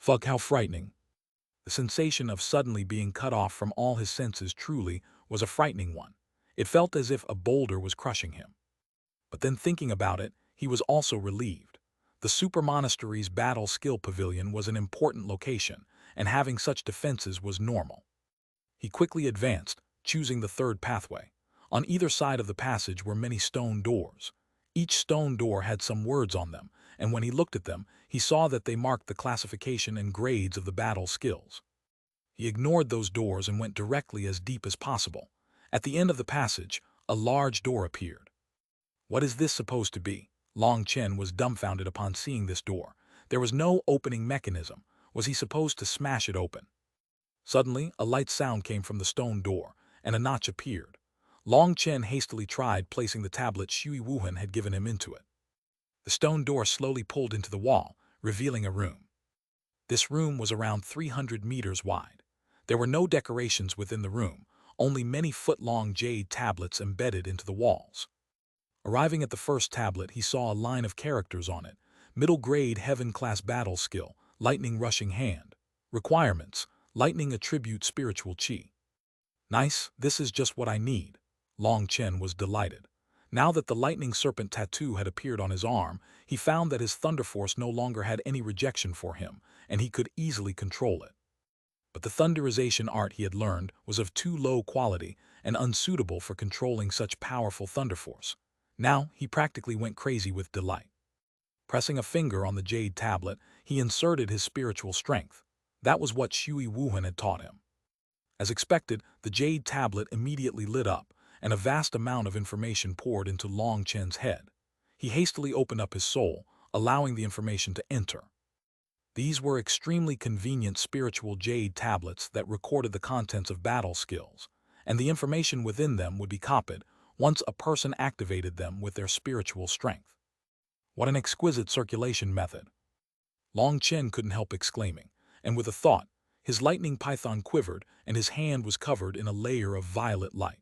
Fuck, how frightening. The sensation of suddenly being cut off from all his senses truly was a frightening one. It felt as if a boulder was crushing him. But then thinking about it, he was also relieved. The super monastery's battle skill pavilion was an important location, and having such defenses was normal. He quickly advanced, choosing the third pathway. On either side of the passage were many stone doors. Each stone door had some words on them, and when he looked at them, he saw that they marked the classification and grades of the battle skills. He ignored those doors and went directly as deep as possible. At the end of the passage, a large door appeared. What is this supposed to be? Long Chen was dumbfounded upon seeing this door. There was no opening mechanism. Was he supposed to smash it open? Suddenly, a light sound came from the stone door, and a notch appeared. Long Chen hastily tried placing the tablet Xuanhuan had given him into it. The stone door slowly pulled into the wall, revealing a room. This room was around 300 meters wide. There were no decorations within the room, only many foot-long jade tablets embedded into the walls. Arriving at the first tablet, he saw a line of characters on it. Middle-grade heaven-class battle skill, lightning rushing hand. Requirements: lightning attribute spiritual chi. Nice, this is just what I need. Long Chen was delighted. Now that the lightning serpent tattoo had appeared on his arm, he found that his thunder force no longer had any rejection for him, and he could easily control it. But the thunderization art he had learned was of too low quality and unsuitable for controlling such powerful thunder force. Now he practically went crazy with delight. Pressing a finger on the jade tablet, he inserted his spiritual strength. That was what Xuanhuan had taught him. As expected, the jade tablet immediately lit up, and a vast amount of information poured into Long Chen's head. He hastily opened up his soul, allowing the information to enter. These were extremely convenient spiritual jade tablets that recorded the contents of battle skills, and the information within them would be copied once a person activated them with their spiritual strength. What an exquisite circulation method! Long Chen couldn't help exclaiming, and with a thought, his lightning python quivered and his hand was covered in a layer of violet light.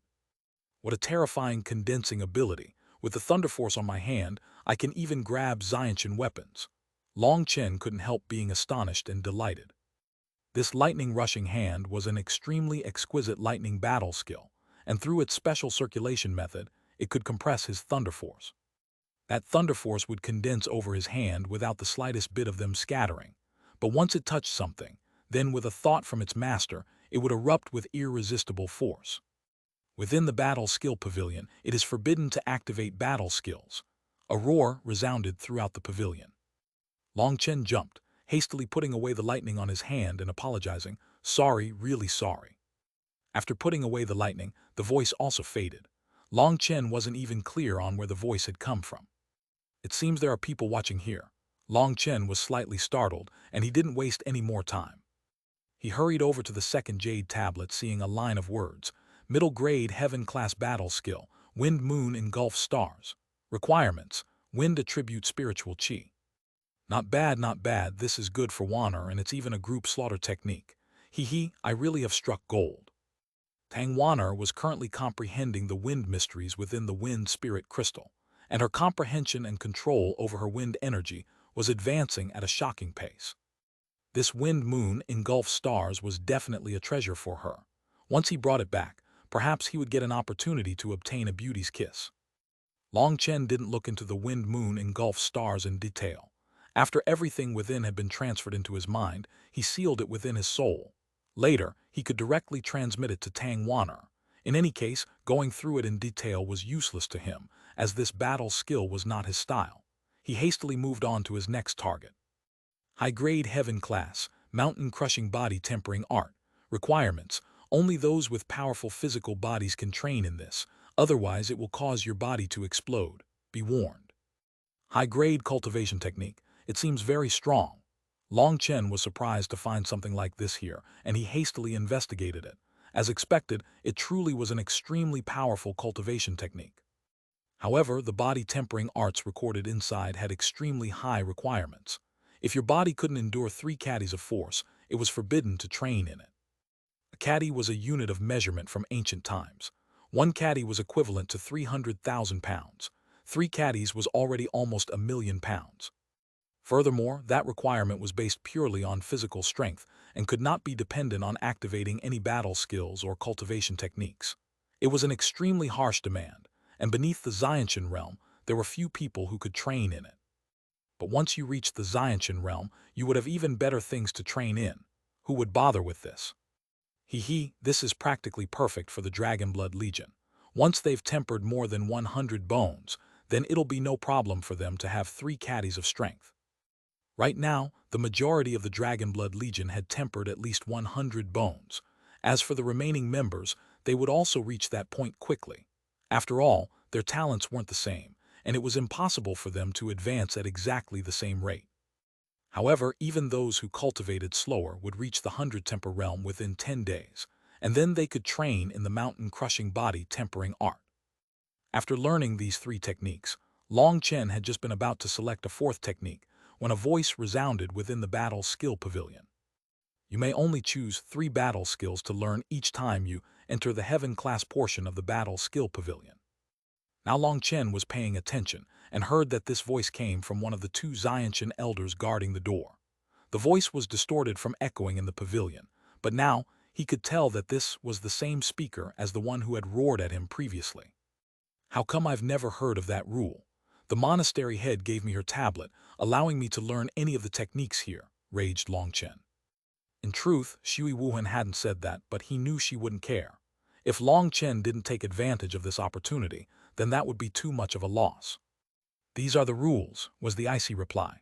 What a terrifying condensing ability! With the thunder force on my hand, I can even grab Xiantian weapons. Long Chen couldn't help being astonished and delighted. This lightning rushing hand was an extremely exquisite lightning battle skill, and through its special circulation method, it could compress his thunder force. That thunder force would condense over his hand without the slightest bit of them scattering. But once it touched something, then with a thought from its master, it would erupt with irresistible force. Within the battle skill pavilion, it is forbidden to activate battle skills. A roar resounded throughout the pavilion. Long Chen jumped, hastily putting away the lightning on his hand and apologizing, "Sorry, really sorry." After putting away the lightning, the voice also faded. Long Chen wasn't even clear on where the voice had come from. It seems there are people watching here. Long Chen was slightly startled, and he didn't waste any more time. He hurried over to the second jade tablet, seeing a line of words. Middle-grade heaven-class battle skill, wind moon engulfs stars. Requirements: wind attribute spiritual chi. Not bad, not bad, this is good for Xuanhuan, and it's even a group slaughter technique. Hee, I really have struck gold. Xuanhuan was currently comprehending the wind mysteries within the wind spirit crystal, and her comprehension and control over her wind energy was advancing at a shocking pace. This wind moon engulfed stars was definitely a treasure for her. Once he brought it back, perhaps he would get an opportunity to obtain a beauty's kiss. Long Chen didn't look into the wind moon engulfed stars in detail. After everything within had been transferred into his mind, he sealed it within his soul. Later, he could directly transmit it to Xuanhuan. In any case, going through it in detail was useless to him, as this battle skill was not his style. He hastily moved on to his next target. High-grade heaven class, mountain-crushing body-tempering art. Requirements: only those with powerful physical bodies can train in this, otherwise it will cause your body to explode. Be warned. High-grade cultivation technique. It seems very strong. Long Chen was surprised to find something like this here, and he hastily investigated it. As expected, it truly was an extremely powerful cultivation technique. However, the body-tempering arts recorded inside had extremely high requirements. If your body couldn't endure 3 caddies of force, it was forbidden to train in it. A caddy was a unit of measurement from ancient times. 1 caddy was equivalent to 300,000 pounds. 3 caddies was already almost 1,000,000 pounds. Furthermore, that requirement was based purely on physical strength and could not be dependent on activating any battle skills or cultivation techniques. It was an extremely harsh demand, and beneath the Xuanhuan realm, there were few people who could train in it. But once you reached the Xuanhuan realm, you would have even better things to train in. Who would bother with this? This is practically perfect for the Dragonblood Legion. Once they've tempered more than 100 bones, then it'll be no problem for them to have 3 caddies of strength. Right now, the majority of the Dragonblood Legion had tempered at least 100 bones. As for the remaining members, they would also reach that point quickly. After all, their talents weren't the same, and it was impossible for them to advance at exactly the same rate. However, even those who cultivated slower would reach the 100-temper realm within 10 days, and then they could train in the mountain-crushing body tempering art. After learning these 3 techniques, Chen had just been about to select a 4th technique when a voice resounded within the battle skill pavilion. You may only choose 3 battle skills to learn each time you enter the heaven-class portion of the battle skill pavilion. Now Chen was paying attention and heard that this voice came from one of the 2 Xuanhuan elders guarding the door. The voice was distorted from echoing in the pavilion, but now he could tell that this was the same speaker as the one who had roared at him previously. How come I've never heard of that rule? The monastery head gave me her tablet, allowing me to learn any of the techniques here, raged Chen. In truth, Xuanhuan hadn't said that, but he knew she wouldn't care. If Chen didn't take advantage of this opportunity, then that would be too much of a loss. These are the rules, was the icy reply.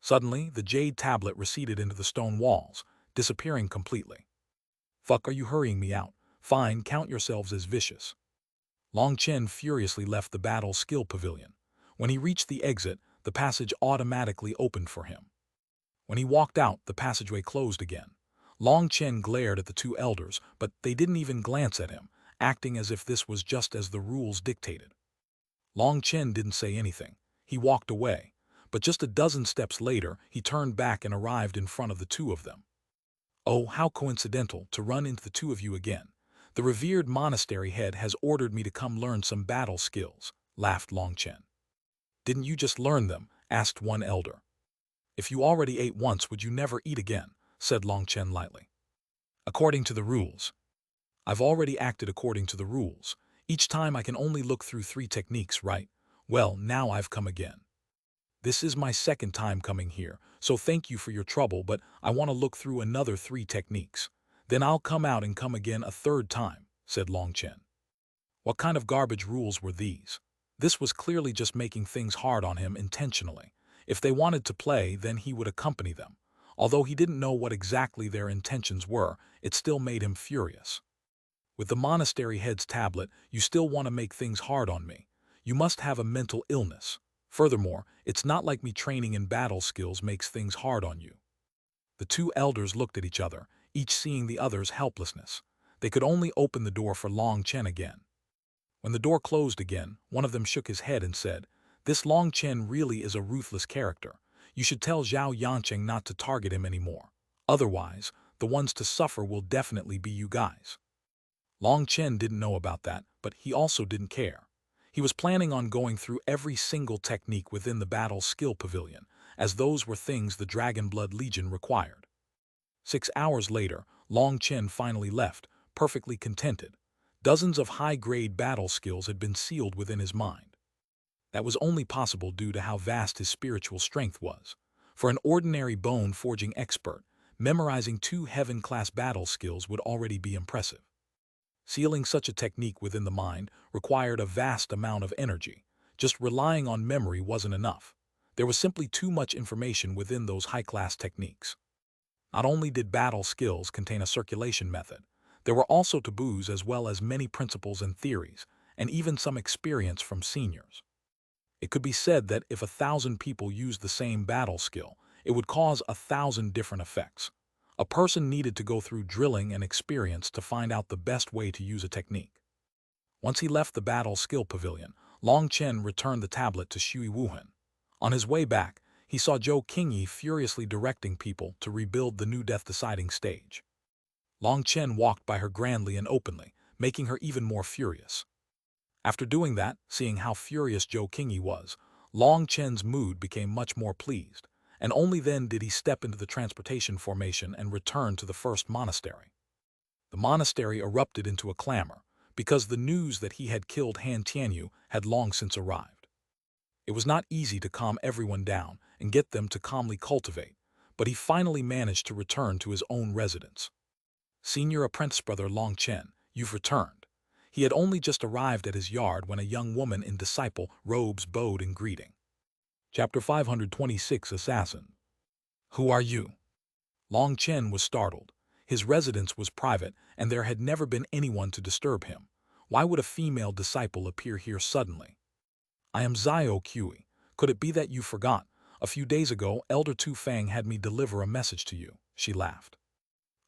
Suddenly, the Jade tablet receded into the stone walls, disappearing completely. Fuck, are you hurrying me out? Fine, count yourselves as vicious. Chen furiously left the battle skill pavilion. When he reached the exit, the passage automatically opened for him. When he walked out, the passageway closed again. Chen glared at the 2 elders, but they didn't even glance at him, acting as if this was just as the rules dictated. Chen didn't say anything. He walked away, but just a dozen steps later, he turned back and arrived in front of the 2 of them. Oh, how coincidental to run into the 2 of you again. The revered monastery head has ordered me to come learn some battle skills, laughed Chen. Didn't you just learn them? Asked one elder. If you already ate once, would you never eat again? Said Chen lightly. According to the rules. I've already acted according to the rules. Each time I can only look through 3 techniques, right? Well, now I've come again. This is my 2nd time coming here, so thank you for your trouble, but I want to look through another 3 techniques. Then I'll come out and come again a 3rd time, said Chen. What kind of garbage rules were these? This was clearly just making things hard on him intentionally. If they wanted to play, then he would accompany them. Although he didn't know what exactly their intentions were, it still made him furious. With the monastery head's tablet, you still want to make things hard on me. You must have a mental illness. Furthermore, it's not like me training in battle skills makes things hard on you. The 2 elders looked at each other, each seeing the other's helplessness. They could only open the door for Chen again. When the door closed again, one of them shook his head and said, "This Chen really is a ruthless character. You should tell Zhao Yanqing not to target him anymore. Otherwise, the ones to suffer will definitely be you guys." Chen didn't know about that, but he also didn't care. He was planning on going through every single technique within the battle skill pavilion, as those were things the Dragonblood Legion required. 6 hours later, Chen finally left, perfectly contented. Dozens of high-grade battle skills had been sealed within his mind. That was only possible due to how vast his spiritual strength was. For an ordinary bone-forging expert, memorizing 2 heaven-class battle skills would already be impressive. Sealing such a technique within the mind required a vast amount of energy. Just relying on memory wasn't enough. There was simply too much information within those high-class techniques. Not only did battle skills contain a circulation method, there were also taboos as well as many principles and theories, and even some experience from seniors. It could be said that if 1,000 people used the same battle skill, it would cause 1,000 different effects. A person needed to go through drilling and experience to find out the best way to use a technique. Once he left the battle skill pavilion, Chen returned the tablet to Xuanhuan. On his way back, he saw Zhou Qingyi furiously directing people to rebuild the new death-deciding stage. Chen walked by her grandly and openly, making her even more furious. After doing that, seeing how furious Zhou Qingyi was, Chen's mood became much more pleased. and only then did he step into the transportation formation and return to the first monastery. The monastery erupted into a clamor, because the news that he had killed Han Tianyu had long since arrived. It was not easy to calm everyone down and get them to calmly cultivate, but he finally managed to return to his own residence. Senior apprentice brother Long Chen, you've returned. He had only just arrived at his yard when a young woman in disciple robes bowed in greeting. Chapter 526 Assassin. Who are you? Long Chen was startled. His residence was private, and there had never been anyone to disturb him. Why would a female disciple appear here suddenly? I am Zio Kui. Could it be that you forgot? A few days ago, Elder Tu Fang had me deliver a message to you. She laughed.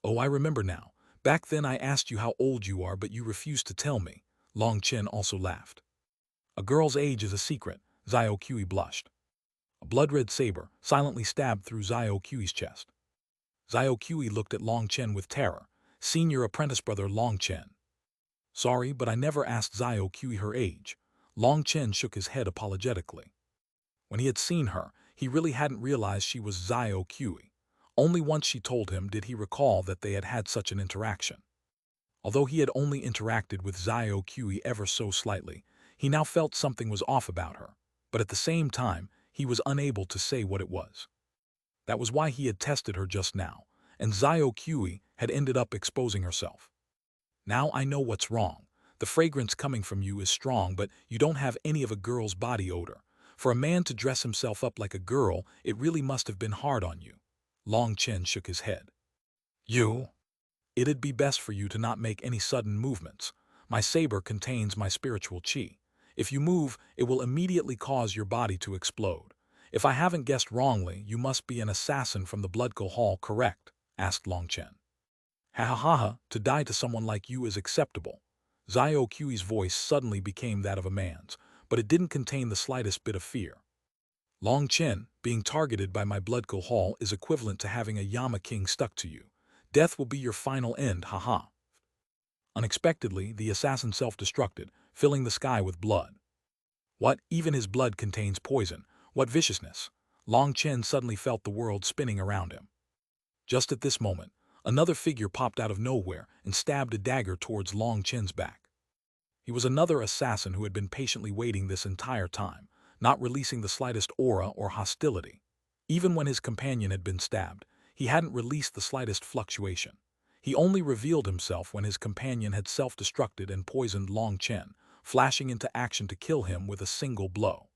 Oh, I remember now. Back then I asked you how old you are, but you refused to tell me. Long Chen also laughed. A girl's age is a secret. Zio Kui blushed. A blood-red saber silently stabbed through Zio Kui's chest. Zio Kui looked at Long Chen with terror. Senior apprentice brother Long Chen. Sorry, but I never asked Zio Kui her age. Long Chen shook his head apologetically. When he had seen her, he really hadn't realized she was Zio Kui. Only once she told him did he recall that they had had such an interaction. Although he had only interacted with Zio Kui ever so slightly, he now felt something was off about her, but at the same time, he was unable to say what it was. That was why he had tested her just now, and Zio Kui had ended up exposing herself. Now I know what's wrong. The fragrance coming from you is strong, but you don't have any of a girl's body odor. For a man to dress himself up like a girl, it really must have been hard on you. Long Chen shook his head. You? It'd be best for you to not make any sudden movements. My saber contains my spiritual qi. If you move, it will immediately cause your body to explode. If I haven't guessed wrongly, you must be an assassin from the Bloodco Hall, correct? Asked Long Chen. Ha ha ha ha, to die to someone like you is acceptable. Zio Kui's voice suddenly became that of a man's, but it didn't contain the slightest bit of fear. Long Chen, being targeted by my Bloodco Hall is equivalent to having a Yama King stuck to you. Death will be your final end, haha. Unexpectedly, the assassin self-destructed, filling the sky with blood. What? Even his blood contains poison. What viciousness! Long Chen suddenly felt the world spinning around him. Just at this moment, another figure popped out of nowhere and stabbed a dagger towards Long Chen's back. He was another assassin who had been patiently waiting this entire time, not releasing the slightest aura or hostility. Even when his companion had been stabbed, he hadn't released the slightest fluctuation. He only revealed himself when his companion had self-destructed and poisoned Long Chen, flashing into action to kill him with a single blow.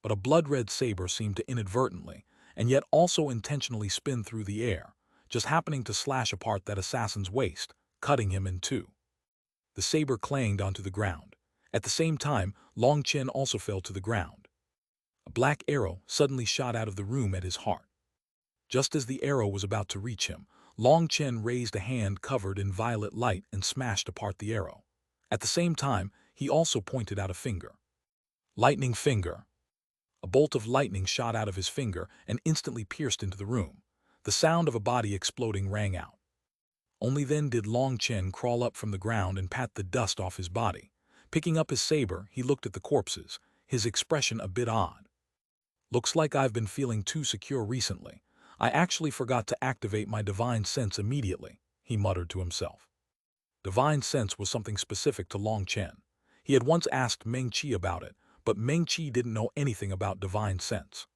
But a blood-red saber seemed to inadvertently, and yet also intentionally spin through the air, just happening to slash apart that assassin's waist, cutting him in two. The saber clanged onto the ground. At the same time, Long Chen also fell to the ground. A black arrow suddenly shot out of the room at his heart. Just as the arrow was about to reach him, Long Chen raised a hand covered in violet light and smashed apart the arrow. At the same time, he also pointed out a finger. Lightning finger. A bolt of lightning shot out of his finger and instantly pierced into the room. The sound of a body exploding rang out. Only then did Long Chen crawl up from the ground and pat the dust off his body. Picking up his saber, he looked at the corpses, his expression a bit odd. Looks like I've been feeling too secure recently. I actually forgot to activate my divine sense immediately, he muttered to himself. Divine sense was something specific to Long Chen. He had once asked Meng Qi about it, but Meng Qi didn't know anything about divine sense.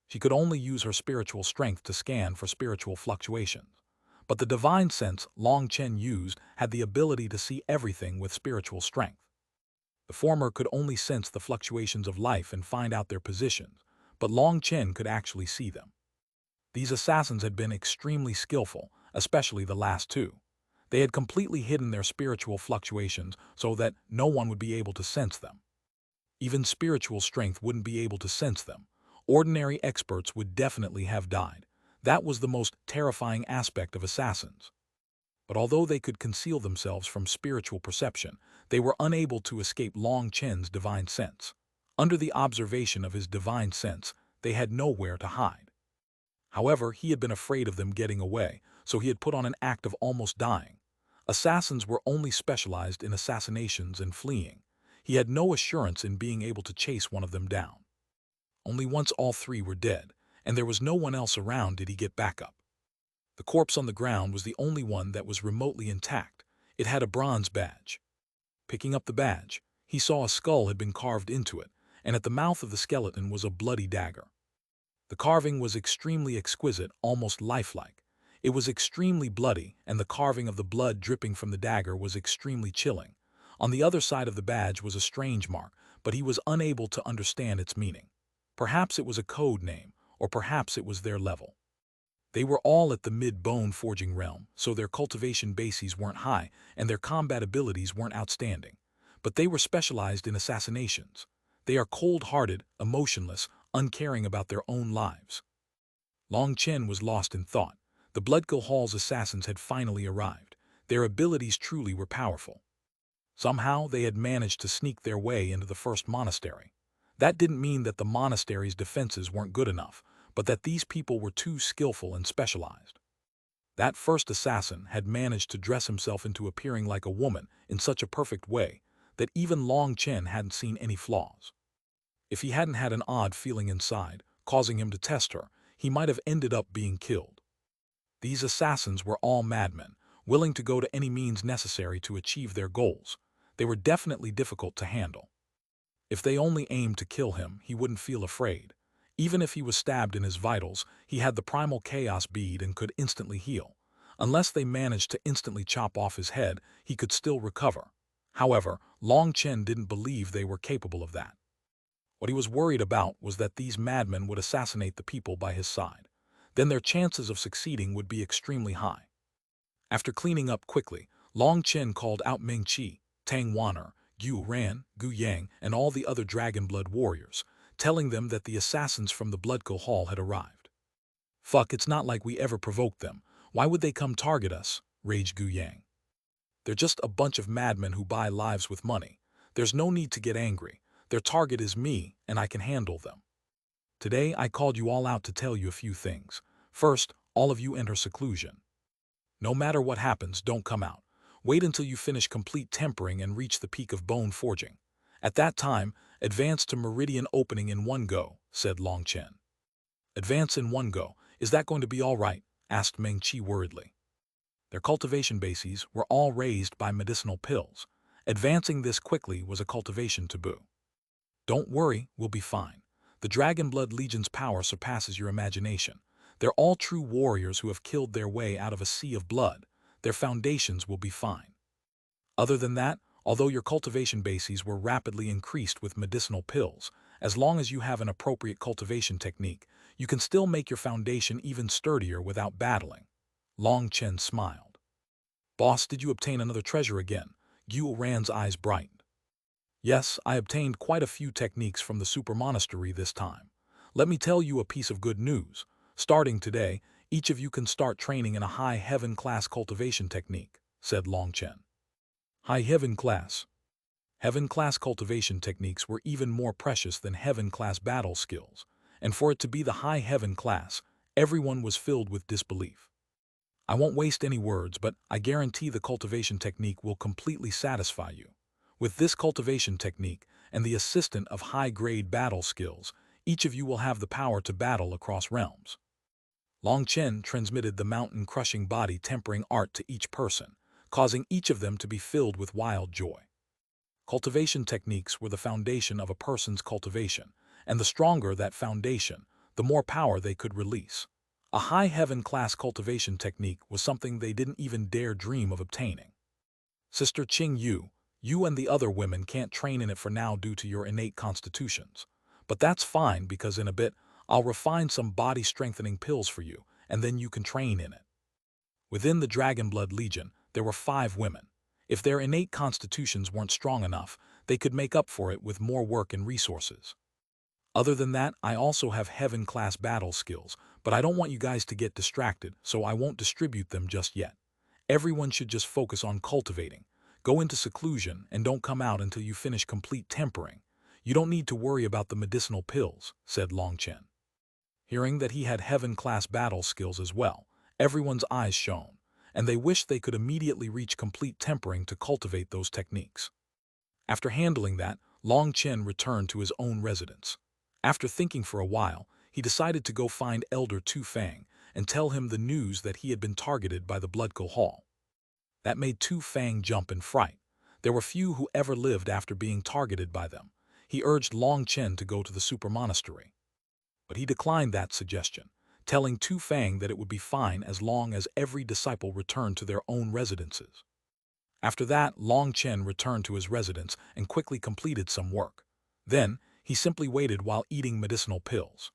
She could only use her spiritual strength to scan for spiritual fluctuations. But the divine sense Long Chen used had the ability to see everything with spiritual strength. The former could only sense the fluctuations of life and find out their positions, but Long Chen could actually see them. These assassins had been extremely skillful, especially the last two. They had completely hidden their spiritual fluctuations so that no one would be able to sense them. Even spiritual strength wouldn't be able to sense them. Ordinary experts would definitely have died. That was the most terrifying aspect of assassins. But although they could conceal themselves from spiritual perception, they were unable to escape Long Chen's divine sense. Under the observation of his divine sense, they had nowhere to hide. However, he had been afraid of them getting away, so he had put on an act of almost dying. Assassins were only specialized in assassinations and fleeing. He had no assurance in being able to chase one of them down. Only once all three were dead, and there was no one else around did he get back up. The corpse on the ground was the only one that was remotely intact. It had a bronze badge. Picking up the badge, he saw a skull had been carved into it, and at the mouth of the skeleton was a bloody dagger. The carving was extremely exquisite, almost lifelike. It was extremely bloody, and the carving of the blood dripping from the dagger was extremely chilling. On the other side of the badge was a strange mark, but he was unable to understand its meaning. Perhaps it was a code name, or perhaps it was their level. They were all at the mid-bone forging realm, so their cultivation bases weren't high, and their combat abilities weren't outstanding. But they were specialized in assassinations. They are cold-hearted, emotionless, uncaring about their own lives. Long Chen was lost in thought. The Bloodkill Hall's assassins had finally arrived. Their abilities truly were powerful. Somehow they had managed to sneak their way into the first monastery. That didn't mean that the monastery's defenses weren't good enough, but that these people were too skillful and specialized. That first assassin had managed to dress himself into appearing like a woman in such a perfect way that even Long Chen hadn't seen any flaws. If he hadn't had an odd feeling inside, causing him to test her, he might have ended up being killed. These assassins were all madmen, willing to go to any means necessary to achieve their goals. They were definitely difficult to handle. If they only aimed to kill him, he wouldn't feel afraid. Even if he was stabbed in his vitals, he had the primal chaos bead and could instantly heal. Unless they managed to instantly chop off his head, he could still recover. However, Long Chen didn't believe they were capable of that. What he was worried about was that these madmen would assassinate the people by his side. Then their chances of succeeding would be extremely high. After cleaning up quickly, Long Chen called out Ming Qi, Tang Wan'er, Gu Ran, Gu Yang, and all the other Dragonblood warriors, telling them that the assassins from the Bloodkill Hall had arrived. "Fuck, it's not like we ever provoked them. Why would they come target us?" raged Gu Yang. "They're just a bunch of madmen who buy lives with money. There's no need to get angry. Their target is me, and I can handle them. Today I called you all out to tell you a few things. First, all of you enter seclusion. No matter what happens, don't come out. Wait until you finish complete tempering and reach the peak of bone forging. At that time, advance to meridian opening in one go," said Long Chen. "Advance in one go, is that going to be all right?" asked Ming Qi worriedly. Their cultivation bases were all raised by medicinal pills. Advancing this quickly was a cultivation taboo. "Don't worry, we'll be fine. The Dragonblood Legion's power surpasses your imagination. They're all true warriors who have killed their way out of a sea of blood. Their foundations will be fine. Other than that, although your cultivation bases were rapidly increased with medicinal pills, as long as you have an appropriate cultivation technique, you can still make your foundation even sturdier without battling." Long Chen smiled. "Boss, did you obtain another treasure again?" Gu Ran's eyes brightened. "Yes, I obtained quite a few techniques from the super monastery this time. Let me tell you a piece of good news. Starting today, each of you can start training in a high heaven class cultivation technique," said Long Chen. High heaven class. Heaven class cultivation techniques were even more precious than heaven class battle skills, and for it to be the high heaven class, everyone was filled with disbelief. "I won't waste any words, but I guarantee the cultivation technique will completely satisfy you. With this cultivation technique and the assistant of high-grade battle skills, each of you will have the power to battle across realms." Long Chen transmitted the mountain-crushing body tempering art to each person, causing each of them to be filled with wild joy. Cultivation techniques were the foundation of a person's cultivation, and the stronger that foundation, the more power they could release. A high heaven class cultivation technique was something they didn't even dare dream of obtaining. "Sister Qing Yu, you and the other women can't train in it for now due to your innate constitutions. But that's fine because in a bit, I'll refine some body-strengthening pills for you, and then you can train in it." Within the Dragonblood Legion, there were 5 women. If their innate constitutions weren't strong enough, they could make up for it with more work and resources. "Other than that, I also have heaven-class battle skills, but I don't want you guys to get distracted, so I won't distribute them just yet. Everyone should just focus on cultivating. Go into seclusion and don't come out until you finish complete tempering. You don't need to worry about the medicinal pills," said Long Chen. Hearing that he had heaven-class battle skills as well, everyone's eyes shone, and they wished they could immediately reach complete tempering to cultivate those techniques. After handling that, Long Chen returned to his own residence. After thinking for a while, he decided to go find Elder Tu Fang and tell him the news that he had been targeted by the blood cohort. That made Tu Fang jump in fright. There were few who ever lived after being targeted by them. He urged Long Chen to go to the super monastery. But he declined that suggestion, telling Tu Fang that it would be fine as long as every disciple returned to their own residences. After that, Long Chen returned to his residence and quickly completed some work. Then, he simply waited while eating medicinal pills.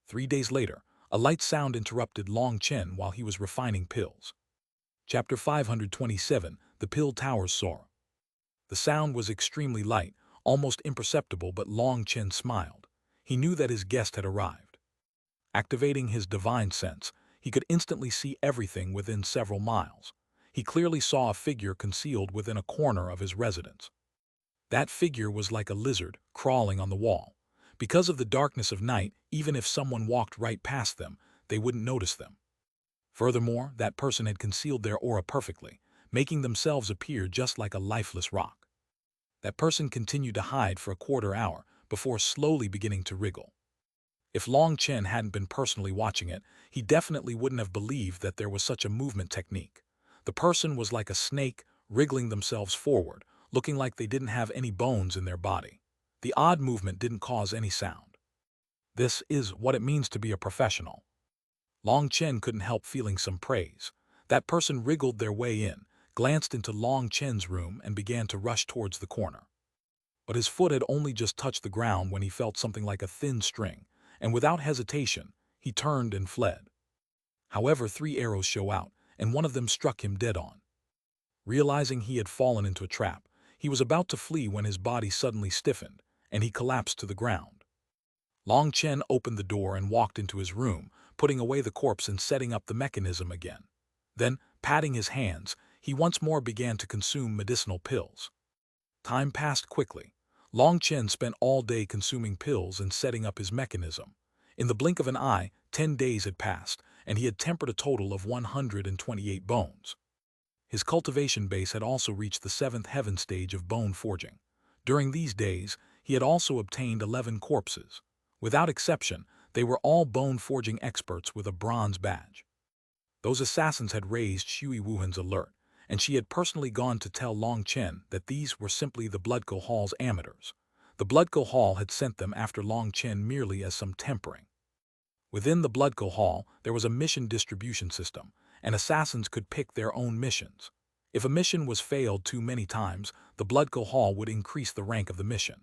3 days later, a light sound interrupted Long Chen while he was refining pills. Chapter 527, The Pill Towers Soar. The sound was extremely light, almost imperceptible, but Long Chen smiled. He knew that his guest had arrived. Activating his divine sense, he could instantly see everything within several miles. He clearly saw a figure concealed within a corner of his residence. That figure was like a lizard crawling on the wall. Because of the darkness of night, even if someone walked right past them, they wouldn't notice them. Furthermore, that person had concealed their aura perfectly, making themselves appear just like a lifeless rock. That person continued to hide for a quarter hour before slowly beginning to wriggle. If Long Chen hadn't been personally watching it, he definitely wouldn't have believed that there was such a movement technique. The person was like a snake, wriggling themselves forward, looking like they didn't have any bones in their body. The odd movement didn't cause any sound. This is what it means to be a professional. Long Chen couldn't help feeling some praise. That person wriggled their way in, glanced into Long Chen's room, and began to rush towards the corner. But his foot had only just touched the ground when he felt something like a thin string, and without hesitation, he turned and fled. However, 3 arrows shot out, and one of them struck him dead on. Realizing he had fallen into a trap, he was about to flee when his body suddenly stiffened, and he collapsed to the ground. Long Chen opened the door and walked into his room, putting away the corpse and setting up the mechanism again. Then, patting his hands, he once more began to consume medicinal pills. Time passed quickly. Long Chen spent all day consuming pills and setting up his mechanism. In the blink of an eye, 10 days had passed, and he had tempered a total of 128 bones. His cultivation base had also reached the 7th heaven stage of bone forging. During these days, he had also obtained 11 corpses. Without exception, they were all bone-forging experts with a bronze badge. Those assassins had raised Xuanhuan's alert, and she had personally gone to tell Long Chen that these were simply the blood cohort's amateurs. The blood cohort had sent them after Long Chen merely as some tempering. Within the blood cohort, there was a mission distribution system, and assassins could pick their own missions. If a mission was failed too many times, the blood cohort would increase the rank of the mission.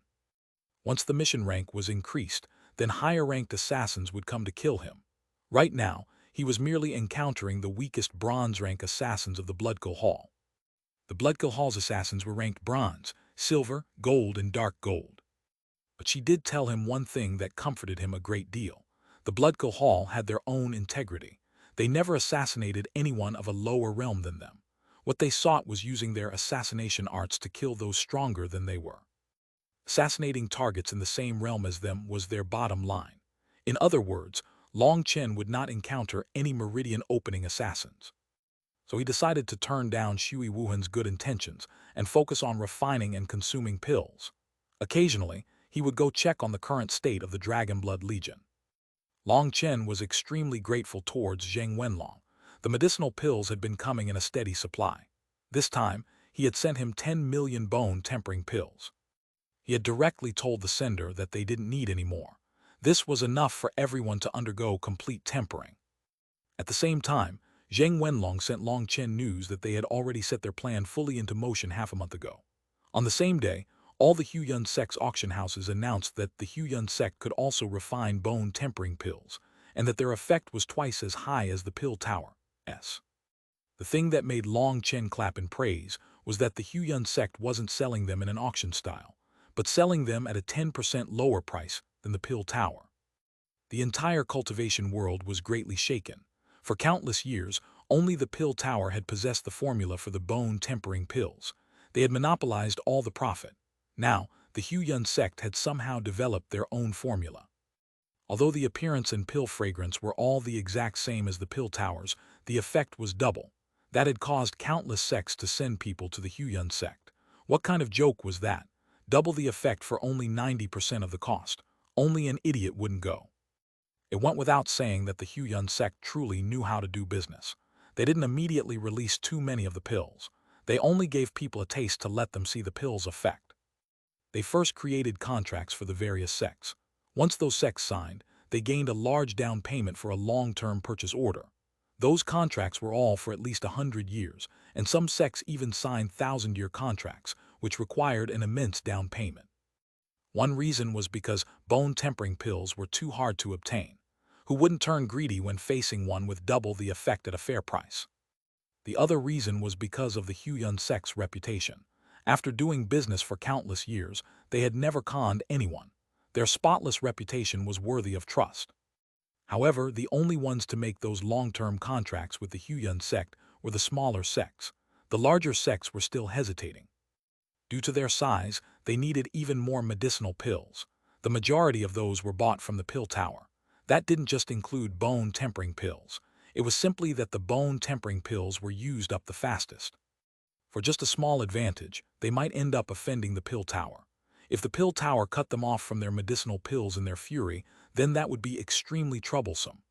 Once the mission rank was increased, then higher-ranked assassins would come to kill him. Right now, he was merely encountering the weakest bronze-rank assassins of the blood cohort. The blood cohort's assassins were ranked bronze, silver, gold, and dark gold. But she did tell him one thing that comforted him a great deal. The blood cohort had their own integrity. They never assassinated anyone of a lower realm than them. What they sought was using their assassination arts to kill those stronger than they were. Assassinating targets in the same realm as them was their bottom line. In other words, Long Chen would not encounter any meridian-opening assassins. So he decided to turn down Xuanhuan's good intentions and focus on refining and consuming pills. Occasionally, he would go check on the current state of the Dragonblood Legion. Long Chen was extremely grateful towards Zheng Wenlong. The medicinal pills had been coming in a steady supply. This time, he had sent him 10 million bone-tempering pills. He had directly told the sender that they didn't need any more. This was enough for everyone to undergo complete tempering. At the same time, Zheng Wenlong sent Long Chen news that they had already set their plan fully into motion half a month ago. On the same day, all the Huyun sect's auction houses announced that the Huyun sect could also refine bone-tempering pills, and that their effect was twice as high as the pill tower's. The thing that made Long Chen clap in praise was that the Huyun sect wasn't selling them in an auction style, but selling them at a 10% lower price than the pill tower. The entire cultivation world was greatly shaken. For countless years, only the pill tower had possessed the formula for the bone-tempering pills. They had monopolized all the profit. Now, the Huyun sect had somehow developed their own formula. Although the appearance and pill fragrance were all the exact same as the pill towers, the effect was double. That had caused countless sects to send people to the Huyun sect. What kind of joke was that? Double the effect for only 90% of the cost. Only an idiot wouldn't go. It went without saying that the Huyan sect truly knew how to do business. They didn't immediately release too many of the pills. They only gave people a taste to let them see the pill's effect. They first created contracts for the various sects. Once those sects signed, they gained a large down payment for a long-term purchase order. Those contracts were all for at least 100 years, and some sects even signed 1,000-year contracts, which required an immense down payment. One reason was because bone-tempering pills were too hard to obtain. Who wouldn't turn greedy when facing one with double the effect at a fair price? The other reason was because of the Huyan sect's reputation. After doing business for countless years, they had never conned anyone. Their spotless reputation was worthy of trust. However, the only ones to make those long-term contracts with the Huyan sect were the smaller sects. The larger sects were still hesitating. Due to their size, they needed even more medicinal pills. The majority of those were bought from the pill tower. That didn't just include bone-tempering pills. It was simply that the bone-tempering pills were used up the fastest. For just a small advantage, they might end up offending the pill tower. If the pill tower cut them off from their medicinal pills in their fury, then that would be extremely troublesome.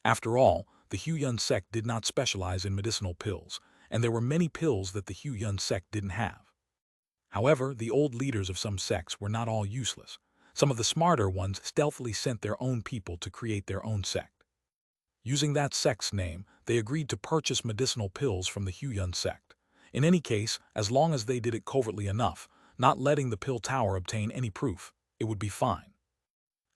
After all, the Huyan sect did not specialize in medicinal pills, and there were many pills that the Huyan sect didn't have. However, the old leaders of some sects were not all useless. Some of the smarter ones stealthily sent their own people to create their own sect. Using that sect's name, they agreed to purchase medicinal pills from the Huyan sect. In any case, as long as they did it covertly enough, not letting the pill tower obtain any proof, it would be fine.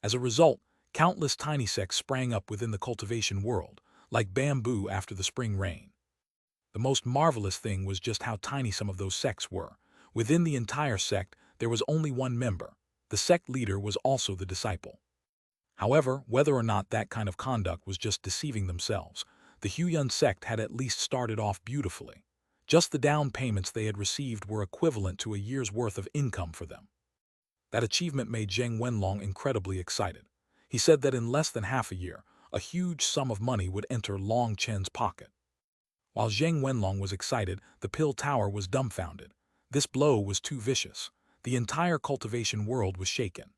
As a result, countless tiny sects sprang up within the cultivation world, like bamboo after the spring rain. The most marvelous thing was just how tiny some of those sects were. Within the entire sect, there was only one member. The sect leader was also the disciple. However, whether or not that kind of conduct was just deceiving themselves, the Huyan sect had at least started off beautifully. Just the down payments they had received were equivalent to a year's worth of income for them. That achievement made Zheng Wenlong incredibly excited. He said that in less than half a year, a huge sum of money would enter Long Chen's pocket. While Zheng Wenlong was excited, the pill tower was dumbfounded. This blow was too vicious. The entire cultivation world was shaken.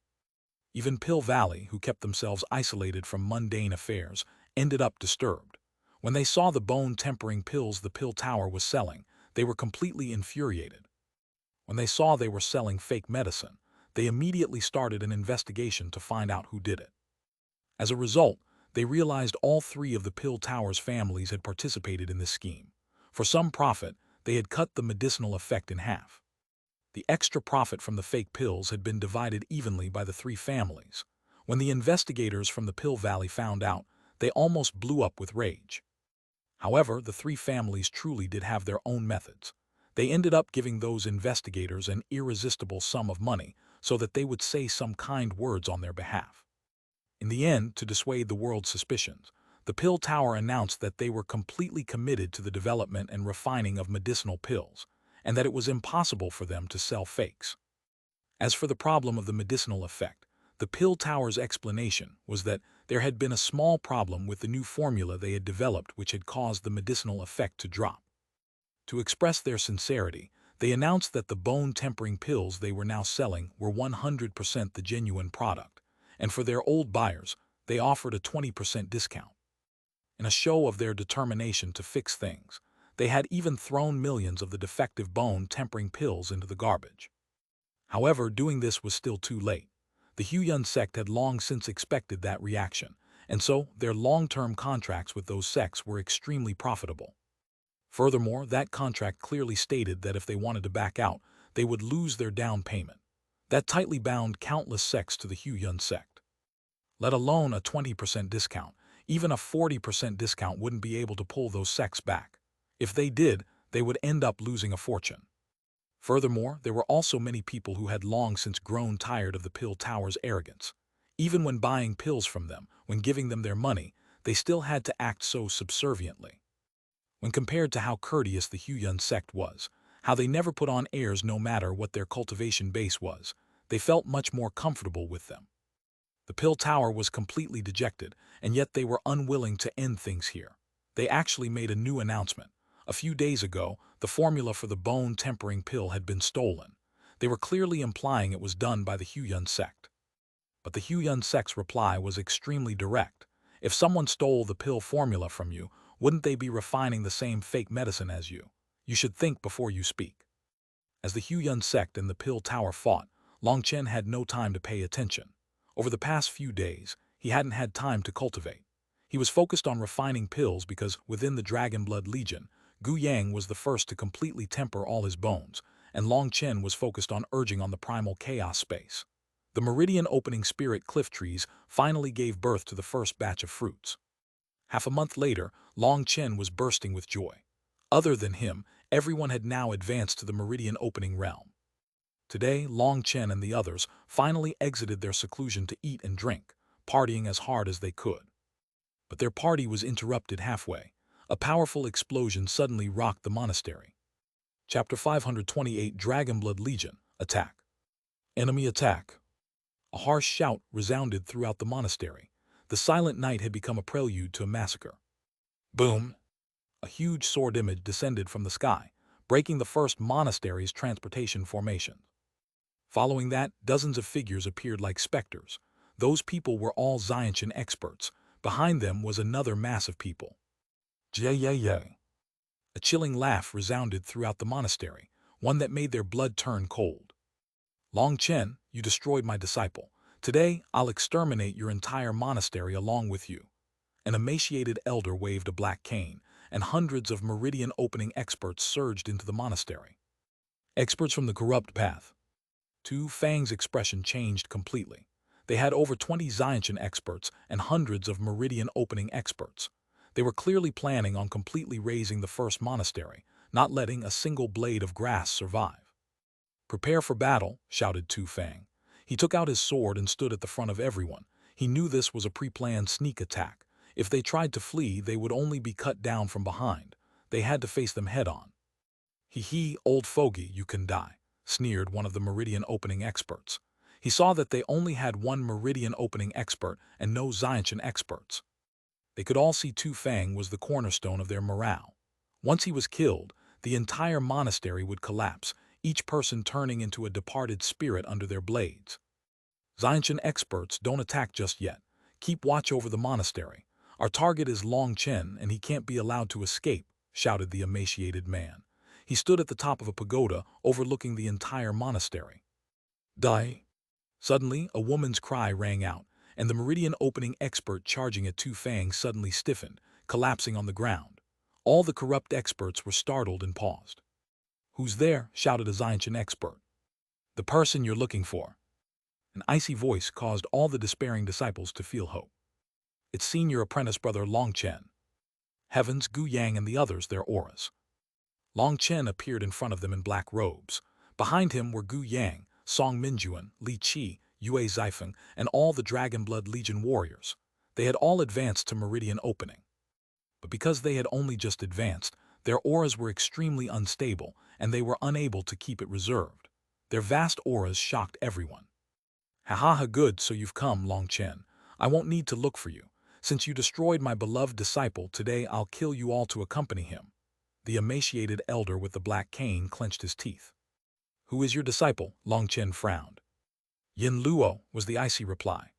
Even Pill Valley, who kept themselves isolated from mundane affairs, ended up disturbed. When they saw the bone-tempering pills the pill tower was selling, they were completely infuriated. When they saw they were selling fake medicine, they immediately started an investigation to find out who did it. As a result, they realized all three of the pill tower's families had participated in this scheme. For some profit, they had cut the medicinal effect in half. The extra profit from the fake pills had been divided evenly by the three families. When the investigators from the Pill Valley found out, they almost blew up with rage. However, the three families truly did have their own methods. They ended up giving those investigators an irresistible sum of money so that they would say some kind words on their behalf. In the end, to dissuade the world's suspicions, the Pill Tower announced that they were completely committed to the development and refining of medicinal pills, and that it was impossible for them to sell fakes. As for the problem of the medicinal effect, the Pill Tower's explanation was that there had been a small problem with the new formula they had developed which had caused the medicinal effect to drop. To express their sincerity, they announced that the bone-tempering pills they were now selling were 100% the genuine product, and for their old buyers, they offered a 20% discount. In a show of their determination to fix things, they had even thrown millions of the defective bone-tempering pills into the garbage. However, doing this was still too late. The Huyan sect had long since expected that reaction, and so their long-term contracts with those sects were extremely profitable. Furthermore, that contract clearly stated that if they wanted to back out, they would lose their down payment. That tightly bound countless sects to the Huyan sect. Let alone a 20% discount, even a 40% discount wouldn't be able to pull those sects back. If they did, they would end up losing a fortune. Furthermore, there were also many people who had long since grown tired of the Pill Tower's arrogance. Even when buying pills from them, when giving them their money, they still had to act so subserviently. When compared to how courteous the Huyan sect was, how they never put on airs no matter what their cultivation base was, they felt much more comfortable with them. The Pill Tower was completely dejected, and yet they were unwilling to end things here. They actually made a new announcement. A few days ago, the formula for the bone-tempering pill had been stolen. They were clearly implying it was done by the Huyan sect. But the Huyan sect's reply was extremely direct. If someone stole the pill formula from you, wouldn't they be refining the same fake medicine as you? You should think before you speak. As the Huyan sect and the pill tower fought, Long Chen had no time to pay attention. Over the past few days, he hadn't had time to cultivate. He was focused on refining pills because within the Dragon Blood Legion, Gu Yang was the first to completely temper all his bones, and Long Chen was focused on urging on the primal chaos space. The meridian opening spirit cliff trees finally gave birth to the first batch of fruits. Half a month later, Long Chen was bursting with joy. Other than him, everyone had now advanced to the meridian opening realm. Today, Long Chen and the others finally exited their seclusion to eat and drink, partying as hard as they could. But their party was interrupted halfway. A powerful explosion suddenly rocked the monastery. Chapter 528 Dragonblood Legion Attack. Enemy attack. A harsh shout resounded throughout the monastery. The silent night had become a prelude to a massacre. Boom! A huge sword image descended from the sky, breaking the first monastery's transportation formation. Following that, dozens of figures appeared like specters. Those people were all Xuanhuan experts. Behind them was another mass of people. Jade. A chilling laugh resounded throughout the monastery, one that made their blood turn cold. Long Chen, you destroyed my disciple. Today, I'll exterminate your entire monastery along with you. An emaciated elder waved a black cane, and hundreds of meridian-opening experts surged into the monastery. Experts from the corrupt path. Tu Fang's expression changed completely. They had over 20 Xuanhuan experts and hundreds of meridian-opening experts. They were clearly planning on completely razing the first monastery, not letting a single blade of grass survive. Prepare for battle, shouted Tu Fang. He took out his sword and stood at the front of everyone. He knew this was a pre-planned sneak attack. If they tried to flee, they would only be cut down from behind. They had to face them head-on. Hee, old fogey, you can die, sneered one of the meridian-opening experts. He saw that they only had one meridian-opening expert and no Xuanhuan experts. They could all see Tu Fang was the cornerstone of their morale. Once he was killed, the entire monastery would collapse, each person turning into a departed spirit under their blades. Xuanhuan experts, don't attack just yet. Keep watch over the monastery. Our target is Long Chen, and he can't be allowed to escape, shouted the emaciated man. He stood at the top of a pagoda overlooking the entire monastery. Die! Suddenly, a woman's cry rang out, and the meridian-opening expert charging at Tu Fang suddenly stiffened, collapsing on the ground. All the corrupt experts were startled and paused. Who's there? Shouted a Xuanhuan expert. The person you're looking for. An icy voice caused all the despairing disciples to feel hope. It's senior apprentice brother Long Chen. Heavens, Gu Yang and the others, their auras. Long Chen appeared in front of them in black robes. Behind him were Gu Yang, Song Minjuan, Li Qi, Yue Zifeng, and all the Dragonblood Legion warriors. They had all advanced to meridian opening. But because they had only just advanced, their auras were extremely unstable, and they were unable to keep it reserved. Their vast auras shocked everyone. Ha, good, so you've come, Long Chen. I won't need to look for you. Since you destroyed my beloved disciple, today I'll kill you all to accompany him. The emaciated elder with the black cane clenched his teeth. Who is your disciple? Long Chen frowned. Yin Luo, was the icy reply.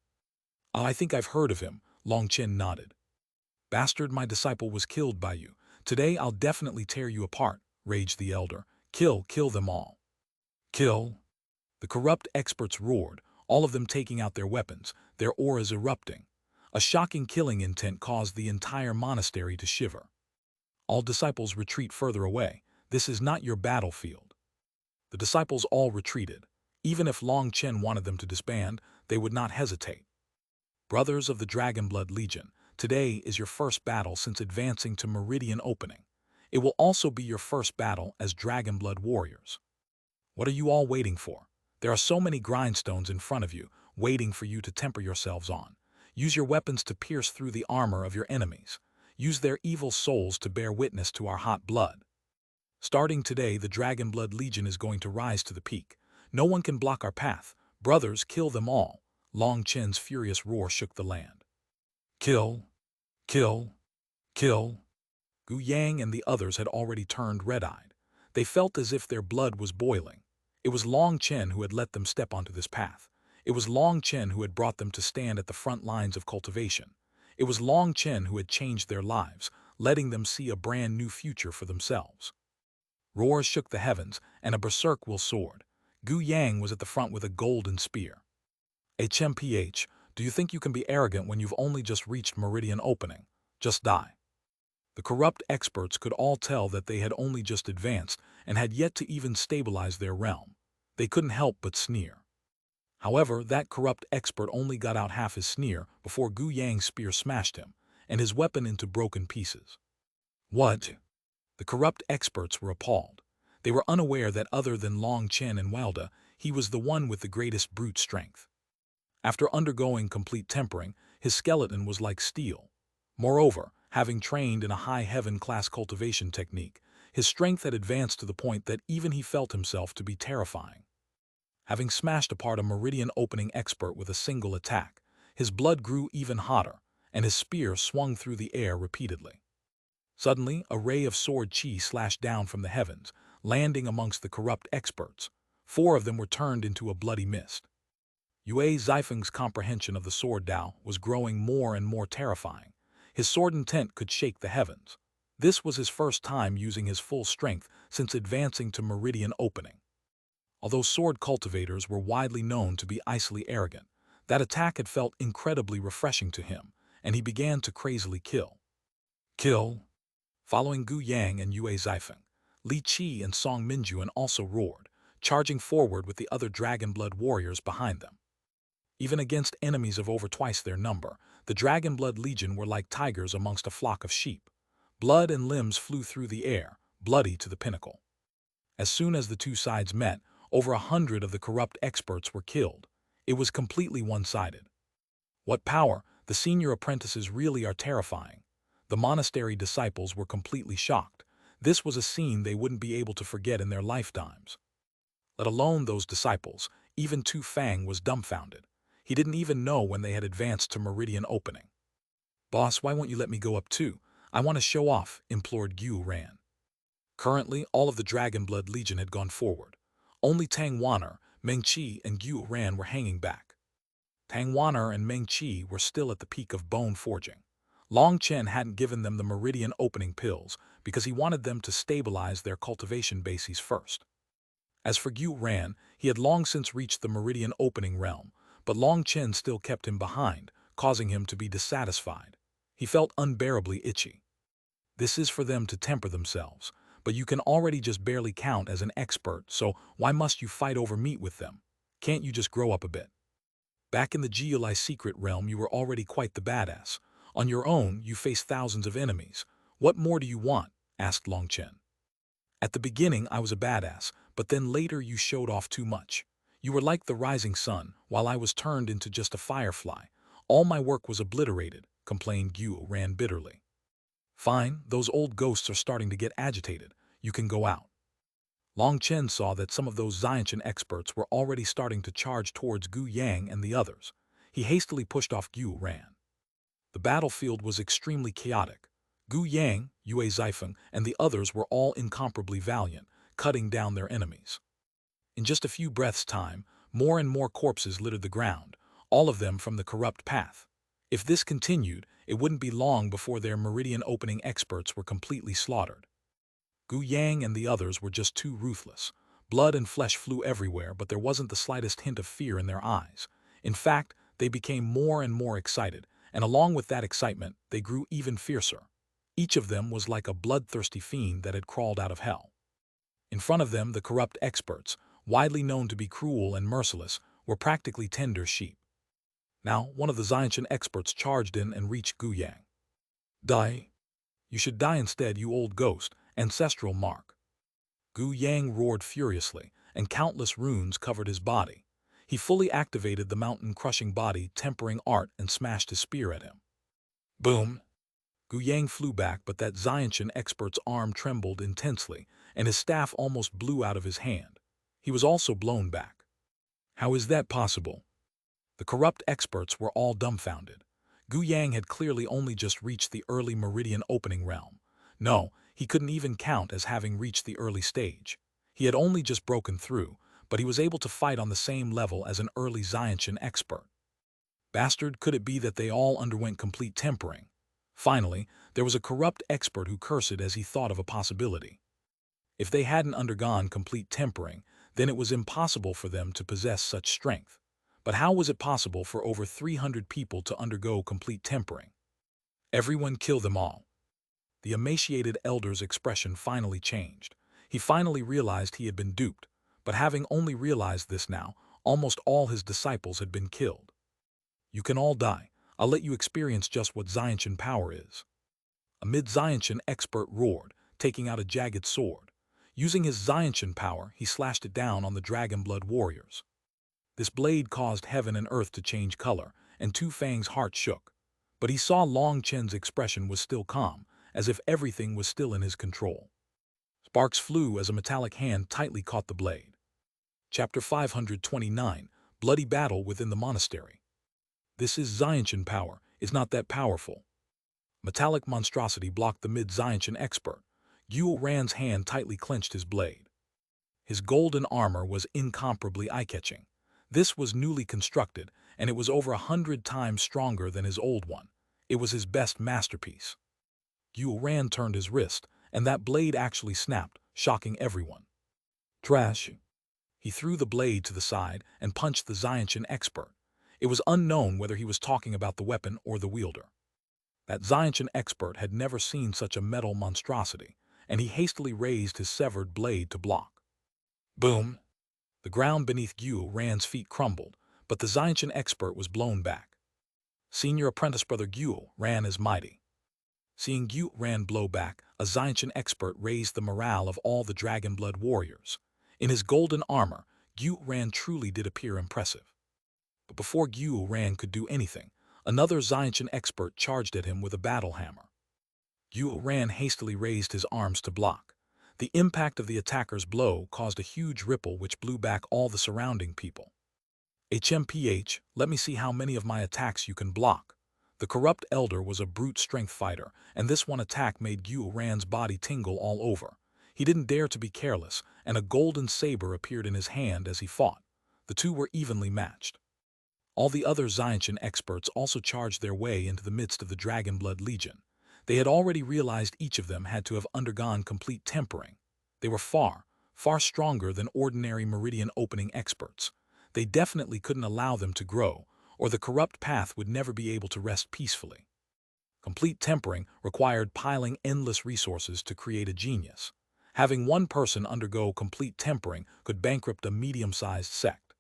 I think I've heard of him, Long Chen nodded. Bastard, my disciple was killed by you. Today I'll definitely tear you apart, raged the elder. Kill them all. Kill. The corrupt experts roared, all of them taking out their weapons, their auras erupting. A shocking killing intent caused the entire monastery to shiver. All disciples retreat further away. This is not your battlefield. The disciples all retreated. Even if Long Chen wanted them to disband, they would not hesitate. Brothers of the Dragonblood Legion, today is your first battle since advancing to meridian opening. It will also be your first battle as Dragonblood warriors. What are you all waiting for? There are so many grindstones in front of you, waiting for you to temper yourselves on. Use your weapons to pierce through the armor of your enemies. Use their evil souls to bear witness to our hot blood. Starting today, the Dragonblood Legion is going to rise to the peak. No one can block our path. Brothers, kill them all. Long Chen's furious roar shook the land. Kill. Kill. Kill. Gu Yang and the others had already turned red-eyed. They felt as if their blood was boiling. It was Long Chen who had let them step onto this path. It was Long Chen who had brought them to stand at the front lines of cultivation. It was Long Chen who had changed their lives, letting them see a brand new future for themselves. Roars shook the heavens, and a berserk will soared. Gu Yang was at the front with a golden spear. HMPH, do you think you can be arrogant when you've only just reached meridian opening? Just die. The corrupt experts could all tell that they had only just advanced and had yet to even stabilize their realm. They couldn't help but sneer. However, that corrupt expert only got out half his sneer before Gu Yang's spear smashed him, and his weapon into broken pieces. What? The corrupt experts were appalled. They were unaware that other than Long Chen and Wilda, he was the one with the greatest brute strength. After undergoing complete tempering, his skeleton was like steel. Moreover, having trained in a high heaven-class cultivation technique, his strength had advanced to the point that even he felt himself to be terrifying. Having smashed apart a meridian-opening expert with a single attack, his blood grew even hotter, and his spear swung through the air repeatedly. Suddenly, a ray of sword chi slashed down from the heavens, landing amongst the corrupt experts. 4 of them were turned into a bloody mist. Yue Zifeng's comprehension of the sword Dao was growing more and more terrifying. His sword intent could shake the heavens. This was his first time using his full strength since advancing to meridian opening. Although sword cultivators were widely known to be icily arrogant, that attack had felt incredibly refreshing to him, and he began to crazily kill. Kill! Following Gu Yang and Yue Zifeng, Li Qi and Song Minjuan also roared, charging forward with the other Dragonblood warriors behind them. Even against enemies of over twice their number, the Dragonblood Legion were like tigers amongst a flock of sheep. Blood and limbs flew through the air, bloody to the pinnacle. As soon as the two sides met, over 100 of the corrupt experts were killed. It was completely one-sided. What power! The senior apprentices really are terrifying. The monastery disciples were completely shocked. This was a scene they wouldn't be able to forget in their lifetimes. Let alone those disciples, even Tu Fang was dumbfounded. He didn't even know when they had advanced to meridian opening. Boss, why won't you let me go up too? I want to show off, implored Xuanhuan. Currently, all of the Dragonblood Legion had gone forward. Only Tang Wan'er, Meng Qi, and Xuanhuan were hanging back. Tang Wan'er and Meng Qi were still at the peak of bone forging. Long Chen hadn't given them the meridian opening pills because he wanted them to stabilize their cultivation bases first. As for Xuanhuan, he had long since reached the meridian opening realm, but Long Chen still kept him behind, causing him to be dissatisfied. He felt unbearably itchy. This is for them to temper themselves, but you can already just barely count as an expert, so why must you fight over meat with them? Can't you just grow up a bit? Back in the Geolai secret realm, you were already quite the badass. On your own, you face thousands of enemies. What more do you want? Asked Long Chen. At the beginning, I was a badass, but then later you showed off too much. You were like the rising sun, while I was turned into just a firefly. All my work was obliterated, complained Xuanhuan bitterly. Fine, those old ghosts are starting to get agitated. You can go out. Long Chen saw that some of those Xiantian experts were already starting to charge towards Gu Yang and the others. He hastily pushed off Xuanhuan. The battlefield was extremely chaotic. Gu Yang, Yue Zifeng, and the others were all incomparably valiant, cutting down their enemies. In just a few breaths' time, more and more corpses littered the ground, all of them from the corrupt path. If this continued, it wouldn't be long before their meridian opening experts were completely slaughtered. Gu Yang and the others were just too ruthless. Blood and flesh flew everywhere, but there wasn't the slightest hint of fear in their eyes. In fact, they became more and more excited, and along with that excitement, they grew even fiercer. Each of them was like a bloodthirsty fiend that had crawled out of hell. In front of them, the corrupt experts, widely known to be cruel and merciless, were practically tender sheep. Now, one of the Xiantian experts charged in and reached Gu Yang. Die. You should die instead, you old ghost, ancestral mark. Gu Yang roared furiously, and countless runes covered his body. He fully activated the mountain-crushing body tempering art and smashed his spear at him. Boom! Gu Yang flew back, but that Xiantian expert's arm trembled intensely, and his staff almost blew out of his hand. He was also blown back. How is that possible? The corrupt experts were all dumbfounded. Gu Yang had clearly only just reached the early meridian opening realm. No, he couldn't even count as having reached the early stage. He had only just broken through, but he was able to fight on the same level as an early Xiantian expert. Bastard, could it be that they all underwent complete tempering? Finally, there was a corrupt expert who cursed as he thought of a possibility. If they hadn't undergone complete tempering, then it was impossible for them to possess such strength. But how was it possible for over 300 people to undergo complete tempering? Everyone kill them all. The emaciated elder's expression finally changed. He finally realized he had been duped, but having only realized this now, almost all his disciples had been killed. You can all die. I'll let you experience just what Xuanhuan power is. A mid-Xuanhuan expert roared, taking out a jagged sword. Using his Xuanhuan power, he slashed it down on the dragon blood warriors. This blade caused heaven and earth to change color, and Tu Fang's heart shook. But he saw Long Chen's expression was still calm, as if everything was still in his control. Sparks flew as a metallic hand tightly caught the blade. Chapter 529, Bloody Battle Within the Monastery. This is Xuanhuan power, is not that powerful. Metallic monstrosity blocked the mid-Xuanhuan expert. Xuanhuan's hand tightly clenched his blade. His golden armor was incomparably eye-catching. This was newly constructed, and it was over 100 times stronger than his old one. It was his best masterpiece. Xuanhuan turned his wrist, and that blade actually snapped, shocking everyone. Trash! He threw the blade to the side and punched the Xuanhuan expert. It was unknown whether he was talking about the weapon or the wielder. That Xuanhuan expert had never seen such a metal monstrosity, and he hastily raised his severed blade to block. Boom! The ground beneath Xuanhuan's feet crumbled, but the Xuanhuan expert was blown back. Senior apprentice brother Xuanhuan is mighty. Seeing Xuanhuan blow back, a Xuanhuan expert raised the morale of all the dragon blood warriors. In his golden armor, Xuanhuan truly did appear impressive. But before Xuanhuan could do anything, another Xuanhuan expert charged at him with a battle hammer. Xuanhuan hastily raised his arms to block. The impact of the attacker's blow caused a huge ripple which blew back all the surrounding people. HMPH, let me see how many of my attacks you can block. The corrupt elder was a brute strength fighter, and this one attack made Xuanhuan's body tingle all over. He didn't dare to be careless, and a golden saber appeared in his hand as he fought. The two were evenly matched. All the other Xuanhuan experts also charged their way into the midst of the Dragon Blood Legion. They had already realized each of them had to have undergone complete tempering. They were far, far stronger than ordinary meridian opening experts. They definitely couldn't allow them to grow, or the corrupt path would never be able to rest peacefully. Complete tempering required piling endless resources to create a genius. Having one person undergo complete tempering could bankrupt a medium-sized sect.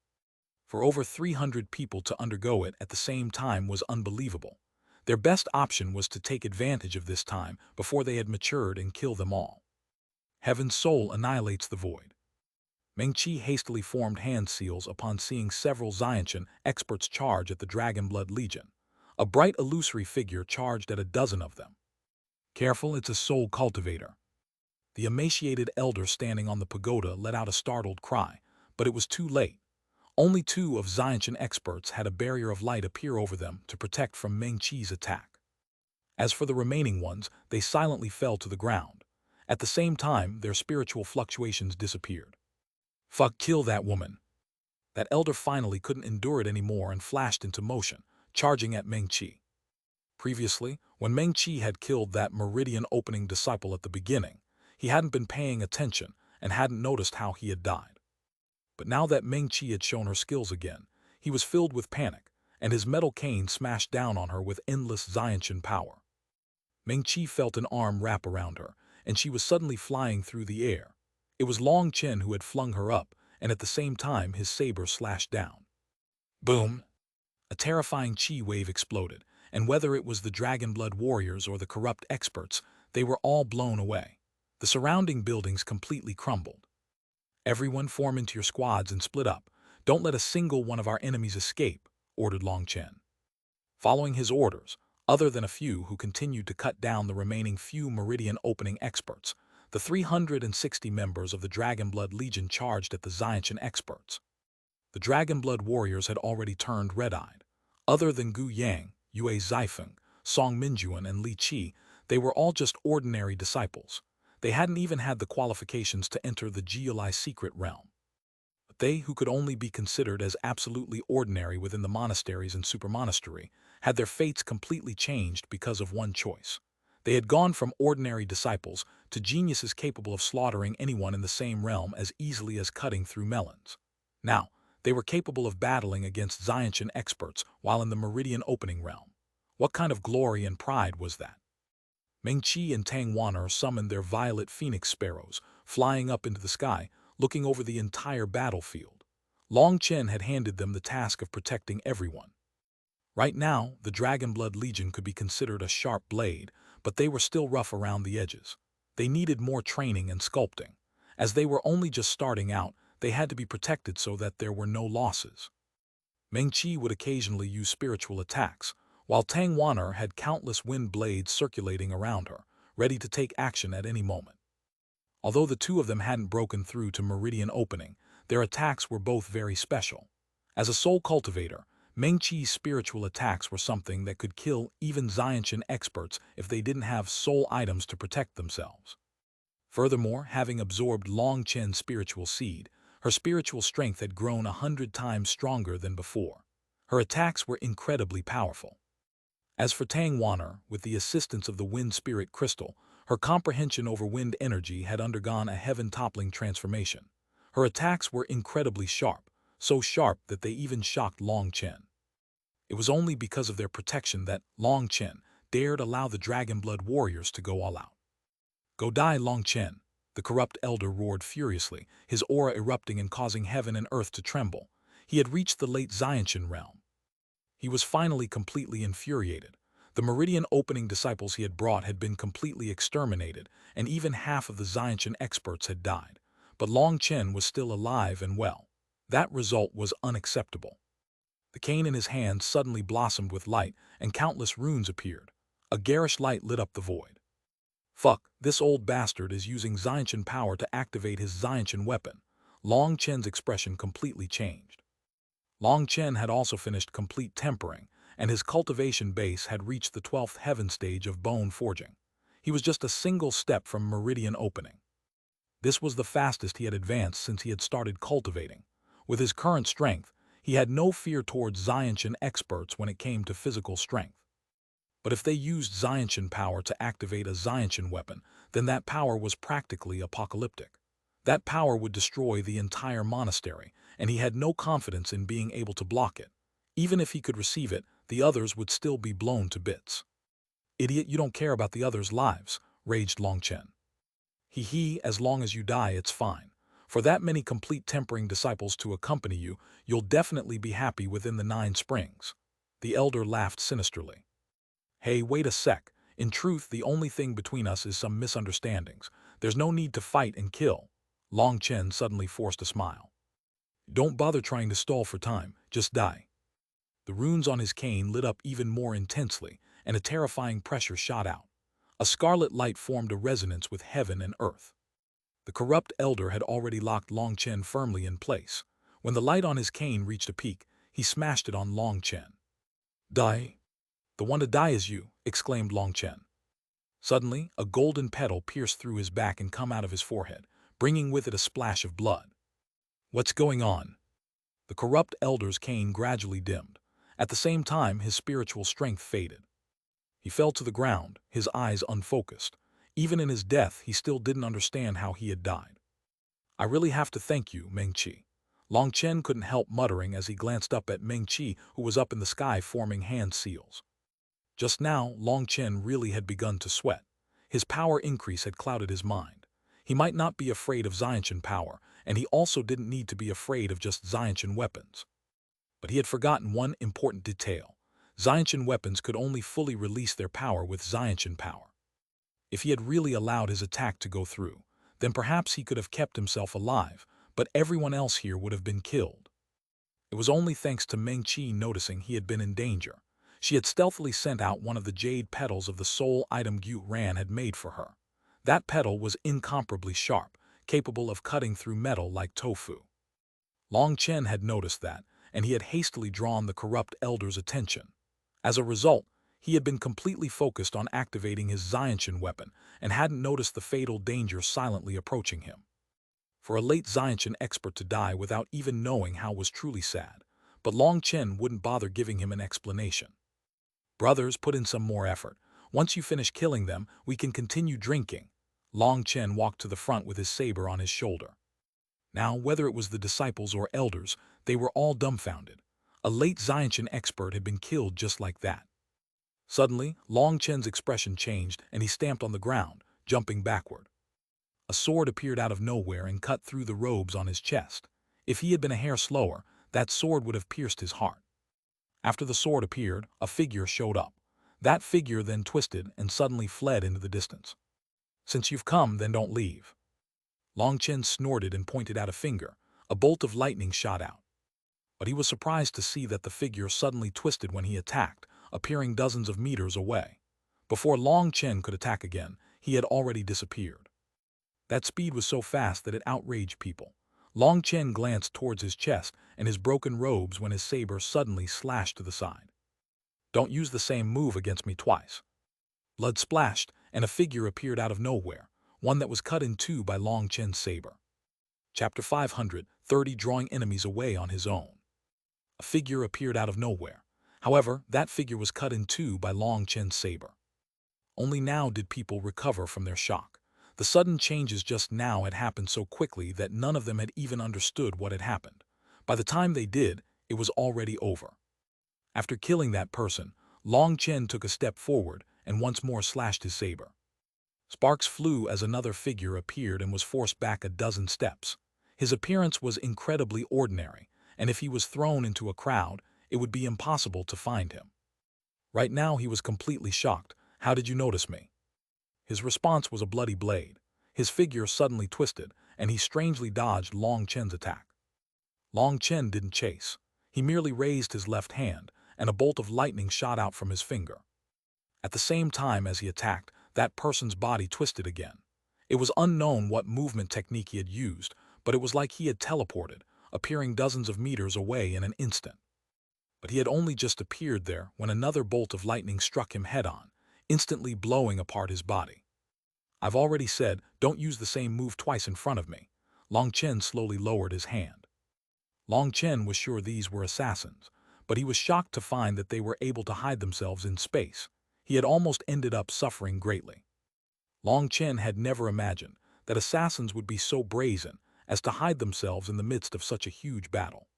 For over 300 people to undergo it at the same time was unbelievable. Their best option was to take advantage of this time before they had matured and kill them all. Heaven's soul annihilates the void. Meng-Chi hastily formed hand seals upon seeing several Xuanhuan experts charge at the Dragon Blood Legion. A bright illusory figure charged at a dozen of them. Careful, it's a soul cultivator. The emaciated elder standing on the pagoda let out a startled cry, but it was too late. Only two of Xuanhuan experts had a barrier of light appear over them to protect from Meng-Chi's attack. As for the remaining ones, they silently fell to the ground. At the same time, their spiritual fluctuations disappeared. Fuck, kill that woman. That elder finally couldn't endure it anymore and flashed into motion, charging at Meng-Chi. Previously, when Meng-Chi had killed that meridian opening disciple at the beginning, he hadn't been paying attention and hadn't noticed how he had died. But now that Meng-Chi had shown her skills again, he was filled with panic, and his metal cane smashed down on her with endless Xuanhuan power. Meng-Chi felt an arm wrap around her, and she was suddenly flying through the air. It was Long Chen who had flung her up, and at the same time his saber slashed down. Boom! A terrifying chi wave exploded, and whether it was the Dragon Blood warriors or the corrupt experts, they were all blown away. The surrounding buildings completely crumbled. Everyone form into your squads and split up. Don't let a single one of our enemies escape, ordered Long Chen. Following his orders, other than a few who continued to cut down the remaining few meridian opening experts, the 360 members of the Dragon Blood Legion charged at the Xuanhuan experts. The Dragon Blood warriors had already turned red-eyed. Other than Gu Yang, Yue Zifeng, Song Minjuan, and Li Qi, they were all just ordinary disciples. They hadn't even had the qualifications to enter the Geolai secret realm. they, who could only be considered as absolutely ordinary within the monasteries and supermonastery, had their fates completely changed because of one choice. They had gone from ordinary disciples to geniuses capable of slaughtering anyone in the same realm as easily as cutting through melons. Now, they were capable of battling against Xiantian experts while in the meridian opening realm. What kind of glory and pride was that? Mengqi and Tangwaner summoned their violet phoenix sparrows, flying up into the sky, looking over the entire battlefield. Long Chen had handed them the task of protecting everyone. Right now, the Dragonblood Legion could be considered a sharp blade, but they were still rough around the edges. They needed more training and sculpting. As they were only just starting out, they had to be protected so that there were no losses. Mengqi would occasionally use spiritual attacks, while Tang Wan'er had countless wind blades circulating around her, ready to take action at any moment. Although the two of them hadn't broken through to meridian opening, their attacks were both very special. As a soul cultivator, Mengqi's spiritual attacks were something that could kill even Xiantian experts if they didn't have soul items to protect themselves. Furthermore, having absorbed Long Chen's spiritual seed, her spiritual strength had grown 100 times stronger than before. Her attacks were incredibly powerful. As for Tang Wan'er, with the assistance of the wind spirit crystal, her comprehension over wind energy had undergone a heaven-toppling transformation. Her attacks were incredibly sharp, so sharp that they even shocked Long Chen. It was only because of their protection that Long Chen dared allow the Dragonblood warriors to go all out. "Go die, Long Chen!" the corrupt elder roared furiously, his aura erupting and causing heaven and earth to tremble. He had reached the late Xiantian realm. He was finally completely infuriated. The meridian opening disciples he had brought had been completely exterminated, and even half of the Xiantian experts had died. But Long Chen was still alive and well. That result was unacceptable. The cane in his hand suddenly blossomed with light, and countless runes appeared. A garish light lit up the void. "Fuck, this old bastard is using Xiantian power to activate his Xiantian weapon." Long Chen's expression completely changed. Long Chen had also finished complete tempering, and his cultivation base had reached the 12th heaven stage of bone forging. He was just a single step from meridian opening. This was the fastest he had advanced since he had started cultivating. With his current strength, he had no fear towards Xiantian experts when it came to physical strength. But if they used Xiantian power to activate a Xiantian weapon, then that power was practically apocalyptic. That power would destroy the entire monastery, and he had no confidence in being able to block it. Even if he could receive it, the others would still be blown to bits. "Idiot, you don't care about the others' lives," raged Long Chen. "He, as long as you die, it's fine. For that many complete tempering disciples to accompany you, you'll definitely be happy within the 9 springs." The elder laughed sinisterly. "Hey, wait a sec. In truth, the only thing between us is some misunderstandings. There's no need to fight and kill." Long Chen suddenly forced a smile. "Don't bother trying to stall for time, just die." The runes on his cane lit up even more intensely, and a terrifying pressure shot out. A scarlet light formed a resonance with heaven and earth. The corrupt elder had already locked Long Chen firmly in place. When the light on his cane reached a peak, he smashed it on Long Chen. "Die? The one to die is you," exclaimed Long Chen. Suddenly, a golden petal pierced through his back and come out of his forehead, bringing with it a splash of blood. "What's going on?" The corrupt elder's cane gradually dimmed. At the same time, his spiritual strength faded. He fell to the ground, his eyes unfocused. Even in his death, he still didn't understand how he had died. "I really have to thank you, Mengqi." Long Chen couldn't help muttering as he glanced up at Mengqi, who was up in the sky forming hand seals. Just now, Long Chen really had begun to sweat. His power increase had clouded his mind. He might not be afraid of Xiantian power, and he also didn't need to be afraid of just Xiantian weapons. But he had forgotten one important detail. Xiantian weapons could only fully release their power with Xiantian power. If he had really allowed his attack to go through, then perhaps he could have kept himself alive, but everyone else here would have been killed. It was only thanks to Mengqi noticing he had been in danger. She had stealthily sent out one of the jade petals of the soul item Xuanhuan had made for her. That petal was incomparably sharp, capable of cutting through metal like tofu. Long Chen had noticed that, and he had hastily drawn the corrupt elder's attention. As a result, he had been completely focused on activating his Xiantian weapon and hadn't noticed the fatal danger silently approaching him. For a late Xiantian expert to die without even knowing how was truly sad, but Long Chen wouldn't bother giving him an explanation. Brothers, put in some more effort. Once you finish killing them, we can continue drinking. Long Chen walked to the front with his saber on his shoulder. Now, whether it was the disciples or elders, they were all dumbfounded. A late Xiantian expert had been killed just like that. Suddenly, Long Chen's expression changed and he stamped on the ground, jumping backward. A sword appeared out of nowhere and cut through the robes on his chest. If he had been a hair slower, that sword would have pierced his heart. After the sword appeared, a figure showed up. That figure then twisted and suddenly fled into the distance. Since you've come, then don't leave. Long Chen snorted and pointed out a finger. A bolt of lightning shot out. But he was surprised to see that the figure suddenly twisted when he attacked, appearing dozens of meters away. Before Long Chen could attack again, he had already disappeared. That speed was so fast that it outraged people. Long Chen glanced towards his chest and his broken robes when his saber suddenly slashed to the side. Don't use the same move against me twice. Blood splashed, and a figure appeared out of nowhere, one that was cut in two by Long Chen's saber. Chapter 530, drawing enemies away on his own. A figure appeared out of nowhere. However, that figure was cut in two by Long Chen's saber. Only now did people recover from their shock. The sudden changes just now had happened so quickly that none of them had even understood what had happened. By the time they did, it was already over. After killing that person, Long Chen took a step forward and once more slashed his saber. Sparks flew as another figure appeared and was forced back a dozen steps. His appearance was incredibly ordinary, and if he was thrown into a crowd, it would be impossible to find him. Right now he was completely shocked. How did you notice me? His response was a bloody blade. His figure suddenly twisted, and he strangely dodged Long Chen's attack. Long Chen didn't chase. He merely raised his left hand, and a bolt of lightning shot out from his finger. At the same time as he attacked, that person's body twisted again. It was unknown what movement technique he had used, but it was like he had teleported, appearing dozens of meters away in an instant. But he had only just appeared there when another bolt of lightning struck him head-on, instantly blowing apart his body. I've already said, don't use the same move twice in front of me. Long Chen slowly lowered his hand. Long Chen was sure these were assassins, but he was shocked to find that they were able to hide themselves in space. He had almost ended up suffering greatly. Long Chen had never imagined that assassins would be so brazen as to hide themselves in the midst of such a huge battle.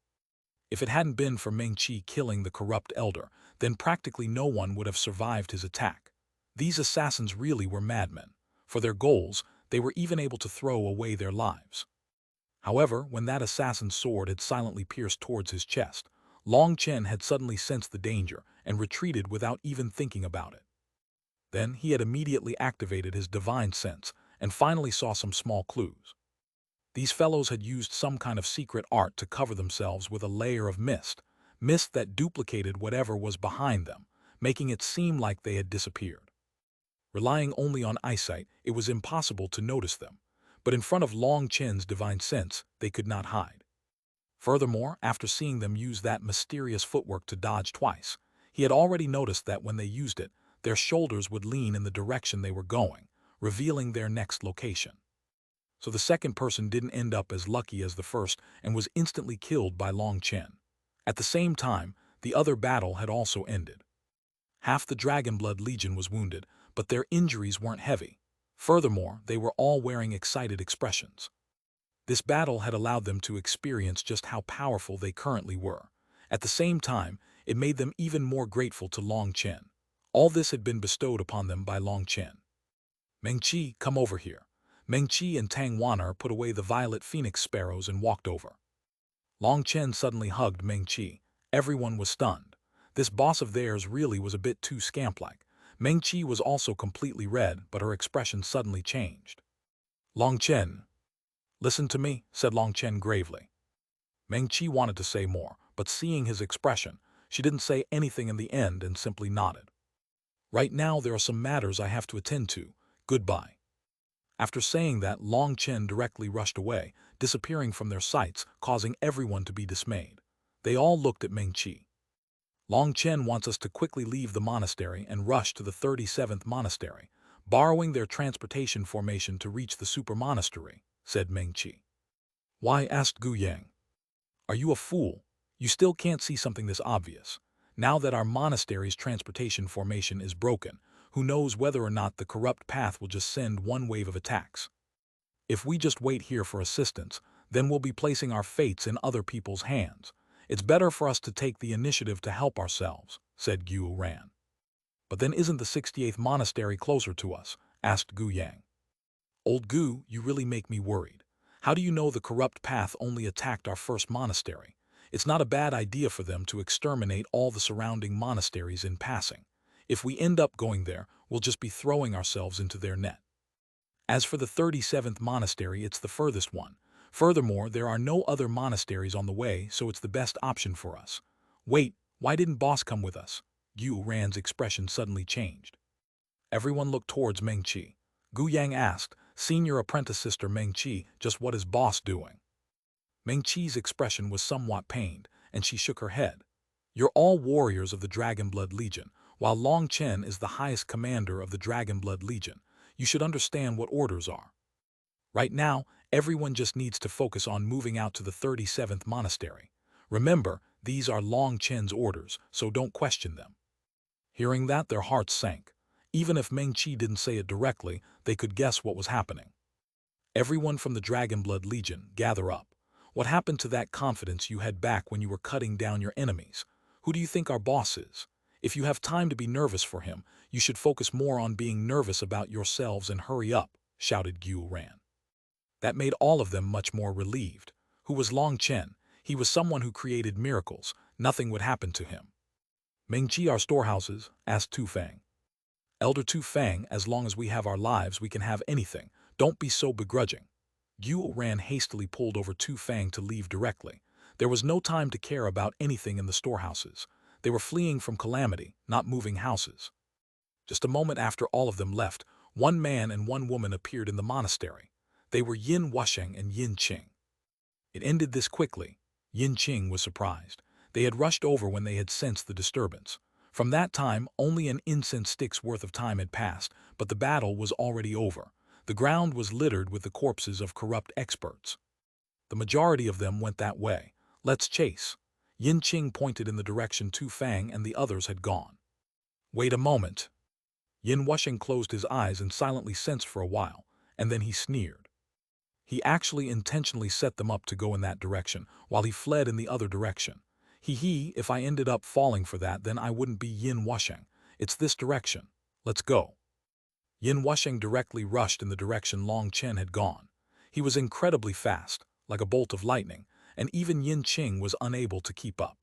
If it hadn't been for Meng Qi killing the corrupt elder, then practically no one would have survived his attack. These assassins really were madmen. For their goals, they were even able to throw away their lives. However, when that assassin's sword had silently pierced towards his chest, Long Chen had suddenly sensed the danger and retreated without even thinking about it. Then he had immediately activated his divine sense and finally saw some small clues. These fellows had used some kind of secret art to cover themselves with a layer of mist that duplicated whatever was behind them, making it seem like they had disappeared. Relying only on eyesight, it was impossible to notice them, but in front of Long Chen's divine sense, they could not hide. Furthermore, after seeing them use that mysterious footwork to dodge twice, he had already noticed that when they used it, their shoulders would lean in the direction they were going, revealing their next location. So the second person didn't end up as lucky as the first and was instantly killed by Long Chen. At the same time, the other battle had also ended. Half the Dragonblood Legion was wounded, but their injuries weren't heavy. Furthermore, they were all wearing excited expressions. This battle had allowed them to experience just how powerful they currently were. At the same time, it made them even more grateful to Long Chen. All this had been bestowed upon them by Long Chen. Meng Qi, come over here. Meng Qi and Tang Wan'er put away the violet phoenix sparrows and walked over. Long Chen suddenly hugged Meng Qi. Everyone was stunned. This boss of theirs really was a bit too scamp-like. Meng Qi was also completely red, but her expression suddenly changed. Long Chen. Listen to me, said Long Chen gravely. Meng Qi wanted to say more, but seeing his expression, she didn't say anything in the end and simply nodded. Right now there are some matters I have to attend to. Goodbye. After saying that, Long Chen directly rushed away, disappearing from their sights, causing everyone to be dismayed. They all looked at Meng Qi. Long Chen wants us to quickly leave the monastery and rush to the 37th monastery, borrowing their transportation formation to reach the super monastery, said Meng Qi. Why? Asked Gu Yang. Are you a fool? You still can't see something this obvious. Now that our monastery's transportation formation is broken, who knows whether or not the corrupt path will just send one wave of attacks. If we just wait here for assistance, then we'll be placing our fates in other people's hands. It's better for us to take the initiative to help ourselves, said Xuanhuan. But then isn't the 68th monastery closer to us? Asked Gu Yang. Old Gu, you really make me worried. How do you know the corrupt path only attacked our first monastery? It's not a bad idea for them to exterminate all the surrounding monasteries in passing. If we end up going there, we'll just be throwing ourselves into their net. As for the 37th monastery, it's the furthest one. Furthermore, there are no other monasteries on the way, so it's the best option for us. Wait, why didn't boss come with us? Xuanhuan's expression suddenly changed. Everyone looked towards Meng Qi. Gu Yang asked, Senior Apprentice Sister Meng Qi, just what is boss doing? Meng Qi's expression was somewhat pained, and she shook her head. You're all warriors of the Dragonblood Legion, while Long Chen is the highest commander of the Dragonblood Legion. You should understand what orders are. Right now, everyone just needs to focus on moving out to the 37th monastery. Remember, these are Long Chen's orders, so don't question them. Hearing that, their hearts sank. Even if Meng Qi didn't say it directly, they could guess what was happening. Everyone from the Dragonblood Legion, gather up. What happened to that confidence you had back when you were cutting down your enemies? Who do you think our boss is? If you have time to be nervous for him, you should focus more on being nervous about yourselves and hurry up, shouted Xuanhuan. That made all of them much more relieved. Who was Long Chen? He was someone who created miracles. Nothing would happen to him. Meng Qi, our storehouses? Asked Tu Fang. Elder Tu Fang, as long as we have our lives, we can have anything. Don't be so begrudging. Xuanhuan hastily pulled over Tu Fang to leave directly. There was no time to care about anything in the storehouses. They were fleeing from calamity, not moving houses. Just a moment after all of them left, one man and one woman appeared in the monastery. They were Yin Wusheng and Yin Qing. It ended this quickly. Yin Qing was surprised. They had rushed over when they had sensed the disturbance. From that time, only an incense stick's worth of time had passed, but the battle was already over. The ground was littered with the corpses of corrupt experts. The majority of them went that way. Let's chase. Yin Qing pointed in the direction Tu Fang and the others had gone. Wait a moment. Yin Wusheng closed his eyes and silently sensed for a while, and then he sneered. He actually intentionally set them up to go in that direction, while he fled in the other direction. If I ended up falling for that, then I wouldn't be Yin Wusheng. It's this direction. Let's go. Yin Wusheng directly rushed in the direction Long Chen had gone. He was incredibly fast, like a bolt of lightning, and even Yin Qing was unable to keep up.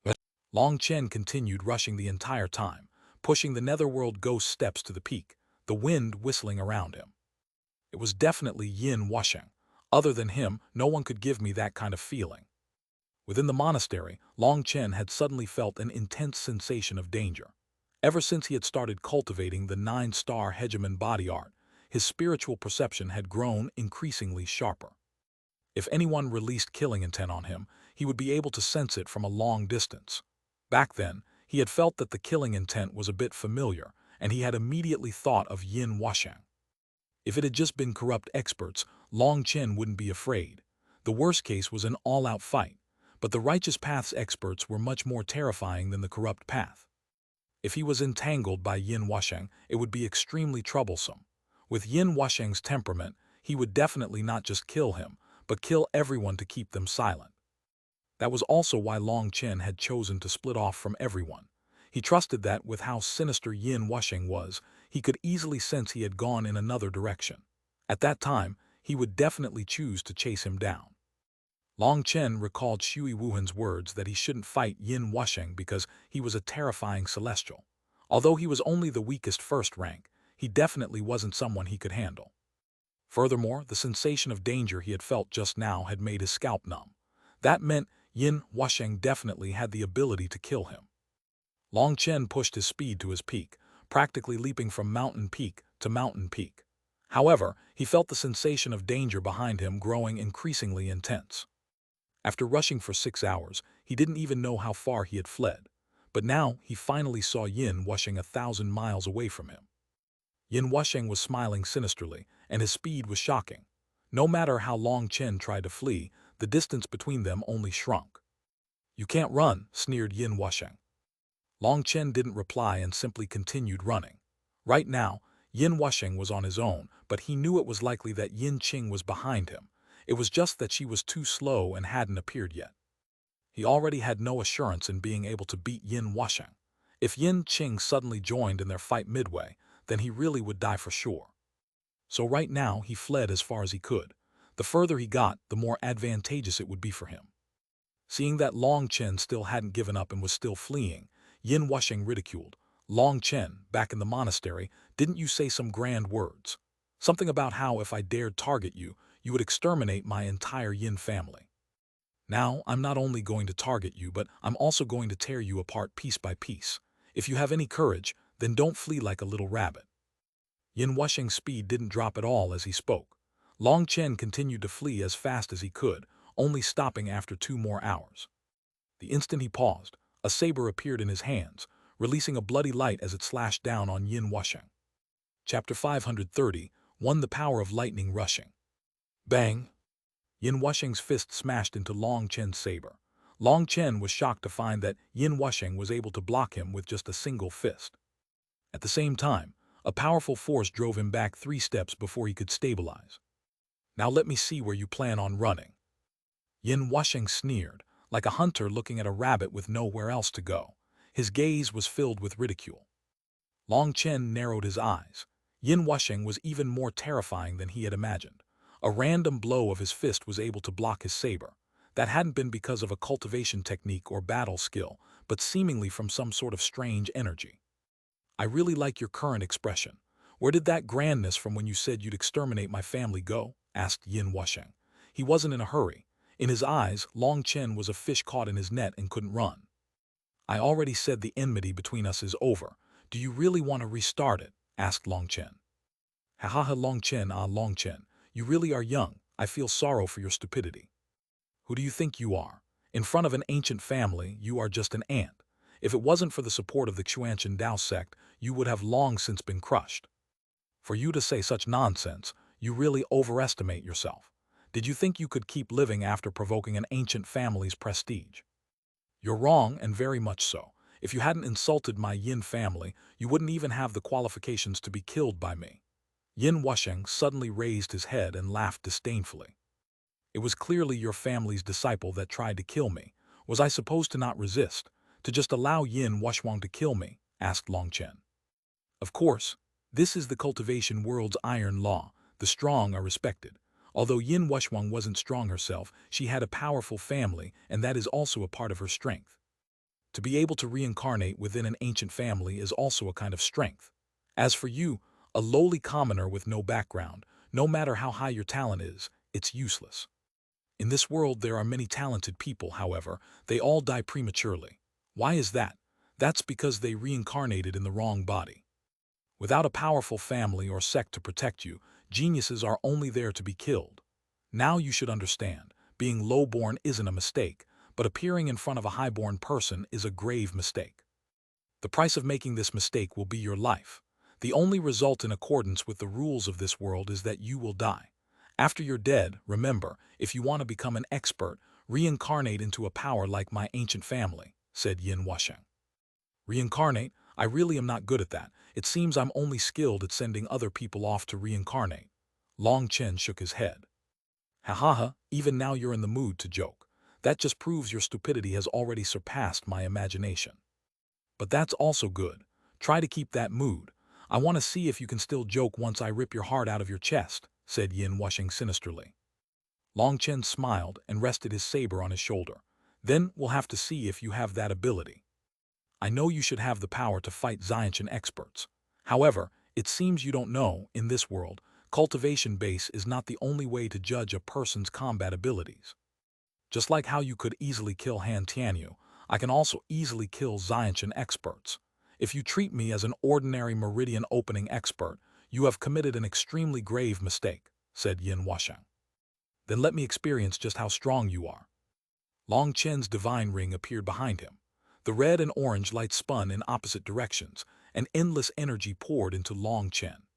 But Long Chen continued rushing the entire time, pushing the netherworld ghost steps to the peak, the wind whistling around him. It was definitely Yin Wusheng. Other than him, no one could give me that kind of feeling. Within the monastery, Long Chen had suddenly felt an intense sensation of danger. Ever since he had started cultivating the 9-star Hegemon body art, his spiritual perception had grown increasingly sharper. If anyone released killing intent on him, he would be able to sense it from a long distance. Back then, he had felt that the killing intent was a bit familiar, and he had immediately thought of Yin Wusheng. If it had just been corrupt experts, Long Chen wouldn't be afraid. The worst case was an all-out fight, but the righteous path's experts were much more terrifying than the corrupt path. If he was entangled by Yin Wusheng, it would be extremely troublesome. With Yin Wusheng's temperament, he would definitely not just kill him, but kill everyone to keep them silent. That was also why Long Chen had chosen to split off from everyone. He trusted that with how sinister Yin Wusheng was, he could easily sense he had gone in another direction. At that time, he would definitely choose to chase him down. Long Chen recalled Shui Wuhan's words that he shouldn't fight Yin Wusheng because he was a terrifying celestial. Although he was only the weakest first rank, he definitely wasn't someone he could handle. Furthermore, the sensation of danger he had felt just now had made his scalp numb. That meant Yin Wusheng definitely had the ability to kill him. Long Chen pushed his speed to his peak, practically leaping from mountain peak to mountain peak. However, he felt the sensation of danger behind him growing increasingly intense. After rushing for 6 hours, he didn't even know how far he had fled. But now he finally saw Yin Wusheng 1,000 miles away from him. Yin Wusheng was smiling sinisterly, and his speed was shocking. No matter how long Chen tried to flee, the distance between them only shrunk. "You can't run," sneered Yin Wusheng. Long Chen didn't reply and simply continued running. Right now, Yin Wusheng was on his own, but he knew it was likely that Yin Qing was behind him. It was just that she was too slow and hadn't appeared yet. He already had no assurance in being able to beat Yin Wusheng. If Yin Qing suddenly joined in their fight midway, then he really would die for sure. So right now he fled as far as he could. The further he got, the more advantageous it would be for him. Seeing that Long Chen still hadn't given up and was still fleeing, Yin Wusheng ridiculed. "Long Chen, back in the monastery, didn't you say some grand words? Something about how if I dared target you, you would exterminate my entire Yin family. Now, I'm not only going to target you, but I'm also going to tear you apart piece by piece. If you have any courage, then don't flee like a little rabbit." Yin Wusheng's speed didn't drop at all as he spoke. Long Chen continued to flee as fast as he could, only stopping after 2 more hours. The instant he paused, a saber appeared in his hands, releasing a bloody light as it slashed down on Yin Wusheng. Chapter 530, The Power of Lightning Rushing. Bang! Yin Wusheng's fist smashed into Long Chen's saber. Long Chen was shocked to find that Yin Wusheng was able to block him with just a single fist. At the same time, a powerful force drove him back 3 steps before he could stabilize. "Now let me see where you plan on running." Yin Wusheng sneered, like a hunter looking at a rabbit with nowhere else to go. His gaze was filled with ridicule. Long Chen narrowed his eyes. Yin Wusheng was even more terrifying than he had imagined. A random blow of his fist was able to block his saber. That hadn't been because of a cultivation technique or battle skill, but seemingly from some sort of strange energy. "I really like your current expression. Where did that grandness from when you said you'd exterminate my family go?" asked Yin Wusheng. He wasn't in a hurry. In his eyes, Long Chen was a fish caught in his net and couldn't run. "I already said the enmity between us is over. Do you really want to restart it?" asked Long Chen. "Ha ha ha, Long Chen, Long Chen. You really are young. I feel sorrow for your stupidity. Who do you think you are? In front of an ancient family, you are just an ant. If it wasn't for the support of the Xuanhuan Dao sect, you would have long since been crushed. For you to say such nonsense, you really overestimate yourself. Did you think you could keep living after provoking an ancient family's prestige? You're wrong, and very much so. If you hadn't insulted my Yin family, you wouldn't even have the qualifications to be killed by me." Yin Wusheng suddenly raised his head and laughed disdainfully. "It was clearly your family's disciple that tried to kill me. Was I supposed to not resist, to just allow Yin Wusheng to kill me?" asked Long Chen. "Of course. This is the cultivation world's iron law. The strong are respected. Although Yin Wusheng wasn't strong herself, she had a powerful family, and that is also a part of her strength. To be able to reincarnate within an ancient family is also a kind of strength. As for you, a lowly commoner with no background, no matter how high your talent is, it's useless. In this world there are many talented people, however, they all die prematurely. Why is that? That's because they reincarnated in the wrong body. Without a powerful family or sect to protect you, geniuses are only there to be killed. Now you should understand, being low-born isn't a mistake, but appearing in front of a high-born person is a grave mistake. The price of making this mistake will be your life. The only result in accordance with the rules of this world is that you will die. After you're dead, remember, if you want to become an expert, reincarnate into a power like my ancient family," said Yin Wusheng. "Reincarnate? I really am not good at that. It seems I'm only skilled at sending other people off to reincarnate." Long Chen shook his head. "Ha ha ha, even now you're in the mood to joke. That just proves your stupidity has already surpassed my imagination. But that's also good. Try to keep that mood. I want to see if you can still joke once I rip your heart out of your chest," said Yin Wusheng sinisterly. Long Chen smiled and rested his saber on his shoulder. "Then we'll have to see if you have that ability. I know you should have the power to fight Xiantian experts. However, it seems you don't know, in this world, cultivation base is not the only way to judge a person's combat abilities. Just like how you could easily kill Han Tianyu, I can also easily kill Xiantian experts. If you treat me as an ordinary meridian opening expert, you have committed an extremely grave mistake," said Yin Wusheng. "Then let me experience just how strong you are." Long Chen's divine ring appeared behind him. The red and orange lights spun in opposite directions, and endless energy poured into Long Chen.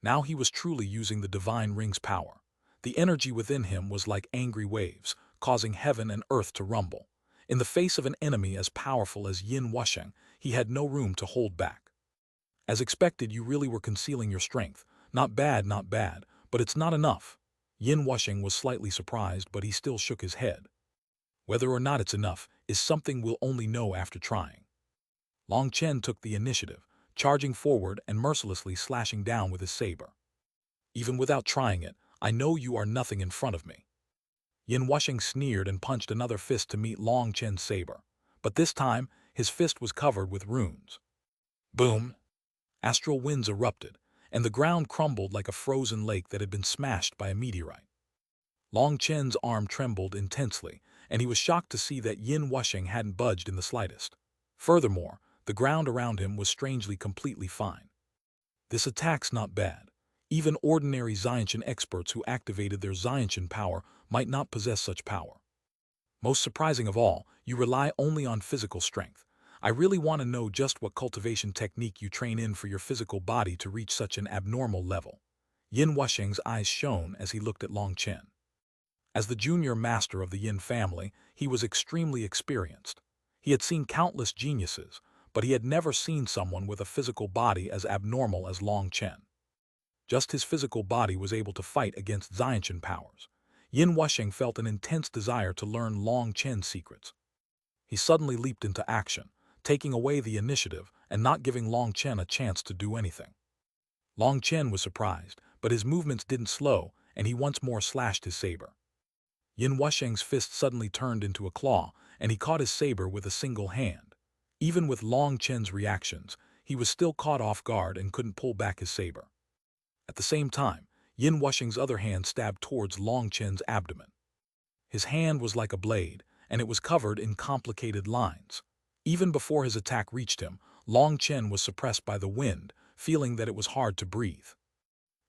Now he was truly using the divine ring's power. The energy within him was like angry waves, causing heaven and earth to rumble. In the face of an enemy as powerful as Yin Wusheng, he had no room to hold back. As expected, you really were concealing your strength. Not bad, but it's not enough. Yin Wusheng was slightly surprised, but he still shook his head. Whether or not it's enough is something we'll only know after trying. Long Chen took the initiative, charging forward and mercilessly slashing down with his saber. Even without trying it, I know you are nothing in front of me. Yin Wusheng sneered and punched another fist to meet Long Chen's saber, but this time his fist was covered with runes. Boom! Astral winds erupted, and the ground crumbled like a frozen lake that had been smashed by a meteorite. Long Chen's arm trembled intensely, and he was shocked to see that Yin Wusheng hadn't budged in the slightest. Furthermore, the ground around him was strangely completely fine. This attack's not bad. Even ordinary Xiantian experts who activated their Xiantian power might not possess such power. Most surprising of all, you rely only on physical strength. I really want to know just what cultivation technique you train in for your physical body to reach such an abnormal level. Yin Wusheng's eyes shone as he looked at Long Chen. As the junior master of the Yin family, he was extremely experienced. He had seen countless geniuses, but he had never seen someone with a physical body as abnormal as Long Chen. Just his physical body was able to fight against Xiantian powers. Yin Wusheng felt an intense desire to learn Long Chen's secrets. He suddenly leaped into action, taking away the initiative and not giving Long Chen a chance to do anything. Long Chen was surprised, but his movements didn't slow, and he once more slashed his saber. Yin Wusheng's fist suddenly turned into a claw, and he caught his saber with a single hand. Even with Long Chen's reactions, he was still caught off guard and couldn't pull back his saber. At the same time, Yin Wusheng's other hand stabbed towards Long Chen's abdomen. His hand was like a blade, and it was covered in complicated lines. Even before his attack reached him, Long Chen was suppressed by the wind, feeling that it was hard to breathe.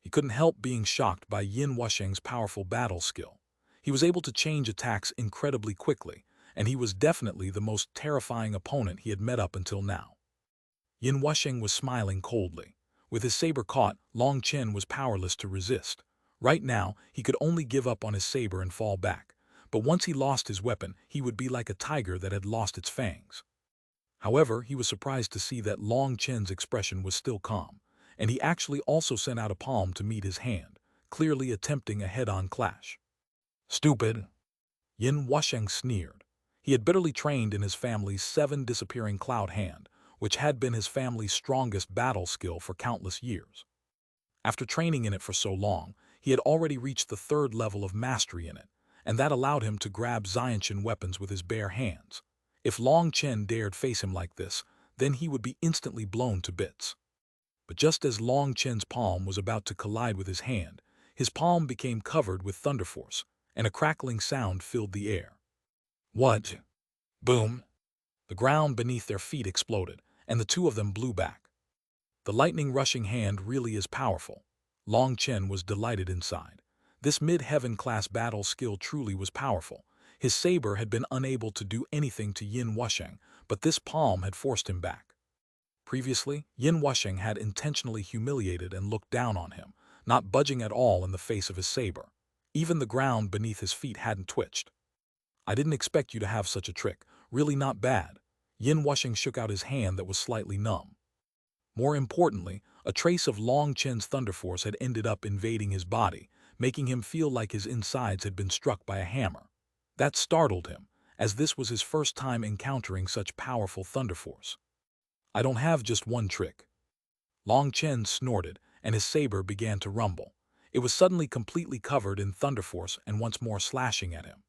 He couldn't help being shocked by Yin Wusheng's powerful battle skill. He was able to change attacks incredibly quickly, and he was definitely the most terrifying opponent he had met up until now. Yin Wusheng was smiling coldly. With his saber caught, Long Chen was powerless to resist. Right now, he could only give up on his saber and fall back, but once he lost his weapon, he would be like a tiger that had lost its fangs. However, he was surprised to see that Long Chen's expression was still calm, and he actually also sent out a palm to meet his hand, clearly attempting a head-on clash. Stupid! Yin Wusheng sneered. He had bitterly trained in his family's 7 disappearing cloud hand, which had been his family's strongest battle skill for countless years. After training in it for so long, he had already reached the 3rd level of mastery in it, and that allowed him to grab Xiantian weapons with his bare hands. If Long Chen dared face him like this, then he would be instantly blown to bits. But just as Long Chen's palm was about to collide with his hand, his palm became covered with thunder force, and a crackling sound filled the air. What? Boom! The ground beneath their feet exploded, and the two of them blew back. The lightning-rushing hand really is powerful. Long Chen was delighted inside. This mid-heaven class battle skill truly was powerful. His saber had been unable to do anything to Yin Wusheng, but this palm had forced him back. Previously, Yin Wusheng had intentionally humiliated and looked down on him, not budging at all in the face of his saber. Even the ground beneath his feet hadn't twitched. I didn't expect you to have such a trick. Really not bad. Yin Wusheng shook out his hand that was slightly numb. More importantly, a trace of Long Chen's thunder force had ended up invading his body, making him feel like his insides had been struck by a hammer. That startled him, as this was his first time encountering such powerful thunder force. I don't have just one trick. Long Chen snorted, and his saber began to rumble. It was suddenly completely covered in thunder force and once more slashing at him.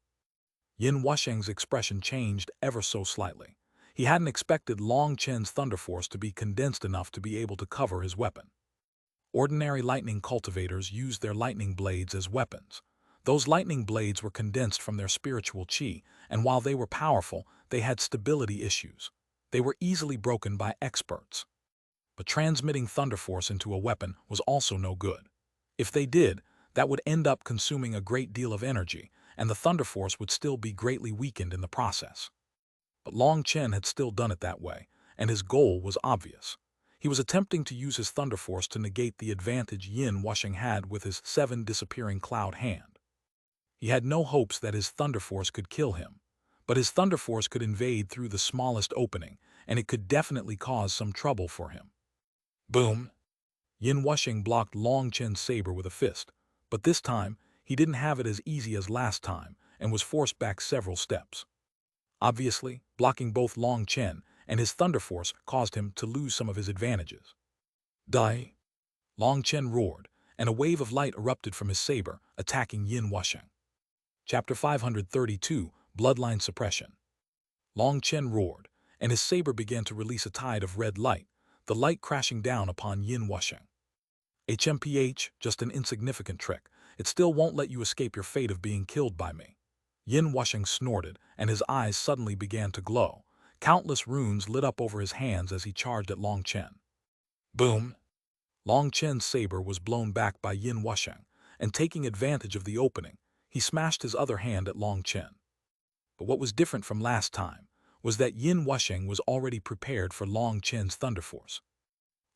Yin Wusheng's expression changed ever so slightly. He hadn't expected Long Chen's thunder force to be condensed enough to be able to cover his weapon. Ordinary lightning cultivators used their lightning blades as weapons. Those lightning blades were condensed from their spiritual qi, and while they were powerful, they had stability issues. They were easily broken by experts. But transmitting thunder force into a weapon was also no good. If they did, that would end up consuming a great deal of energy, and the thunder force would still be greatly weakened in the process. But Long Chen had still done it that way, and his goal was obvious. He was attempting to use his thunder force to negate the advantage Yin Wusheng had with his 7 disappearing cloud hand. He had no hopes that his thunder force could kill him. But his thunder force could invade through the smallest opening, and it could definitely cause some trouble for him. Boom! Yin Wushing blocked Long Chen's saber with a fist, but this time he didn't have it as easy as last time and was forced back several steps. Obviously, blocking both Long Chen and his thunder force caused him to lose some of his advantages. Die! Long Chen roared, and a wave of light erupted from his saber, attacking Yin Wushing. Chapter 532, Bloodline Suppression. Long Chen roared, and his saber began to release a tide of red light, the light crashing down upon Yin Wushing. HMPH, just an insignificant trick. It still won't let you escape your fate of being killed by me. Yin Wushing snorted, and his eyes suddenly began to glow. Countless runes lit up over his hands as he charged at Long Chen. Boom! Long Chen's saber was blown back by Yin Wushing, and taking advantage of the opening, he smashed his other hand at Long Chen. But what was different from last time was that Yin Wushing was already prepared for Long Chen's thunder force.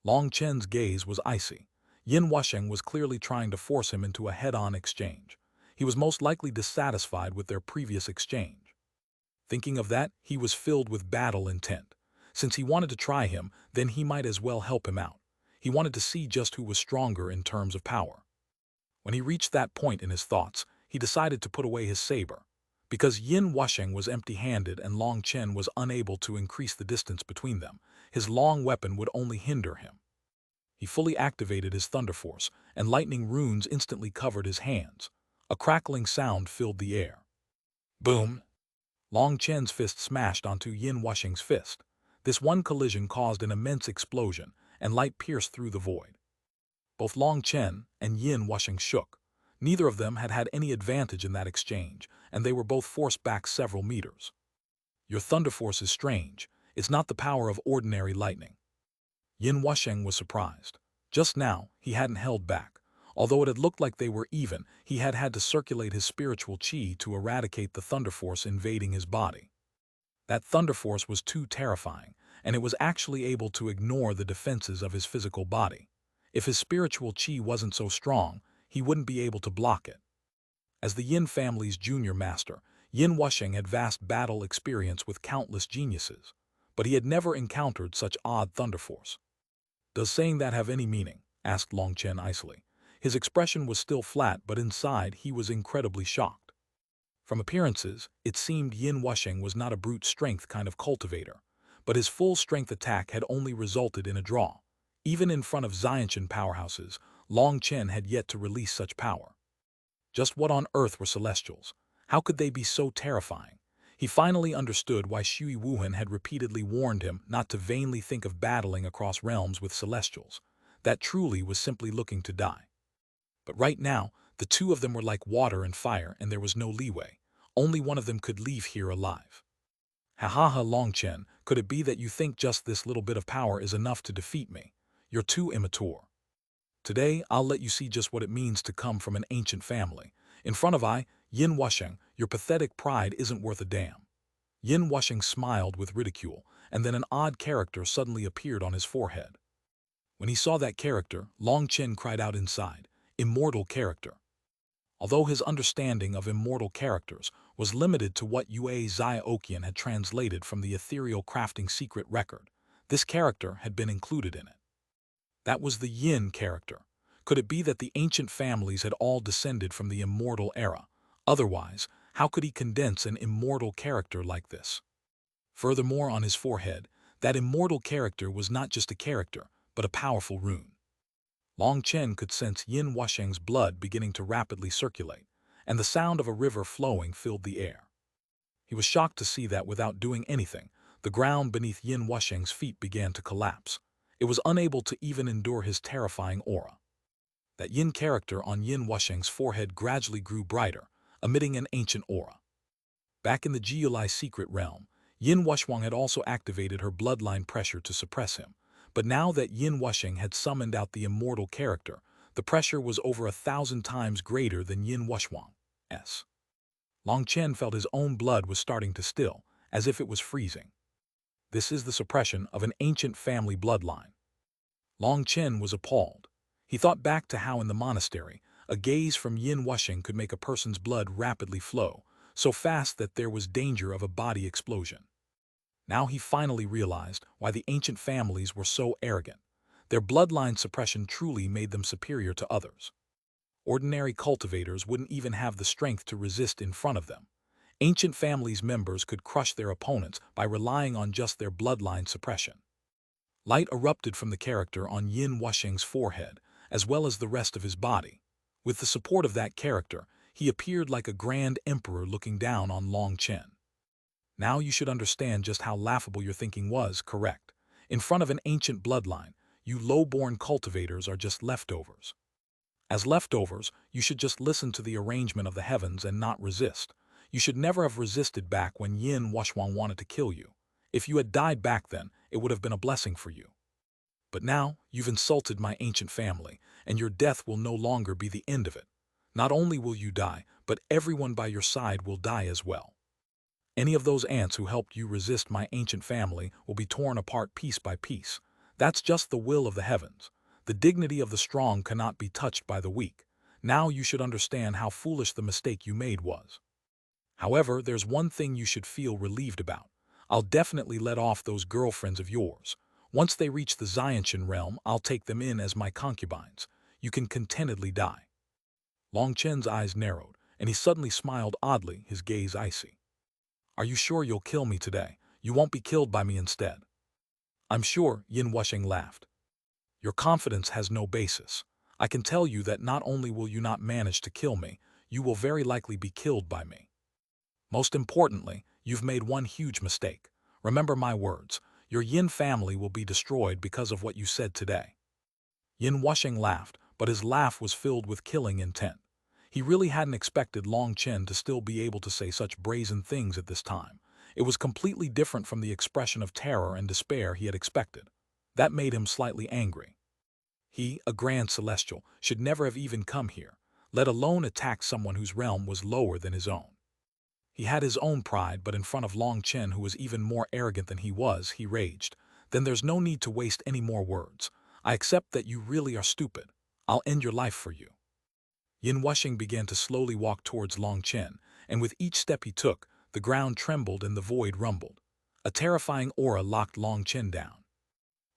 Long Chen's gaze was icy. Yin Wushing was clearly trying to force him into a head-on exchange. He was most likely dissatisfied with their previous exchange. Thinking of that, he was filled with battle intent. Since he wanted to try him, then he might as well help him out. He wanted to see just who was stronger in terms of power. When he reached that point in his thoughts, he decided to put away his saber. Because Yin Wushing was empty-handed and Long Chen was unable to increase the distance between them, his long weapon would only hinder him. He fully activated his thunder force, and lightning runes instantly covered his hands. A crackling sound filled the air. Boom! Long Chen's fist smashed onto Yin Wushing's fist. This one collision caused an immense explosion, and light pierced through the void. Both Long Chen and Yin Wushing shook. Neither of them had had any advantage in that exchange, and they were both forced back several meters. Your thunder force is strange. It's not the power of ordinary lightning. Yin Wushing was surprised. Just now, he hadn't held back. Although it had looked like they were even, he had had to circulate his spiritual qi to eradicate the thunder force invading his body. That thunder force was too terrifying, and it was actually able to ignore the defenses of his physical body. If his spiritual qi wasn't so strong, he wouldn't be able to block it. As the Yin family's junior master, Yin Wushing had vast battle experience with countless geniuses, but he had never encountered such odd thunder force. Does saying that have any meaning? Asked Long Chen icily. His expression was still flat, but inside he was incredibly shocked. From appearances, it seemed Yin Wushing was not a brute strength kind of cultivator, but his full strength attack had only resulted in a draw. Even in front of Xiantian powerhouses, Long Chen had yet to release such power. Just what on earth were celestials? How could they be so terrifying? He finally understood why Xuanhuan had repeatedly warned him not to vainly think of battling across realms with celestials. That truly was simply looking to die. But right now, the two of them were like water and fire, and there was no leeway. Only one of them could leave here alive. Ha ha ha, Long Chen, could it be that you think just this little bit of power is enough to defeat me? You're too immature. Today, I'll let you see just what it means to come from an ancient family. In front of Yin Wushing, your pathetic pride isn't worth a damn. Yin Wushing smiled with ridicule, and then an odd character suddenly appeared on his forehead. When he saw that character, Long Chen cried out inside, "Immortal character." Although his understanding of immortal characters was limited to what Yue Xiaoqian had translated from the ethereal crafting secret record, this character had been included in it. That was the Yin character. Could it be that the ancient families had all descended from the immortal era? Otherwise, how could he condense an immortal character like this? Furthermore, on his forehead, that immortal character was not just a character, but a powerful rune. Long Chen could sense Yin Wushing's blood beginning to rapidly circulate, and the sound of a river flowing filled the air. He was shocked to see that without doing anything, the ground beneath Yin Wushing's feet began to collapse. It was unable to even endure his terrifying aura. That Yin character on Yin Wushing's forehead gradually grew brighter, emitting an ancient aura. Back in the Jiulai secret realm, Yin Wushwang had also activated her bloodline pressure to suppress him. But now that Yin Wushing had summoned out the immortal character, the pressure was over 1,000 times greater than Yin Wushwang's. Long Chen felt his own blood was starting to still, as if it was freezing. This is the suppression of an ancient family bloodline. Long Chen was appalled. He thought back to how in the monastery, A gaze from Yin Wushing could make a person's blood rapidly flow, so fast that there was danger of a body explosion. Now he finally realized why the ancient families were so arrogant. Their bloodline suppression truly made them superior to others. Ordinary cultivators wouldn't even have the strength to resist in front of them. Ancient families' members could crush their opponents by relying on just their bloodline suppression. Light erupted from the character on Yin Wushing's forehead, as well as the rest of his body. With the support of that character, he appeared like a grand emperor looking down on Long Chen. Now you should understand just how laughable your thinking was, correct? In front of an ancient bloodline, you low-born cultivators are just leftovers. As leftovers, you should just listen to the arrangement of the heavens and not resist. You should never have resisted back when Yin Wushhuan wanted to kill you. If you had died back then, it would have been a blessing for you. But now, you've insulted my ancient family, and your death will no longer be the end of it. Not only will you die, but everyone by your side will die as well. Any of those ants who helped you resist my ancient family will be torn apart piece by piece. That's just the will of the heavens. The dignity of the strong cannot be touched by the weak. Now you should understand how foolish the mistake you made was. However, there's one thing you should feel relieved about. I'll definitely let off those girlfriends of yours. Once they reach the Xiantian realm, I'll take them in as my concubines. You can contentedly die. Long Chen's eyes narrowed, and he suddenly smiled oddly, his gaze icy. Are you sure you'll kill me today? You won't be killed by me instead. I'm sure, Yin Wushing laughed. Your confidence has no basis. I can tell you that not only will you not manage to kill me, you will very likely be killed by me. Most importantly, you've made one huge mistake. Remember my words. Your Yin family will be destroyed because of what you said today. Yin Wushing laughed, but his laugh was filled with killing intent. He really hadn't expected Long Chen to still be able to say such brazen things at this time. It was completely different from the expression of terror and despair he had expected. That made him slightly angry. He, a grand celestial, should never have even come here, let alone attack someone whose realm was lower than his own. He had his own pride, but in front of Long Chen, who was even more arrogant than he was, he raged. Then there's no need to waste any more words. I accept that you really are stupid. I'll end your life for you. Yin Wushing began to slowly walk towards Long Chen, and with each step he took, the ground trembled and the void rumbled. A terrifying aura locked Long Chen down.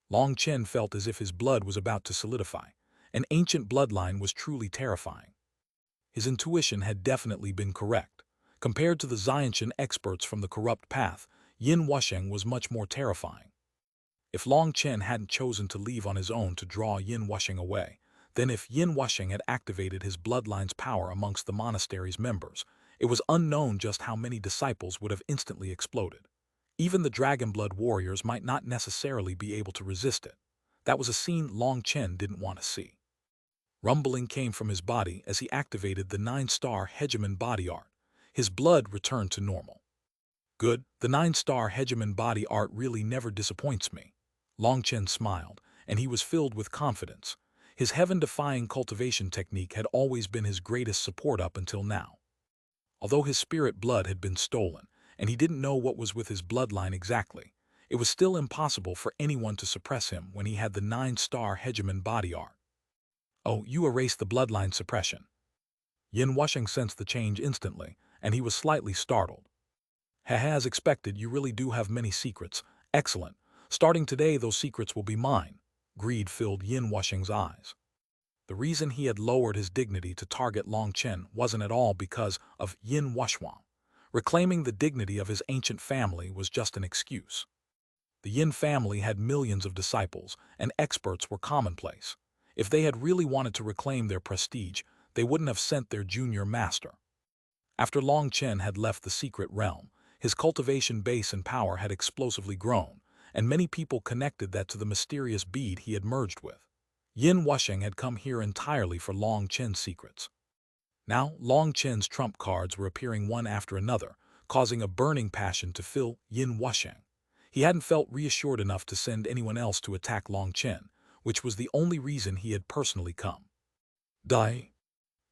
Long Chen felt as if his blood was about to solidify. An ancient bloodline was truly terrifying. His intuition had definitely been correct. Compared to the Xiantian experts from the corrupt path, Yin Wushing was much more terrifying. If Long Chen hadn't chosen to leave on his own to draw Yin Wushing away, then if Yin Wushing had activated his bloodline's power amongst the monastery's members, it was unknown just how many disciples would have instantly exploded. Even the Dragonblood warriors might not necessarily be able to resist it. That was a scene Long Chen didn't want to see. Rumbling came from his body as he activated the 9-star Hegemon body art. His blood returned to normal. Good, the 9-star Hegemon body art really never disappoints me. Long Chen smiled, and he was filled with confidence. His heaven-defying cultivation technique had always been his greatest support up until now. Although his spirit blood had been stolen, and he didn't know what was with his bloodline exactly, it was still impossible for anyone to suppress him when he had the 9-star Hegemon body art. Oh, you erased the bloodline suppression. Yin Wushing sensed the change instantly, and he was slightly startled. As expected, you really do have many secrets. Excellent. Starting today, those secrets will be mine. Greed filled Yin Wushing's eyes. The reason he had lowered his dignity to target Long Chen wasn't at all because of Yin Wushhuan. Reclaiming the dignity of his ancient family was just an excuse. The Yin family had millions of disciples, and experts were commonplace. If they had really wanted to reclaim their prestige, they wouldn't have sent their junior master. After Long Chen had left the secret realm, his cultivation base and power had explosively grown, and many people connected that to the mysterious bead he had merged with. Yin Wushing had come here entirely for Long Chen's secrets. Now, Long Chen's trump cards were appearing one after another, causing a burning passion to fill Yin Wushing. He hadn't felt reassured enough to send anyone else to attack Long Chen, which was the only reason he had personally come. Die!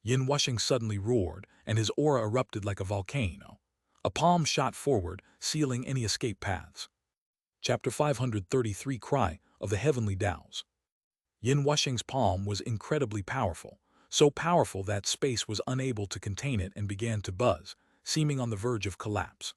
Yin Wushing suddenly roared, and his aura erupted like a volcano. A palm shot forward, sealing any escape paths. Chapter 533 Cry of the Heavenly Taos. Yin Wushing's palm was incredibly powerful, so powerful that space was unable to contain it and began to buzz, seeming on the verge of collapse.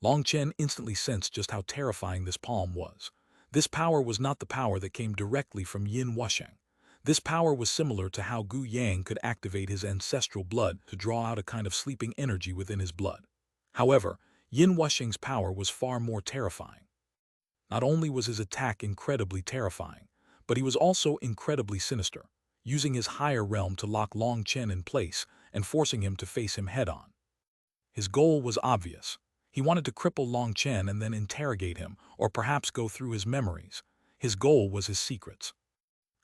Long Chen instantly sensed just how terrifying this palm was. This power was not the power that came directly from Yin Wusheng. This power was similar to how Gu Yang could activate his ancestral blood to draw out a kind of sleeping energy within his blood. However, Yin Wusheng's power was far more terrifying. Not only was his attack incredibly terrifying, but he was also incredibly sinister, using his higher realm to lock Long Chen in place and forcing him to face him head-on. His goal was obvious. He wanted to cripple Long Chen and then interrogate him, or perhaps go through his memories. His goal was his secrets.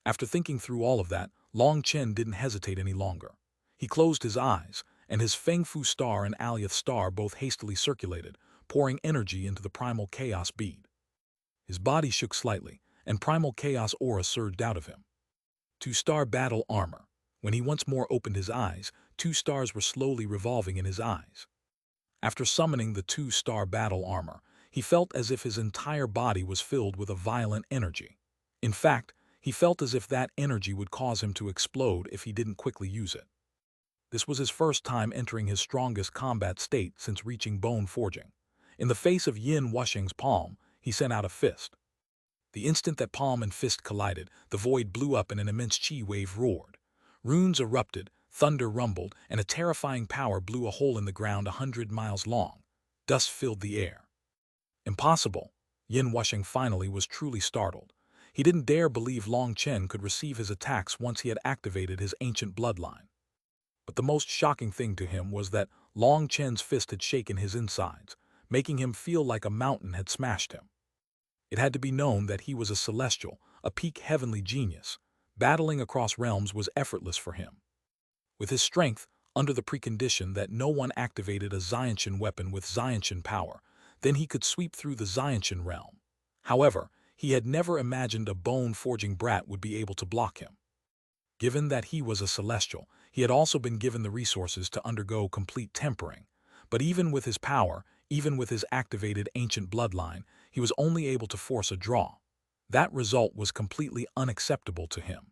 After thinking through all of that, Long Chen didn't hesitate any longer. He closed his eyes, and his Feng Fu star and Alioth star both hastily circulated, pouring energy into the primal chaos bead. His body shook slightly, and primal chaos aura surged out of him. 2-star battle armor. When he once more opened his eyes, 2 stars were slowly revolving in his eyes. After summoning the 2-star battle armor, he felt as if his entire body was filled with a violent energy. In fact, he felt as if that energy would cause him to explode if he didn't quickly use it. This was his first time entering his strongest combat state since reaching bone forging. In the face of Yin Wusheng's palm, he sent out a fist. The instant that palm and fist collided, the void blew up and an immense chi wave roared. Runes erupted, thunder rumbled, and a terrifying power blew a hole in the ground 100 miles long. Dust filled the air. Impossible! Yin Wusheng finally was truly startled. He didn't dare believe Long Chen could receive his attacks once he had activated his ancient bloodline. But the most shocking thing to him was that Long Chen's fist had shaken his insides, making him feel like a mountain had smashed him. It had to be known that he was a celestial, a peak heavenly genius. Battling across realms was effortless for him. With his strength, under the precondition that no one activated a Xiantian weapon with Xiantian power, then he could sweep through the Xiantian realm. However, he had never imagined a bone-forging brat would be able to block him. Given that he was a celestial, he had also been given the resources to undergo complete tempering. But even with his power, even with his activated ancient bloodline, he was only able to force a draw. That result was completely unacceptable to him.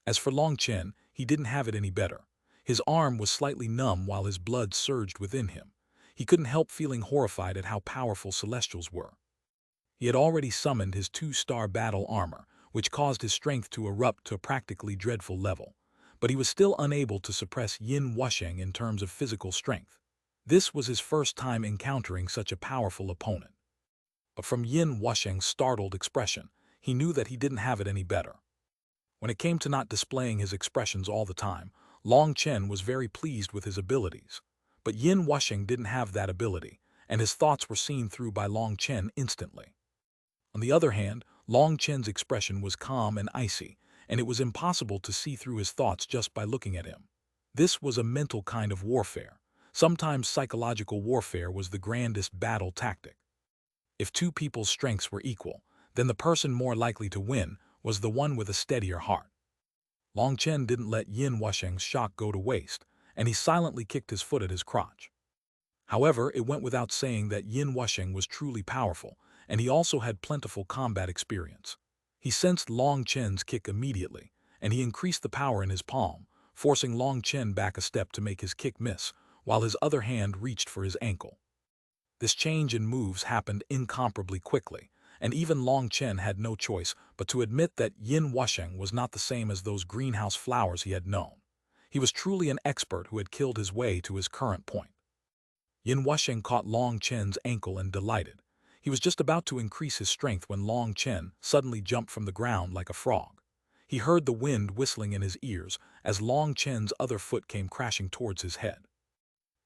As for Long Chen, he didn't have it any better. His arm was slightly numb while his blood surged within him. He couldn't help feeling horrified at how powerful Celestials were. He had already summoned his 2-star battle armor, which caused his strength to erupt to a practically dreadful level. But he was still unable to suppress Yin Wusheng in terms of physical strength. This was his first time encountering such a powerful opponent. But from Yin Wusheng's startled expression, he knew that he didn't have it any better. When it came to not displaying his expressions all the time, Long Chen was very pleased with his abilities. But Yin Wusheng didn't have that ability, and his thoughts were seen through by Long Chen instantly. On the other hand, Long Chen's expression was calm and icy, and it was impossible to see through his thoughts just by looking at him. This was a mental kind of warfare. Sometimes psychological warfare was the grandest battle tactic. If two people's strengths were equal, then the person more likely to win was the one with a steadier heart. Long Chen didn't let Yin Wusheng's shock go to waste, and he silently kicked his foot at his crotch. However, it went without saying that Yin Wusheng was truly powerful, and he also had plentiful combat experience. He sensed Long Chen's kick immediately, and he increased the power in his palm, forcing Long Chen back a step to make his kick miss, while his other hand reached for his ankle. This change in moves happened incomparably quickly, and even Long Chen had no choice but to admit that Yin Wusheng was not the same as those greenhouse flowers he had known. He was truly an expert who had killed his way to his current point. Yin Wusheng caught Long Chen's ankle and delighted. He was just about to increase his strength when Long Chen suddenly jumped from the ground like a frog. He heard the wind whistling in his ears as Long Chen's other foot came crashing towards his head.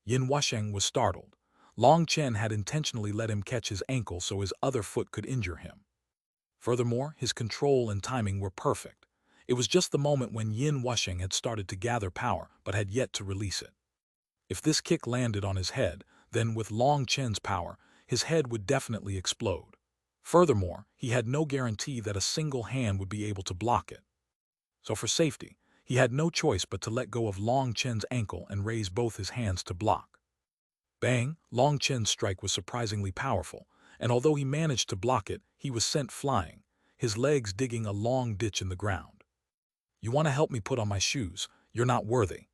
Yin Wusheng was startled. Long Chen had intentionally let him catch his ankle so his other foot could injure him. Furthermore, his control and timing were perfect. It was just the moment when Yin Wusheng had started to gather power but had yet to release it. If this kick landed on his head, then with Long Chen's power, his head would definitely explode. Furthermore, he had no guarantee that a single hand would be able to block it. So for safety, he had no choice but to let go of Long Chen's ankle and raise both his hands to block. Bang! Long Chen's strike was surprisingly powerful, and although he managed to block it, he was sent flying, his legs digging a long ditch in the ground. "You want to help me put on my shoes?" You're not worthy.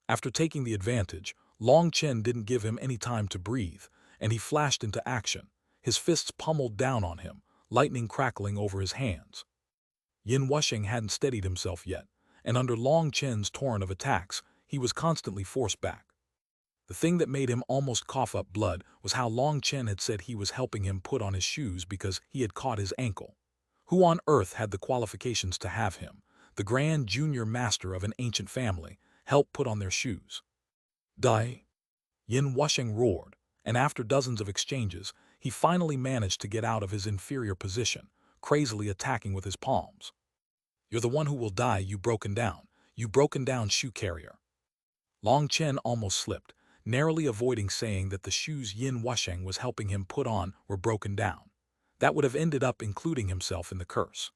After taking the advantage, Long Chen didn't give him any time to breathe, and he flashed into action. His fists pummeled down on him, lightning crackling over his hands. Yin Wusheng hadn't steadied himself yet, and under Long Chen's torrent of attacks, he was constantly forced back. The thing that made him almost cough up blood was how Long Chen had said he was helping him put on his shoes because he had caught his ankle. Who on earth had the qualifications to have him, the grand junior master of an ancient family, help put on their shoes? Die! Yin Wusheng roared, and after dozens of exchanges, he finally managed to get out of his inferior position, crazily attacking with his palms. You're the one who will die, you broken down shoe carrier. Long Chen almost slipped, narrowly avoiding saying that the shoes Yin Wusheng was helping him put on were broken down. That would have ended up including himself in the curse.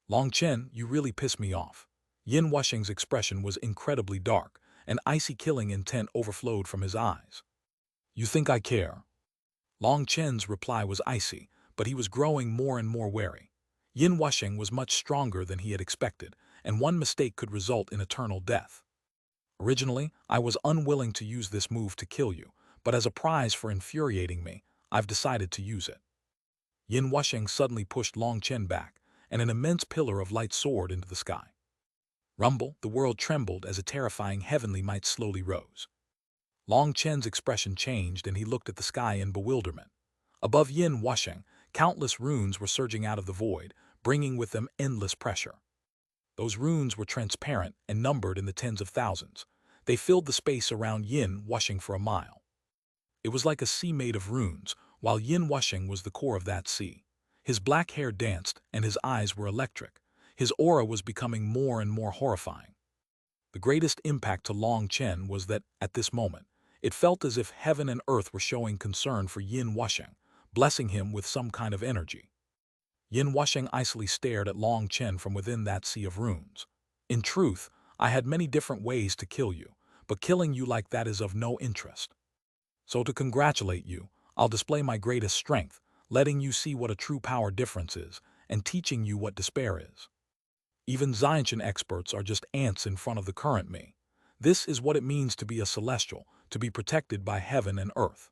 Long Chen, you really piss me off. Yin Wusheng's expression was incredibly dark, and icy killing intent overflowed from his eyes. You think I care? Long Chen's reply was icy, but he was growing more and more wary. Yin Wusheng was much stronger than he had expected, and one mistake could result in eternal death. Originally, I was unwilling to use this move to kill you, but as a prize for infuriating me, I've decided to use it. Yin Wusheng suddenly pushed Long Chen back, and an immense pillar of light soared into the sky. Rumble, the world trembled as a terrifying heavenly might slowly rose. Long Chen's expression changed and he looked at the sky in bewilderment. Above Yin Wusheng, countless runes were surging out of the void, bringing with them endless pressure. Those runes were transparent and numbered in the tens of thousands. They filled the space around Yin Wusheng for a mile. It was like a sea made of runes, while Yin Wusheng was the core of that sea. His black hair danced and his eyes were electric. His aura was becoming more and more horrifying. The greatest impact to Long Chen was that, at this moment, it felt as if heaven and earth were showing concern for Yin Wusheng, blessing him with some kind of energy. Yin Wusheng icily stared at Long Chen from within that sea of runes. In truth, I had many different ways to kill you, but killing you like that is of no interest. So to congratulate you, I'll display my greatest strength, letting you see what a true power difference is, and teaching you what despair is. Even Xiantian experts are just ants in front of the current me. This is what it means to be a celestial, to be protected by heaven and earth.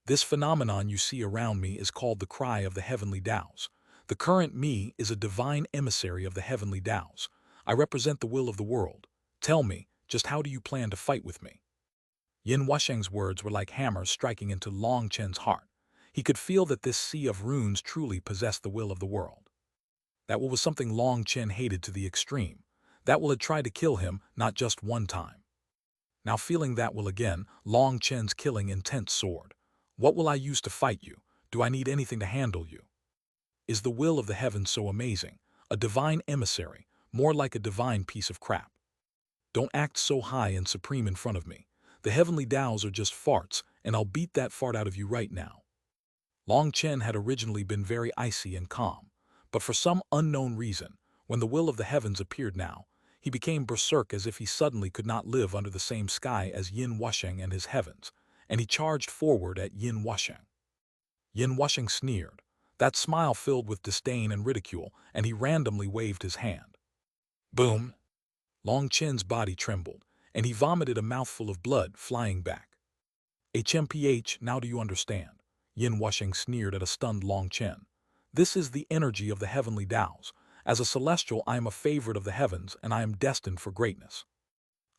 This phenomenon you see around me is called the cry of the heavenly Taos. The current me is a divine emissary of the heavenly Taos. I represent the will of the world. Tell me, just how do you plan to fight with me? Yin Wusheng's words were like hammers striking into Long Chen's heart. He could feel that this sea of runes truly possessed the will of the world. That will was something Long Chen hated to the extreme. That will had tried to kill him not just one time. Now feeling that will again, Long Chen's killing intent soared. What will I use to fight you? Do I need anything to handle you? Is the will of the heavens so amazing? A divine emissary, more like a divine piece of crap. Don't act so high and supreme in front of me. The heavenly Taos are just farts, and I'll beat that fart out of you right now. Long Chen had originally been very icy and calm, but for some unknown reason, when the will of the heavens appeared now, he became berserk as if he suddenly could not live under the same sky as Yin Wusheng and his heavens, and he charged forward at Yin Wusheng. Yin Wusheng sneered, that smile filled with disdain and ridicule, and he randomly waved his hand. Boom! Long Chen's body trembled, and he vomited a mouthful of blood, flying back. HMPH, now do you understand? Yin Wusheng sneered at a stunned Long Chen. This is the energy of the heavenly Taos. As a celestial, I am a favorite of the heavens, and I am destined for greatness.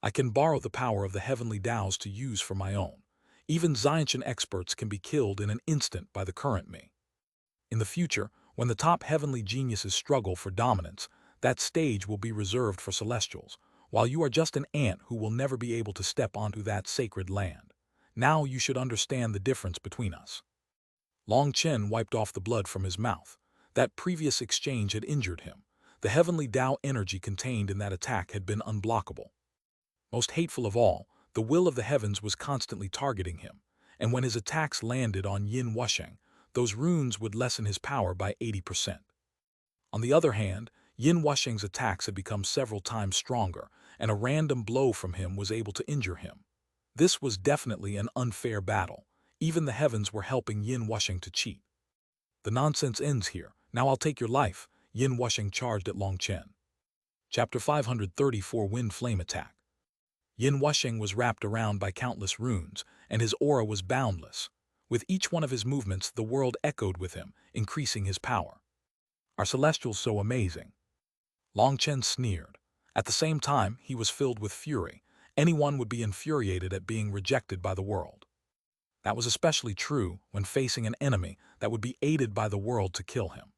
I can borrow the power of the heavenly Taos to use for my own. Even Xiantian experts can be killed in an instant by the current me. In the future, when the top heavenly geniuses struggle for dominance, that stage will be reserved for celestials, while you are just an ant who will never be able to step onto that sacred land. Now you should understand the difference between us. Long Chen wiped off the blood from his mouth. That previous exchange had injured him. The heavenly Tao energy contained in that attack had been unblockable. Most hateful of all, the will of the heavens was constantly targeting him, and when his attacks landed on Yin Wusheng, those runes would lessen his power by 80%. On the other hand, Yin Wusheng's attacks had become several times stronger, and a random blow from him was able to injure him. This was definitely an unfair battle. Even the heavens were helping Yin Wusheng to cheat. The nonsense ends here. Now I'll take your life, Yin Wusheng charged at Long Chen. Chapter 534 Wind Flame Attack. Yin Wusheng was wrapped around by countless runes, and his aura was boundless. With each one of his movements, the world echoed with him, increasing his power. Are celestials so amazing? Long Chen sneered. At the same time, he was filled with fury. Anyone would be infuriated at being rejected by the world. That was especially true when facing an enemy that would be aided by the world to kill him.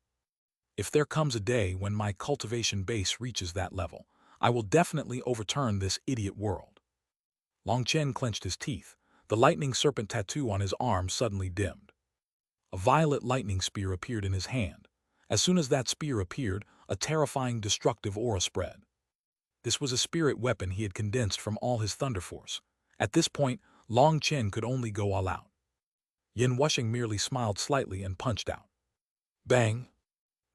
If there comes a day when my cultivation base reaches that level, I will definitely overturn this idiot world. Long Chen clenched his teeth. The lightning serpent tattoo on his arm suddenly dimmed. A violet lightning spear appeared in his hand. As soon as that spear appeared, a terrifying destructive aura spread. This was a spirit weapon he had condensed from all his thunder force. At this point, Long Chen could only go all out. Yin Wusheng merely smiled slightly and punched out. Bang!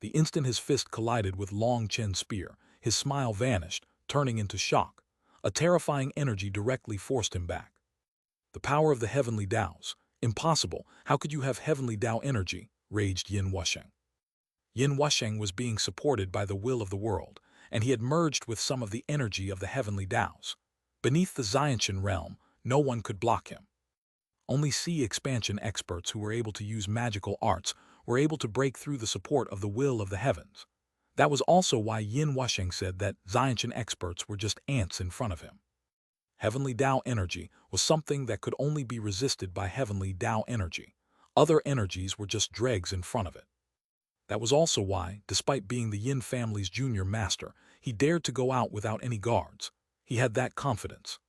The instant his fist collided with Long Chen's spear, his smile vanished, turning into shock. A terrifying energy directly forced him back. The power of the heavenly Taos. Impossible. How could you have heavenly Tao energy? Raged Yin Wusheng. Yin Wusheng was being supported by the will of the world, and he had merged with some of the energy of the heavenly Taos. Beneath the Xiantian realm, no one could block him. Only sea expansion experts who were able to use magical arts were able to break through the support of the will of the heavens. That was also why Yin Wusheng said that Xiantian experts were just ants in front of him. Heavenly Tao energy was something that could only be resisted by heavenly Tao energy. Other energies were just dregs in front of it. That was also why, despite being the Yin family's junior master, he dared to go out without any guards. He had that confidence.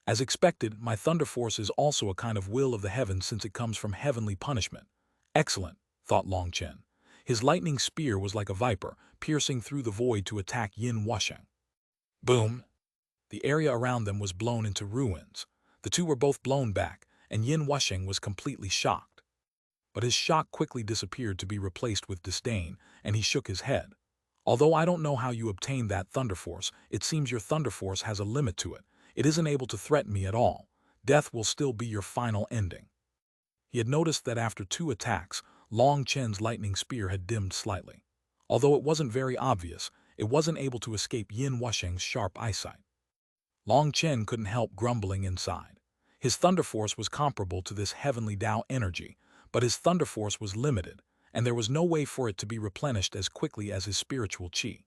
As expected, my thunder force is also a kind of will of the heavens since it comes from heavenly punishment. Excellent, thought Long Chen. His lightning spear was like a viper, piercing through the void to attack Yin Wusheng. Boom! The area around them was blown into ruins. The two were both blown back, and Yin Wusheng was completely shocked. But his shock quickly disappeared to be replaced with disdain, and he shook his head. Although I don't know how you obtained that thunder force, it seems your thunder force has a limit to it. It isn't able to threaten me at all. Death will still be your final ending. He had noticed that after 2 attacks, Long Chen's lightning spear had dimmed slightly. Although it wasn't very obvious, it wasn't able to escape Yin Wusheng's sharp eyesight. Long Chen couldn't help grumbling inside. His thunder force was comparable to this heavenly Tao energy, but his thunder force was limited, and there was no way for it to be replenished as quickly as his spiritual qi.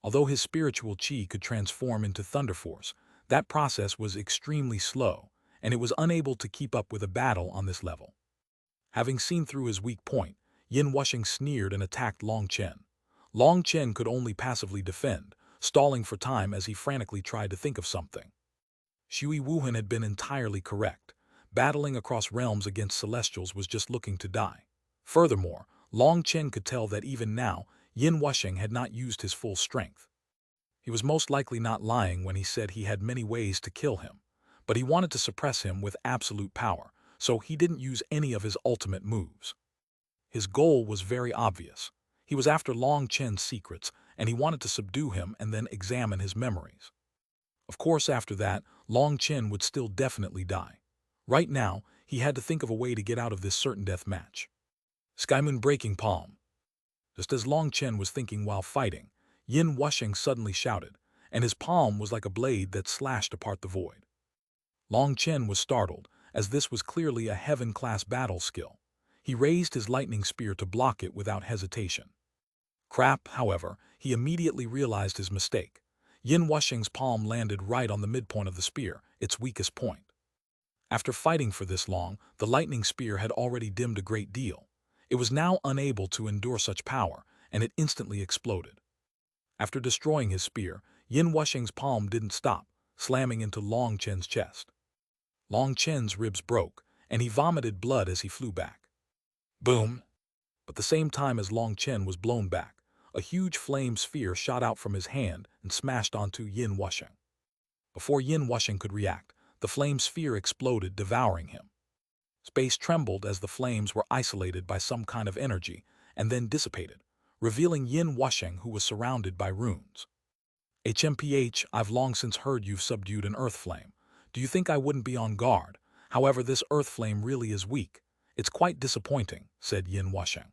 Although his spiritual qi could transform into thunder force, that process was extremely slow, and it was unable to keep up with a battle on this level. Having seen through his weak point, Yin Wusheng sneered and attacked Long Chen. Long Chen could only passively defend, stalling for time as he frantically tried to think of something. Xuanhuan had been entirely correct. Battling across realms against celestials was just looking to die. Furthermore, Long Chen could tell that even now, Yin Wusheng had not used his full strength. He was most likely not lying when he said he had many ways to kill him, but he wanted to suppress him with absolute power, so he didn't use any of his ultimate moves. His goal was very obvious. He was after Long Chen's secrets, and he wanted to subdue him and then examine his memories. Of course, after that, Long Chen would still definitely die. Right now, he had to think of a way to get out of this certain death match. Skymoon breaking palm. Just as Long Chen was thinking while fighting, Yin Wusheng suddenly shouted, and his palm was like a blade that slashed apart the void. Long Chen was startled, as this was clearly a heaven-class battle skill. He raised his lightning spear to block it without hesitation. Crap, however, he immediately realized his mistake. Yin Wusheng's palm landed right on the midpoint of the spear, its weakest point. After fighting for this long, the lightning spear had already dimmed a great deal. It was now unable to endure such power, and it instantly exploded. After destroying his spear, Yin Wusheng's palm didn't stop, slamming into Long Chen's chest. Long Chen's ribs broke, and he vomited blood as he flew back. Boom! But the same time as Long Chen was blown back, a huge flame sphere shot out from his hand and smashed onto Yin Wusheng. Before Yin Wusheng could react, the flame sphere exploded, devouring him. Space trembled as the flames were isolated by some kind of energy and then dissipated, revealing Yin Wusheng, who was surrounded by runes. HMPH, I've long since heard you've subdued an earth flame. Do you think I wouldn't be on guard? However, this earth flame really is weak. It's quite disappointing, said Yin Wusheng.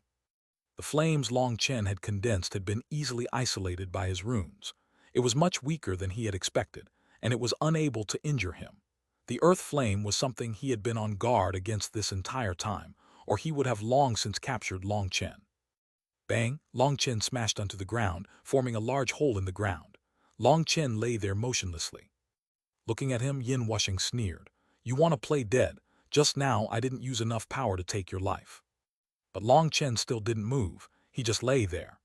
The flames Long Chen had condensed had been easily isolated by his runes. It was much weaker than he had expected, and it was unable to injure him. The earth flame was something he had been on guard against this entire time, or he would have long since captured Long Chen. Bang! Long Chen smashed onto the ground, forming a large hole in the ground. Long Chen lay there motionlessly. Looking at him, Yin Wushing sneered. "You want to play dead? Just now I didn't use enough power to take your life." But Long Chen still didn't move, he just lay there.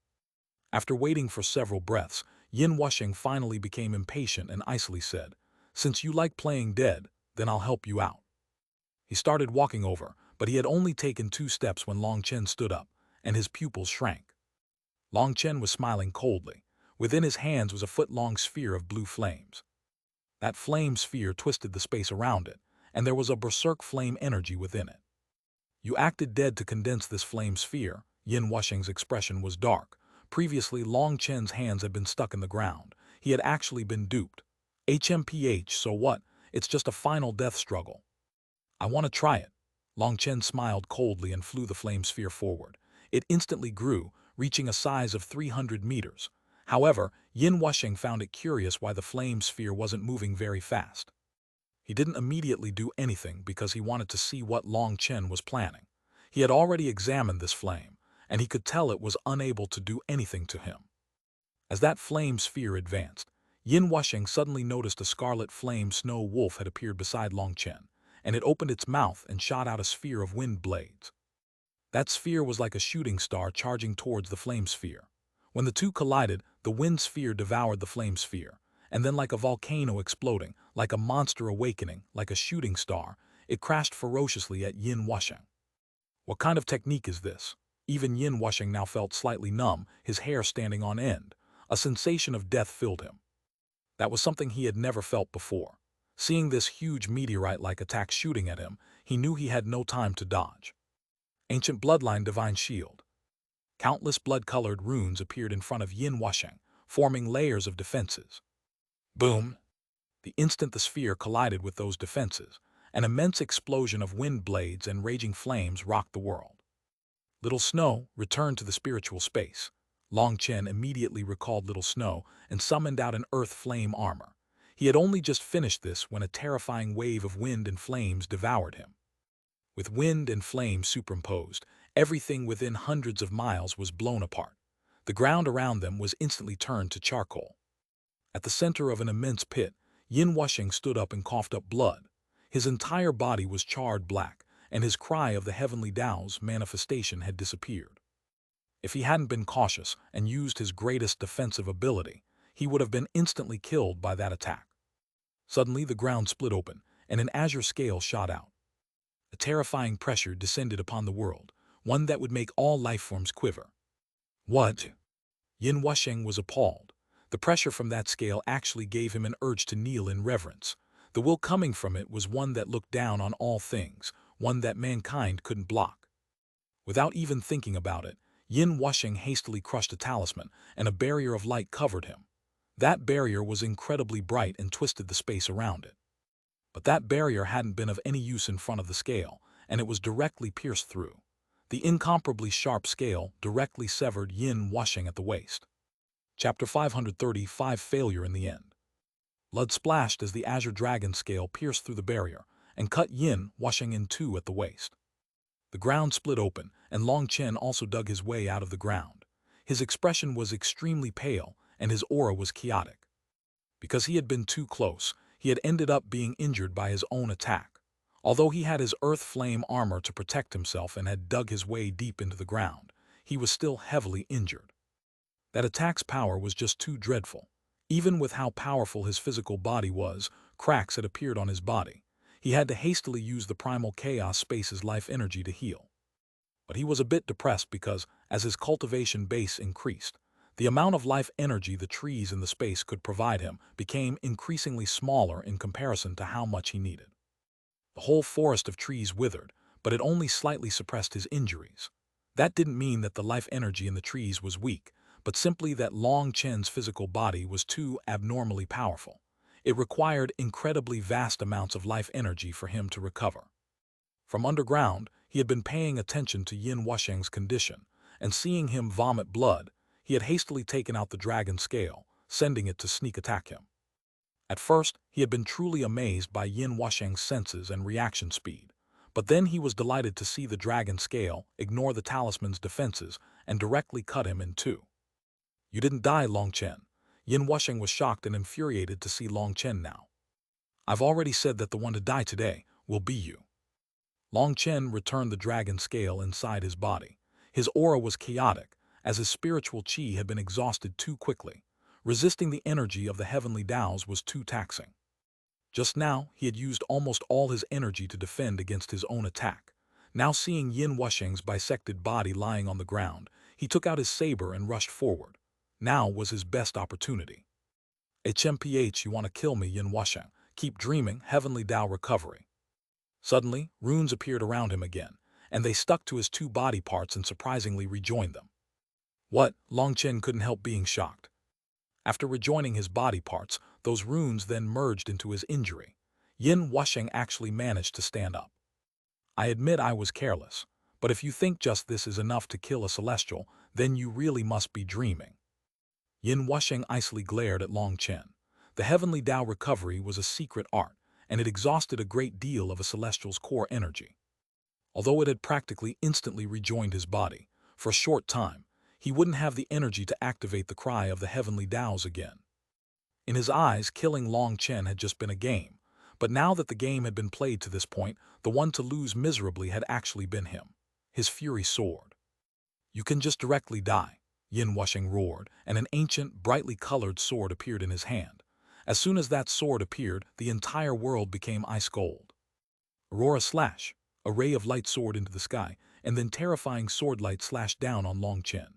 After waiting for several breaths, Yin Wushing finally became impatient and icily said, "Since you like playing dead, then I'll help you out." He started walking over, but he had only taken 2 steps when Long Chen stood up, and his pupils shrank. Long Chen was smiling coldly. Within his hands was a foot-long sphere of blue flames. That flame sphere twisted the space around it, and there was a berserk flame energy within it. "You acted dead to condense this flame sphere." Yin Wushing's expression was dark. Previously, Long Chen's hands had been stuck in the ground. He had actually been duped. HMPH, so what? It's just a final death struggle. "I want to try it." Long Chen smiled coldly and flew the flame sphere forward. It instantly grew, reaching a size of 300 meters. However, Yin Wushing found it curious why the flame sphere wasn't moving very fast. He didn't immediately do anything because he wanted to see what Long Chen was planning. He had already examined this flame, and he could tell it was unable to do anything to him. As that flame sphere advanced, Yin Wushing suddenly noticed a scarlet flame snow wolf had appeared beside Long Chen, and it opened its mouth and shot out a sphere of wind blades. That sphere was like a shooting star charging towards the flame sphere. When the two collided, the wind sphere devoured the flame sphere, and then like a volcano exploding, like a monster awakening, like a shooting star, it crashed ferociously at Yin Wushing. What kind of technique is this? Even Yin Wushing now felt slightly numb, his hair standing on end. A sensation of death filled him. That was something he had never felt before. Seeing this huge meteorite-like attack shooting at him, he knew he had no time to dodge. Ancient Bloodline Divine Shield. Countless blood-colored runes appeared in front of Yin Wushing, forming layers of defenses. Boom! The instant the sphere collided with those defenses, an immense explosion of wind blades and raging flames rocked the world. Little Snow returned to the spiritual space. Long Chen immediately recalled Little Snow and summoned out an earth flame armor. He had only just finished this when a terrifying wave of wind and flames devoured him. With wind and flames superimposed, everything within hundreds of miles was blown apart. The ground around them was instantly turned to charcoal. At the center of an immense pit, Yin Wushing stood up and coughed up blood. His entire body was charred black, and his cry of the heavenly Tao's manifestation had disappeared. If he hadn't been cautious and used his greatest defensive ability, he would have been instantly killed by that attack. Suddenly, the ground split open, and an azure scale shot out. A terrifying pressure descended upon the world, one that would make all life forms quiver. What? Yin Wushing was appalled. The pressure from that scale actually gave him an urge to kneel in reverence. The will coming from it was one that looked down on all things, one that mankind couldn't block. Without even thinking about it, Yin Wushing hastily crushed a talisman, and a barrier of light covered him. That barrier was incredibly bright and twisted the space around it. But that barrier hadn't been of any use in front of the scale, and it was directly pierced through. The incomparably sharp scale directly severed Yin Wushing at the waist. Chapter 535 Failure in the End. Blood splashed as the azure dragon scale pierced through the barrier and cut Yin Wushing in two at the waist. The ground split open, and Long Chen also dug his way out of the ground. His expression was extremely pale, and his aura was chaotic. Because he had been too close, he had ended up being injured by his own attack. Although he had his earth flame armor to protect himself and had dug his way deep into the ground, he was still heavily injured. That attack's power was just too dreadful. Even with how powerful his physical body was, cracks had appeared on his body. He had to hastily use the primal chaos space's life energy to heal. But he was a bit depressed because, as his cultivation base increased, the amount of life energy the trees in the space could provide him became increasingly smaller in comparison to how much he needed. The whole forest of trees withered, but it only slightly suppressed his injuries. That didn't mean that the life energy in the trees was weak, but simply that Long Chen's physical body was too abnormally powerful. It required incredibly vast amounts of life energy for him to recover. From underground, he had been paying attention to Yin Wushing's condition, and seeing him vomit blood, he had hastily taken out the dragon scale, sending it to sneak attack him. At first, he had been truly amazed by Yin Wusheng's senses and reaction speed, but then he was delighted to see the dragon scale ignore the talisman's defenses and directly cut him in two. You didn't die, Long Chen. Yin Wusheng was shocked and infuriated to see Long Chen now. I've already said that the one to die today will be you. Long Chen returned the dragon scale inside his body. His aura was chaotic, as his spiritual qi had been exhausted too quickly. Resisting the energy of the heavenly Taos was too taxing. Just now, he had used almost all his energy to defend against his own attack. Now seeing Yin Wusheng's bisected body lying on the ground, he took out his saber and rushed forward. Now was his best opportunity. HMPH, you want to kill me, Yin Wusheng. Keep dreaming, heavenly Tao recovery. Suddenly, runes appeared around him again, and they stuck to his two body parts and surprisingly rejoined them. What? Long Chen couldn't help being shocked. After rejoining his body parts, those runes then merged into his injury. Yin Wusheng actually managed to stand up. I admit I was careless, but if you think just this is enough to kill a celestial, then you really must be dreaming. Yin Wusheng icily glared at Long Chen. The heavenly Tao recovery was a secret art, and it exhausted a great deal of a celestial's core energy. Although it had practically instantly rejoined his body, for a short time, he wouldn't have the energy to activate the cry of the heavenly Taos again. In his eyes, killing Long Chen had just been a game, but now that the game had been played to this point, the one to lose miserably had actually been him. His fury soared. You can just directly die, Yin Wusheng roared, and an ancient, brightly colored sword appeared in his hand. As soon as that sword appeared, the entire world became ice cold. Aurora slash, a ray of light soared into the sky, and then terrifying sword light slashed down on Long Chen.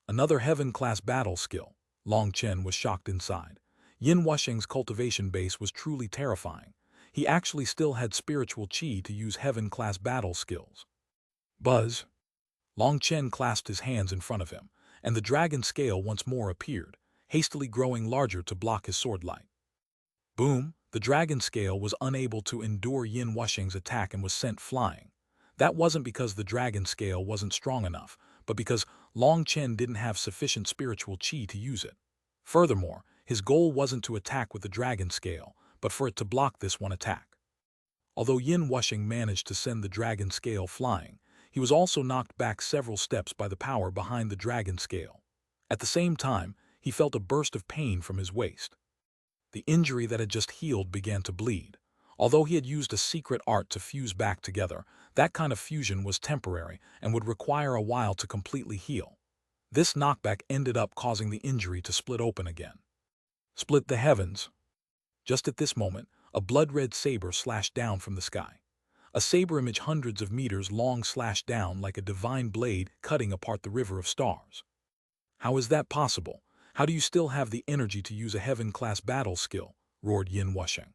Another heaven-class battle skill. Long Chen was shocked inside. Yin Wusheng's cultivation base was truly terrifying. He actually still had spiritual qi to use heaven-class battle skills. Buzz. Long Chen clasped his hands in front of him, and the dragon scale once more appeared, hastily growing larger to block his sword light. Boom! The dragon scale was unable to endure Yin Wusheng's attack and was sent flying. That wasn't because the dragon scale wasn't strong enough, but because Long Chen didn't have sufficient spiritual qi to use it. Furthermore, his goal wasn't to attack with the dragon scale, but for it to block this one attack. Although Yin Wusheng managed to send the dragon scale flying, he was also knocked back several steps by the power behind the dragon scale. At the same time, he felt a burst of pain from his waist. The injury that had just healed began to bleed. Although he had used a secret art to fuse back together, that kind of fusion was temporary and would require a while to completely heal. This knockback ended up causing the injury to split open again. Split the heavens. Just at this moment, a blood-red saber slashed down from the sky. A saber image hundreds of meters long slashed down like a divine blade cutting apart the river of stars. How is that possible? How do you still have the energy to use a heaven-class battle skill? Roared Yin Wusheng.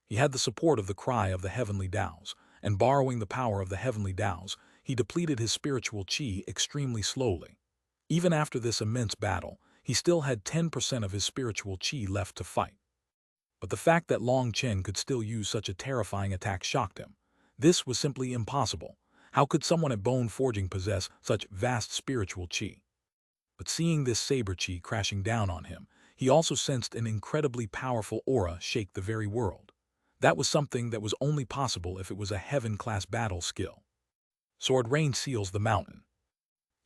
He had the support of the cry of the heavenly Taos, and borrowing the power of the heavenly Taos, he depleted his spiritual qi extremely slowly. Even after this immense battle, he still had 10% of his spiritual qi left to fight. But the fact that Long Chen could still use such a terrifying attack shocked him. This was simply impossible. How could someone at Bone Forging possess such vast spiritual qi? But seeing this saber qi crashing down on him, he also sensed an incredibly powerful aura shake the very world. That was something that was only possible if it was a heaven-class battle skill. Sword rain seals the mountain.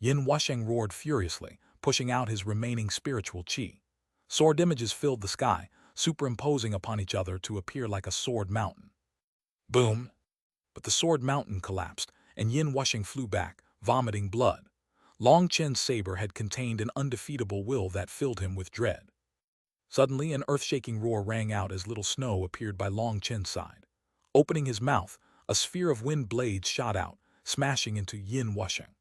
Yin Wusheng roared furiously, pushing out his remaining spiritual qi. Sword images filled the sky, superimposing upon each other to appear like a sword mountain. Boom! But the sword mountain collapsed, and Yin Wusheng flew back, vomiting blood. Long Chen's saber had contained an undefeatable will that filled him with dread. Suddenly, an earth-shaking roar rang out as little snow appeared by Long Chen's side. Opening his mouth, a sphere of wind blades shot out, smashing into Yin Wusheng.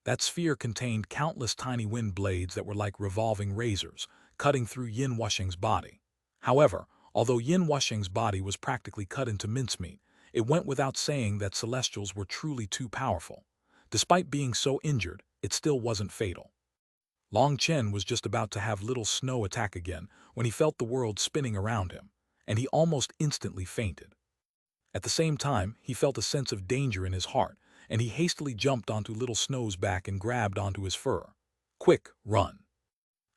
That sphere contained countless tiny wind blades that were like revolving razors, cutting through Yin Wusheng's body. However, although Yin Wusheng's body was practically cut into mincemeat, it went without saying that Celestials were truly too powerful. Despite being so injured, it still wasn't fatal. Long Chen was just about to have Little Snow attack again when he felt the world spinning around him, and he almost instantly fainted. At the same time, he felt a sense of danger in his heart, and he hastily jumped onto Little Snow's back and grabbed onto his fur. Quick, run!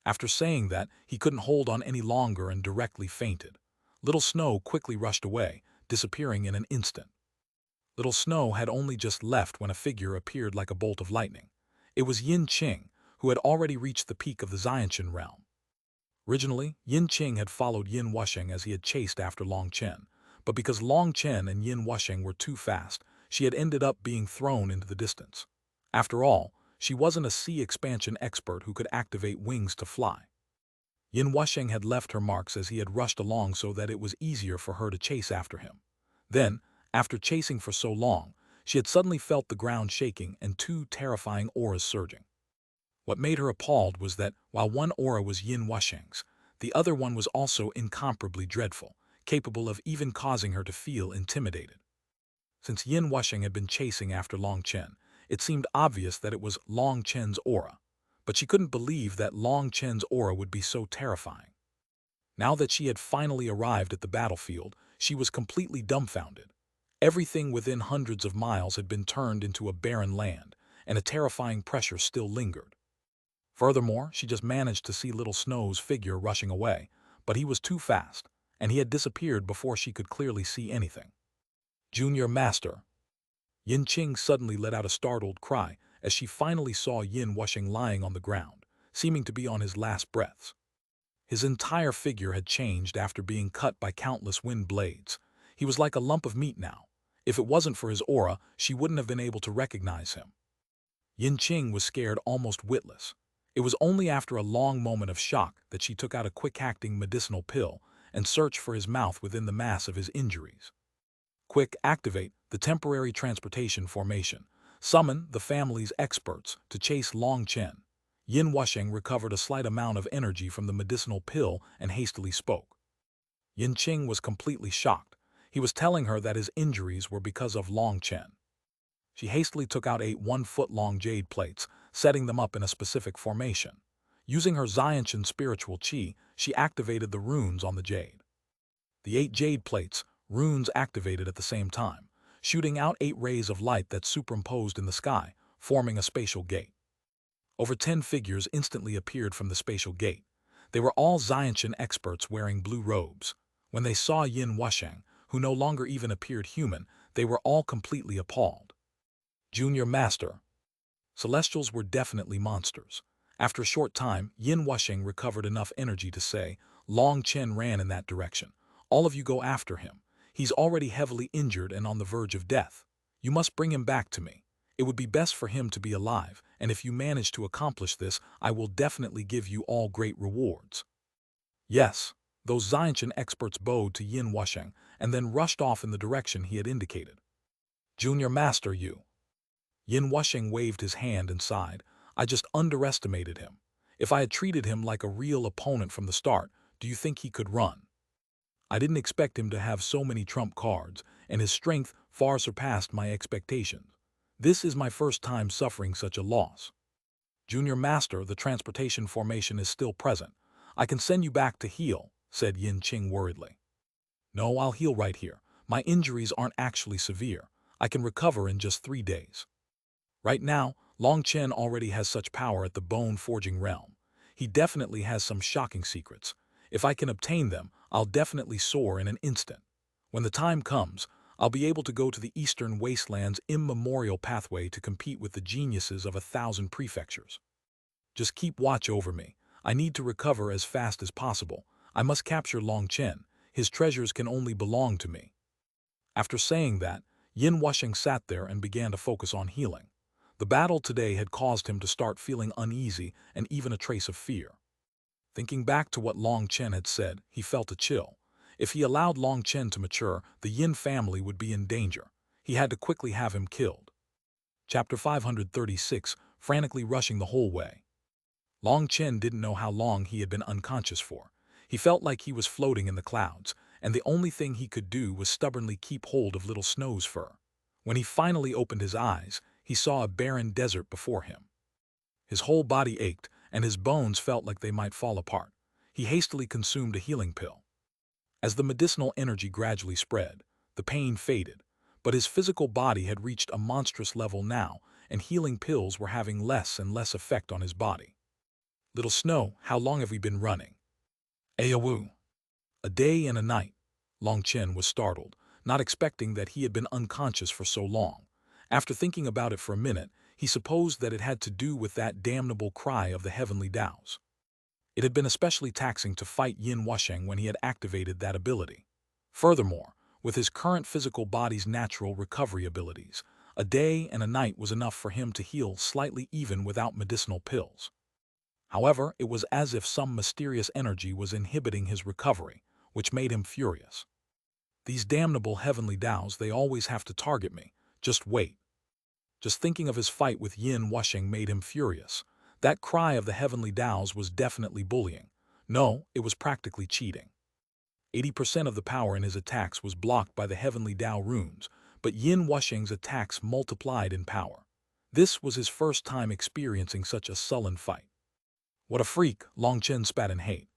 After saying that, he couldn't hold on any longer and directly fainted. Little Snow quickly rushed away, disappearing in an instant. Little Snow had only just left when a figure appeared like a bolt of lightning. It was Yin Qing, who had already reached the peak of the Xiantian realm. Originally, Yin Qing had followed Yin Wusheng as he had chased after Long Chen, but because Long Chen and Yin Wusheng were too fast, she had ended up being thrown into the distance. After all, she wasn't a sea expansion expert who could activate wings to fly. Yin Wusheng had left her marks as he had rushed along so that it was easier for her to chase after him. Then, after chasing for so long, she had suddenly felt the ground shaking and two terrifying auras surging. What made her appalled was that, while one aura was Yin Wusheng's, the other one was also incomparably dreadful, capable of even causing her to feel intimidated. Since Yin Wusheng had been chasing after Long Chen, it seemed obvious that it was Long Chen's aura, but she couldn't believe that Long Chen's aura would be so terrifying. Now that she had finally arrived at the battlefield, she was completely dumbfounded. Everything within hundreds of miles had been turned into a barren land, and a terrifying pressure still lingered. Furthermore, she just managed to see Little Snow's figure rushing away, but he was too fast, and he had disappeared before she could clearly see anything. Junior Master. Yin Qing suddenly let out a startled cry as she finally saw Yin Wusheng lying on the ground, seeming to be on his last breaths. His entire figure had changed after being cut by countless wind blades. He was like a lump of meat now. If it wasn't for his aura, she wouldn't have been able to recognize him. Yin Qing was scared almost witless. It was only after a long moment of shock that she took out a quick-acting medicinal pill and searched for his mouth within the mass of his injuries. Quick, activate the temporary transportation formation. Summon the family's experts to chase Long Chen. Yin Wusheng recovered a slight amount of energy from the medicinal pill and hastily spoke. Yin Qing was completely shocked. He was telling her that his injuries were because of Long Chen. She hastily took out 8 one-foot-long jade plates, setting them up in a specific formation. Using her Xiantian spiritual qi, she activated the runes on the jade. The 8 jade plates, runes activated at the same time, shooting out 8 rays of light that superimposed in the sky, forming a spatial gate. Over 10 figures instantly appeared from the spatial gate. They were all Xiantian experts wearing blue robes. When they saw Yin Wusheng, who no longer even appeared human, they were all completely appalled. Junior Master. Celestials were definitely monsters. After a short time, Yin Wusheng recovered enough energy to say, Long Chen ran in that direction. All of you go after him. He's already heavily injured and on the verge of death. You must bring him back to me. It would be best for him to be alive, and if you manage to accomplish this, I will definitely give you all great rewards. Yes, those Xiantian experts bowed to Yin Wusheng and then rushed off in the direction he had indicated. Junior Master, you. Yin Wusheng waved his hand and sighed. I just underestimated him. If I had treated him like a real opponent from the start, do you think he could run? I didn't expect him to have so many trump cards, and his strength far surpassed my expectations. This is my first time suffering such a loss. Junior Master, the transportation formation is still present. I can send you back to heal, said Yin Qing worriedly. No, I'll heal right here. My injuries aren't actually severe. I can recover in just 3 days. Right now, Long Chen already has such power at the bone-forging realm. He definitely has some shocking secrets. If I can obtain them, I'll definitely soar in an instant. When the time comes, I'll be able to go to the Eastern Wasteland's immemorial pathway to compete with the geniuses of 1,000 prefectures. Just keep watch over me. I need to recover as fast as possible. I must capture Long Chen. His treasures can only belong to me. After saying that, Yin Wusheng sat there and began to focus on healing. The battle today had caused him to start feeling uneasy and even a trace of fear. Thinking back to what Long Chen had said, he felt a chill. If he allowed Long Chen to mature, the Yin family would be in danger. He had to quickly have him killed. Chapter 536, frantically rushing the whole way. Long Chen didn't know how long he had been unconscious for. He felt like he was floating in the clouds, and the only thing he could do was stubbornly keep hold of Little Snow's fur. When he finally opened his eyes, he saw a barren desert before him. His whole body ached, and his bones felt like they might fall apart. He hastily consumed a healing pill. As the medicinal energy gradually spread, the pain faded, but his physical body had reached a monstrous level now, and healing pills were having less and less effect on his body. Little Snow, how long have we been running? Aowu. A day and a night. Long Chen was startled, not expecting that he had been unconscious for so long. After thinking about it for a minute, he supposed that it had to do with that damnable cry of the heavenly Taos. It had been especially taxing to fight Yin Wusheng when he had activated that ability. Furthermore, with his current physical body's natural recovery abilities, a day and a night was enough for him to heal slightly even without medicinal pills. However, it was as if some mysterious energy was inhibiting his recovery, which made him furious. These damnable heavenly Taos, they always have to target me. Just wait. Just thinking of his fight with Yin Wusheng made him furious. That cry of the heavenly Taos was definitely bullying. No, it was practically cheating. 80% of the power in his attacks was blocked by the heavenly Tao runes, but Yin Wusheng's attacks multiplied in power. This was his first time experiencing such a sullen fight. What a freak, Long Chen spat in hate.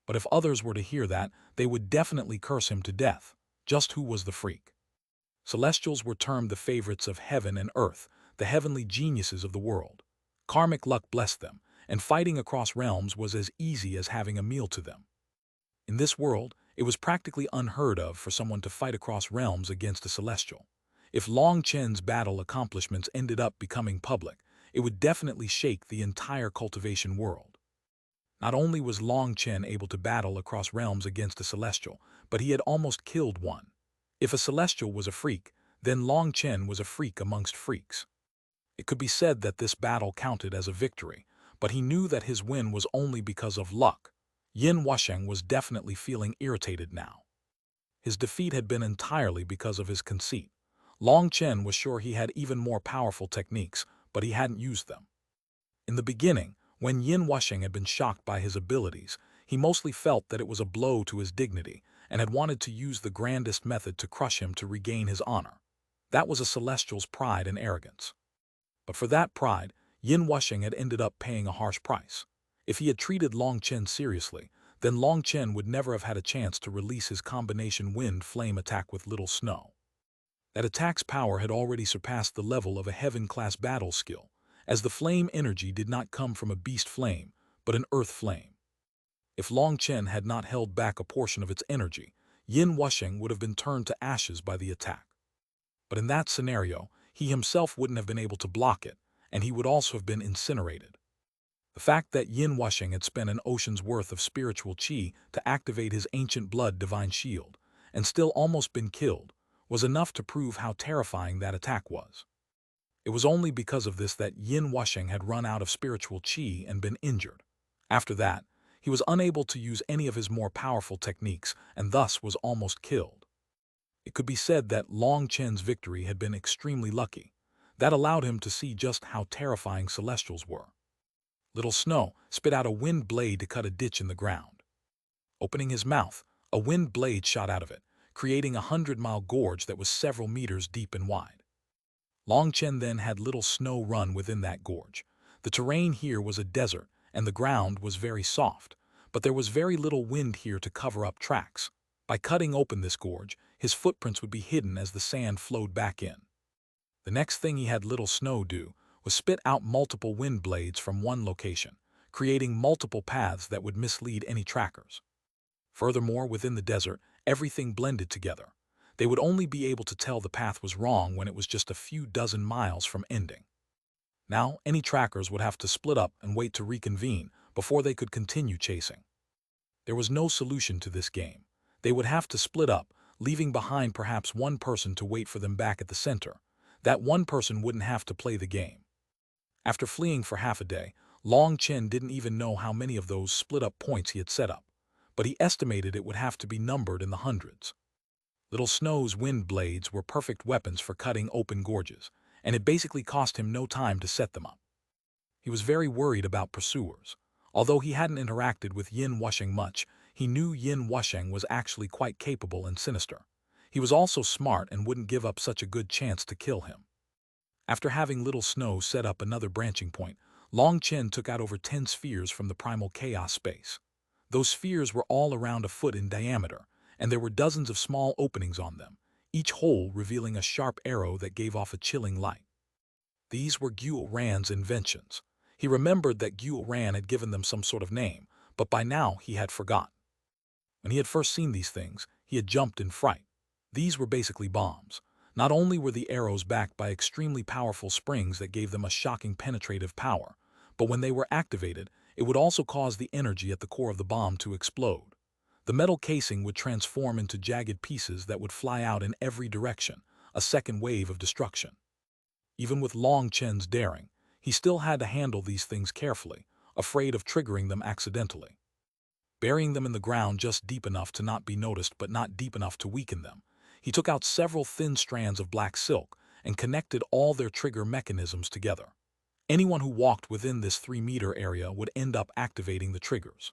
But if others were to hear that, they would definitely curse him to death. Just who was the freak? Celestials were termed the favorites of heaven and earth, the heavenly geniuses of the world. Karmic luck blessed them, and fighting across realms was as easy as having a meal to them. In this world, it was practically unheard of for someone to fight across realms against a celestial. If Long Chen's battle accomplishments ended up becoming public, it would definitely shake the entire cultivation world. Not only was Long Chen able to battle across realms against a celestial, but he had almost killed one. If a celestial was a freak, then Long Chen was a freak amongst freaks. It could be said that this battle counted as a victory, but he knew that his win was only because of luck. Yin Wusheng was definitely feeling irritated now. His defeat had been entirely because of his conceit. Long Chen was sure he had even more powerful techniques, but he hadn't used them. In the beginning, when Yin Wusheng had been shocked by his abilities, he mostly felt that it was a blow to his dignity and had wanted to use the grandest method to crush him to regain his honor. That was a celestial's pride and arrogance. But for that pride, Yin Wusheng had ended up paying a harsh price. If he had treated Long Chen seriously, then Long Chen would never have had a chance to release his combination wind-flame attack with Little Snow. That attack's power had already surpassed the level of a heaven-class battle skill, as the flame energy did not come from a beast flame, but an earth flame. If Long Chen had not held back a portion of its energy, Yin Wusheng would have been turned to ashes by the attack. But in that scenario, he himself wouldn't have been able to block it, and he would also have been incinerated. The fact that Yin Wusheng had spent an ocean's worth of spiritual qi to activate his ancient blood divine shield, and still almost been killed, was enough to prove how terrifying that attack was. It was only because of this that Yin Wusheng had run out of spiritual qi and been injured. After that, he was unable to use any of his more powerful techniques and thus was almost killed. It could be said that Long Chen's victory had been extremely lucky. That allowed him to see just how terrifying celestials were. Little Snow spit out a wind blade to cut a ditch in the ground. Opening his mouth, a wind blade shot out of it, creating a 100-mile gorge that was several meters deep and wide. Long Chen then had Little Snow run within that gorge. The terrain here was a desert, and the ground was very soft, but there was very little wind here to cover up tracks. By cutting open this gorge, his footprints would be hidden as the sand flowed back in. The next thing he had Little Snow do was spit out multiple wind blades from one location, creating multiple paths that would mislead any trackers. Furthermore, within the desert, everything blended together. They would only be able to tell the path was wrong when it was just a few dozen miles from ending. Now, any trackers would have to split up and wait to reconvene before they could continue chasing. There was no solution to this game. They would have to split up, leaving behind perhaps one person to wait for them back at the center. That one person wouldn't have to play the game. After fleeing for half a day, Long Chen didn't even know how many of those split-up points he had set up, but he estimated it would have to be numbered in the hundreds. Little Snow's wind blades were perfect weapons for cutting open gorges, and it basically cost him no time to set them up. He was very worried about pursuers. Although he hadn't interacted with Yin Wusheng much, he knew Yin Wusheng was actually quite capable and sinister. He was also smart and wouldn't give up such a good chance to kill him. After having Little Snow set up another branching point, Long Chen took out over 10 spheres from the primal chaos space. Those spheres were all around a foot in diameter, and there were dozens of small openings on them, each hole revealing a sharp arrow that gave off a chilling light. These were Xuanhuan's inventions. He remembered that Xuanhuan had given them some sort of name, but by now he had forgotten. When he had first seen these things, he had jumped in fright. These were basically bombs. Not only were the arrows backed by extremely powerful springs that gave them a shocking penetrative power, but when they were activated, it would also cause the energy at the core of the bomb to explode. The metal casing would transform into jagged pieces that would fly out in every direction, a second wave of destruction. Even with Long Chen's daring, he still had to handle these things carefully, afraid of triggering them accidentally. Burying them in the ground just deep enough to not be noticed but not deep enough to weaken them, he took out several thin strands of black silk and connected all their trigger mechanisms together. Anyone who walked within this 3-meter area would end up activating the triggers.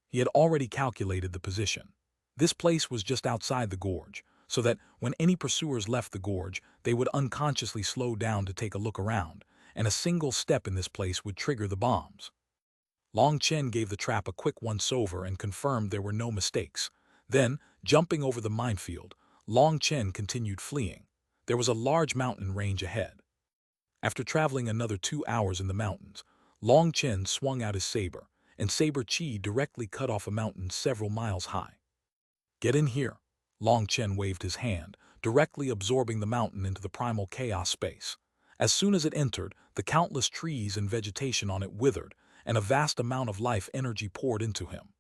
He had already calculated the position. This place was just outside the gorge, so that when any pursuers left the gorge, they would unconsciously slow down to take a look around, and a single step in this place would trigger the bombs. Long Chen gave the trap a quick once-over and confirmed there were no mistakes. Then, jumping over the minefield, Long Chen continued fleeing. There was a large mountain range ahead. After traveling another 2 hours in the mountains, Long Chen swung out his saber, and saber chi directly cut off a mountain several miles high. "Get in here." Long Chen waved his hand, directly absorbing the mountain into the primal chaos space. As soon as it entered, the countless trees and vegetation on it withered, and a vast amount of life energy poured into him.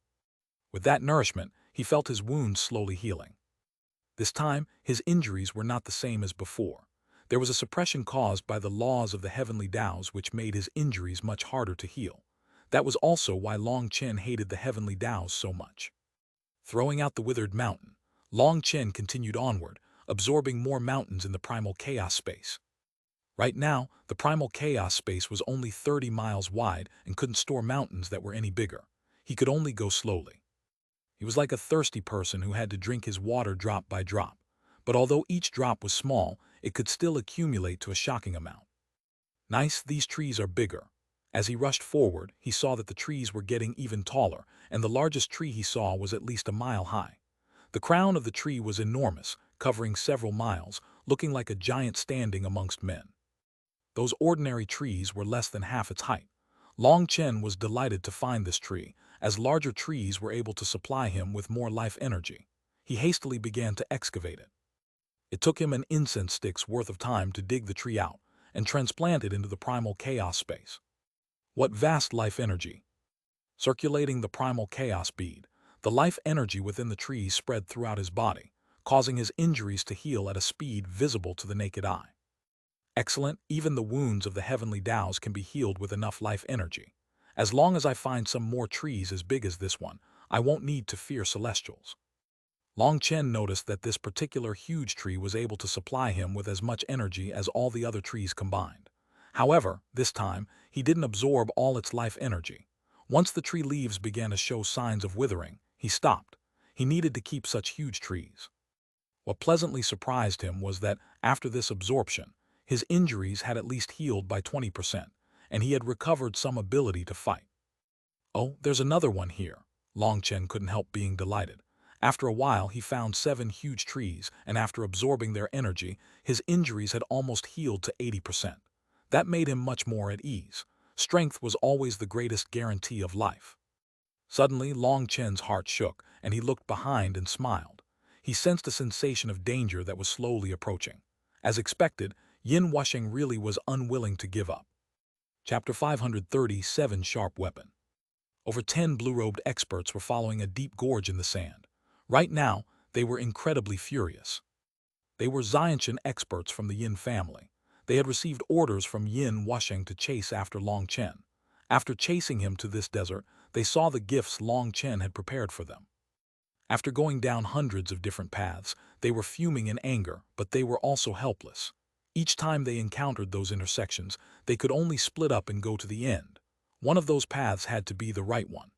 With that nourishment, he felt his wounds slowly healing. This time, his injuries were not the same as before. There was a suppression caused by the laws of the heavenly Taos which made his injuries much harder to heal. That was also why Long Chen hated the heavenly Taos so much. Throwing out the withered mountain, Long Chen continued onward, absorbing more mountains in the primal chaos space. Right now, the primal chaos space was only 30 miles wide and couldn't store mountains that were any bigger. He could only go slowly. He was like a thirsty person who had to drink his water drop by drop. But although each drop was small, it could still accumulate to a shocking amount. Nice, these trees are bigger. As he rushed forward, he saw that the trees were getting even taller, and the largest tree he saw was at least a mile high. The crown of the tree was enormous, covering several miles, looking like a giant standing amongst men. Those ordinary trees were less than half its height. Long Chen was delighted to find this tree, as larger trees were able to supply him with more life energy. He hastily began to excavate it. It took him an incense stick's worth of time to dig the tree out and transplant it into the primal chaos space. What vast life energy! Circulating the primal chaos bead, the life energy within the trees spread throughout his body, causing his injuries to heal at a speed visible to the naked eye. Excellent, even the wounds of the heavenly Taos can be healed with enough life energy. As long as I find some more trees as big as this one, I won't need to fear celestials. Long Chen noticed that this particular huge tree was able to supply him with as much energy as all the other trees combined. However, this time, he didn't absorb all its life energy. Once the tree leaves began to show signs of withering, he stopped. He needed to keep such huge trees. What pleasantly surprised him was that, after this absorption, his injuries had at least healed by 20%, and he had recovered some ability to fight. "Oh, there's another one here." Long Chen couldn't help being delighted. After a while, he found 7 huge trees, and after absorbing their energy, his injuries had almost healed to 80%. That made him much more at ease. Strength was always the greatest guarantee of life. Suddenly, Long Chen's heart shook, and he looked behind and smiled. He sensed a sensation of danger that was slowly approaching. As expected, Yin Wusheng really was unwilling to give up. Chapter 537 Sharp Weapon. Over 10 blue-robed experts were following a deep gorge in the sand. Right now, they were incredibly furious. They were Xianchen experts from the Yin family. They had received orders from Yin Wusheng to chase after Long Chen. After chasing him to this desert, they saw the gifts Long Chen had prepared for them. After going down hundreds of different paths, they were fuming in anger, but they were also helpless. Each time they encountered those intersections, they could only split up and go to the end. One of those paths had to be the right one.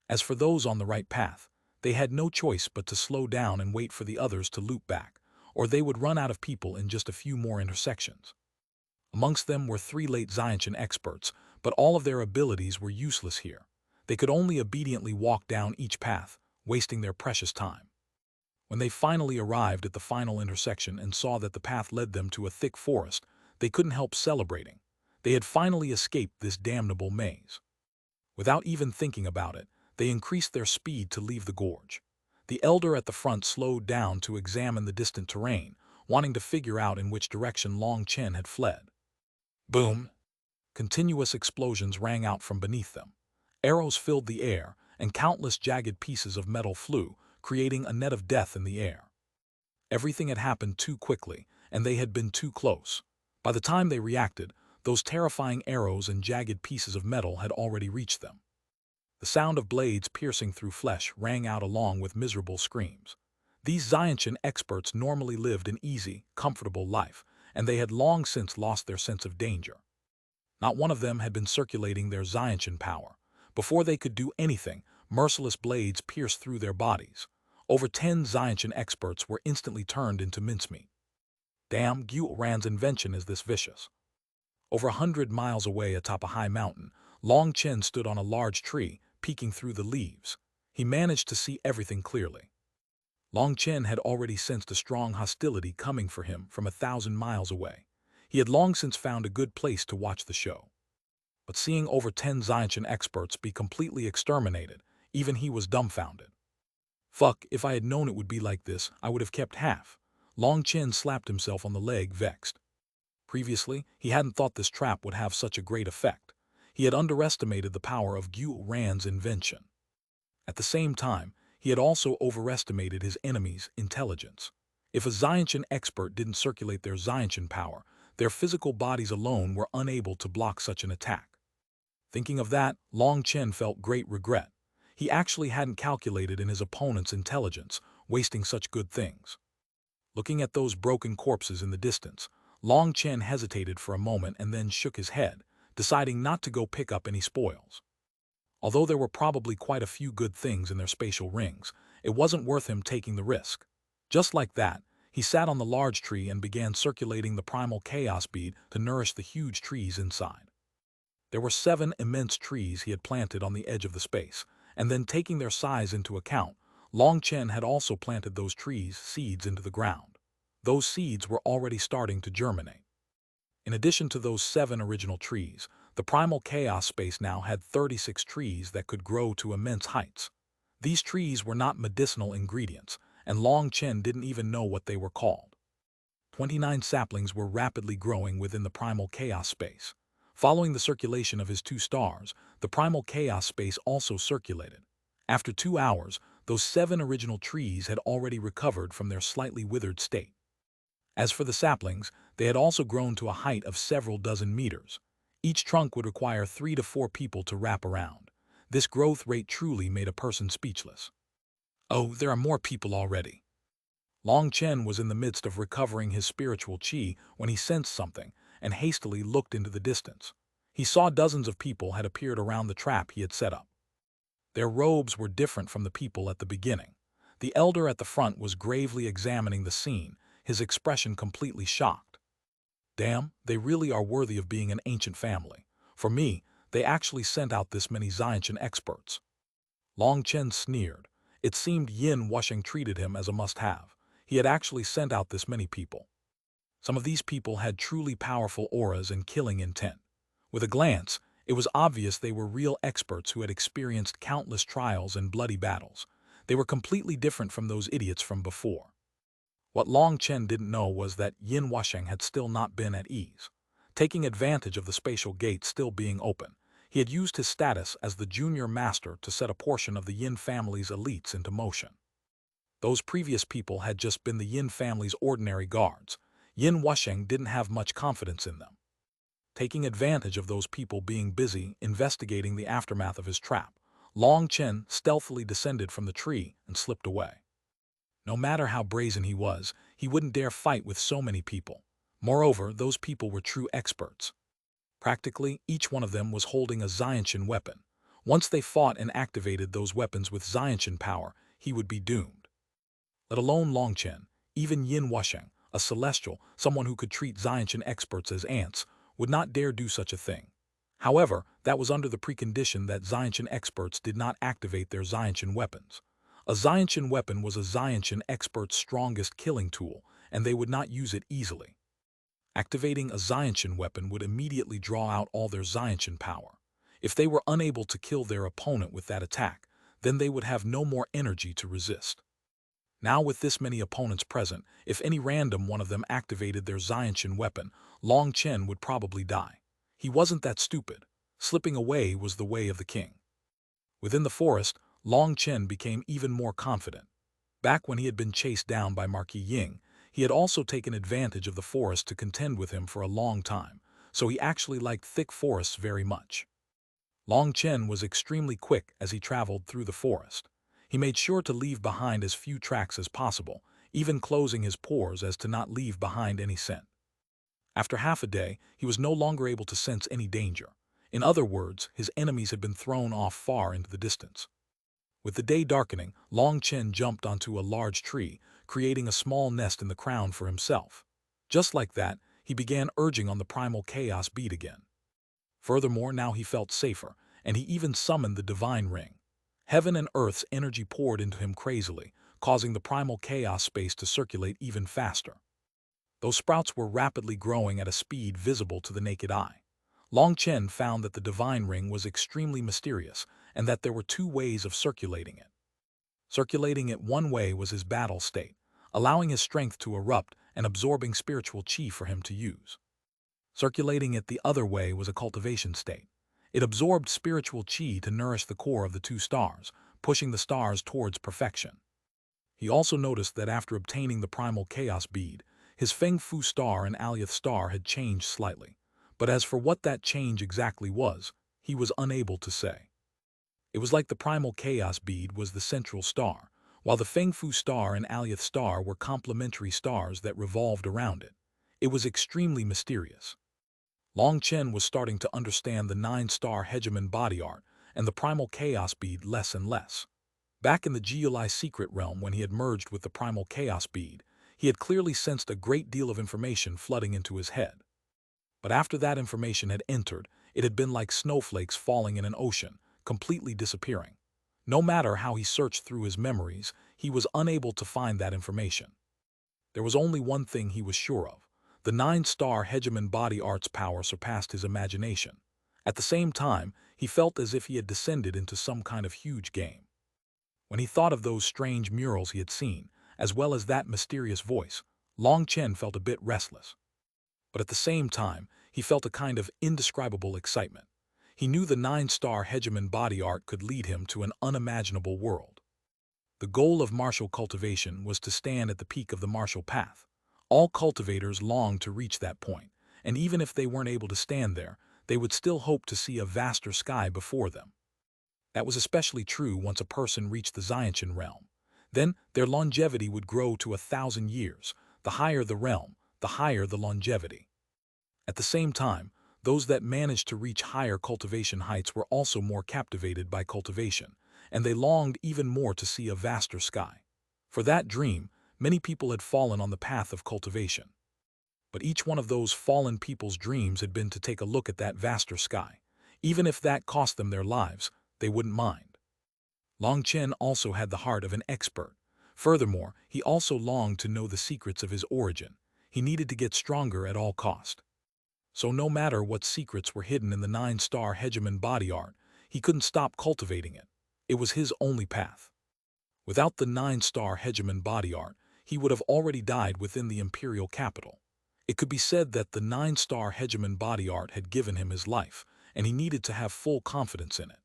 As for those on the right path, they had no choice but to slow down and wait for the others to loop back, or they would run out of people in just a few more intersections. Amongst them were 3 late Xianchen experts, but all of their abilities were useless here. They could only obediently walk down each path, wasting their precious time. When they finally arrived at the final intersection and saw that the path led them to a thick forest, they couldn't help celebrating. They had finally escaped this damnable maze. Without even thinking about it, they increased their speed to leave the gorge. The elder at the front slowed down to examine the distant terrain, wanting to figure out in which direction Long Chen had fled. Boom! Continuous explosions rang out from beneath them. Arrows filled the air, and countless jagged pieces of metal flew, creating a net of death in the air. Everything had happened too quickly, and they had been too close. By the time they reacted, those terrifying arrows and jagged pieces of metal had already reached them. The sound of blades piercing through flesh rang out along with miserable screams. These Xiantian experts normally lived an easy, comfortable life, and they had long since lost their sense of danger. Not one of them had been circulating their Xiantian power. Before they could do anything, merciless blades pierced through their bodies. Over 10 Xiantian experts were instantly turned into mincemeat. Damn, Xuanhuan's invention is this vicious. Over 100 miles away atop a high mountain, Long Chen stood on a large tree, peeking through the leaves. He managed to see everything clearly. Long Chen had already sensed a strong hostility coming for him from 1,000 miles away. He had long since found a good place to watch the show. But seeing over 10 Xiantian experts be completely exterminated, even he was dumbfounded. Fuck, if I had known it would be like this, I would have kept half. Long Chen slapped himself on the leg, vexed. Previously, he hadn't thought this trap would have such a great effect. He had underestimated the power of Xuanhuan's invention. At the same time, he had also overestimated his enemy's intelligence. If a Xiantian expert didn't circulate their Xiantian power, their physical bodies alone were unable to block such an attack. Thinking of that, Long Chen felt great regret. He actually hadn't calculated in his opponent's intelligence, wasting such good things. Looking at those broken corpses in the distance, Long Chen hesitated for a moment and then shook his head, deciding not to go pick up any spoils. Although there were probably quite a few good things in their spatial rings, it wasn't worth him taking the risk. Just like that, he sat on the large tree and began circulating the primal chaos bead to nourish the huge trees inside. There were 7 immense trees he had planted on the edge of the space, and then taking their size into account, Long Chen had also planted those trees' seeds into the ground. Those seeds were already starting to germinate. In addition to those 7 original trees, the primal chaos space now had 36 trees that could grow to immense heights. These trees were not medicinal ingredients, and Long Chen didn't even know what they were called. 29 saplings were rapidly growing within the primal chaos space. Following the circulation of his 2 stars, the primal chaos space also circulated. After 2 hours, those 7 original trees had already recovered from their slightly withered state. As for the saplings, they had also grown to a height of several dozen meters. Each trunk would require 3 to 4 people to wrap around. This growth rate truly made a person speechless. Oh, there are more people already. Long Chen was in the midst of recovering his spiritual qi when he sensed something and hastily looked into the distance. He saw dozens of people had appeared around the trap he had set up. Their robes were different from the people at the beginning. The elder at the front was gravely examining the scene, his expression completely shocked. Damn, they really are worthy of being an ancient family. For me, they actually sent out this many Xiantian experts. Long Chen sneered. It seemed Yin Wusheng treated him as a must-have. He had actually sent out this many people. Some of these people had truly powerful auras and killing intent. With a glance, it was obvious they were real experts who had experienced countless trials and bloody battles. They were completely different from those idiots from before. What Long Chen didn't know was that Yin Wusheng had still not been at ease. Taking advantage of the spatial gate still being open, he had used his status as the junior master to set a portion of the Yin family's elites into motion. Those previous people had just been the Yin family's ordinary guards. Yin Wusheng didn't have much confidence in them. Taking advantage of those people being busy investigating the aftermath of his trap, Long Chen stealthily descended from the tree and slipped away. No matter how brazen he was, he wouldn't dare fight with so many people. Moreover, those people were true experts. Practically, each one of them was holding a Xiantian weapon. Once they fought and activated those weapons with Xiantian power, he would be doomed. Let alone Long Chen, even Yin Wusheng, a celestial, someone who could treat Xiantian experts as ants, would not dare do such a thing. However, that was under the precondition that Xiantian experts did not activate their Xiantian weapons. A Xiantian weapon was a Xiantian expert's strongest killing tool, and they would not use it easily. Activating a Xuanhuan weapon would immediately draw out all their Xuanhuan power. If they were unable to kill their opponent with that attack, then they would have no more energy to resist. Now with this many opponents present, if any random one of them activated their Xuanhuan weapon, Long Chen would probably die. He wasn't that stupid. Slipping away was the way of the king. Within the forest, Long Chen became even more confident. Back when he had been chased down by Marquis Ying, he had also taken advantage of the forest to contend with him for a long time, so he actually liked thick forests very much. Long Chen was extremely quick as he traveled through the forest. He made sure to leave behind as few tracks as possible, even closing his pores as to not leave behind any scent. After half a day, he was no longer able to sense any danger. In other words, his enemies had been thrown off far into the distance. With the day darkening, Long Chen jumped onto a large tree, creating a small nest in the crown for himself. Just like that, he began urging on the primal chaos bead again. Furthermore, now he felt safer, and he even summoned the divine ring. Heaven and earth's energy poured into him crazily, causing the primal chaos space to circulate even faster. Those sprouts were rapidly growing at a speed visible to the naked eye. Long Chen found that the divine ring was extremely mysterious, and that there were two ways of circulating it. Circulating it one way was his battle state, allowing his strength to erupt and absorbing spiritual chi for him to use. Circulating it the other way was a cultivation state. It absorbed spiritual chi to nourish the core of the two stars, pushing the stars towards perfection. He also noticed that after obtaining the primal chaos bead, his Feng Fu star and Alyath star had changed slightly, but as for what that change exactly was, he was unable to say. It was like the primal chaos bead was the central star, while the Feng Fu star and Alyath star were complementary stars that revolved around it. It was extremely mysterious. Long Chen was starting to understand the 9-star Hegemon body art and the primal chaos bead less and less. Back in the Geolai secret realm when he had merged with the primal chaos bead, he had clearly sensed a great deal of information flooding into his head. But after that information had entered, it had been like snowflakes falling in an ocean, completely disappearing. No matter how he searched through his memories, he was unable to find that information. There was only one thing he was sure of. The 9-star Hegemon body art's power surpassed his imagination. At the same time, he felt as if he had descended into some kind of huge game. When he thought of those strange murals he had seen, as well as that mysterious voice, Long Chen felt a bit restless. But at the same time, he felt a kind of indescribable excitement. He knew the 9-star Hegemon body art could lead him to an unimaginable world. The goal of martial cultivation was to stand at the peak of the martial path. All cultivators longed to reach that point, and even if they weren't able to stand there, they would still hope to see a vaster sky before them. That was especially true once a person reached the Xuanhuan realm. Then their longevity would grow to 1,000 years. The higher the realm, the higher the longevity. At the same time, those that managed to reach higher cultivation heights were also more captivated by cultivation, and they longed even more to see a vaster sky. For that dream, many people had fallen on the path of cultivation. But each one of those fallen people's dreams had been to take a look at that vaster sky. Even if that cost them their lives, they wouldn't mind. Long Chen also had the heart of an expert. Furthermore, he also longed to know the secrets of his origin. He needed to get stronger at all cost. So no matter what secrets were hidden in the 9-star Hegemon body art, he couldn't stop cultivating it. It was his only path. Without the 9-star Hegemon body art, he would have already died within the imperial capital. It could be said that the 9-star Hegemon body art had given him his life, and he needed to have full confidence in it.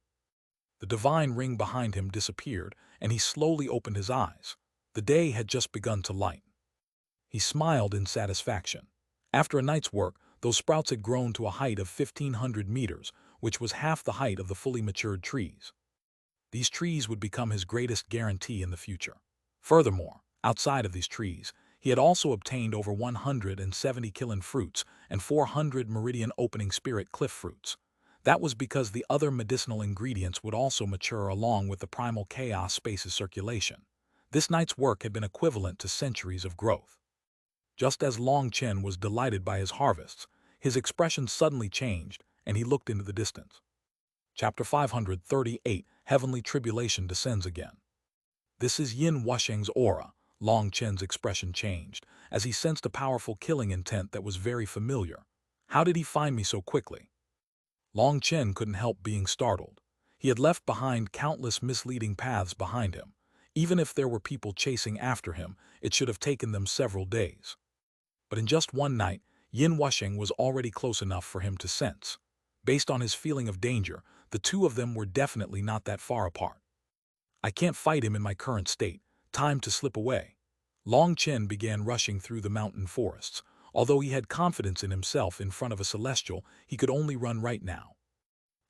The divine ring behind him disappeared, and he slowly opened his eyes. The day had just begun to light. He smiled in satisfaction. After a night's work, those sprouts had grown to a height of 1,500 meters, which was half the height of the fully matured trees. These trees would become his greatest guarantee in the future. Furthermore, outside of these trees, he had also obtained over 170 kiln fruits and 400 meridian opening spirit cliff fruits. That was because the other medicinal ingredients would also mature along with the primal chaos space's circulation. This night's work had been equivalent to centuries of growth. Just as Long Chen was delighted by his harvests, his expression suddenly changed, and he looked into the distance. Chapter 538, Heavenly Tribulation Descends Again. This is Yin Wusheng's aura. Long Chen's expression changed, as he sensed a powerful killing intent that was very familiar. How did he find me so quickly? Long Chen couldn't help being startled. He had left behind countless misleading paths behind him. Even if there were people chasing after him, it should have taken them several days. But in just one night, Yin Wusheng was already close enough for him to sense. Based on his feeling of danger, the two of them were definitely not that far apart. I can't fight him in my current state. Time to slip away. Long Chen began rushing through the mountain forests. Although he had confidence in himself in front of a celestial, he could only run right now.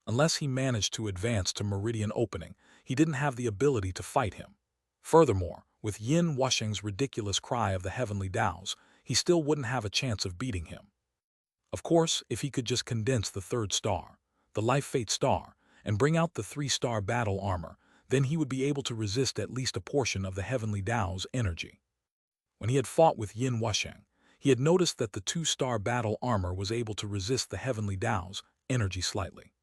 Unless he managed to advance to Meridian Opening, he didn't have the ability to fight him. Furthermore, with Yin Wusheng's ridiculous cry of the heavenly Taos, he still wouldn't have a chance of beating him. Of course, if he could just condense the third star, the Life Fate star, and bring out the 3-star battle armor, then he would be able to resist at least a portion of the heavenly Tao's energy. When he had fought with Yin Wusheng, he had noticed that the 2-star battle armor was able to resist the heavenly Tao's energy slightly.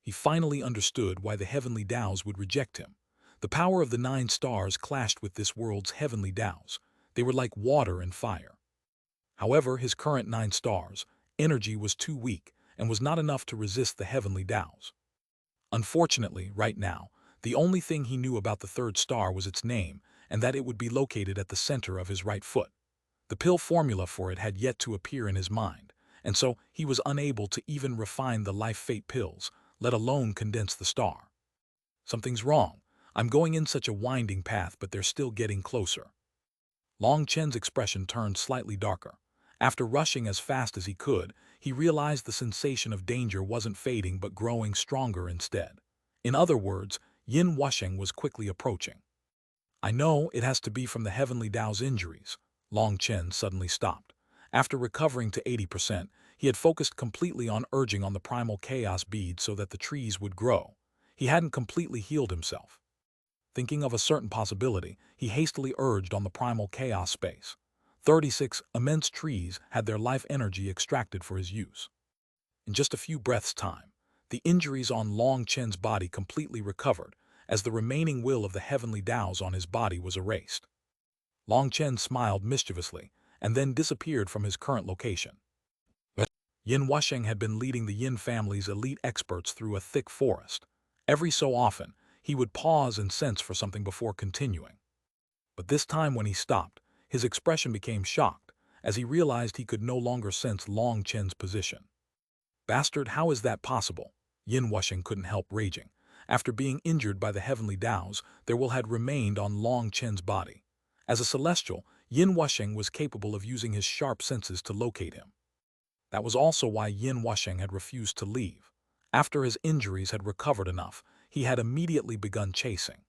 He finally understood why the heavenly Tao's would reject him. The power of the 9 stars clashed with this world's heavenly Tao's. They were like water and fire. However, his current 9 stars' energy was too weak and was not enough to resist the heavenly Tao's. Unfortunately, right now, the only thing he knew about the 3rd star was its name, and that it would be located at the center of his right foot. The pill formula for it had yet to appear in his mind, and so he was unable to even refine the Life Fate pills, let alone condense the star. Something's wrong. I'm going in such a winding path, but they're still getting closer. Long Chen's expression turned slightly darker. After rushing as fast as he could, he realized the sensation of danger wasn't fading but growing stronger instead. In other words, Yin Wusheng was quickly approaching. I know it has to be from the heavenly Tao's injuries. Long Chen suddenly stopped. After recovering to 80%, he had focused completely on urging on the primal chaos bead so that the trees would grow. He hadn't completely healed himself. Thinking of a certain possibility, he hastily urged on the primal chaos space. 36 immense trees had their life energy extracted for his use. In just a few breaths' time, the injuries on Long Chen's body completely recovered, as the remaining will of the heavenly Tao's on his body was erased. Long Chen smiled mischievously, and then disappeared from his current location. Yin Wusheng had been leading the Yin family's elite experts through a thick forest. Every so often, he would pause and sense for something before continuing. But this time when he stopped, his expression became shocked, as he realized he could no longer sense Long Chen's position. Bastard, how is that possible? Yin Wusheng couldn't help raging. After being injured by the heavenly Tao's, their will had remained on Long Chen's body. As a celestial, Yin Wusheng was capable of using his sharp senses to locate him. That was also why Yin Wusheng had refused to leave. After his injuries had recovered enough, he had immediately begun chasing.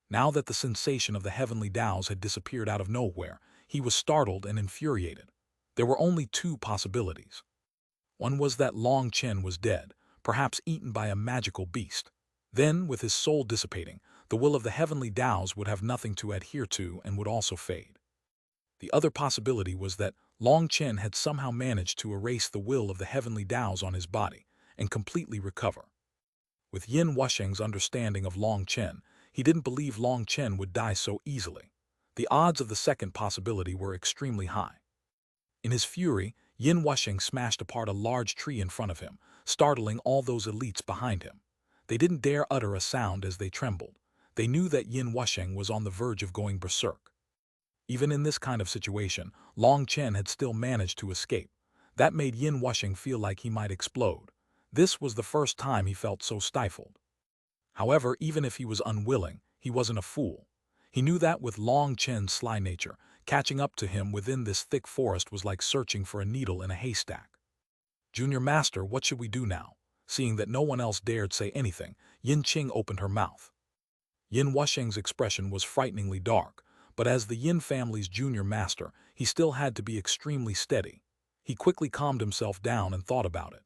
Now that the sensation of the heavenly Tao's had disappeared out of nowhere, he was startled and infuriated. There were only 2 possibilities. One was that Long Chen was dead, perhaps eaten by a magical beast. Then, with his soul dissipating, the will of the heavenly Tao's would have nothing to adhere to and would also fade. The other possibility was that Long Chen had somehow managed to erase the will of the heavenly Tao's on his body and completely recover. With Yin Wusheng's understanding of Long Chen, he didn't believe Long Chen would die so easily. The odds of the second possibility were extremely high. In his fury, Yin Wusheng smashed apart a large tree in front of him, startling all those elites behind him. They didn't dare utter a sound as they trembled. They knew that Yin Wusheng was on the verge of going berserk. Even in this kind of situation, Long Chen had still managed to escape. That made Yin Wusheng feel like he might explode. This was the first time he felt so stifled. However, even if he was unwilling, he wasn't a fool. He knew that with Long Chen's sly nature, catching up to him within this thick forest was like searching for a needle in a haystack. Junior Master, what should we do now? Seeing that no one else dared say anything, Yin Qing opened her mouth. Yin Wusheng's expression was frighteningly dark, but as the Yin family's junior master, he still had to be extremely steady. He quickly calmed himself down and thought about it.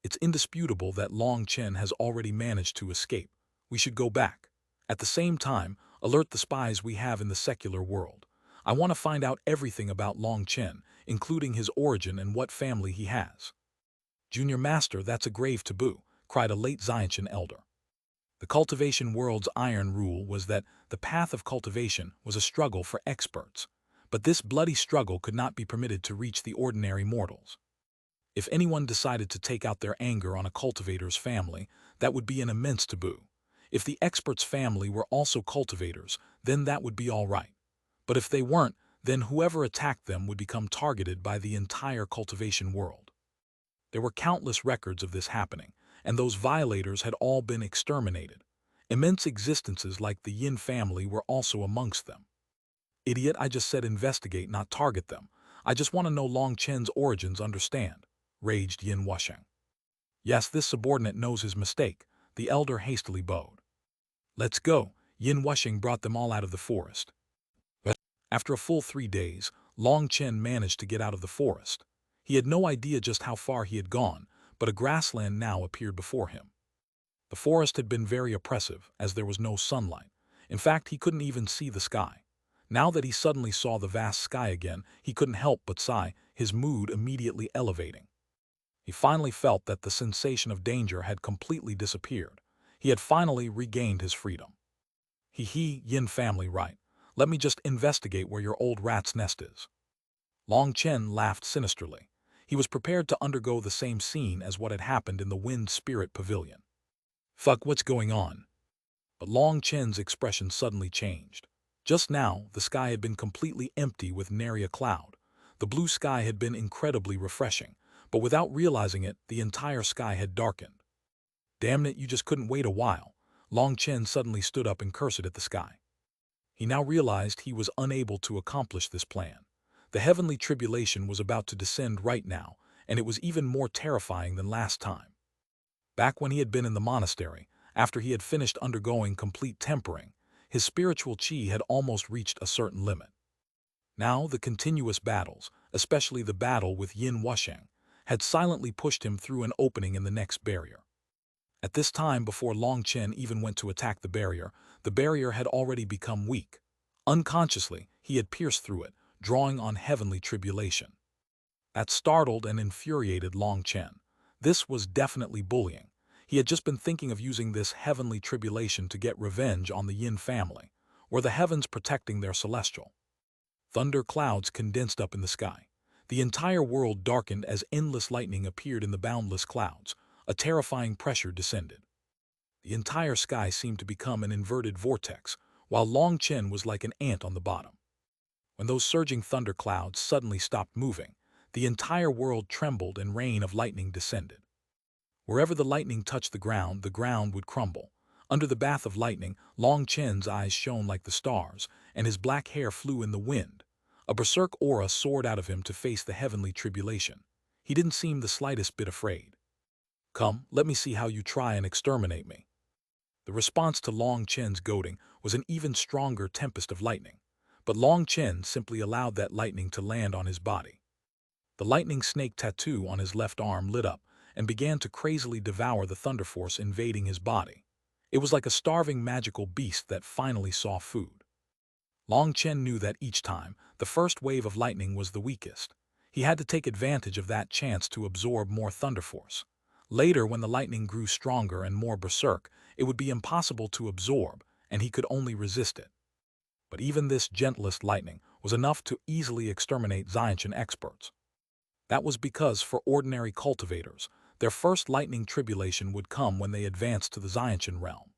It's indisputable that Long Chen has already managed to escape. We should go back. At the same time, alert the spies we have in the secular world. I want to find out everything about Long Chen, including his origin and what family he has. Junior Master, that's a grave taboo, cried a late Xiantian elder. The cultivation world's iron rule was that the path of cultivation was a struggle for experts, but this bloody struggle could not be permitted to reach the ordinary mortals. If anyone decided to take out their anger on a cultivator's family, that would be an immense taboo. If the expert's family were also cultivators, then that would be all right. But if they weren't, then whoever attacked them would become targeted by the entire cultivation world. There were countless records of this happening, and those violators had all been exterminated. Immense existences like the Yin family were also amongst them. Idiot, I just said investigate, not target them. I just want to know Long Chen's origins, understand, raged Yin Wusheng. Yes, this subordinate knows his mistake, the elder hastily bowed. Let's go. Yin Wusheng brought them all out of the forest. But after a full 3 days, Long Chen managed to get out of the forest. He had no idea just how far he had gone, but a grassland now appeared before him. The forest had been very oppressive, as there was no sunlight. In fact, he couldn't even see the sky. Now that he suddenly saw the vast sky again, he couldn't help but sigh, his mood immediately elevating. He finally felt that the sensation of danger had completely disappeared. He had finally regained his freedom. Yin family, right. Let me just investigate where your old rat's nest is. Long Chen laughed sinisterly. He was prepared to undergo the same scene as what had happened in the Wind Spirit Pavilion. Fuck, what's going on? But Long Chen's expression suddenly changed. Just now, the sky had been completely empty with nary a cloud. The blue sky had been incredibly refreshing, but without realizing it, the entire sky had darkened. Damn it, you just couldn't wait a while. Long Chen suddenly stood up and cursed at the sky. He now realized he was unable to accomplish this plan. The heavenly tribulation was about to descend right now, and it was even more terrifying than last time. Back when he had been in the monastery, after he had finished undergoing complete tempering, his spiritual qi had almost reached a certain limit. Now the continuous battles, especially the battle with Yin Wusheng, had silently pushed him through an opening in the next barrier. At this time, before Long Chen even went to attack the barrier had already become weak. Unconsciously, he had pierced through it, drawing on heavenly tribulation. That startled and infuriated Long Chen. This was definitely bullying. He had just been thinking of using this heavenly tribulation to get revenge on the Yin family, or the heavens protecting their celestial. Thunder clouds condensed up in the sky. The entire world darkened as endless lightning appeared in the boundless clouds. A terrifying pressure descended. The entire sky seemed to become an inverted vortex, while Long Chen was like an ant on the bottom. When those surging thunder clouds suddenly stopped moving, the entire world trembled and rain of lightning descended. Wherever the lightning touched the ground would crumble. Under the bath of lightning, Long Chen's eyes shone like the stars, and his black hair flew in the wind. A berserk aura soared out of him to face the heavenly tribulation. He didn't seem the slightest bit afraid. Come, let me see how you try and exterminate me. The response to Long Chen's goading was an even stronger tempest of lightning, but Long Chen simply allowed that lightning to land on his body. The lightning snake tattoo on his left arm lit up and began to crazily devour the thunder force invading his body. It was like a starving magical beast that finally saw food. Long Chen knew that each time, the first wave of lightning was the weakest. He had to take advantage of that chance to absorb more thunder force. Later, when the lightning grew stronger and more berserk, it would be impossible to absorb, and he could only resist it. But even this gentlest lightning was enough to easily exterminate Xiantian experts. That was because, for ordinary cultivators, their first lightning tribulation would come when they advanced to the Xiantian realm.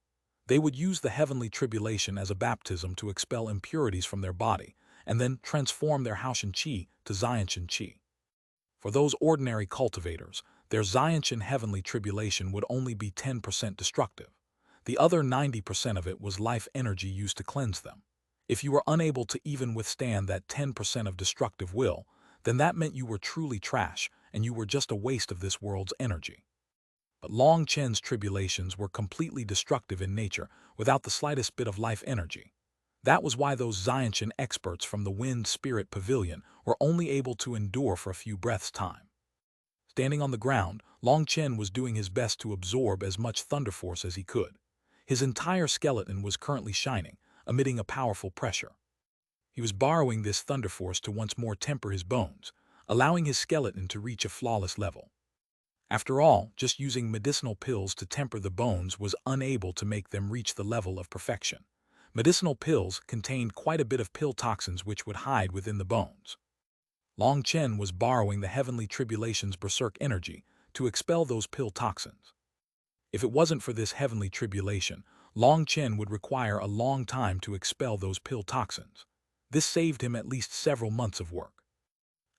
They would use the heavenly tribulation as a baptism to expel impurities from their body, and then transform their Haoshan qi to Xiantian qi. For those ordinary cultivators, their Xiantian heavenly tribulation would only be 10% destructive. The other 90% of it was life energy used to cleanse them. If you were unable to even withstand that 10% of destructive will, then that meant you were truly trash and you were just a waste of this world's energy. But Long Chen's tribulations were completely destructive in nature without the slightest bit of life energy. That was why those Xiantian experts from the Wind Spirit Pavilion were only able to endure for a few breaths' time. Standing on the ground, Long Chen was doing his best to absorb as much thunder force as he could. His entire skeleton was currently shining, emitting a powerful pressure. He was borrowing this thunder force to once more temper his bones, allowing his skeleton to reach a flawless level. After all, just using medicinal pills to temper the bones was unable to make them reach the level of perfection. Medicinal pills contained quite a bit of pill toxins which would hide within the bones. Long Chen was borrowing the heavenly tribulation's berserk energy to expel those pill toxins. If it wasn't for this heavenly tribulation, Long Chen would require a long time to expel those pill toxins. This saved him at least several months of work.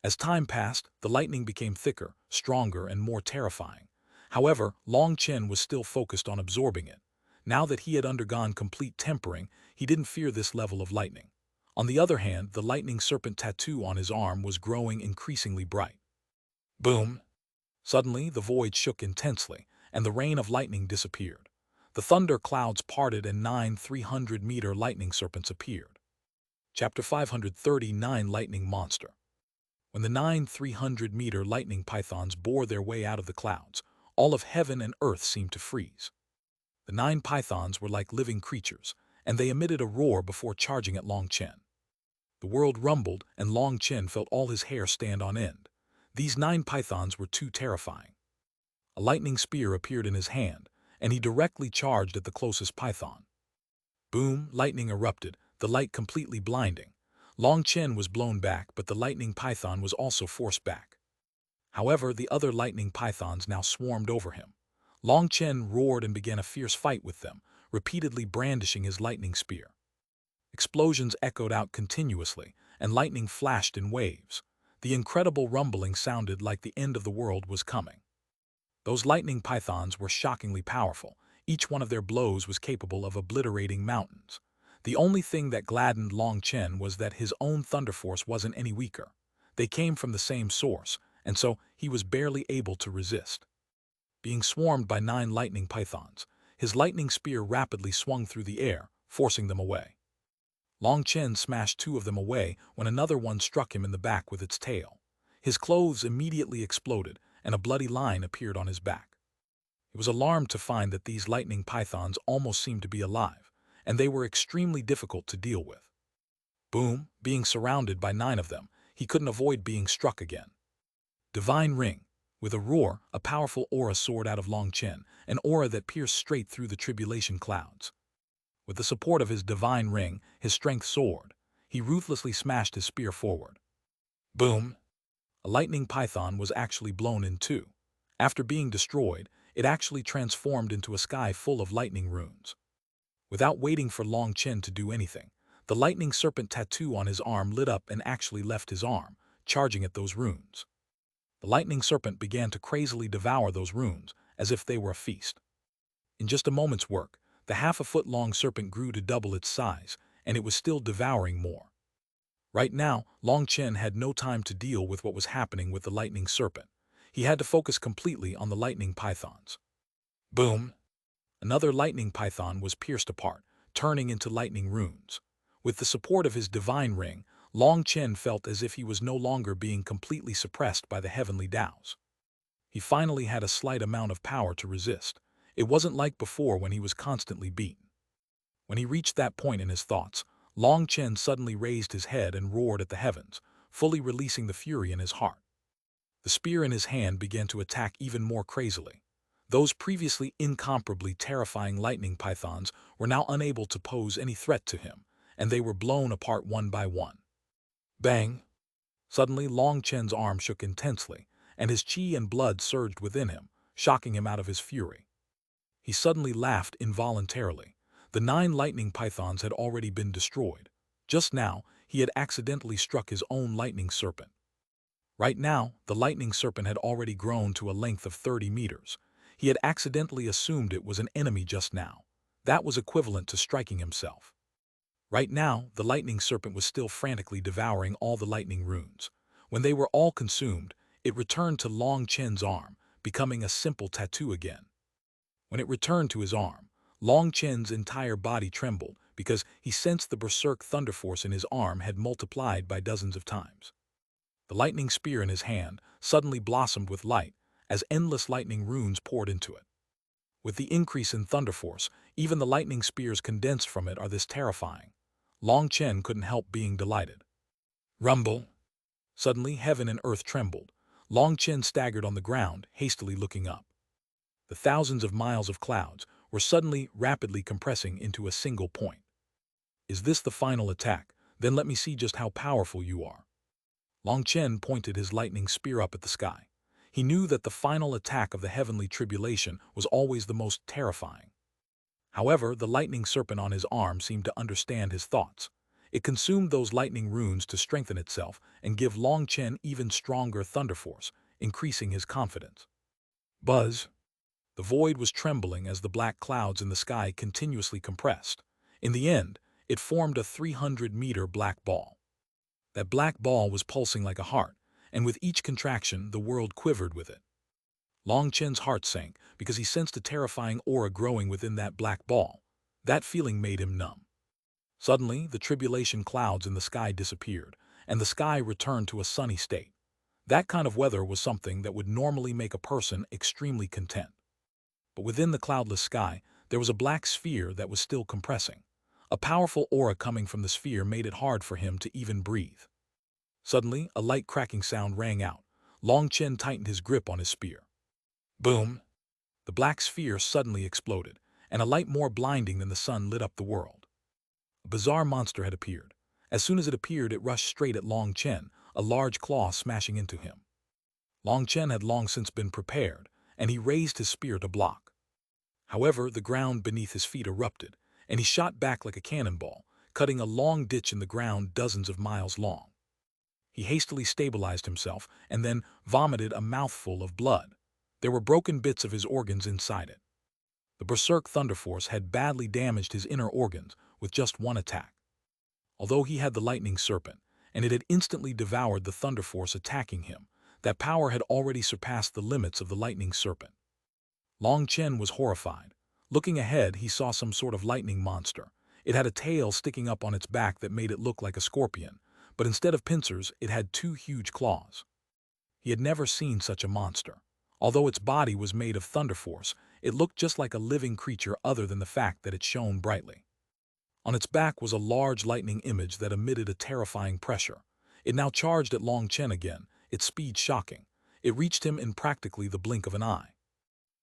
As time passed, the lightning became thicker, stronger, and more terrifying. However, Long Chen was still focused on absorbing it. Now that he had undergone complete tempering, he didn't fear this level of lightning. On the other hand, the lightning serpent tattoo on his arm was growing increasingly bright. Boom! Suddenly, the void shook intensely, and the rain of lightning disappeared. The thunder clouds parted and 9 300-meter lightning serpents appeared. Chapter 539 Lightning Monster. When the 9 300-meter lightning pythons bore their way out of the clouds, all of heaven and earth seemed to freeze. The 9 pythons were like living creatures, and they emitted a roar before charging at Long Chen. The world rumbled, and Long Chen felt all his hair stand on end. These 9 pythons were too terrifying. A lightning spear appeared in his hand, and he directly charged at the closest python. Boom! Lightning erupted, the light completely blinding. Long Chen was blown back, but the lightning python was also forced back. However, the other lightning pythons now swarmed over him. Long Chen roared and began a fierce fight with them, repeatedly brandishing his lightning spear. Explosions echoed out continuously, and lightning flashed in waves. The incredible rumbling sounded like the end of the world was coming. Those lightning pythons were shockingly powerful. Each one of their blows was capable of obliterating mountains. The only thing that gladdened Long Chen was that his own thunder force wasn't any weaker. They came from the same source, and so he was barely able to resist. Being swarmed by 9 lightning pythons, his lightning spear rapidly swung through the air, forcing them away. Long Chen smashed 2 of them away when another one struck him in the back with its tail. His clothes immediately exploded, and a bloody line appeared on his back. He was alarmed to find that these lightning pythons almost seemed to be alive, and they were extremely difficult to deal with. Boom! Being surrounded by 9 of them, he couldn't avoid being struck again. Divine Ring. With a roar, a powerful aura soared out of Long Chen, an aura that pierced straight through the tribulation clouds. With the support of his divine ring, his strength soared. He ruthlessly smashed his spear forward. Boom! A lightning python was actually blown in 2. After being destroyed, it actually transformed into a sky full of lightning runes. Without waiting for Long Chen to do anything, the lightning serpent tattoo on his arm lit up and actually left his arm, charging at those runes. The lightning serpent began to crazily devour those runes, as if they were a feast. In just a moment's work, the half-a-foot-long serpent grew to double its size, and it was still devouring more. Right now, Long Chen had no time to deal with what was happening with the lightning serpent. He had to focus completely on the lightning pythons. Boom! Another lightning python was pierced apart, turning into lightning runes. With the support of his divine ring, Long Chen felt as if he was no longer being completely suppressed by the heavenly Taos. He finally had a slight amount of power to resist. It wasn't like before when he was constantly beaten. When he reached that point in his thoughts, Long Chen suddenly raised his head and roared at the heavens, fully releasing the fury in his heart. The spear in his hand began to attack even more crazily. Those previously incomparably terrifying lightning pythons were now unable to pose any threat to him, and they were blown apart one by one. Bang! Suddenly, Long Chen's arm shook intensely, and his chi and blood surged within him, shocking him out of his fury. He suddenly laughed involuntarily. The 9 lightning pythons had already been destroyed. Just now, he had accidentally struck his own lightning serpent. Right now, the lightning serpent had already grown to a length of 30 meters. He had accidentally assumed it was an enemy just now. That was equivalent to striking himself. Right now, the lightning serpent was still frantically devouring all the lightning runes. When they were all consumed, it returned to Long Chen's arm, becoming a simple tattoo again. When it returned to his arm, Long Chen's entire body trembled because he sensed the berserk thunder force in his arm had multiplied by dozens of times. The lightning spear in his hand suddenly blossomed with light as endless lightning runes poured into it. With the increase in thunder force, even the lightning spears condensed from it are this terrifying. Long Chen couldn't help being delighted. Rumble! Suddenly, heaven and earth trembled. Long Chen staggered on the ground, hastily looking up. The thousands of miles of clouds were suddenly rapidly compressing into a single point. Is this the final attack? Then let me see just how powerful you are. Long Chen pointed his lightning spear up at the sky. He knew that the final attack of the heavenly tribulation was always the most terrifying. However, the lightning serpent on his arm seemed to understand his thoughts. It consumed those lightning runes to strengthen itself and give Long Chen even stronger thunder force, increasing his confidence. Buzz! The void was trembling as the black clouds in the sky continuously compressed. In the end, it formed a 300-meter black ball. That black ball was pulsing like a heart, and with each contraction, the world quivered with it. Long Chen's heart sank because he sensed a terrifying aura growing within that black ball. That feeling made him numb. Suddenly, the tribulation clouds in the sky disappeared, and the sky returned to a sunny state. That kind of weather was something that would normally make a person extremely content. But within the cloudless sky, there was a black sphere that was still compressing. A powerful aura coming from the sphere made it hard for him to even breathe. Suddenly, a light cracking sound rang out. Long Chen tightened his grip on his spear. Boom! The black sphere suddenly exploded, and a light more blinding than the sun lit up the world. A bizarre monster had appeared. As soon as it appeared, it rushed straight at Long Chen, a large claw smashing into him. Long Chen had long since been prepared, and he raised his spear to block. However, the ground beneath his feet erupted, and he shot back like a cannonball, cutting a long ditch in the ground dozens of miles long. He hastily stabilized himself and then vomited a mouthful of blood. There were broken bits of his organs inside it. The berserk thunder force had badly damaged his inner organs with just one attack. Although he had the lightning serpent, and it had instantly devoured the thunder force attacking him, that power had already surpassed the limits of the lightning serpent. Long Chen was horrified. Looking ahead, he saw some sort of lightning monster. It had a tail sticking up on its back that made it look like a scorpion, but instead of pincers, it had two huge claws. He had never seen such a monster. Although its body was made of thunder force, it looked just like a living creature other than the fact that it shone brightly. On its back was a large lightning image that emitted a terrifying pressure. It now charged at Long Chen again, its speed shocking. It reached him in practically the blink of an eye.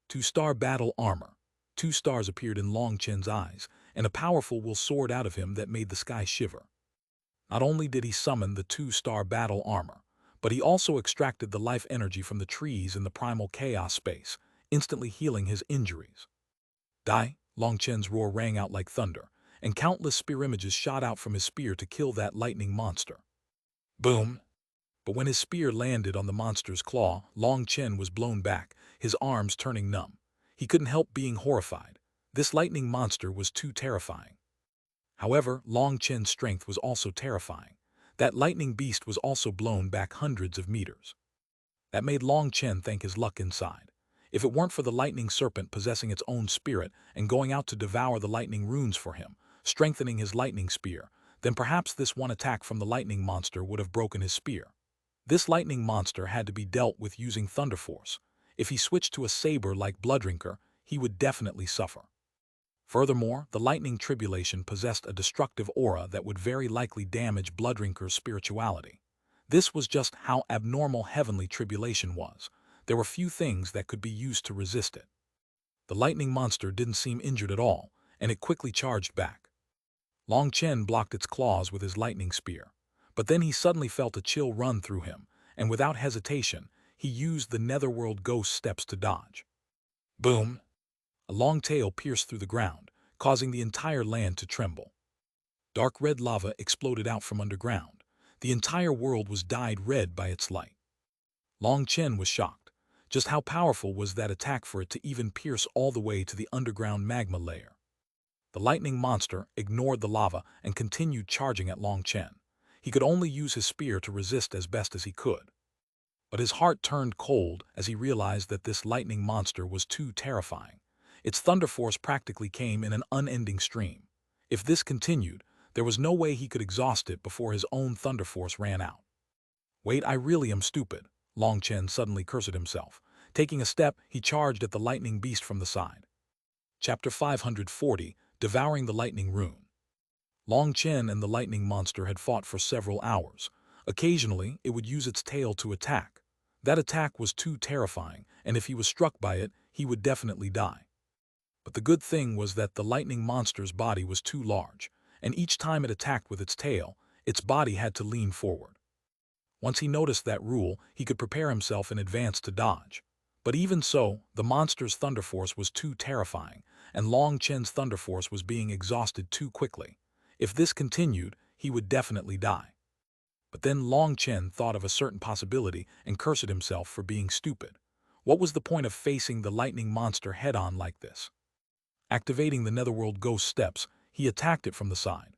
2-star battle armor. 2 stars appeared in Long Chen's eyes, and a powerful will soared out of him that made the sky shiver. Not only did he summon the 2-star battle armor, but he also extracted the life energy from the trees in the primal chaos space, instantly healing his injuries. Die! Long Chen's roar rang out like thunder, and countless spear images shot out from his spear to kill that lightning monster. Boom! But when his spear landed on the monster's claw, Long Chen was blown back, his arms turning numb. He couldn't help being horrified. This lightning monster was too terrifying. However, Long Chen's strength was also terrifying. That lightning beast was also blown back hundreds of meters. That made Long Chen thank his luck inside. If it weren't for the lightning serpent possessing its own spirit and going out to devour the lightning runes for him, strengthening his lightning spear, then perhaps this one attack from the lightning monster would have broken his spear. This lightning monster had to be dealt with using thunder force. If he switched to a saber like Bloodrinker, he would definitely suffer. Furthermore, the lightning tribulation possessed a destructive aura that would very likely damage Bloodrinker's spirituality. This was just how abnormal heavenly tribulation was. There were few things that could be used to resist it. The lightning monster didn't seem injured at all, and it quickly charged back. Long Chen blocked its claws with his lightning spear, but then he suddenly felt a chill run through him, and without hesitation, he used the netherworld ghost steps to dodge. Boom! A long tail pierced through the ground, causing the entire land to tremble. Dark red lava exploded out from underground. The entire world was dyed red by its light. Long Chen was shocked. Just how powerful was that attack for it to even pierce all the way to the underground magma layer? The lightning monster ignored the lava and continued charging at Long Chen. He could only use his spear to resist as best as he could. But his heart turned cold as he realized that this lightning monster was too terrifying. Its thunder force practically came in an unending stream. If this continued, there was no way he could exhaust it before his own thunder force ran out. Wait, I really am stupid, Long Chen suddenly cursed himself. Taking a step, he charged at the lightning beast from the side. Chapter 540, Devouring the Lightning Rune. Long Chen and the lightning monster had fought for several hours. Occasionally, it would use its tail to attack. That attack was too terrifying, and if he was struck by it, he would definitely die. But the good thing was that the lightning monster's body was too large, and each time it attacked with its tail, its body had to lean forward. Once he noticed that rule, he could prepare himself in advance to dodge. But even so, the monster's thunder force was too terrifying, and Long Chen's thunder force was being exhausted too quickly. If this continued, he would definitely die. But then Long Chen thought of a certain possibility and cursed himself for being stupid. What was the point of facing the lightning monster head-on like this? Activating the Netherworld Ghost steps, he attacked it from the side.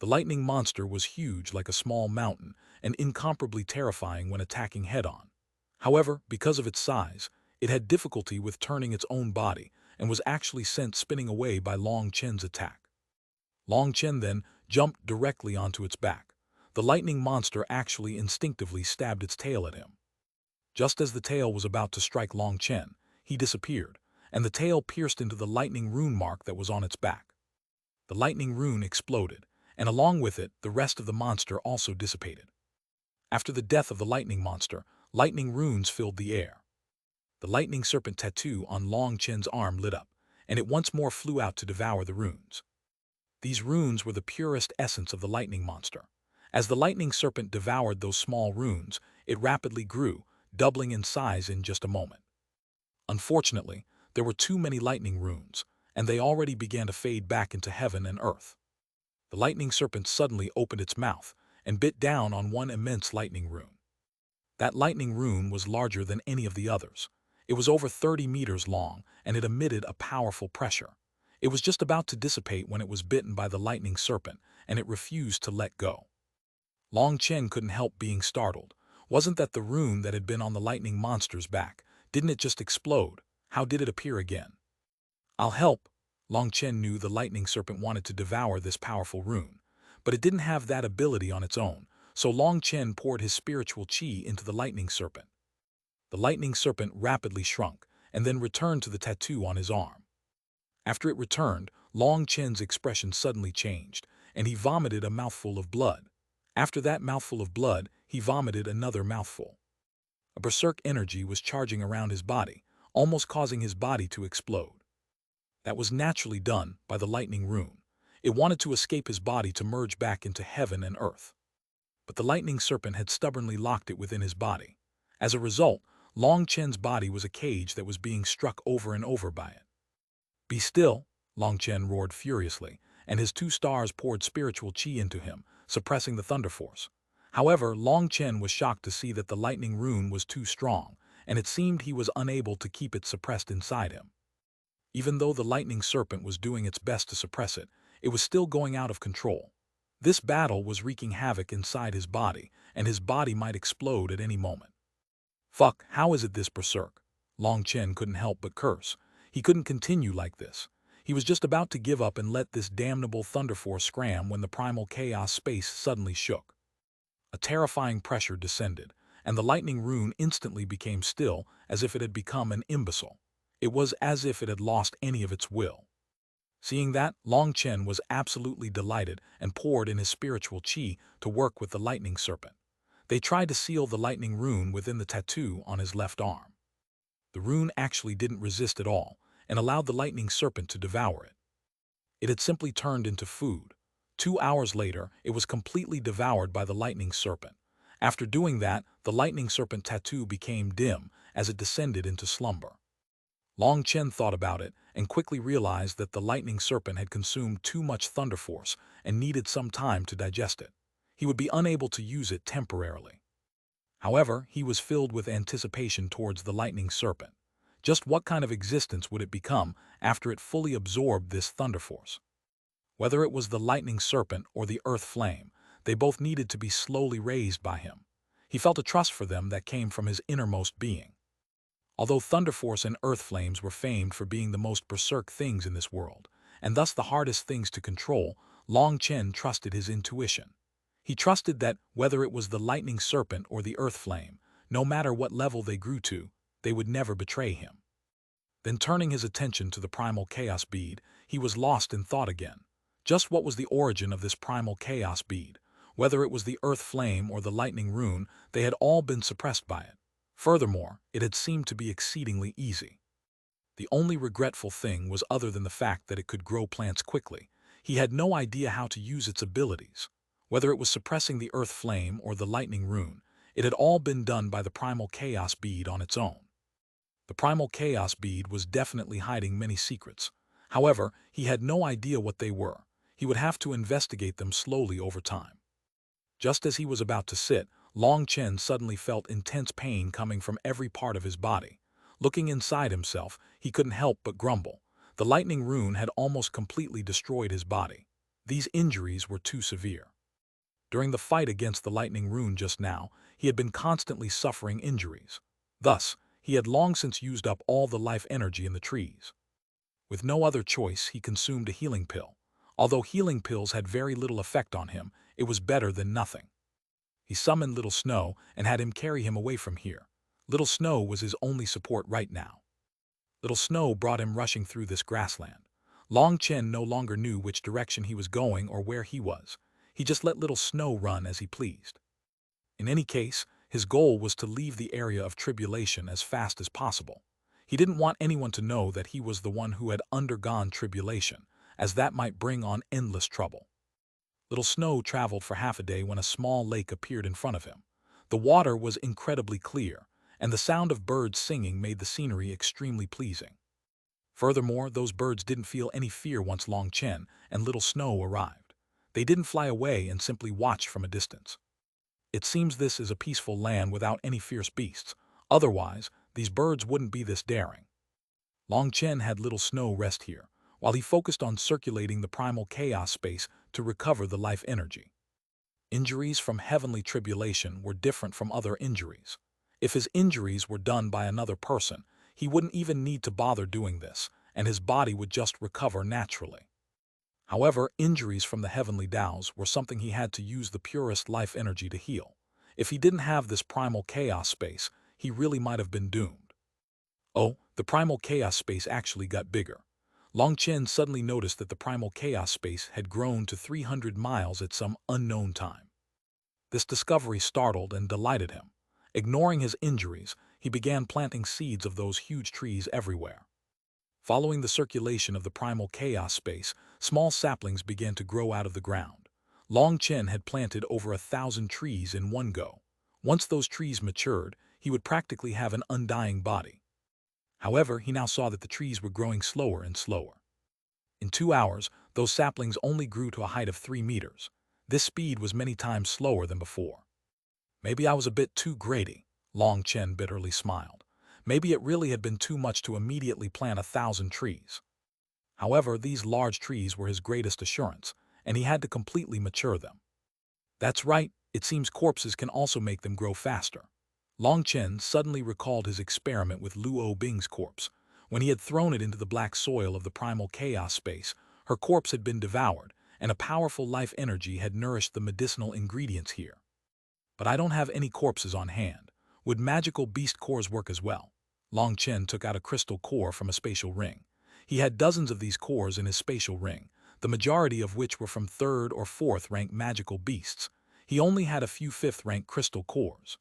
The lightning monster was huge like a small mountain and incomparably terrifying when attacking head-on. However, because of its size, it had difficulty with turning its own body and was actually sent spinning away by Long Chen's attack. Long Chen then jumped directly onto its back. The lightning monster actually instinctively stabbed its tail at him. Just as the tail was about to strike Long Chen, he disappeared, and the tail pierced into the lightning rune mark that was on its back. The lightning rune exploded, and along with it, the rest of the monster also dissipated. After the death of the lightning monster, lightning runes filled the air. The lightning serpent tattoo on Long Chen's arm lit up, and it once more flew out to devour the runes. These runes were the purest essence of the lightning monster. As the lightning serpent devoured those small runes, it rapidly grew, doubling in size in just a moment. Unfortunately, there were too many lightning runes, and they already began to fade back into heaven and earth. The lightning serpent suddenly opened its mouth and bit down on one immense lightning rune. That lightning rune was larger than any of the others. It was over 30 meters long, and it emitted a powerful pressure. It was just about to dissipate when it was bitten by the lightning serpent, and it refused to let go. Long Chen couldn't help being startled. Wasn't that the rune that had been on the lightning monster's back? Didn't it just explode? How did it appear again? "I'll help." Long Chen knew the lightning serpent wanted to devour this powerful rune, but it didn't have that ability on its own, so Long Chen poured his spiritual qi into the lightning serpent. The lightning serpent rapidly shrunk, and then returned to the tattoo on his arm. After it returned, Long Chen's expression suddenly changed, and he vomited a mouthful of blood. After that mouthful of blood, he vomited another mouthful. A berserk energy was charging around his body, almost causing his body to explode. That was naturally done by the lightning rune. It wanted to escape his body to merge back into heaven and earth. But the lightning serpent had stubbornly locked it within his body. As a result, Long Chen's body was a cage that was being struck over and over by it. "Be still," Long Chen roared furiously, and his 2 stars poured spiritual qi into him, suppressing the thunder force. However, Long Chen was shocked to see that the lightning rune was too strong, and it seemed he was unable to keep it suppressed inside him. Even though the lightning serpent was doing its best to suppress it, it was still going out of control. This battle was wreaking havoc inside his body, and his body might explode at any moment. "Fuck, how is it this berserk?" Long Chen couldn't help but curse. He couldn't continue like this. He was just about to give up and let this damnable thunder force scram when the primal chaos space suddenly shook. A terrifying pressure descended, and the lightning rune instantly became still, as if it had become an imbecile. It was as if it had lost any of its will. Seeing that, Long Chen was absolutely delighted and poured in his spiritual qi to work with the lightning serpent. They tried to seal the lightning rune within the tattoo on his left arm. The rune actually didn't resist at all, and allowed the lightning serpent to devour it. It had simply turned into food. 2 hours later, it was completely devoured by the lightning serpent. After doing that, the lightning serpent tattoo became dim as it descended into slumber. Long Chen thought about it and quickly realized that the lightning serpent had consumed too much thunder force and needed some time to digest it. He would be unable to use it temporarily. However, he was filled with anticipation towards the lightning serpent. Just what kind of existence would it become after it fully absorbed this thunder force? Whether it was the lightning serpent or the earth flame, they both needed to be slowly raised by him. He felt a trust for them that came from his innermost being. Although Thunder Force and Earth Flames were famed for being the most berserk things in this world, and thus the hardest things to control, Long Chen trusted his intuition. He trusted that, whether it was the lightning serpent or the earth flame, no matter what level they grew to, they would never betray him. Then turning his attention to the primal chaos bead, he was lost in thought again. Just what was the origin of this primal chaos bead? Whether it was the earth flame or the lightning rune, they had all been suppressed by it. Furthermore, it had seemed to be exceedingly easy. The only regretful thing was other than the fact that it could grow plants quickly. He had no idea how to use its abilities. Whether it was suppressing the earth flame or the lightning rune, it had all been done by the primal chaos bead on its own. The primal chaos bead was definitely hiding many secrets. However, he had no idea what they were. He would have to investigate them slowly over time. Just as he was about to sit, Chen suddenly felt intense pain coming from every part of his body. Looking inside himself, he couldn't help but grumble. The lightning rune had almost completely destroyed his body. These injuries were too severe. During the fight against the lightning rune just now, he had been constantly suffering injuries. Thus, he had long since used up all the life energy in the trees. With no other choice, he consumed a healing pill. Although healing pills had very little effect on him, it was better than nothing. He summoned Little Snow and had him carry him away from here. Little Snow was his only support right now. Little Snow brought him rushing through this grassland. Chen no longer knew which direction he was going or where he was. He just let Little Snow run as he pleased. In any case, his goal was to leave the area of tribulation as fast as possible. He didn't want anyone to know that he was the one who had undergone tribulation, as that might bring on endless trouble. Little Snow traveled for half a day when a small lake appeared in front of him. The water was incredibly clear, and the sound of birds singing made the scenery extremely pleasing. Furthermore, those birds didn't feel any fear once Chen and Little Snow arrived. They didn't fly away and simply watched from a distance. It seems this is a peaceful land without any fierce beasts. Otherwise, these birds wouldn't be this daring. Chen had Little Snow rest here, while he focused on circulating the primal chaos space to recover the life energy. Injuries from heavenly tribulation were different from other injuries. If his injuries were done by another person, he wouldn't even need to bother doing this, and his body would just recover naturally. However, injuries from the heavenly Taos were something he had to use the purest life energy to heal. If he didn't have this primal chaos space, he really might have been doomed. Oh, the primal chaos space actually got bigger. Chen suddenly noticed that the primal chaos space had grown to 300 miles at some unknown time. This discovery startled and delighted him. Ignoring his injuries, he began planting seeds of those huge trees everywhere. Following the circulation of the primal chaos space, small saplings began to grow out of the ground. Chen had planted over 1,000 trees in one go. Once those trees matured, he would practically have an undying body. However, he now saw that the trees were growing slower and slower. In 2 hours, those saplings only grew to a height of 3 meters. This speed was many times slower than before. Maybe I was a bit too greedy, Chen bitterly smiled. Maybe it really had been too much to immediately plant 1,000 trees. However, these large trees were his greatest assurance, and he had to completely mature them. That's right, it seems corpses can also make them grow faster. Chen suddenly recalled his experiment with Luo Bing's corpse. When he had thrown it into the black soil of the primal chaos space, her corpse had been devoured, and a powerful life energy had nourished the medicinal ingredients here. But I don't have any corpses on hand. Would magical beast cores work as well? Chen took out a crystal core from a spatial ring. He had dozens of these cores in his spatial ring, the majority of which were from 3rd or 4th rank magical beasts. He only had a few 5th rank crystal cores.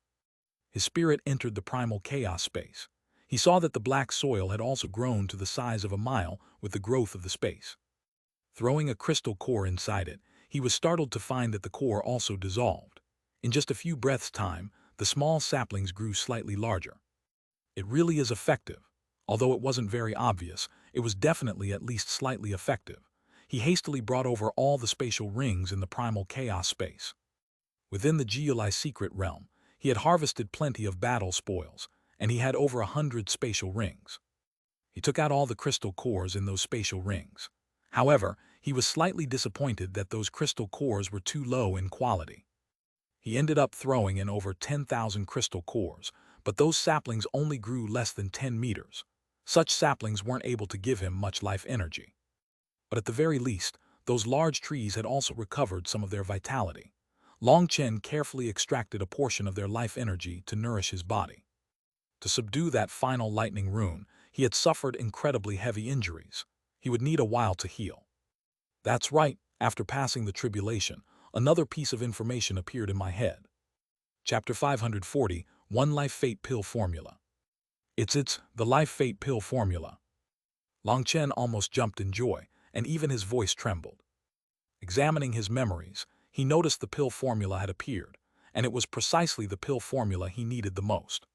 His spirit entered the primal chaos space. He saw that the black soil had also grown to the size of a mile with the growth of the space. Throwing a crystal core inside it, he was startled to find that the core also dissolved. In just a few breaths' time, the small saplings grew slightly larger. It really is effective. Although it wasn't very obvious, it was definitely at least slightly effective. He hastily brought over all the spatial rings in the primal chaos space. Within the Geoli secret realm, he had harvested plenty of battle spoils, and he had over 100 spatial rings. He took out all the crystal cores in those spatial rings. However, he was slightly disappointed that those crystal cores were too low in quality. He ended up throwing in over 10,000 crystal cores, but those saplings only grew less than 10 meters. Such saplings weren't able to give him much life energy. But at the very least, those large trees had also recovered some of their vitality. Chen carefully extracted a portion of their life energy to nourish his body. To subdue that final lightning rune, he had suffered incredibly heavy injuries. He would need a while to heal. That's right, after passing the tribulation, another piece of information appeared in my head. Chapter 540, One life fate pill formula. It's the life fate pill formula. Long Chen almost jumped in joy, and even his voice trembled. Examining his memories, he noticed the pill formula had appeared, and it was precisely the pill formula he needed the most.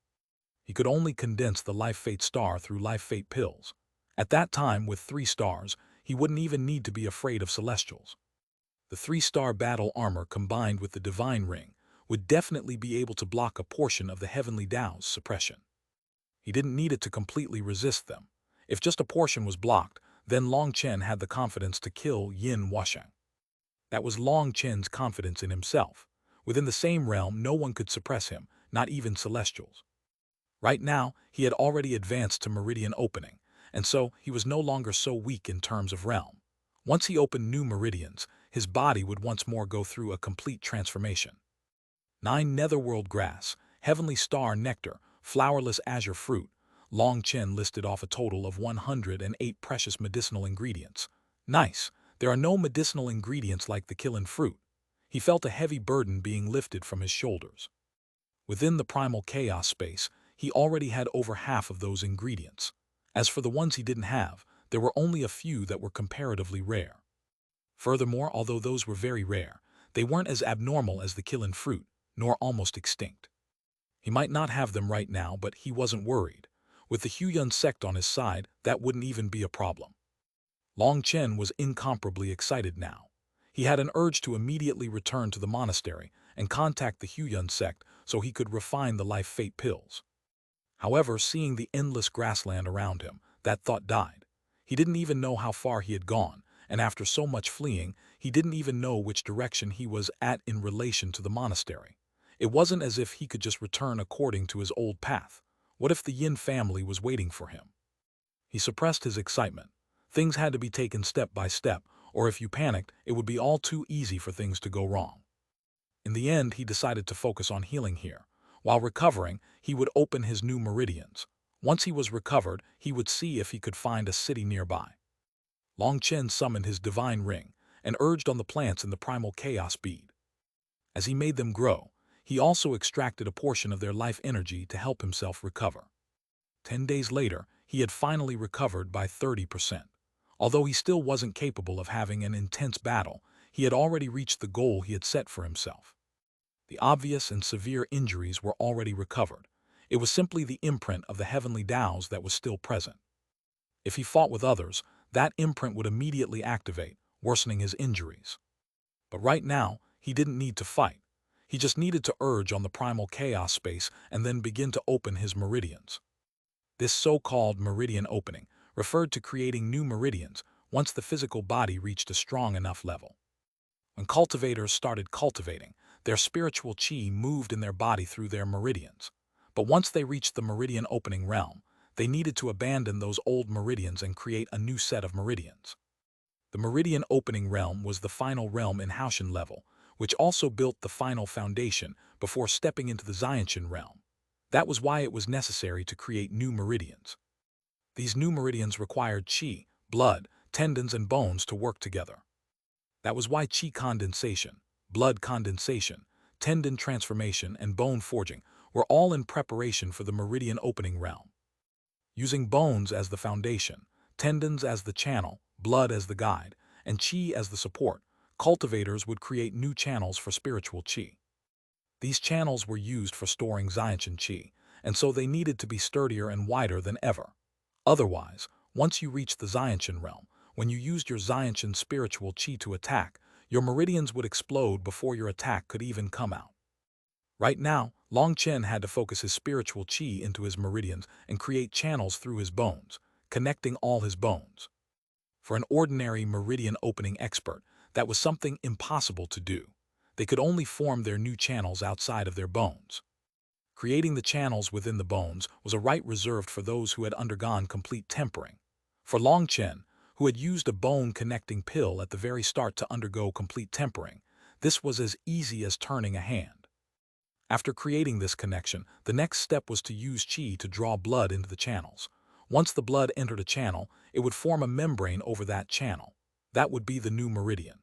He could only condense the life fate star through life fate pills. At that time, with 3 stars, he wouldn't even need to be afraid of celestials. The 3-star battle armor combined with the divine ring would definitely be able to block a portion of the heavenly Tao's suppression. He didn't need it to completely resist them. If just a portion was blocked, then Long Chen had the confidence to kill Yin Wusheng. That was Long Chen's confidence in himself. Within the same realm, no one could suppress him, not even celestials. Right now, he had already advanced to meridian opening, and so he was no longer so weak in terms of realm. Once he opened new meridians, his body would once more go through a complete transformation. 9 netherworld grass, heavenly star nectar, flowerless azure fruit. Long Chen listed off a total of 108 precious medicinal ingredients. Nice. There are no medicinal ingredients like the killing fruit. He felt a heavy burden being lifted from his shoulders. Within the primal chaos space, he already had over half of those ingredients. As for the ones he didn't have, there were only a few that were comparatively rare. Furthermore, although those were very rare, they weren't as abnormal as the killing fruit, nor almost extinct. He might not have them right now, but he wasn't worried. With the Huiyun sect on his side, that wouldn't even be a problem. Long Chen was incomparably excited now. He had an urge to immediately return to the monastery and contact the Huiyun sect so he could refine the life fate pills. However, seeing the endless grassland around him, that thought died. He didn't even know how far he had gone, and after so much fleeing, he didn't even know which direction he was at in relation to the monastery. It wasn't as if he could just return according to his old path. What if the Yin family was waiting for him? He suppressed his excitement. Things had to be taken step by step, or if you panicked, it would be all too easy for things to go wrong. In the end, he decided to focus on healing here. While recovering, he would open his new meridians. Once he was recovered, he would see if he could find a city nearby. Long Chen summoned his divine ring and urged on the plants in the primal chaos bead. As he made them grow, he also extracted a portion of their life energy to help himself recover. 10 days later, he had finally recovered by 30%. Although he still wasn't capable of having an intense battle, he had already reached the goal he had set for himself. The obvious and severe injuries were already recovered. It was simply the imprint of the heavenly Tao's that was still present. If he fought with others, that imprint would immediately activate, worsening his injuries. But right now, he didn't need to fight. He just needed to urge on the primal chaos space and then begin to open his meridians. This so-called meridian opening referred to creating new meridians once the physical body reached a strong enough level. When cultivators started cultivating, their spiritual chi moved in their body through their meridians. But once they reached the meridian opening realm, they needed to abandon those old meridians and create a new set of meridians. The meridian opening realm was the final realm in Haoshan level, which also built the final foundation before stepping into the Xiantian realm. That was why it was necessary to create new meridians. These new meridians required chi, blood, tendons, and bones to work together. That was why chi condensation, blood condensation, tendon transformation, and bone forging were all in preparation for the meridian opening realm. Using bones as the foundation, tendons as the channel, blood as the guide, and chi as the support, cultivators would create new channels for spiritual chi. These channels were used for storing Xiantian chi, and so they needed to be sturdier and wider than ever. Otherwise, once you reached the Xiantian realm, when you used your Xiantian spiritual chi to attack, your meridians would explode before your attack could even come out. Right now, Long Chen had to focus his spiritual chi into his meridians and create channels through his bones, connecting all his bones. For an ordinary meridian opening expert, that was something impossible to do. They could only form their new channels outside of their bones. Creating the channels within the bones was a right reserved for those who had undergone complete tempering. For Long Chen, who had used a bone-connecting pill at the very start to undergo complete tempering, this was as easy as turning a hand. After creating this connection, the next step was to use chi to draw blood into the channels. Once the blood entered a channel, it would form a membrane over that channel. That would be the new meridian.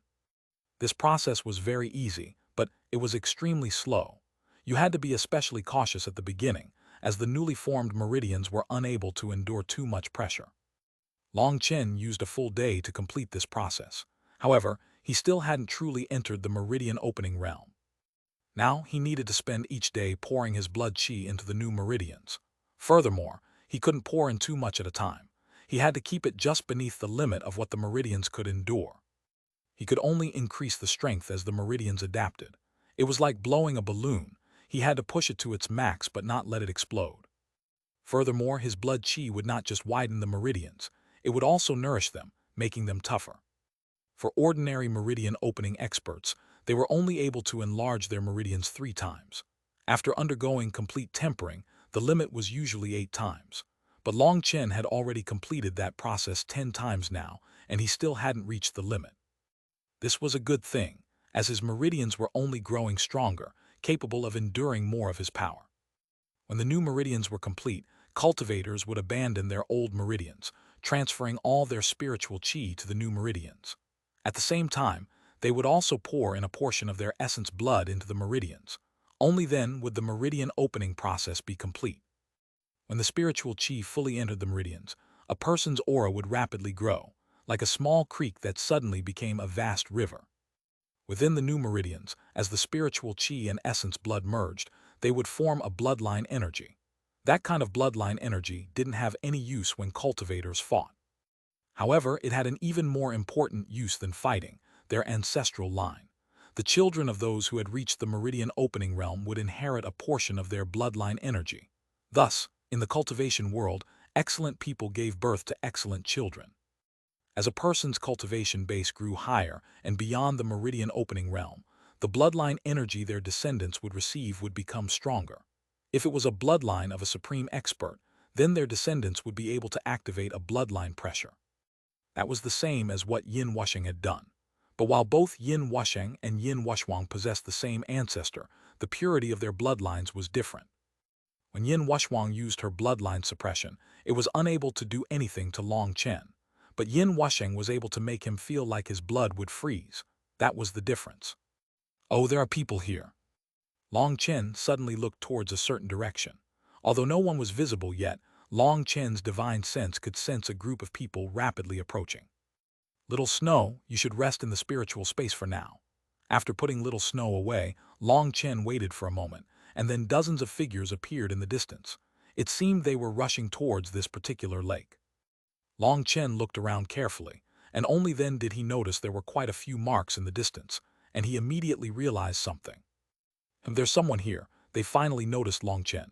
This process was very easy, but it was extremely slow. You had to be especially cautious at the beginning, as the newly formed meridians were unable to endure too much pressure. Long Chen used a full day to complete this process. However, he still hadn't truly entered the meridian opening realm. Now he needed to spend each day pouring his blood qi into the new meridians. Furthermore, he couldn't pour in too much at a time. He had to keep it just beneath the limit of what the meridians could endure. He could only increase the strength as the meridians adapted. It was like blowing a balloon. He had to push it to its max but not let it explode. Furthermore, his blood qi would not just widen the meridians, it would also nourish them, making them tougher. For ordinary meridian opening experts, they were only able to enlarge their meridians 3 times. After undergoing complete tempering, the limit was usually 8 times. But Long Chen had already completed that process 10 times now, and he still hadn't reached the limit. This was a good thing, as his meridians were only growing stronger, capable of enduring more of his power. When the new meridians were complete, cultivators would abandon their old meridians, transferring all their spiritual qi to the new meridians. At the same time, they would also pour in a portion of their essence blood into the meridians. Only then would the meridian opening process be complete. When the spiritual qi fully entered the meridians, a person's aura would rapidly grow, like a small creek that suddenly became a vast river. Within the new meridians, as the spiritual qi and essence blood merged, they would form a bloodline energy. That kind of bloodline energy didn't have any use when cultivators fought. However, it had an even more important use than fighting: their ancestral line. The children of those who had reached the meridian opening realm would inherit a portion of their bloodline energy. Thus, in the cultivation world, excellent people gave birth to excellent children. As a person's cultivation base grew higher and beyond the meridian opening realm, the bloodline energy their descendants would receive would become stronger. If it was a bloodline of a supreme expert, then their descendants would be able to activate a bloodline pressure. That was the same as what Yin Wusheng had done. But while both Yin Wusheng and Yin Wushhuang possessed the same ancestor, the purity of their bloodlines was different. When Yin Wushhuang used her bloodline suppression, it was unable to do anything to Long Chen. But Yin Wusheng was able to make him feel like his blood would freeze. That was the difference. Oh, there are people here. Long Chen suddenly looked towards a certain direction. Although no one was visible yet, Long Chen's divine sense could sense a group of people rapidly approaching. Little Snow, you should rest in the spiritual space for now. After putting Little Snow away, Long Chen waited for a moment, and then dozens of figures appeared in the distance. It seemed they were rushing towards this particular lake. Long Chen looked around carefully, and only then did he notice there were quite a few marks in the distance, and he immediately realized something. There's someone here. They finally noticed Long Chen.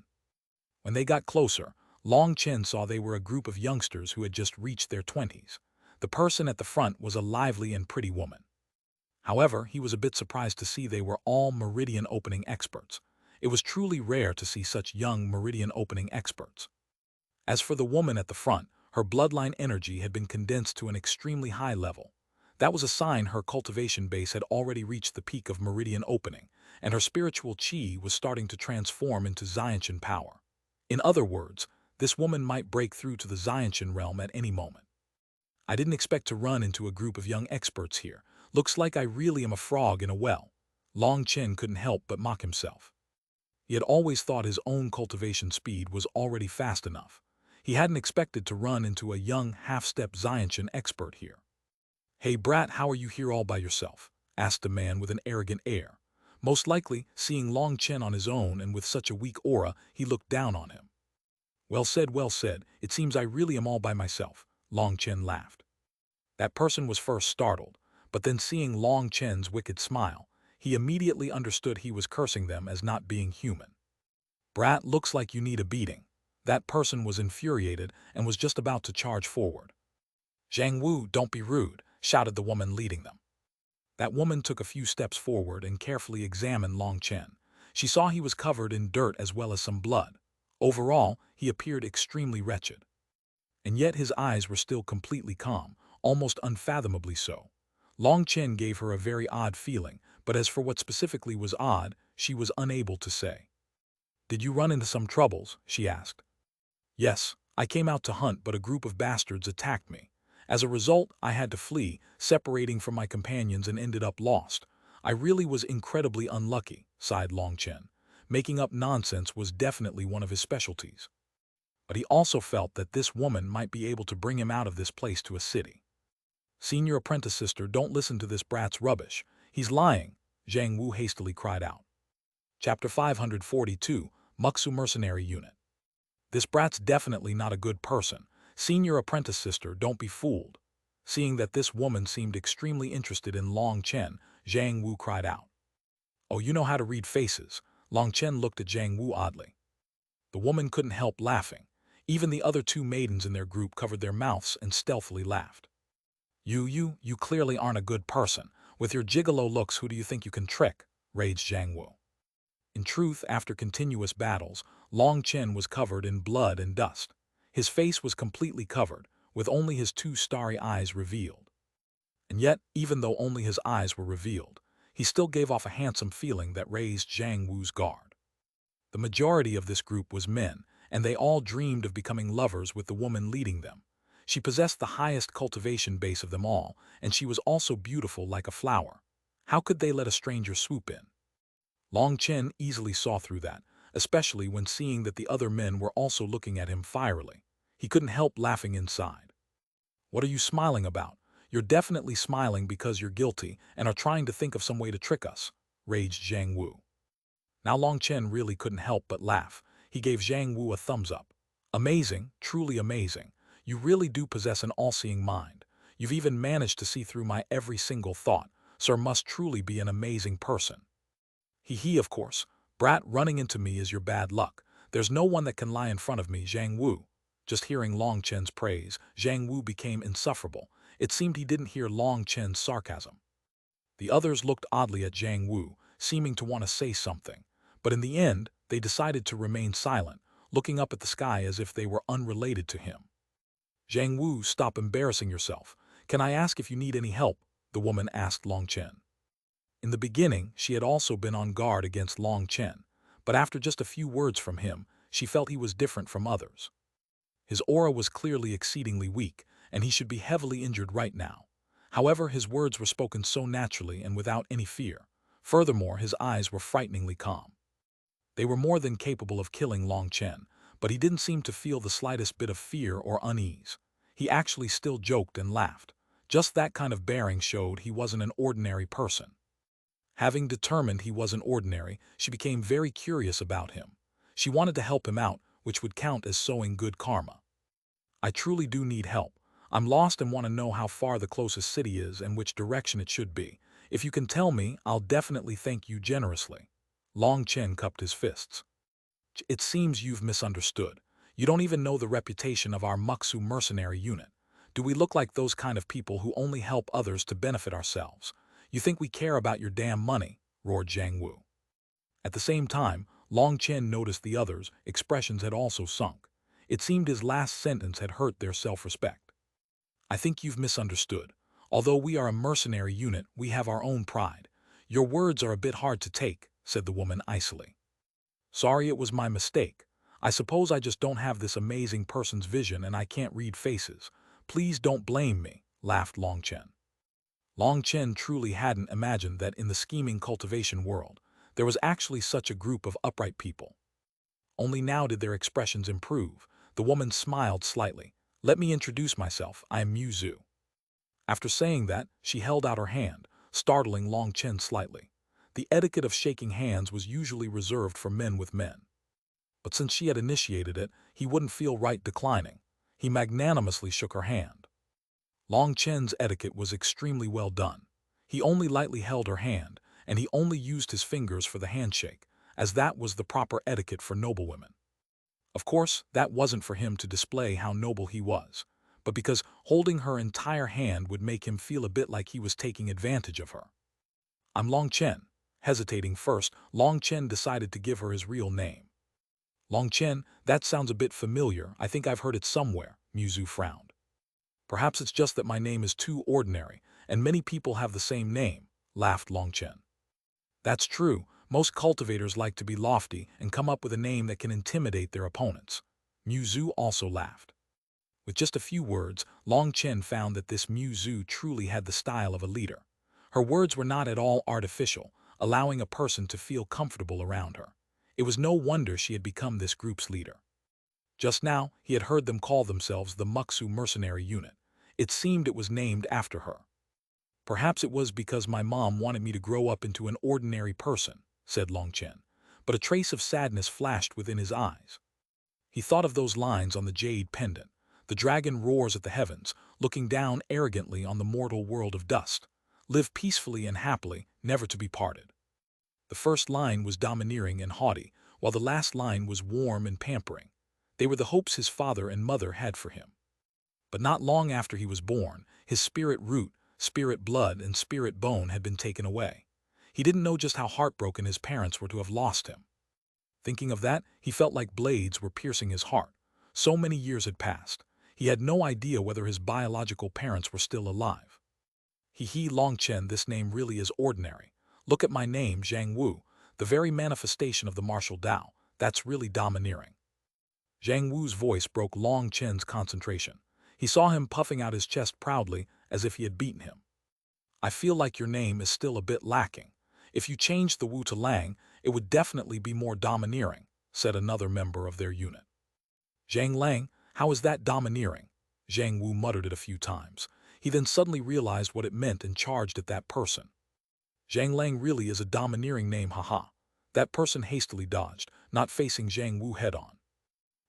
When they got closer, Long Chen saw they were a group of youngsters who had just reached their 20s. The person at the front was a lively and pretty woman. However, he was a bit surprised to see they were all meridian opening experts. It was truly rare to see such young meridian opening experts. As for the woman at the front, her bloodline energy had been condensed to an extremely high level. That was a sign her cultivation base had already reached the peak of meridian opening, and her spiritual qi was starting to transform into Xiantian power. In other words, this woman might break through to the Xiantian realm at any moment. I didn't expect to run into a group of young experts here. Looks like I really am a frog in a well. Long Chen couldn't help but mock himself. He had always thought his own cultivation speed was already fast enough. He hadn't expected to run into a young half-step Xiantian expert here. "Hey brat, how are you here all by yourself?" asked the man with an arrogant air. Most likely, seeing Long Chen on his own and with such a weak aura, he looked down on him. Well said, well said. It seems I really am all by myself." Long Chen laughed. That person was first startled, but then seeing Long Chen's wicked smile, he immediately understood he was cursing them as not being human. "Brat, looks like you need a beating." That person was infuriated and was just about to charge forward. "Zhang Wu, don't be rude," shouted the woman leading them. That woman took a few steps forward and carefully examined Long Chen. She saw he was covered in dirt as well as some blood. Overall, he appeared extremely wretched. And yet his eyes were still completely calm, almost unfathomably so. Long Chen gave her a very odd feeling, but as for what specifically was odd, she was unable to say. "Did you run into some troubles?" she asked. "Yes, I came out to hunt, but a group of bastards attacked me. As a result, I had to flee, separating from my companions, and ended up lost. I really was incredibly unlucky," sighed Long Chen. Making up nonsense was definitely one of his specialties. But he also felt that this woman might be able to bring him out of this place to a city. "Senior apprentice sister, don't listen to this brat's rubbish. He's lying," Zhang Wu hastily cried out. Chapter 542, Muxu Mercenary Unit. "This brat's definitely not a good person. Senior apprentice sister, don't be fooled." Seeing that this woman seemed extremely interested in Long Chen, Zhang Wu cried out. "Oh, you know how to read faces." Long Chen looked at Zhang Wu oddly. The woman couldn't help laughing. Even the other two maidens in their group covered their mouths and stealthily laughed. You clearly aren't a good person. With your gigolo looks, who do you think you can trick?" raged Zhang Wu. In truth, after continuous battles, Long Chen was covered in blood and dust. His face was completely covered, with only his two starry eyes revealed. And yet, even though only his eyes were revealed, he still gave off a handsome feeling that raised Zhang Wu's guard. The majority of this group was men, and they all dreamed of becoming lovers with the woman leading them. She possessed the highest cultivation base of them all, and she was also beautiful like a flower. How could they let a stranger swoop in? Long Chen easily saw through that, especially when seeing that the other men were also looking at him fierily. He couldn't help laughing inside. "What are you smiling about? You're definitely smiling because you're guilty and are trying to think of some way to trick us," raged Zhang Wu. Now Long Chen really couldn't help but laugh. He gave Zhang Wu a thumbs up. "Amazing, truly amazing. You really do possess an all-seeing mind. You've even managed to see through my every single thought. Sir must truly be an amazing person." "He, of course. Brat, running into me is your bad luck. There's no one that can lie in front of me, Zhang Wu." Just hearing Long Chen's praise, Zhang Wu became insufferable. It seemed he didn't hear Long Chen's sarcasm. The others looked oddly at Zhang Wu, seeming to want to say something. But in the end, they decided to remain silent, looking up at the sky as if they were unrelated to him. "Zhang Wu, stop embarrassing yourself. Can I ask if you need any help?" the woman asked Long Chen. In the beginning, she had also been on guard against Long Chen, but after just a few words from him, she felt he was different from others. His aura was clearly exceedingly weak, and he should be heavily injured right now. However, his words were spoken so naturally and without any fear. Furthermore, his eyes were frighteningly calm. They were more than capable of killing Long Chen, but he didn't seem to feel the slightest bit of fear or unease. He actually still joked and laughed. Just that kind of bearing showed he wasn't an ordinary person. Having determined he wasn't ordinary, she became very curious about him. She wanted to help him out, which would count as sowing good karma. "I truly do need help. I'm lost and want to know how far the closest city is and which direction it should be. If you can tell me, I'll definitely thank you generously." Long Chen cupped his fists. "It seems you've misunderstood. You don't even know the reputation of our Muxu mercenary unit. Do we look like those kind of people who only help others to benefit ourselves? You think we care about your damn money?" roared Zhang Wu. At the same time, Long Chen noticed the others' expressions had also sunk. It seemed his last sentence had hurt their self-respect. "I think you've misunderstood. Although we are a mercenary unit, we have our own pride. Your words are a bit hard to take," said the woman icily. "Sorry, it was my mistake. I suppose I just don't have this amazing person's vision and I can't read faces. Please don't blame me," laughed Long Chen. Long Chen truly hadn't imagined that in the scheming cultivation world, there was actually such a group of upright people. Only now did their expressions improve. The woman smiled slightly. "Let me introduce myself. I am Mu Zhu." After saying that, she held out her hand, startling Long Chen slightly. The etiquette of shaking hands was usually reserved for men with men. But since she had initiated it, he wouldn't feel right declining. He magnanimously shook her hand. Long Chen's etiquette was extremely well done. He only lightly held her hand, and he only used his fingers for the handshake, as that was the proper etiquette for noblewomen. Of course, that wasn't for him to display how noble he was, but because holding her entire hand would make him feel a bit like he was taking advantage of her. "I'm Long Chen." Hesitating first, Long Chen decided to give her his real name. "Long Chen, that sounds a bit familiar. I think I've heard it somewhere," Mu Zhu frowned. "Perhaps it's just that my name is too ordinary, and many people have the same name," laughed Long Chen. "That's true. Most cultivators like to be lofty and come up with a name that can intimidate their opponents." Mu Zhu also laughed. With just a few words, Long Chen found that this Mu Zhu truly had the style of a leader. Her words were not at all artificial, allowing a person to feel comfortable around her. It was no wonder she had become this group's leader. Just now, he had heard them call themselves the Muxu Mercenary Unit. It seemed it was named after her. Perhaps it was because my mom wanted me to grow up into an ordinary person, said Long Chen, but a trace of sadness flashed within his eyes. He thought of those lines on the jade pendant. The dragon roars at the heavens, looking down arrogantly on the mortal world of dust. Live peacefully and happily, never to be parted. The first line was domineering and haughty, while the last line was warm and pampering. They were the hopes his father and mother had for him. But not long after he was born, his spirit root, spirit blood, and spirit bone had been taken away. He didn't know just how heartbroken his parents were to have lost him. Thinking of that, he felt like blades were piercing his heart. So many years had passed. He had no idea whether his biological parents were still alive. Long Chen, this name really is ordinary. Look at my name, Zhang Wu, the very manifestation of the martial Tao. That's really domineering. Zhang Wu's voice broke Long Chen's concentration. He saw him puffing out his chest proudly, as if he had beaten him. I feel like your name is still a bit lacking. If you changed the Wu to Lang, it would definitely be more domineering, said another member of their unit. Zhang Lang, how is that domineering? Zhang Wu muttered it a few times. He then suddenly realized what it meant and charged at that person. Zhang Lang really is a domineering name, haha. That person hastily dodged, not facing Zhang Wu head-on.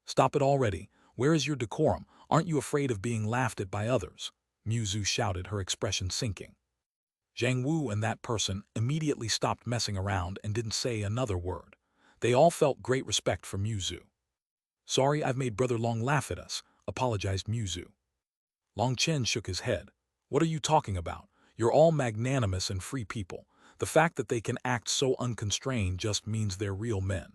Stop it already. Where is your decorum? Aren't you afraid of being laughed at by others? Muzu shouted, her expression sinking. Zhang Wu and that person immediately stopped messing around and didn't say another word. They all felt great respect for Muzu. Sorry I've made Brother Long laugh at us, apologized Muzu. Long Chen shook his head. What are you talking about? You're all magnanimous and free people. The fact that they can act so unconstrained just means they're real men.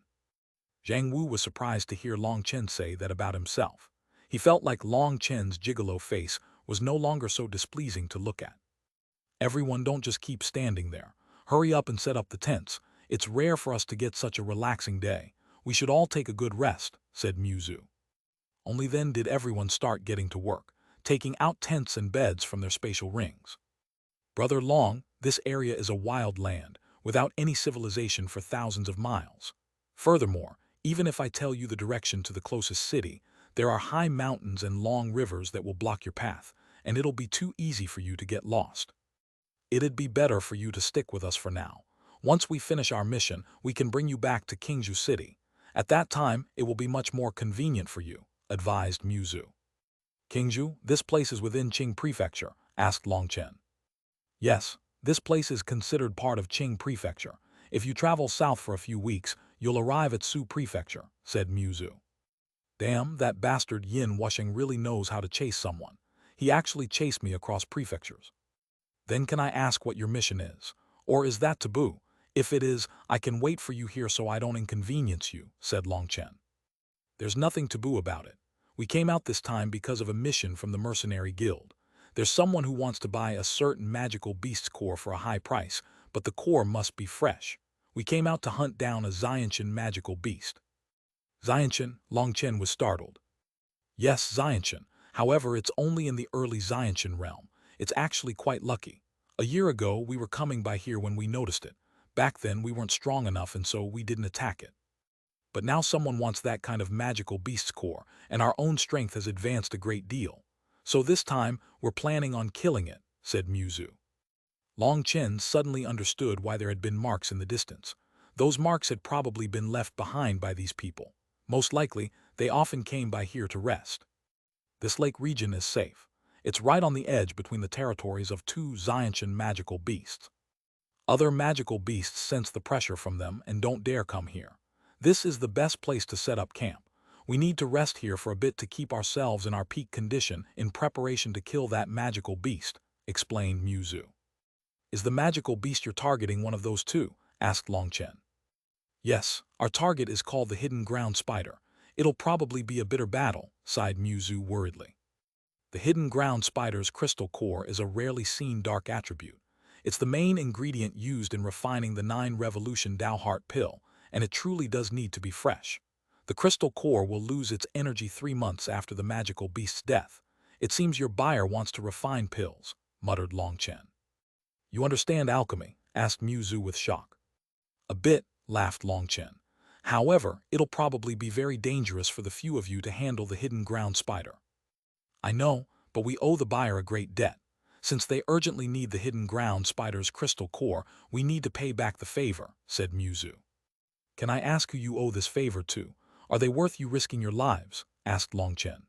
Zhang Wu was surprised to hear Long Chen say that about himself. He felt like Long Chen's gigolo face was no longer so displeasing to look at. Everyone, don't just keep standing there. Hurry up and set up the tents. It's rare for us to get such a relaxing day. We should all take a good rest, said Muzu. Only then did everyone start getting to work, taking out tents and beds from their spatial rings. Brother Long, this area is a wild land, without any civilization for thousands of miles. Furthermore, even if I tell you the direction to the closest city, there are high mountains and long rivers that will block your path, and it'll be too easy for you to get lost. It'd be better for you to stick with us for now. Once we finish our mission, we can bring you back to Qingzhou City. At that time, it will be much more convenient for you, advised Muzu. Qingzhou, this place is within Qing Prefecture, asked Long Chen. Yes, this place is considered part of Qing Prefecture. If you travel south for a few weeks, you'll arrive at Su Prefecture, said Muzu. Damn, that bastard Yin Wusheng really knows how to chase someone. He actually chased me across prefectures. Then can I ask what your mission is? Or is that taboo? If it is, I can wait for you here so I don't inconvenience you, said Long Chen. There's nothing taboo about it. We came out this time because of a mission from the Mercenary Guild. There's someone who wants to buy a certain magical beast's core for a high price, but the core must be fresh. We came out to hunt down a Xuanhuan magical beast. Xuanhuan? Long Chen was startled. Yes, Xuanhuan. However, it's only in the early Xuanhuan realm. It's actually quite lucky. A year ago, we were coming by here when we noticed it. Back then, we weren't strong enough and so we didn't attack it. But now someone wants that kind of magical beast's core, and our own strength has advanced a great deal. So this time, we're planning on killing it, said Muzu. Long Chen suddenly understood why there had been marks in the distance. Those marks had probably been left behind by these people. Most likely, they often came by here to rest. This lake region is safe. It's right on the edge between the territories of two Xuanhuan magical beasts. Other magical beasts sense the pressure from them and don't dare come here. This is the best place to set up camp. We need to rest here for a bit to keep ourselves in our peak condition in preparation to kill that magical beast, explained Muzu. Is the magical beast you're targeting one of those two? Asked Long Chen. Yes, our target is called the hidden ground spider. It'll probably be a bitter battle, sighed Muzu worriedly. The hidden ground spider's crystal core is a rarely seen dark attribute. It's the main ingredient used in refining the 9-revolution Dao Heart pill, and it truly does need to be fresh. The crystal core will lose its energy 3 months after the magical beast's death. It seems your buyer wants to refine pills, muttered Long Chen. You understand alchemy? Asked Muzu with shock. A bit, laughed Long Chen. However, it'll probably be very dangerous for the few of you to handle the hidden ground spider. I know, but we owe the buyer a great debt. Since they urgently need the hidden ground spider's crystal core, we need to pay back the favor, said Muzu. Can I ask who you owe this favor to? Are they worth you risking your lives? Asked Long Chen.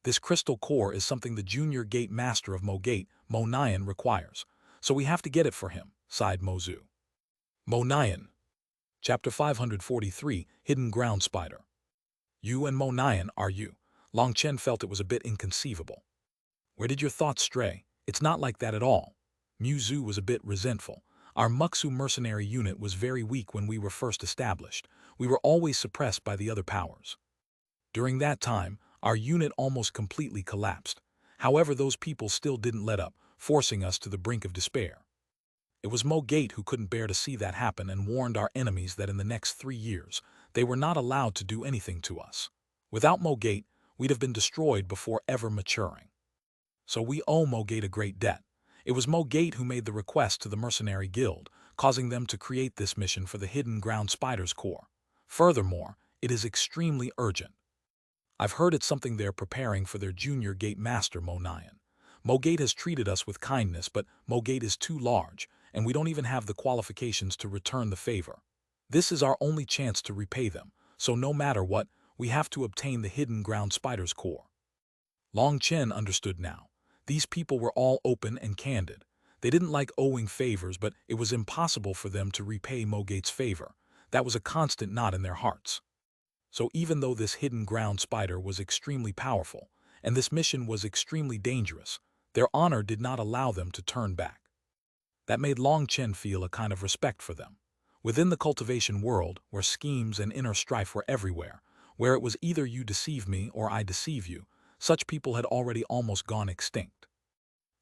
This crystal core is something the junior gate master of Mo Gate, Mo Nian, requires, so we have to get it for him, sighed Mozu. Mo Nian. Chapter 543, Hidden Ground Spider. You and Mo Nian, are you? Long Chen felt it was a bit inconceivable. Where did your thoughts stray? It's not like that at all. Muzu was a bit resentful. Our Muxu mercenary unit was very weak when we were first established. We were always suppressed by the other powers. During that time, our unit almost completely collapsed. However, those people still didn't let up, forcing us to the brink of despair. It was Mo Gate who couldn't bear to see that happen and warned our enemies that in the next 3 years, they were not allowed to do anything to us. Without Mo Gate, we'd have been destroyed before ever maturing. So we owe Mo Gate a great debt. It was Mo Gate who made the request to the Mercenary Guild, causing them to create this mission for the Hidden Ground Spider's core. Furthermore, it is extremely urgent. I've heard it's something they're preparing for their junior gate master, Mo Nian. Mo Gate has treated us with kindness, but Mo Gate is too large, and we don't even have the qualifications to return the favor. This is our only chance to repay them, so no matter what, we have to obtain the Hidden Ground Spider's core. Long Chen understood now. These people were all open and candid. They didn't like owing favors, but it was impossible for them to repay Mo Gate's favor. That was a constant knot in their hearts. So even though this hidden ground spider was extremely powerful, and this mission was extremely dangerous, their honor did not allow them to turn back. That made Long Chen feel a kind of respect for them. Within the cultivation world, where schemes and inner strife were everywhere, where it was either you deceive me or I deceive you, such people had already almost gone extinct.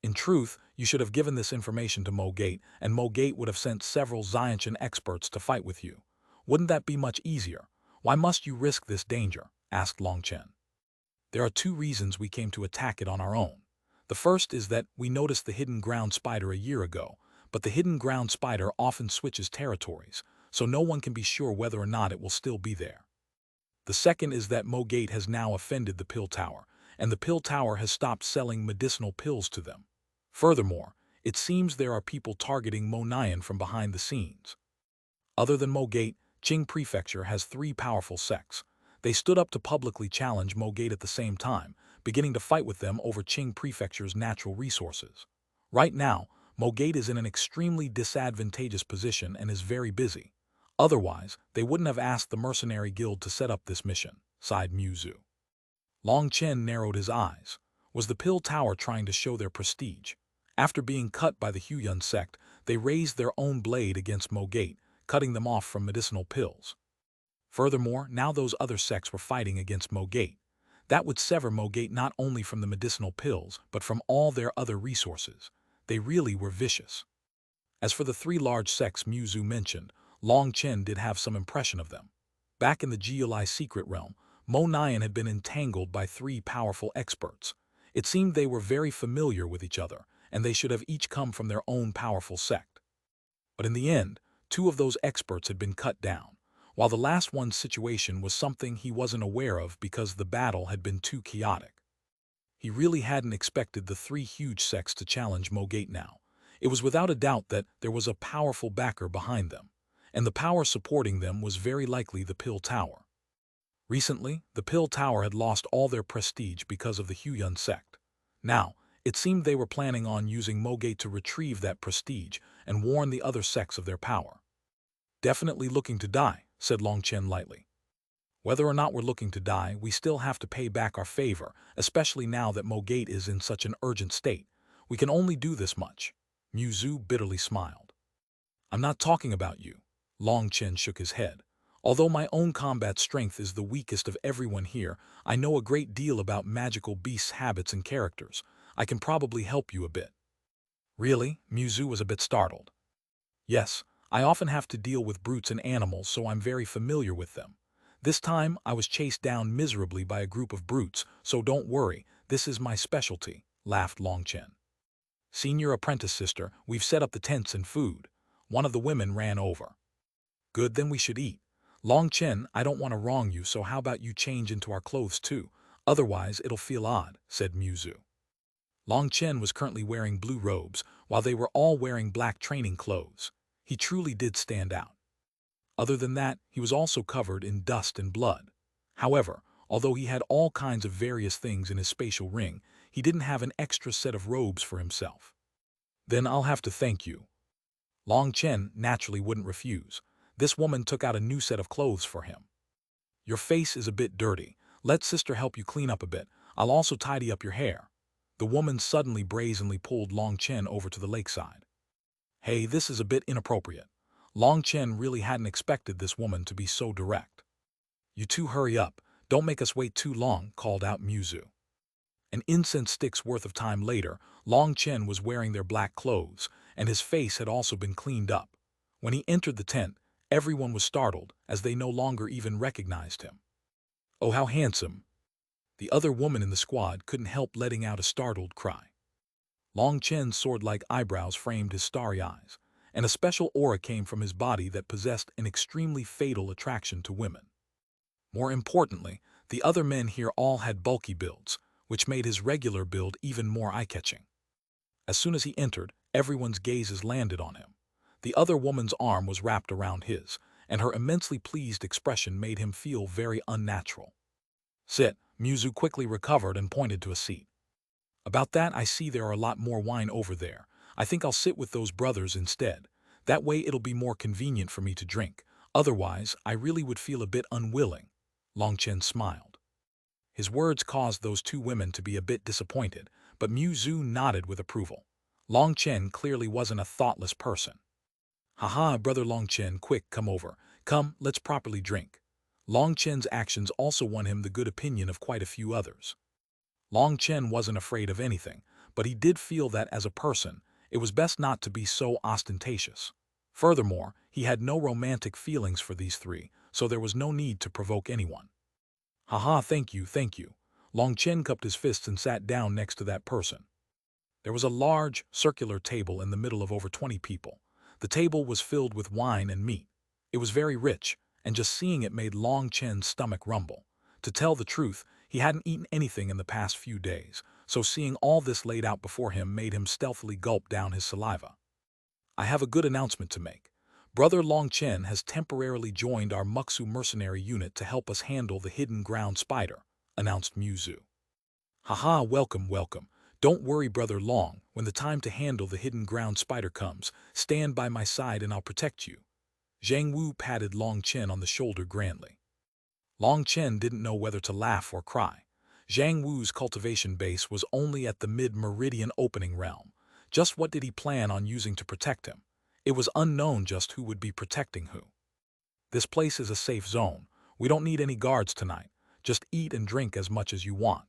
In truth, you should have given this information to Mo Gate, and Mo Gate would have sent several Xiantian experts to fight with you. Wouldn't that be much easier? Why must you risk this danger? Asked Long Chen. There are 2 reasons we came to attack it on our own. The first is that we noticed the hidden ground spider a year ago, but the hidden ground spider often switches territories, so no one can be sure whether or not it will still be there. The second is that Mo Gate has now offended the pill tower, and the pill tower has stopped selling medicinal pills to them. Furthermore, it seems there are people targeting Mo Nian from behind the scenes. Other than Mo Gate, Qing Prefecture has 3 powerful sects. They stood up to publicly challenge Mo Gate at the same time, beginning to fight with them over Qing Prefecture's natural resources. Right now, Mo Gate is in an extremely disadvantageous position and is very busy. Otherwise, they wouldn't have asked the Mercenary Guild to set up this mission, sighed Muzu. Long Chen narrowed his eyes. Was the Pill Tower trying to show their prestige? After being cut by the Huiyuan sect, they raised their own blade against Mo Gate, cutting them off from medicinal pills. Furthermore, now those other sects were fighting against Mo Gate. That would sever Mo Gate not only from the medicinal pills, but from all their other resources. They really were vicious. As for the 3 large sects Muzu mentioned, Long Chen did have some impression of them. Back in the Geolai secret realm, Mo Nian had been entangled by 3 powerful experts. It seemed they were very familiar with each other, and they should have each come from their own powerful sect. But in the end, 2 of those experts had been cut down, while the last one's situation was something he wasn't aware of because the battle had been too chaotic. He really hadn't expected the 3 huge sects to challenge Mo Gate now. It was without a doubt that there was a powerful backer behind them, and the power supporting them was very likely the Pill Tower. Recently, the Pill Tower had lost all their prestige because of the Huiyuan sect. Now, it seemed they were planning on using Mo Gate to retrieve that prestige and warn the other sects of their power. Definitely looking to die, said Long Chen lightly. Whether or not we're looking to die, we still have to pay back our favor, especially now that Mo Gate is in such an urgent state. We can only do this much. Muzu bitterly smiled. I'm not talking about you. Long Chen shook his head. Although my own combat strength is the weakest of everyone here, I know a great deal about magical beasts' habits and characters. I can probably help you a bit. Really? Muzu was a bit startled. Yes, I often have to deal with brutes and animals, so I'm very familiar with them. This time, I was chased down miserably by a group of brutes, so don't worry, this is my specialty, laughed Long Chen. Senior apprentice sister, we've set up the tents and food. One of the women ran over. Good, then we should eat. Long Chen, I don't want to wrong you, so how about you change into our clothes too? Otherwise, it'll feel odd, said Muzu. Long Chen was currently wearing blue robes, while they were all wearing black training clothes. He truly did stand out. Other than that, he was also covered in dust and blood. However, although he had all kinds of various things in his spatial ring, he didn't have an extra set of robes for himself. Then I'll have to thank you. Long Chen naturally wouldn't refuse. This woman took out a new set of clothes for him. Your face is a bit dirty. Let sister help you clean up a bit. I'll also tidy up your hair. The woman suddenly brazenly pulled Long Chen over to the lakeside. Hey, this is a bit inappropriate. Long Chen really hadn't expected this woman to be so direct. You two hurry up. Don't make us wait too long, called out Muzu. An incense stick's worth of time later, Long Chen was wearing their black clothes, and his face had also been cleaned up. When he entered the tent, everyone was startled, as they no longer even recognized him. Oh, how handsome! The other woman in the squad couldn't help letting out a startled cry. Long Chen's sword-like eyebrows framed his starry eyes, and a special aura came from his body that possessed an extremely fatal attraction to women. More importantly, the other men here all had bulky builds, which made his regular build even more eye-catching. As soon as he entered, everyone's gazes landed on him. The other woman's arm was wrapped around his, and her immensely pleased expression made him feel very unnatural. Sit, Muzu quickly recovered and pointed to a seat. About that, I see there are a lot more wine over there. I think I'll sit with those brothers instead. That way it'll be more convenient for me to drink. Otherwise, I really would feel a bit unwilling. Long Chen smiled. His words caused those two women to be a bit disappointed, but Muzu nodded with approval. Long Chen clearly wasn't a thoughtless person. Haha, brother Long Chen, quick, come over. Come, let's properly drink. Long Chen's actions also won him the good opinion of quite a few others. Long Chen wasn't afraid of anything, but he did feel that as a person, it was best not to be so ostentatious. Furthermore, he had no romantic feelings for these three, so there was no need to provoke anyone. Haha, thank you, thank you. Long Chen cupped his fists and sat down next to that person. There was a large, circular table in the middle of over 20 people. The table was filled with wine and meat. It was very rich, and just seeing it made Long Chen's stomach rumble. To tell the truth, he hadn't eaten anything in the past few days, so seeing all this laid out before him made him stealthily gulp down his saliva. I have a good announcement to make. Brother Long Chen has temporarily joined our Muxu mercenary unit to help us handle the hidden ground spider, announced Muzu. Haha, welcome, welcome. Don't worry, Brother Long, when the time to handle the hidden ground spider comes, stand by my side and I'll protect you. Zhang Wu patted Long Chen on the shoulder grandly. Long Chen didn't know whether to laugh or cry. Zhang Wu's cultivation base was only at the mid-meridian opening realm. Just what did he plan on using to protect him? It was unknown just who would be protecting who. This place is a safe zone. We don't need any guards tonight. Just eat and drink as much as you want.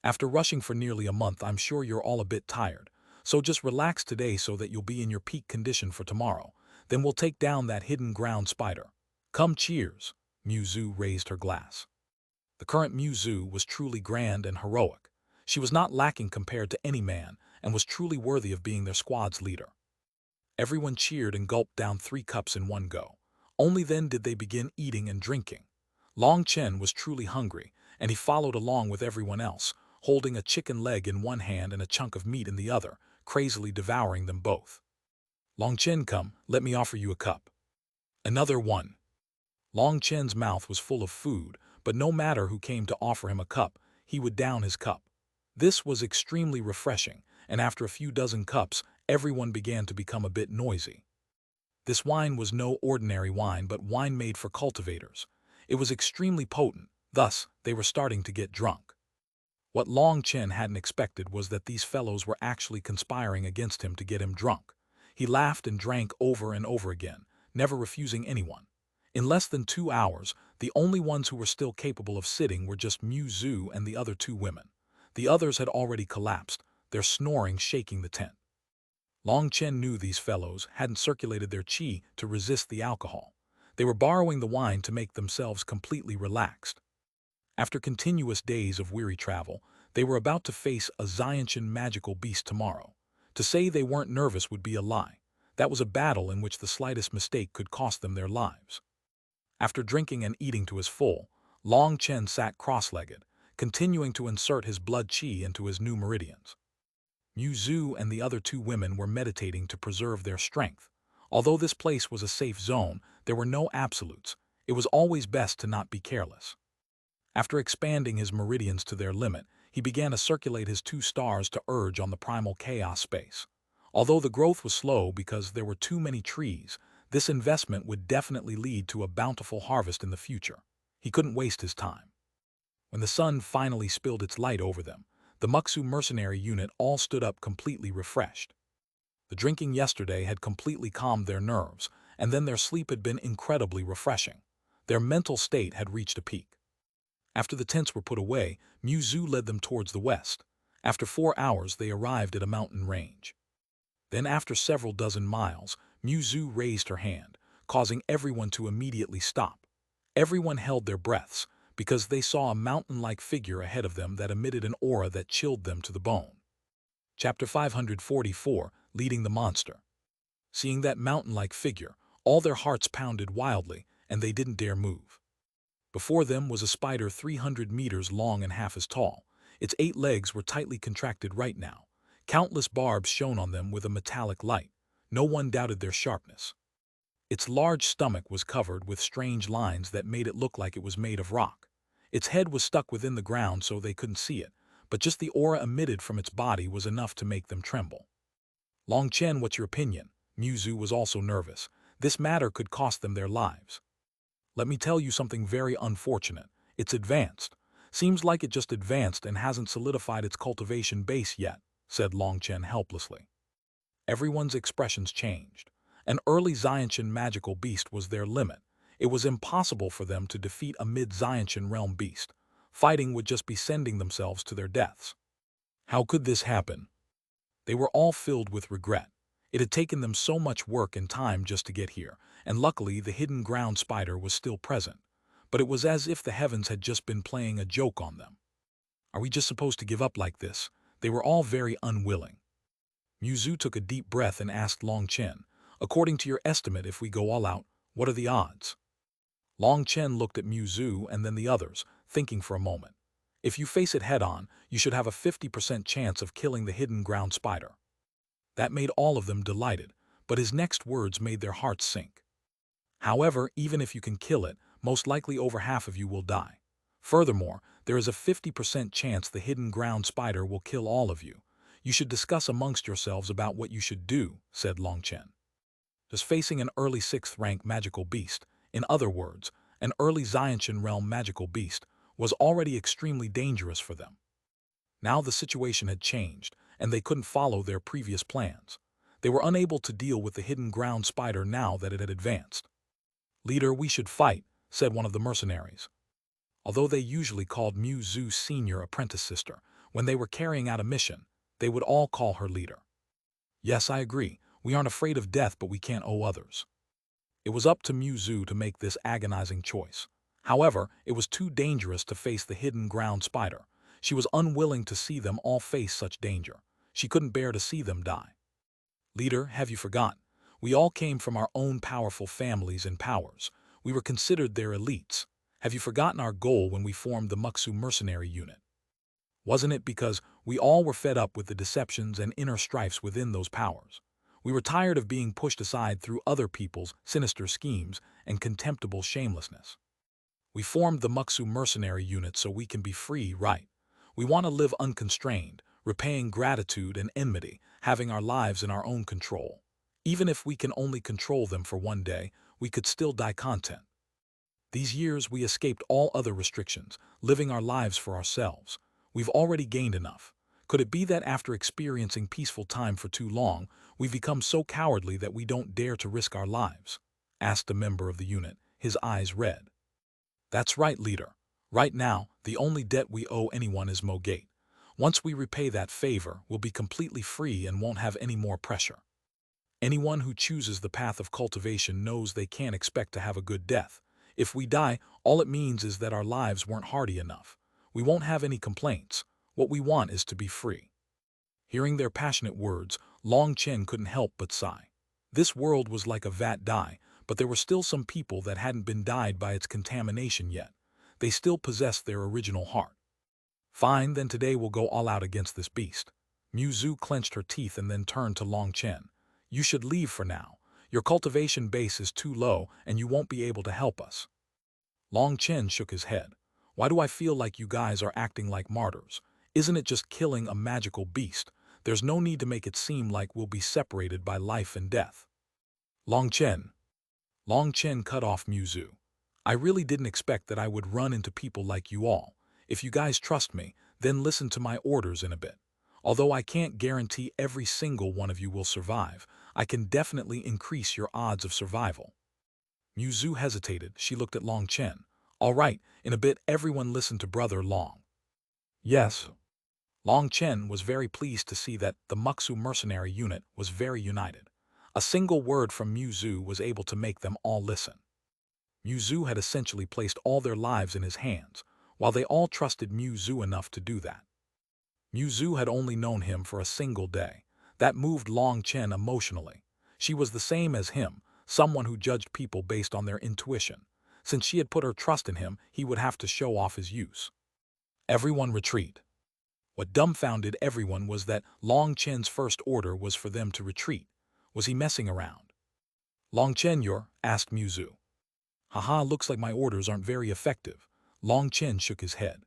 After rushing for nearly a month, I'm sure you're all a bit tired. So just relax today so that you'll be in your peak condition for tomorrow. Then we'll take down that hidden ground spider. Come, cheers. Muzu raised her glass. The current Muzu was truly grand and heroic. She was not lacking compared to any man, and was truly worthy of being their squad's leader. Everyone cheered and gulped down 3 cups in one go. Only then did they begin eating and drinking. Long Chen was truly hungry, and he followed along with everyone else, holding a chicken leg in one hand and a chunk of meat in the other, crazily devouring them both. Long Chen, come, let me offer you a cup. Another one. Long Chen's mouth was full of food, but no matter who came to offer him a cup, he would down his cup. This was extremely refreshing, and after a few dozen cups, everyone began to become a bit noisy. This wine was no ordinary wine, but wine made for cultivators. It was extremely potent, thus they were starting to get drunk. What Long Chen hadn't expected was that these fellows were actually conspiring against him to get him drunk. He laughed and drank over and over again, never refusing anyone. In less than 2 hours, the only ones who were still capable of sitting were just Muzu and the other 2 women. The others had already collapsed, their snoring shaking the tent. Long Chen knew these fellows hadn't circulated their qi to resist the alcohol. They were borrowing the wine to make themselves completely relaxed. After continuous days of weary travel, they were about to face a Xiantian magical beast tomorrow. To say they weren't nervous would be a lie. That was a battle in which the slightest mistake could cost them their lives. After drinking and eating to his full, Long Chen sat cross-legged, continuing to insert his blood qi into his new meridians. Mu Zhu and the other two women were meditating to preserve their strength. Although this place was a safe zone, there were no absolutes. It was always best to not be careless. After expanding his meridians to their limit, he began to circulate his two stars to urge on the primal chaos space. Although the growth was slow because there were too many trees, this investment would definitely lead to a bountiful harvest in the future. He couldn't waste his time. When the sun finally spilled its light over them, the Muxu mercenary unit all stood up completely refreshed. The drinking yesterday had completely calmed their nerves, and then their sleep had been incredibly refreshing. Their mental state had reached a peak. After the tents were put away, Mu Zhu led them towards the west. After 4 hours, they arrived at a mountain range. Then, after several dozen miles, Mu Zhu raised her hand, causing everyone to immediately stop. Everyone held their breaths, because they saw a mountain-like figure ahead of them that emitted an aura that chilled them to the bone. Chapter 544, Leading the Monster. Seeing that mountain-like figure, all their hearts pounded wildly, and they didn't dare move. Before them was a spider 300 meters long and half as tall. Its 8 legs were tightly contracted right now. Countless barbs shone on them with a metallic light. No one doubted their sharpness. Its large stomach was covered with strange lines that made it look like it was made of rock. Its head was stuck within the ground so they couldn't see it, but just the aura emitted from its body was enough to make them tremble. Long Chen, what's your opinion? Mu Zhu was also nervous. This matter could cost them their lives. Let me tell you something very unfortunate. It's advanced. Seems like it just advanced and hasn't solidified its cultivation base yet, said Long Chen helplessly. Everyone's expressions changed. An early Xiantian magical beast was their limit. It was impossible for them to defeat a mid-Xiantian realm beast. Fighting would just be sending themselves to their deaths. How could this happen? They were all filled with regret. It had taken them so much work and time just to get here, and luckily the hidden ground spider was still present. But it was as if the heavens had just been playing a joke on them. Are we just supposed to give up like this? They were all very unwilling. Mu Zhu took a deep breath and asked Long Chen, according to your estimate, if we go all out, what are the odds? Long Chen looked at Mu Zhu and then the others, thinking for a moment. If you face it head-on, you should have a 50% chance of killing the hidden ground spider. That made all of them delighted, but his next words made their hearts sink. However, even if you can kill it, most likely over half of you will die. Furthermore, there is a 50% chance the hidden ground spider will kill all of you. You should discuss amongst yourselves about what you should do, said Long Chen. Just facing an early 6th rank magical beast, in other words, an early Xiantian realm magical beast, was already extremely dangerous for them. Now the situation had changed, and they couldn't follow their previous plans. They were unable to deal with the hidden ground spider now that it had advanced. Leader, we should fight, said one of the mercenaries. Although they usually called Mu Zhu's senior apprentice sister, when they were carrying out a mission, they would all call her leader. Yes, I agree. We aren't afraid of death, but we can't owe others. It was up to Mu Zhu to make this agonizing choice. However, it was too dangerous to face the hidden ground spider. She was unwilling to see them all face such danger. She couldn't bear to see them die. Leader, have you forgotten? We all came from our own powerful families and powers. We were considered their elites. Have you forgotten our goal when we formed the Muxu mercenary unit? Wasn't it because we all were fed up with the deceptions and inner strifes within those powers? We were tired of being pushed aside through other people's sinister schemes and contemptible shamelessness. We formed the Muxu mercenary unit so we can be free, right? We want to live unconstrained, repaying gratitude and enmity, having our lives in our own control. Even if we can only control them for one day, we could still die content. These years we escaped all other restrictions, living our lives for ourselves. We've already gained enough. Could it be that after experiencing peaceful time for too long, we've become so cowardly that we don't dare to risk our lives? Asked a member of the unit, his eyes red. That's right, leader. Right now, the only debt we owe anyone is Mogate. Once we repay that favor, we'll be completely free and won't have any more pressure. Anyone who chooses the path of cultivation knows they can't expect to have a good death. If we die, all it means is that our lives weren't hardy enough. We won't have any complaints. What we want is to be free. Hearing their passionate words, Long Chen couldn't help but sigh. This world was like a vat die, but there were still some people that hadn't been dyed by its contamination yet. They still possessed their original heart. Fine, then today we'll go all out against this beast. Zhu clenched her teeth and then turned to Long Chen. You should leave for now. Your cultivation base is too low and you won't be able to help us. Long Chen shook his head. Why do I feel like you guys are acting like martyrs? Isn't it just killing a magical beast? There's no need to make it seem like we'll be separated by life and death. Long Chen cut off Zhu. I really didn't expect that I would run into people like you all. If you guys trust me, then listen to my orders in a bit. Although I can't guarantee every single one of you will survive, I can definitely increase your odds of survival. Zhu hesitated. She looked at Long Chen. All right, in a bit everyone listen to Brother Long. Yes. Long Chen was very pleased to see that the Muxu mercenary unit was very united. A single word from Zhu was able to make them all listen. Zhu had essentially placed all their lives in his hands, while they all trusted Zhu enough to do that. Zhu had only known him for a single day. That moved Long Chen emotionally. She was the same as him, someone who judged people based on their intuition. Since she had put her trust in him, he would have to show off his use. Everyone retreat. What dumbfounded everyone was that Long Chen's first order was for them to retreat. Was he messing around? Long Chen, asked Zhu. Haha, looks like my orders aren't very effective. Long Chen shook his head.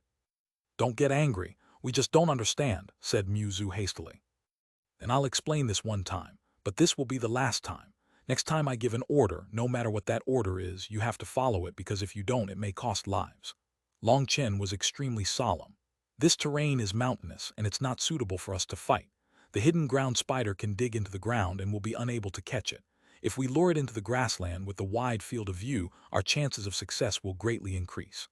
Don't get angry. We just don't understand, said Zhu hastily. Then I'll explain this one time, but this will be the last time. Next time I give an order, no matter what that order is, you have to follow it because if you don't, it may cost lives. Long Chen was extremely solemn. This terrain is mountainous and it's not suitable for us to fight. The hidden ground spider can dig into the ground and will be unable to catch it. If we lure it into the grassland with the wide field of view, our chances of success will greatly increase.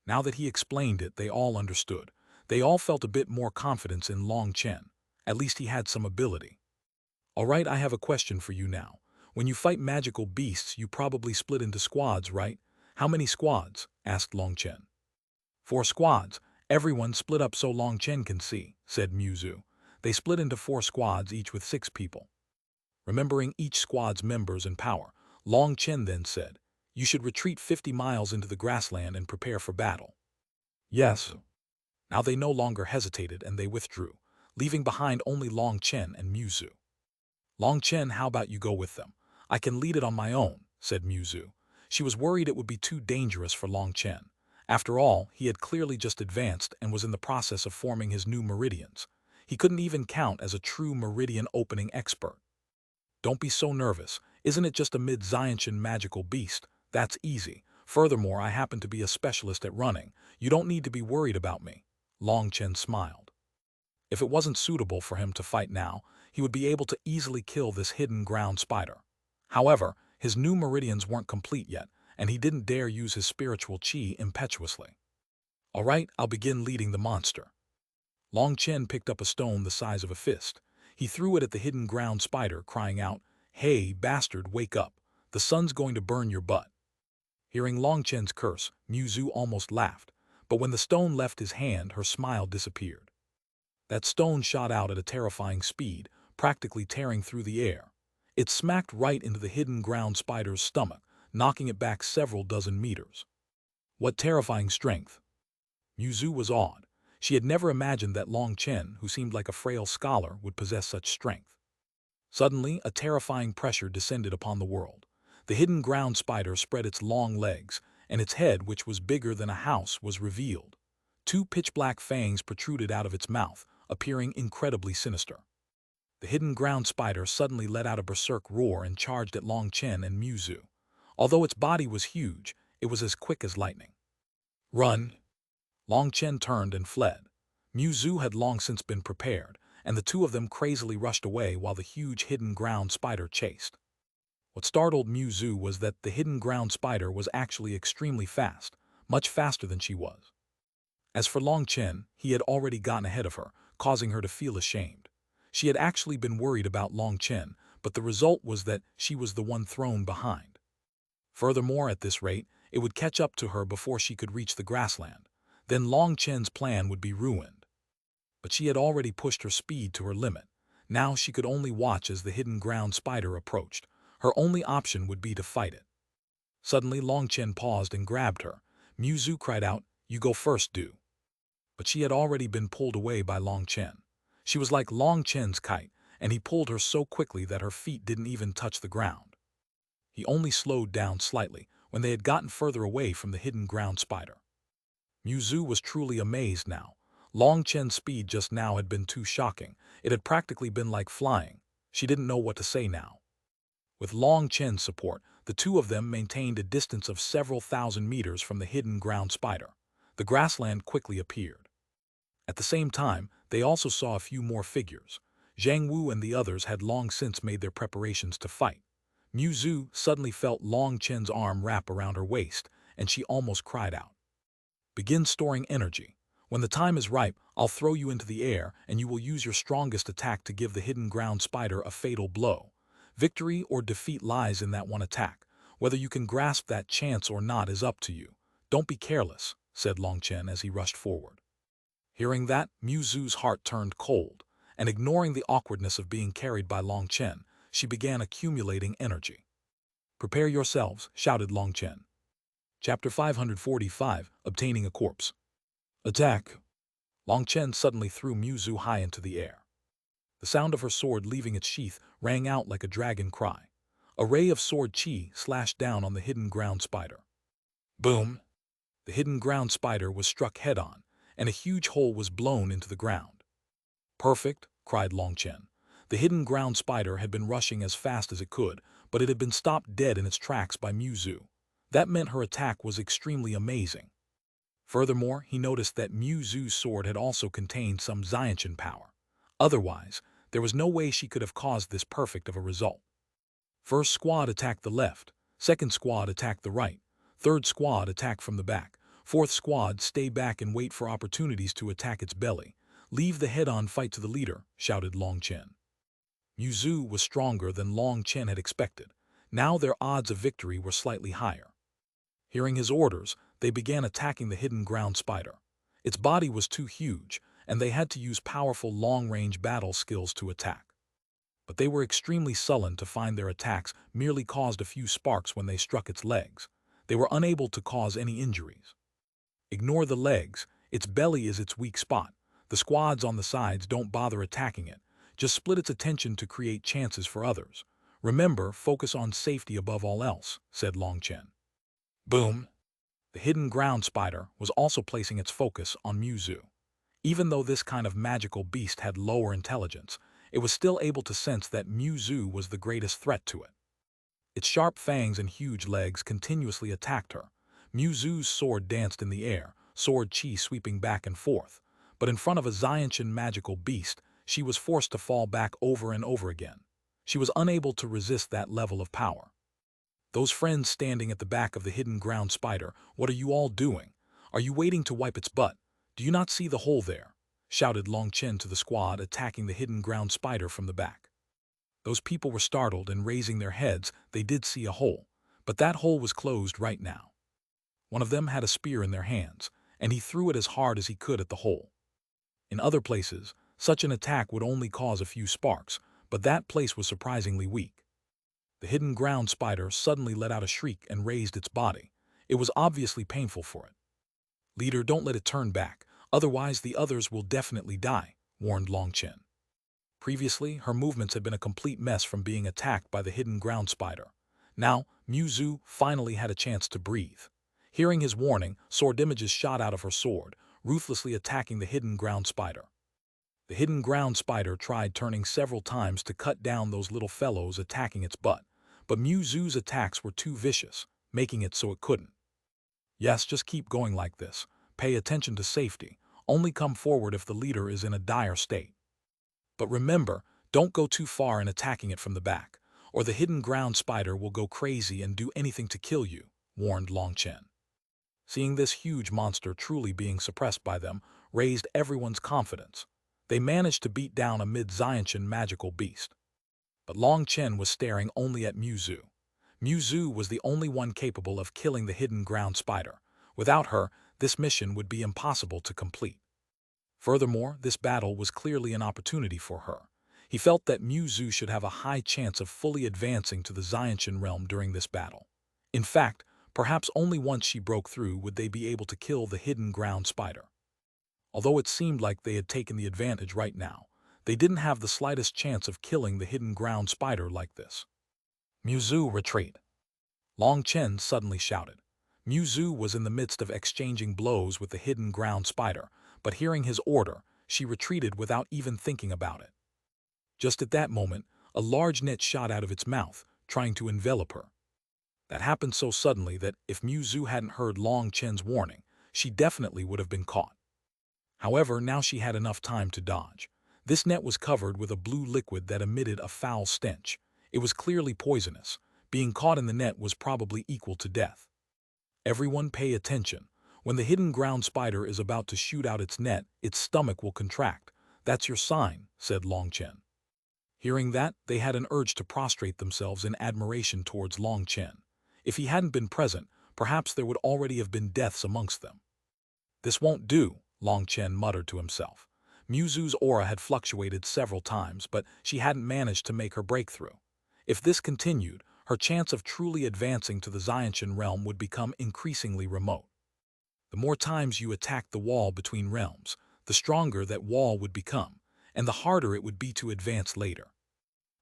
Now that he explained it, they all understood. They all felt a bit more confidence in Long Chen. At least he had some ability. All right, I have a question for you now. When you fight magical beasts, you probably split into squads, right? How many squads? Asked Long Chen. 4 squads. Everyone split up so Long Chen can see, said Zhu. They split into 4 squads, each with 6 people. Remembering each squad's members and power, Long Chen then said, you should retreat 50 miles into the grassland and prepare for battle. Yes. Now they no longer hesitated and they withdrew, leaving behind only Long Chen and Zhu. Long Chen, how about you go with them? I can lead it on my own, said Zhu. She was worried it would be too dangerous for Long Chen. After all, he had clearly just advanced and was in the process of forming his new meridians. He couldn't even count as a true meridian opening expert. Don't be so nervous. Isn't it just a mid-Xiantian magical beast? That's easy. Furthermore, I happen to be a specialist at running. You don't need to be worried about me. Long Chen smiled. If it wasn't suitable for him to fight now, he would be able to easily kill this hidden ground spider. However, his new meridians weren't complete yet, and he didn't dare use his spiritual qi impetuously. All right, I'll begin leading the monster. Long Chen picked up a stone the size of a fist. He threw it at the hidden ground spider, crying out, Hey, bastard, wake up. The sun's going to burn your butt. Hearing Long Chen's curse, Zhu almost laughed, but when the stone left his hand, her smile disappeared. That stone shot out at a terrifying speed, practically tearing through the air. It smacked right into the hidden ground spider's stomach, knocking it back several dozen meters. What terrifying strength! Zhu was awed. She had never imagined that Long Chen, who seemed like a frail scholar, would possess such strength. Suddenly, a terrifying pressure descended upon the world. The hidden ground spider spread its long legs, and its head, which was bigger than a house, was revealed. 2 pitch-black fangs protruded out of its mouth, appearing incredibly sinister. The hidden ground spider suddenly let out a berserk roar and charged at Long Chen and Zhu. Although its body was huge, it was as quick as lightning. Run! Long Chen turned and fled. Zhu had long since been prepared, and the 2 of them crazily rushed away while the huge hidden ground spider chased. What startled Zhu was that the hidden ground spider was actually extremely fast, much faster than she was. As for Long Chen, he had already gotten ahead of her, causing her to feel ashamed. She had actually been worried about Long Chen, but the result was that she was the one thrown behind. Furthermore, at this rate, it would catch up to her before she could reach the grassland. Then Long Chen's plan would be ruined. But she had already pushed her speed to her limit. Now she could only watch as the hidden ground spider approached. Her only option would be to fight it. Suddenly, Long Chen paused and grabbed her. Zhu cried out, "You go first, do." But she had already been pulled away by Long Chen. She was like Long Chen's kite, and he pulled her so quickly that her feet didn't even touch the ground. He only slowed down slightly when they had gotten further away from the hidden ground spider. Zhu was truly amazed now. Long Chen's speed just now had been too shocking. It had practically been like flying. She didn't know what to say now. With Long Chen's support, the two of them maintained a distance of several thousand meters from the hidden ground spider. The grassland quickly appeared. At the same time, they also saw a few more figures. Zhang Wu and the others had long since made their preparations to fight. Zhu suddenly felt Long Chen's arm wrap around her waist, and she almost cried out. "Begin storing energy. When the time is ripe, I'll throw you into the air, and you will use your strongest attack to give the hidden ground spider a fatal blow. Victory or defeat lies in that one attack. Whether you can grasp that chance or not is up to you. Don't be careless," said Long Chen as he rushed forward. Hearing that, Zhu's heart turned cold, and ignoring the awkwardness of being carried by Long Chen, she began accumulating energy. "Prepare yourselves," shouted Long Chen. Chapter 545, Obtaining a Corpse. "Attack!" Long Chen suddenly threw Zhu high into the air. The sound of her sword leaving its sheath rang out like a dragon cry. A ray of sword chi slashed down on the hidden ground spider. Boom! The hidden ground spider was struck head-on, and a huge hole was blown into the ground. "Perfect!" cried Long Chen. The hidden ground spider had been rushing as fast as it could, but it had been stopped dead in its tracks by Zhu. That meant her attack was extremely amazing. Furthermore, he noticed that Zhu's sword had also contained some Xuanhuan power. Otherwise, there was no way she could have caused this perfect of a result. First squad attacked the left, second squad attacked the right, third squad attacked from the back, fourth squad stay back and wait for opportunities to attack its belly. "Leave the head-on fight to the leader," shouted Long Chen. Zhu was stronger than Long Chen had expected. Now their odds of victory were slightly higher. Hearing his orders, they began attacking the hidden ground spider. Its body was too huge, and they had to use powerful long-range battle skills to attack. But they were extremely sullen to find their attacks merely caused a few sparks when they struck its legs. They were unable to cause any injuries. Ignore the legs, its belly is its weak spot. The squads on the sides don't bother attacking it. Just split its attention to create chances for others. Remember, focus on safety above all else, said Long Chen. Boom! The hidden ground spider was also placing its focus on Zhu. Even though this kind of magical beast had lower intelligence, it was still able to sense that Zhu was the greatest threat to it. Its sharp fangs and huge legs continuously attacked her. Zhu's sword danced in the air, sword chi sweeping back and forth. But in front of a Xuanhuan magical beast, she was forced to fall back over and over again. She was unable to resist that level of power. Those friends standing at the back of the hidden ground spider, what are you all doing? Are you waiting to wipe its butt? Do you not see the hole there? Shouted Long Chen to the squad attacking the hidden ground spider from the back. Those people were startled, and raising their heads, they did see a hole. But that hole was closed right now. One of them had a spear in their hands, and he threw it as hard as he could at the hole. In other places, such an attack would only cause a few sparks, but that place was surprisingly weak. The hidden ground spider suddenly let out a shriek and raised its body. It was obviously painful for it. Leader, don't let it turn back, otherwise the others will definitely die, warned Long Chen. Previously, her movements had been a complete mess from being attacked by the hidden ground spider. Now, Zhu finally had a chance to breathe. Hearing his warning, sword images shot out of her sword, ruthlessly attacking the hidden ground spider. The hidden ground spider tried turning several times to cut down those little fellows attacking its butt, but Zhu's attacks were too vicious, making it so it couldn't. Yes, just keep going like this. Pay attention to safety. Only come forward if the leader is in a dire state. But remember, don't go too far in attacking it from the back, or the hidden ground spider will go crazy and do anything to kill you, warned Long Chen. Seeing this huge monster truly being suppressed by them raised everyone's confidence. They managed to beat down a mid-Xuanhuan magical beast. But Long Chen was staring only at Zhu. Zhu was the only one capable of killing the hidden ground spider. Without her, this mission would be impossible to complete. Furthermore, this battle was clearly an opportunity for her. He felt that Mu Zhu should have a high chance of fully advancing to the Xiantian realm during this battle. In fact, perhaps only once she broke through would they be able to kill the hidden ground spider. Although it seemed like they had taken the advantage right now, they didn't have the slightest chance of killing the hidden ground spider like this. Mu Zhu, retreat! Long Chen suddenly shouted. Mu Zhu was in the midst of exchanging blows with the hidden ground spider, but hearing his order, she retreated without even thinking about it. Just at that moment, a large net shot out of its mouth, trying to envelop her. That happened so suddenly that if Mu Zhu hadn't heard Long Chen's warning, she definitely would have been caught. However, now she had enough time to dodge. This net was covered with a blue liquid that emitted a foul stench. It was clearly poisonous. Being caught in the net was probably equal to death. Everyone pay attention. When the hidden ground spider is about to shoot out its net, its stomach will contract. That's your sign, said Long Chen. Hearing that, they had an urge to prostrate themselves in admiration towards Long Chen. If he hadn't been present, perhaps there would already have been deaths amongst them. This won't do, Long Chen muttered to himself. Mu Zhu's aura had fluctuated several times, but she hadn't managed to make her breakthrough. If this continued, her chance of truly advancing to the Xiantian realm would become increasingly remote. The more times you attacked the wall between realms, the stronger that wall would become, and the harder it would be to advance later.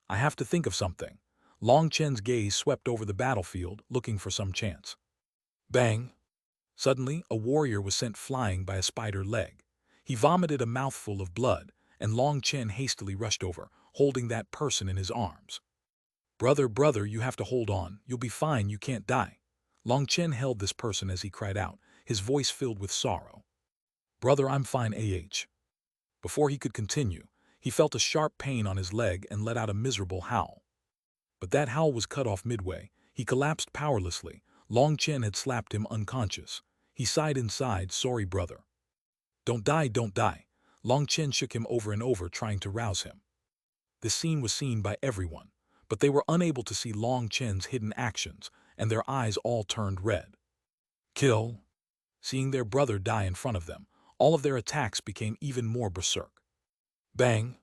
I have to think of something. Long Chen's gaze swept over the battlefield, looking for some chance. Bang! Suddenly, a warrior was sent flying by a spider leg. He vomited a mouthful of blood, and Long Chen hastily rushed over, holding that person in his arms. Brother, you have to hold on. You'll be fine, you can't die. Long Chen held this person as he cried out, his voice filled with sorrow. Brother, I'm fine, ah. Before he could continue, he felt a sharp pain on his leg and let out a miserable howl. But that howl was cut off midway. He collapsed powerlessly. Long Chen had slapped him unconscious. He sighed inside, sorry brother. Don't die, don't die. Long Chen shook him over and over, trying to rouse him. This scene was seen by everyone, but they were unable to see Long Chen's hidden actions, and their eyes all turned red. Kill! Seeing their brother die in front of them, all of their attacks became even more berserk. Bang!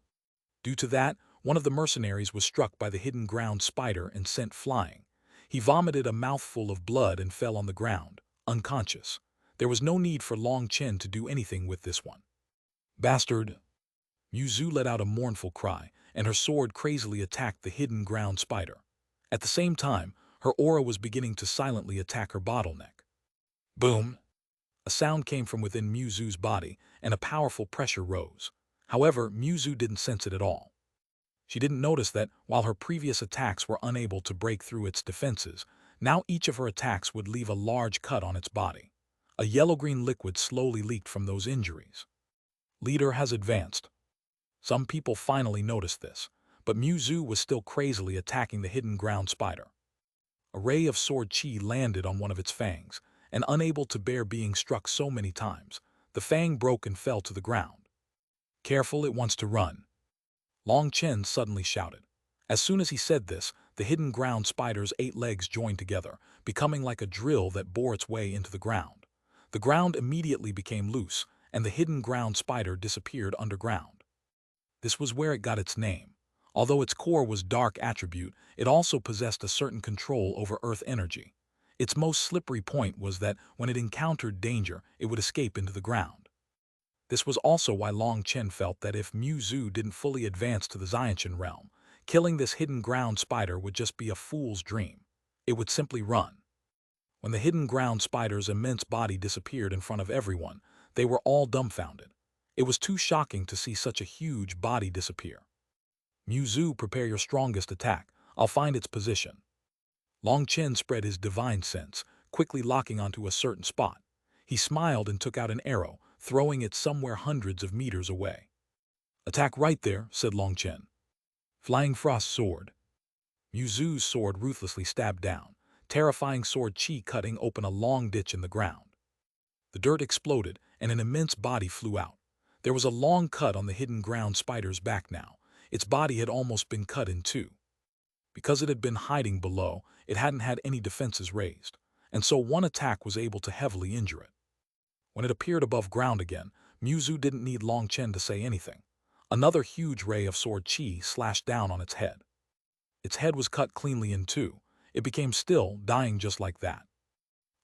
Due to that, one of the mercenaries was struck by the hidden ground spider and sent flying. He vomited a mouthful of blood and fell on the ground, unconscious. There was no need for Long Chen to do anything with this one. Bastard! Mu Zhu let out a mournful cry, and her sword crazily attacked the hidden ground spider. At the same time, her aura was beginning to silently attack her bottleneck. Boom! A sound came from within Mu Zhu's body, and a powerful pressure rose. However, Mu Zhu didn't sense it at all. She didn't notice that, while her previous attacks were unable to break through its defenses, now each of her attacks would leave a large cut on its body. A yellow-green liquid slowly leaked from those injuries. Leader has advanced. Some people finally noticed this, but Mu Zhu was still crazily attacking the hidden ground spider. A ray of sword chi landed on one of its fangs, and unable to bear being struck so many times, the fang broke and fell to the ground. Careful, it wants to run. Long Chen suddenly shouted. As soon as he said this, the hidden ground spider's 8 legs joined together, becoming like a drill that bore its way into the ground. The ground immediately became loose, and the hidden ground spider disappeared underground. This was where it got its name. Although its core was dark attribute, it also possessed a certain control over earth energy. Its most slippery point was that when it encountered danger, it would escape into the ground. This was also why Long Chen felt that if Mu Zhu didn't fully advance to the Xiantian realm, killing this hidden ground spider would just be a fool's dream. It would simply run. When the hidden ground spider's immense body disappeared in front of everyone, they were all dumbfounded. It was too shocking to see such a huge body disappear. Mu Zhu, prepare your strongest attack. I'll find its position. Long Chen spread his divine sense, quickly locking onto a certain spot. He smiled and took out an arrow, throwing it somewhere hundreds of meters away. Attack right there, said Long Chen. Flying Frost Sword. Mu Zhu's sword ruthlessly stabbed down, terrifying sword chi cutting open a long ditch in the ground. The dirt exploded, and an immense body flew out. There was a long cut on the hidden ground spider's back now. Its body had almost been cut in two. Because it had been hiding below, it hadn't had any defenses raised, and so one attack was able to heavily injure it. When it appeared above ground again, Mu Zhu didn't need Long Chen to say anything. Another huge ray of sword chi slashed down on its head. Its head was cut cleanly in two. It became still, dying just like that.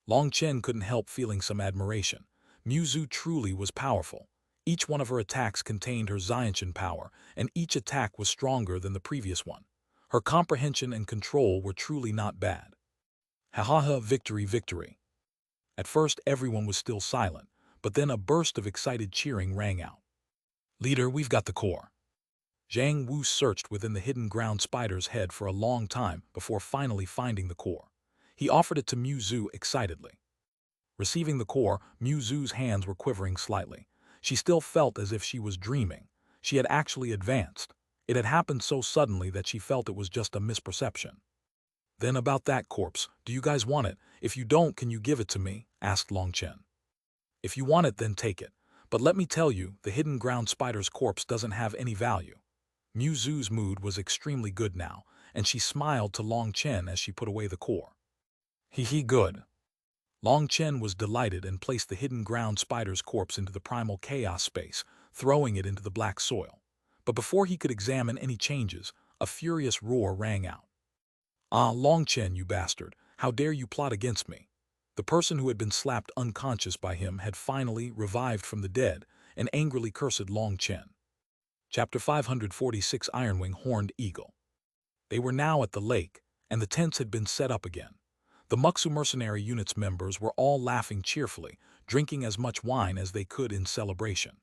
Long Chen couldn't help feeling some admiration. Zhu truly was powerful. Each one of her attacks contained her Xuanhuan power, and each attack was stronger than the previous one. Her comprehension and control were truly not bad. Ha ha ha, victory, victory. At first everyone was still silent, but then a burst of excited cheering rang out. Leader, we've got the core. Zhang Wu searched within the hidden ground spider's head for a long time before finally finding the core. He offered it to Zhu excitedly. Receiving the core, Zhu's hands were quivering slightly. She still felt as if she was dreaming. She had actually advanced. It had happened so suddenly that she felt it was just a misperception. Then about that corpse, do you guys want it? If you don't, can you give it to me? Asked Long Chen. If you want it, then take it. But let me tell you, the hidden ground spider's corpse doesn't have any value. Zhu's mood was extremely good now, and she smiled to Long Chen as she put away the core. Hee, good. Long Chen was delighted and placed the hidden ground spider's corpse into the primal chaos space, throwing it into the black soil. But before he could examine any changes, a furious roar rang out. Ah, Long Chen, you bastard, how dare you plot against me? The person who had been slapped unconscious by him had finally revived from the dead and angrily cursed Long Chen. Chapter 546, Ironwing Horned Eagle. They were now at the lake, and the tents had been set up again. The Muxu mercenary unit's members were all laughing cheerfully, drinking as much wine as they could in celebration.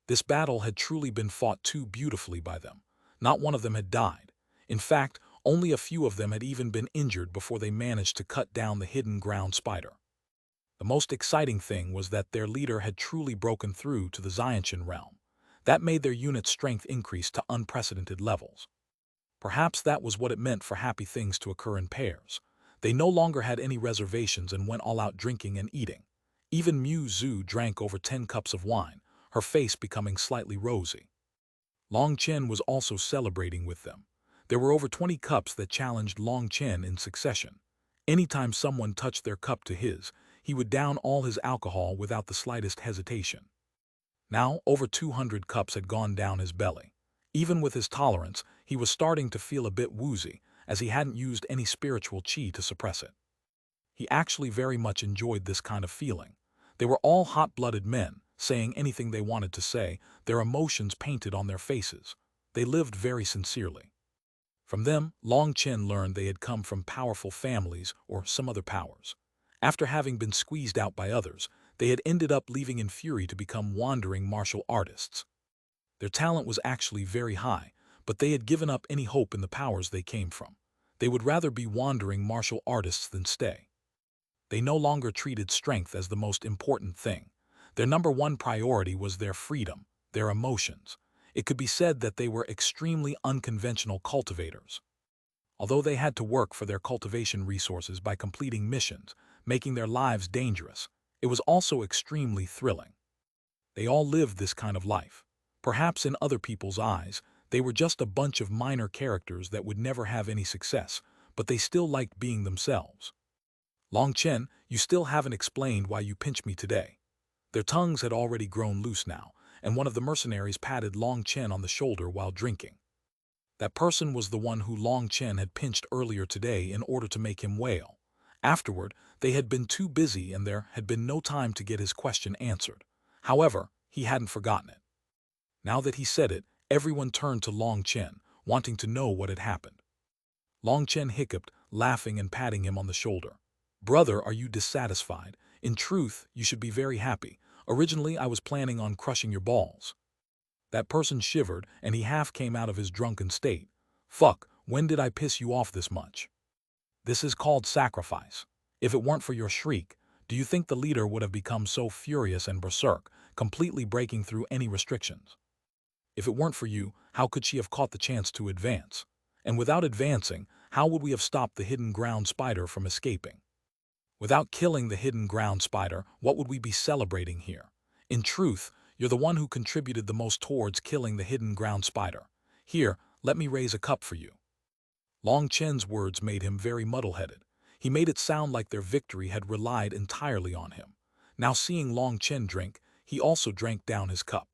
This battle had truly been fought too beautifully by them. Not one of them had died. In fact, only a few of them had even been injured before they managed to cut down the hidden ground spider. The most exciting thing was that their leader had truly broken through to the Xuanhuan realm. That made their unit's strength increase to unprecedented levels. Perhaps that was what it meant for happy things to occur in pairs. They no longer had any reservations and went all out drinking and eating. Even Zhu drank over 10 cups of wine, her face becoming slightly rosy. Long Chen was also celebrating with them. There were over 20 cups that challenged Long Chen in succession. Anytime someone touched their cup to his, he would down all his alcohol without the slightest hesitation. Now, over 200 cups had gone down his belly. Even with his tolerance, he was starting to feel a bit woozy, as he hadn't used any spiritual chi to suppress it. He actually very much enjoyed this kind of feeling. They were all hot-blooded men, saying anything they wanted to say, their emotions painted on their faces. They lived very sincerely. From them, Long Chen learned they had come from powerful families or some other powers. After having been squeezed out by others, they had ended up leaving in fury to become wandering martial artists. Their talent was actually very high, but they had given up any hope in the powers they came from. They would rather be wandering martial artists than stay. They no longer treated strength as the most important thing. Their number one priority was their freedom, their emotions. It could be said that they were extremely unconventional cultivators. Although they had to work for their cultivation resources by completing missions, making their lives dangerous, it was also extremely thrilling. They all lived this kind of life. Perhaps in other people's eyes, they were just a bunch of minor characters that would never have any success, but they still liked being themselves. Long Chen, you still haven't explained why you pinched me today. Their tongues had already grown loose now, and one of the mercenaries patted Long Chen on the shoulder while drinking. That person was the one who Long Chen had pinched earlier today in order to make him wail. Afterward, they had been too busy and there had been no time to get his question answered. However, he hadn't forgotten it. Now that he said it, everyone turned to Long Chen, wanting to know what had happened. Long Chen hiccuped, laughing and patting him on the shoulder. Brother, are you dissatisfied? In truth, you should be very happy. Originally, I was planning on crushing your balls. That person shivered, and he half came out of his drunken state. Fuck, when did I piss you off this much? This is called sacrifice. If it weren't for your shriek, do you think the leader would have become so furious and berserk, completely breaking through any restrictions? If it weren't for you, how could she have caught the chance to advance? And without advancing, how would we have stopped the hidden ground spider from escaping? Without killing the hidden ground spider, what would we be celebrating here? In truth, you're the one who contributed the most towards killing the hidden ground spider. Here, let me raise a cup for you. Long Chen's words made him very muddle-headed. He made it sound like their victory had relied entirely on him. Now seeing Long Chen drink, he also drank down his cup.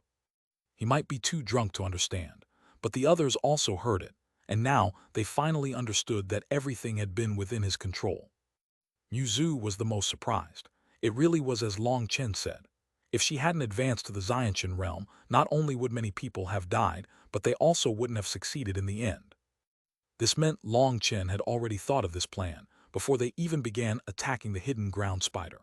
He might be too drunk to understand, but the others also heard it, and now they finally understood that everything had been within his control. Zhu was the most surprised. It really was as Long Chen said. If she hadn't advanced to the Xiantian realm, not only would many people have died, but they also wouldn't have succeeded in the end. This meant Long Chen had already thought of this plan before they even began attacking the hidden ground spider.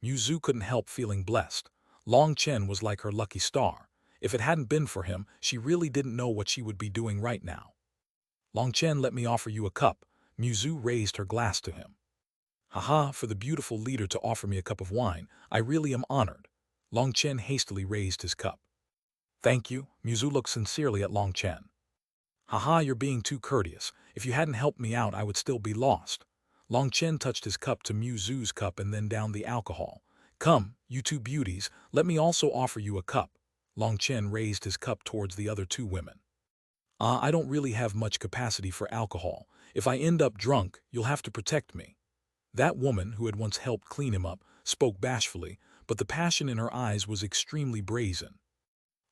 Zhu couldn't help feeling blessed. Long Chen was like her lucky star. If it hadn't been for him, she really didn't know what she would be doing right now. Long Chen, let me offer you a cup. Zhu raised her glass to him. Haha, for the beautiful leader to offer me a cup of wine, I really am honored. Long Chen hastily raised his cup. Thank you. Zhu looked sincerely at Long Chen. Haha, you're being too courteous. If you hadn't helped me out, I would still be lost. Long Chen touched his cup to Zhu's cup and then downed the alcohol. Come, you two beauties, let me also offer you a cup. Long Chen raised his cup towards the other two women. I don't really have much capacity for alcohol. If I end up drunk, you'll have to protect me. That woman, who had once helped clean him up, spoke bashfully, but the passion in her eyes was extremely brazen.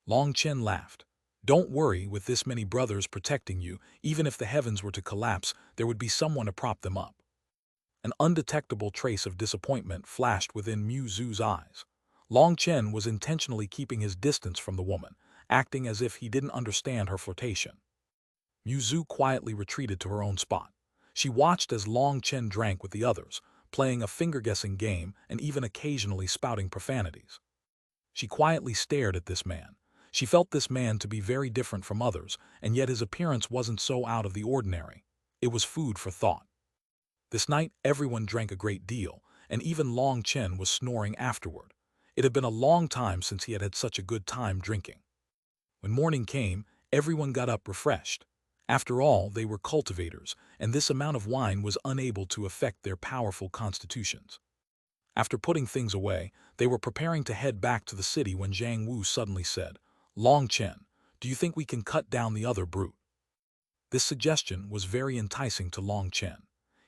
Long Chen laughed. Don't worry, with this many brothers protecting you, even if the heavens were to collapse, there would be someone to prop them up. An undetectable trace of disappointment flashed within Zhu's eyes. Long Chen was intentionally keeping his distance from the woman, acting as if he didn't understand her flirtation. Zhu quietly retreated to her own spot. She watched as Long Chen drank with the others, playing a finger-guessing game and even occasionally spouting profanities. She quietly stared at this man. She felt this man to be very different from others, and yet his appearance wasn't so out of the ordinary. It was food for thought. This night, everyone drank a great deal, and even Long Chen was snoring afterward. It had been a long time since he had had such a good time drinking. When morning came, everyone got up refreshed. After all, they were cultivators, and this amount of wine was unable to affect their powerful constitutions. After putting things away, they were preparing to head back to the city when Zhang Wu suddenly said, Long Chen, do you think we can cut down the other brute? This suggestion was very enticing to Long Chen.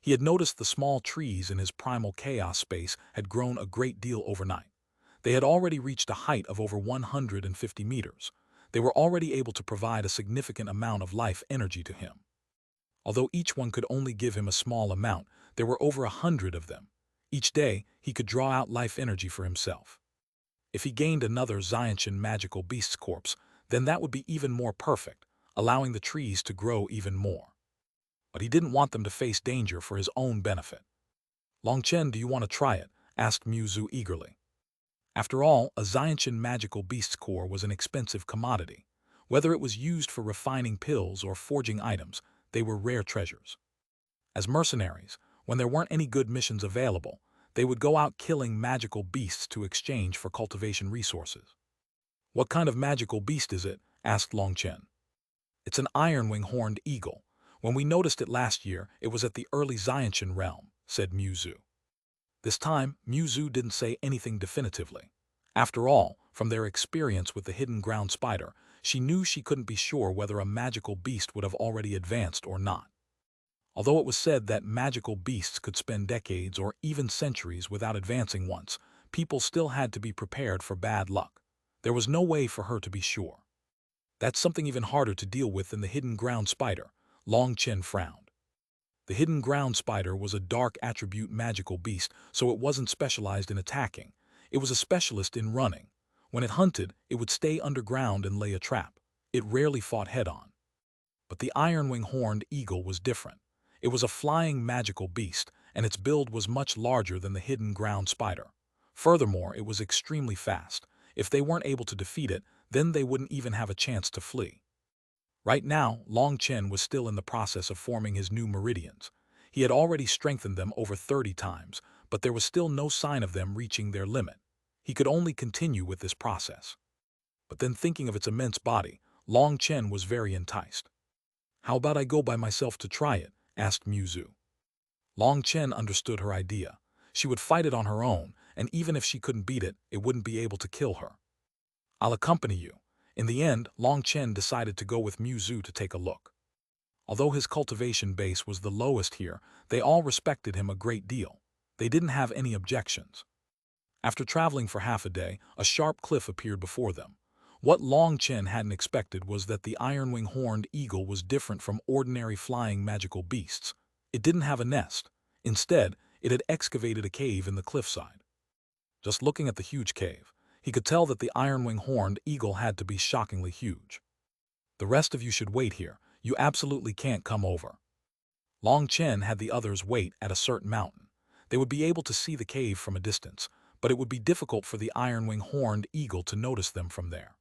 He had noticed the small trees in his primal chaos space had grown a great deal overnight. They had already reached a height of over 150 meters. They were already able to provide a significant amount of life energy to him. Although each one could only give him a small amount, there were over 100 of them. Each day, he could draw out life energy for himself. If he gained another Xiantian magical beast's corpse, then that would be even more perfect, allowing the trees to grow even more. But he didn't want them to face danger for his own benefit. Long Chen, do you want to try it? Asked Zhu eagerly. After all, a Xiantian magical beast's core was an expensive commodity. Whether it was used for refining pills or forging items, they were rare treasures. As mercenaries, when there weren't any good missions available, they would go out killing magical beasts to exchange for cultivation resources. What kind of magical beast is it? Asked Long Chen. It's an iron-wing horned eagle. When we noticed it last year, it was at the early Xiantian realm, said Zhu. This time, Zhu didn't say anything definitively. After all, from their experience with the hidden ground spider, she knew she couldn't be sure whether a magical beast would have already advanced or not. Although it was said that magical beasts could spend decades or even centuries without advancing once, people still had to be prepared for bad luck. There was no way for her to be sure. That's something even harder to deal with than the hidden ground spider. Long Chen frowned. The hidden ground spider was a dark attribute magical beast, so it wasn't specialized in attacking. It was a specialist in running. When it hunted, it would stay underground and lay a trap. It rarely fought head-on. But the iron-wing horned eagle was different. It was a flying magical beast, and its build was much larger than the hidden ground spider. Furthermore, it was extremely fast. If they weren't able to defeat it, then they wouldn't even have a chance to flee. Right now, Long Chen was still in the process of forming his new meridians. He had already strengthened them over 30 times, but there was still no sign of them reaching their limit. He could only continue with this process. But then thinking of its immense body, Long Chen was very enticed. How about I go by myself to try it? Asked Zhu. Long Chen understood her idea. She would fight it on her own, and even if she couldn't beat it, it wouldn't be able to kill her. I'll accompany you. In the end, Long Chen decided to go with Zhu to take a look. Although his cultivation base was the lowest here, they all respected him a great deal. They didn't have any objections. After traveling for half a day, a sharp cliff appeared before them. What Long Chen hadn't expected was that the iron-wing horned eagle was different from ordinary flying magical beasts. It didn't have a nest. Instead, it had excavated a cave in the cliffside. Just looking at the huge cave, he could tell that the iron-wing horned eagle had to be shockingly huge. "The rest of you should wait here. You absolutely can't come over." Long Chen had the others wait at a certain mountain. They would be able to see the cave from a distance, but it would be difficult for the iron-wing horned eagle to notice them from there.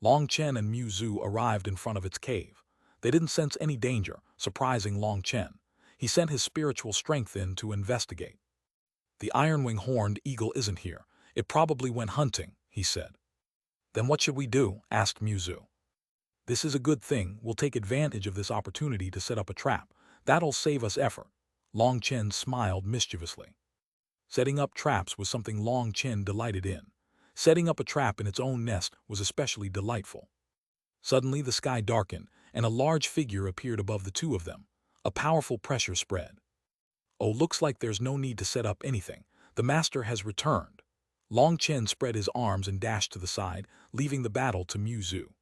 Long Chen and Mu Zhu arrived in front of its cave. They didn't sense any danger, surprising Long Chen. He sent his spiritual strength in to investigate. "The iron-wing horned eagle isn't here. It probably went hunting," he said. "Then what should we do?" asked Mu Zhu. "This is a good thing. We'll take advantage of this opportunity to set up a trap. That'll save us effort." Long Chen smiled mischievously. Setting up traps was something Long Chen delighted in. Setting up a trap in its own nest was especially delightful. Suddenly the sky darkened, and a large figure appeared above the two of them. A powerful pressure spread. "Oh, looks like there's no need to set up anything. The master has returned." Long Chen spread his arms and dashed to the side, leaving the battle to Mu Zhu.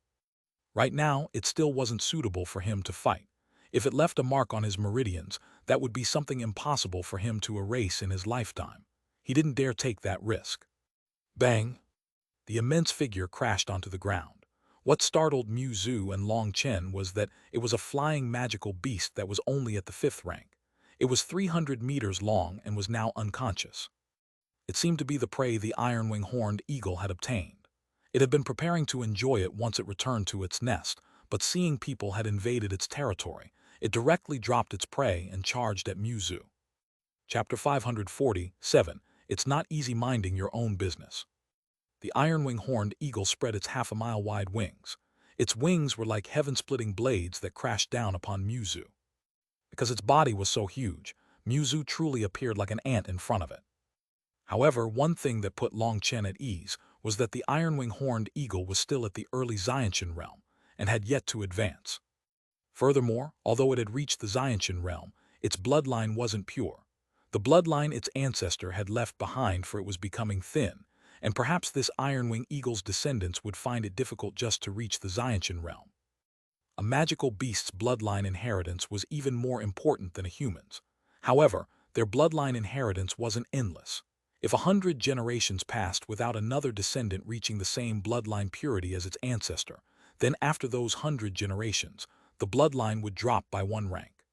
Right now, it still wasn't suitable for him to fight. If it left a mark on his meridians, that would be something impossible for him to erase in his lifetime. He didn't dare take that risk. Bang! The immense figure crashed onto the ground. What startled Mu Zhu and Long Chen was that it was a flying magical beast that was only at the 5th rank. It was 300 meters long and was now unconscious. It seemed to be the prey the iron-wing horned eagle had obtained. It had been preparing to enjoy it once it returned to its nest, but seeing people had invaded its territory, it directly dropped its prey and charged at Mu Zhu. Chapter 547. It's not easy minding your own business. The iron-wing horned eagle spread its half-a-mile-wide wings. Its wings were like heaven-splitting blades that crashed down upon Mu Zhu. Because its body was so huge, Mu Zhu truly appeared like an ant in front of it. However, one thing that put Long Chen at ease was that the iron-wing horned eagle was still at the early Xuanhuan realm and had yet to advance. Furthermore, although it had reached the Xuanhuan realm, its bloodline wasn't pure. The bloodline its ancestor had left behind, for it was becoming thin, and perhaps this iron-wing eagle's descendants would find it difficult just to reach the Xuanhuan realm. A magical beast's bloodline inheritance was even more important than a human's. However, their bloodline inheritance wasn't endless. If 100 generations passed without another descendant reaching the same bloodline purity as its ancestor, then after those 100 generations, the bloodline would drop by 1 rank.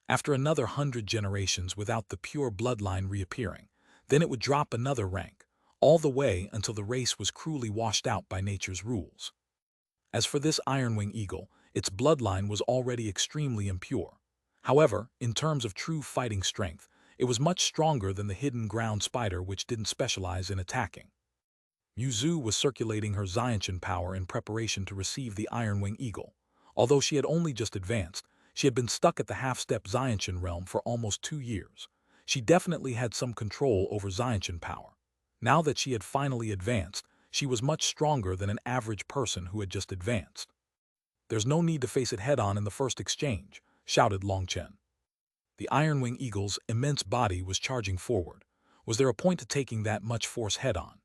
After another 100 generations without the pure bloodline reappearing, then it would drop another rank, all the way until the race was cruelly washed out by nature's rules. As for this iron-wing eagle, its bloodline was already extremely impure. However, in terms of true fighting strength, it was much stronger than the hidden ground spider, which didn't specialize in attacking. Mu Zhu was circulating her Xuanhuan power in preparation to receive the iron-wing eagle. Although she had only just advanced, she had been stuck at the half-step Xuanhuan realm for almost 2 years. She definitely had some control over Xuanhuan power. Now that she had finally advanced, she was much stronger than an average person who had just advanced. "There's no need to face it head-on in the first exchange," shouted Long Chen. The iron-wing eagle's immense body was charging forward. Was there a point to taking that much force head-on?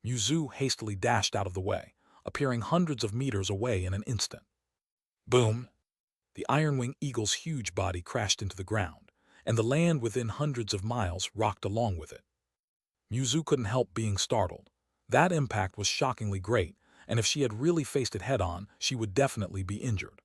Mu Zhu hastily dashed out of the way, appearing hundreds of meters away in an instant. Boom! The iron-wing eagle's huge body crashed into the ground, and the land within hundreds of miles rocked along with it. Mu Zhu couldn't help being startled. That impact was shockingly great, and if she had really faced it head-on, she would definitely be injured.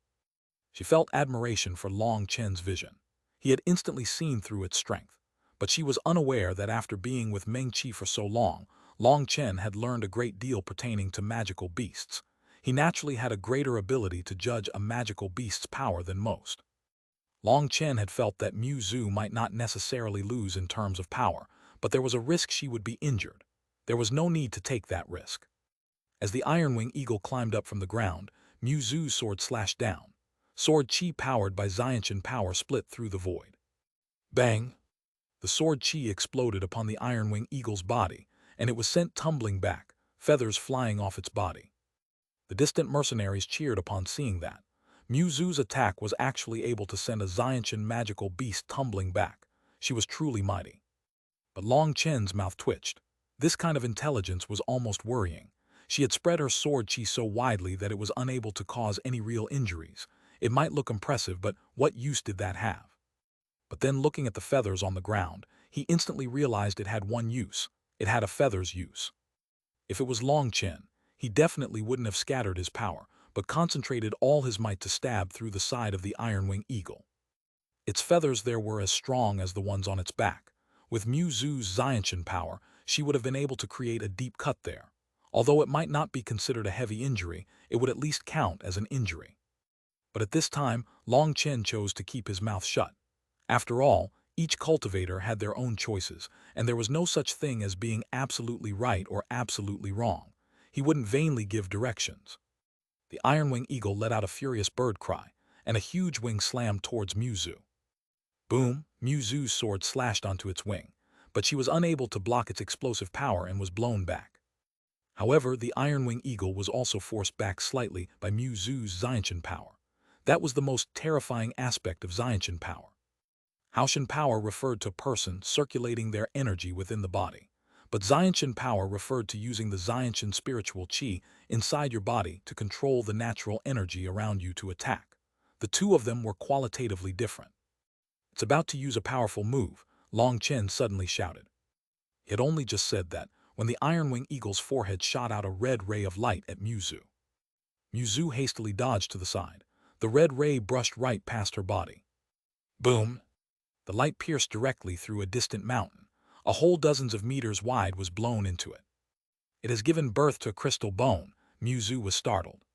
She felt admiration for Long Chen's vision. He had instantly seen through its strength, but she was unaware that after being with Meng Qi for so long, Long Chen had learned a great deal pertaining to magical beasts. He naturally had a greater ability to judge a magical beast's power than most. Long Chen had felt that Mu Zhu might not necessarily lose in terms of power, but there was a risk she would be injured. There was no need to take that risk. As the iron-wing eagle climbed up from the ground, Mu Zhu's sword slashed down. Sword chi powered by Xuanhuan power split through the void. Bang! The sword chi exploded upon the iron-wing eagle's body, and it was sent tumbling back, feathers flying off its body. The distant mercenaries cheered upon seeing that. Mu Zhu's attack was actually able to send a Xuanhuan magical beast tumbling back. She was truly mighty. But Long Chen's mouth twitched. This kind of intelligence was almost worrying. She had spread her sword chi so widely that it was unable to cause any real injuries. It might look impressive, but what use did that have? But then looking at the feathers on the ground, he instantly realized it had one use. It had a feather's use. If it was Long Chen, he definitely wouldn't have scattered his power, but concentrated all his might to stab through the side of the iron-wing eagle. Its feathers there were as strong as the ones on its back. With Mu Zu's Xiantian power, she would have been able to create a deep cut there. Although it might not be considered a heavy injury, it would at least count as an injury. But at this time, Long Chen chose to keep his mouth shut. After all, each cultivator had their own choices, and there was no such thing as being absolutely right or absolutely wrong. He wouldn't vainly give directions. The iron-wing eagle let out a furious bird cry, and a huge wing slammed towards Mu Zu. Boom! Mu Zu's sword slashed onto its wing, but she was unable to block its explosive power and was blown back. However, the iron-wing eagle was also forced back slightly by Mu Zu's Xiantian power. That was the most terrifying aspect of Xiantian power. Haoshan power referred to a person circulating their energy within the body, but Xiantian power referred to using the Xiantian spiritual qi inside your body to control the natural energy around you to attack. The two of them were qualitatively different. "It's about to use a powerful move," Long Chen suddenly shouted. He had only just said that when the iron-wing eagle's forehead shot out a red ray of light at Mu Zu. Mu Zu hastily dodged to the side. The red ray brushed right past her body. Boom! The light pierced directly through a distant mountain. A whole dozens of meters wide was blown into it. "It has given birth to a crystal bone," Mu Zu was startled.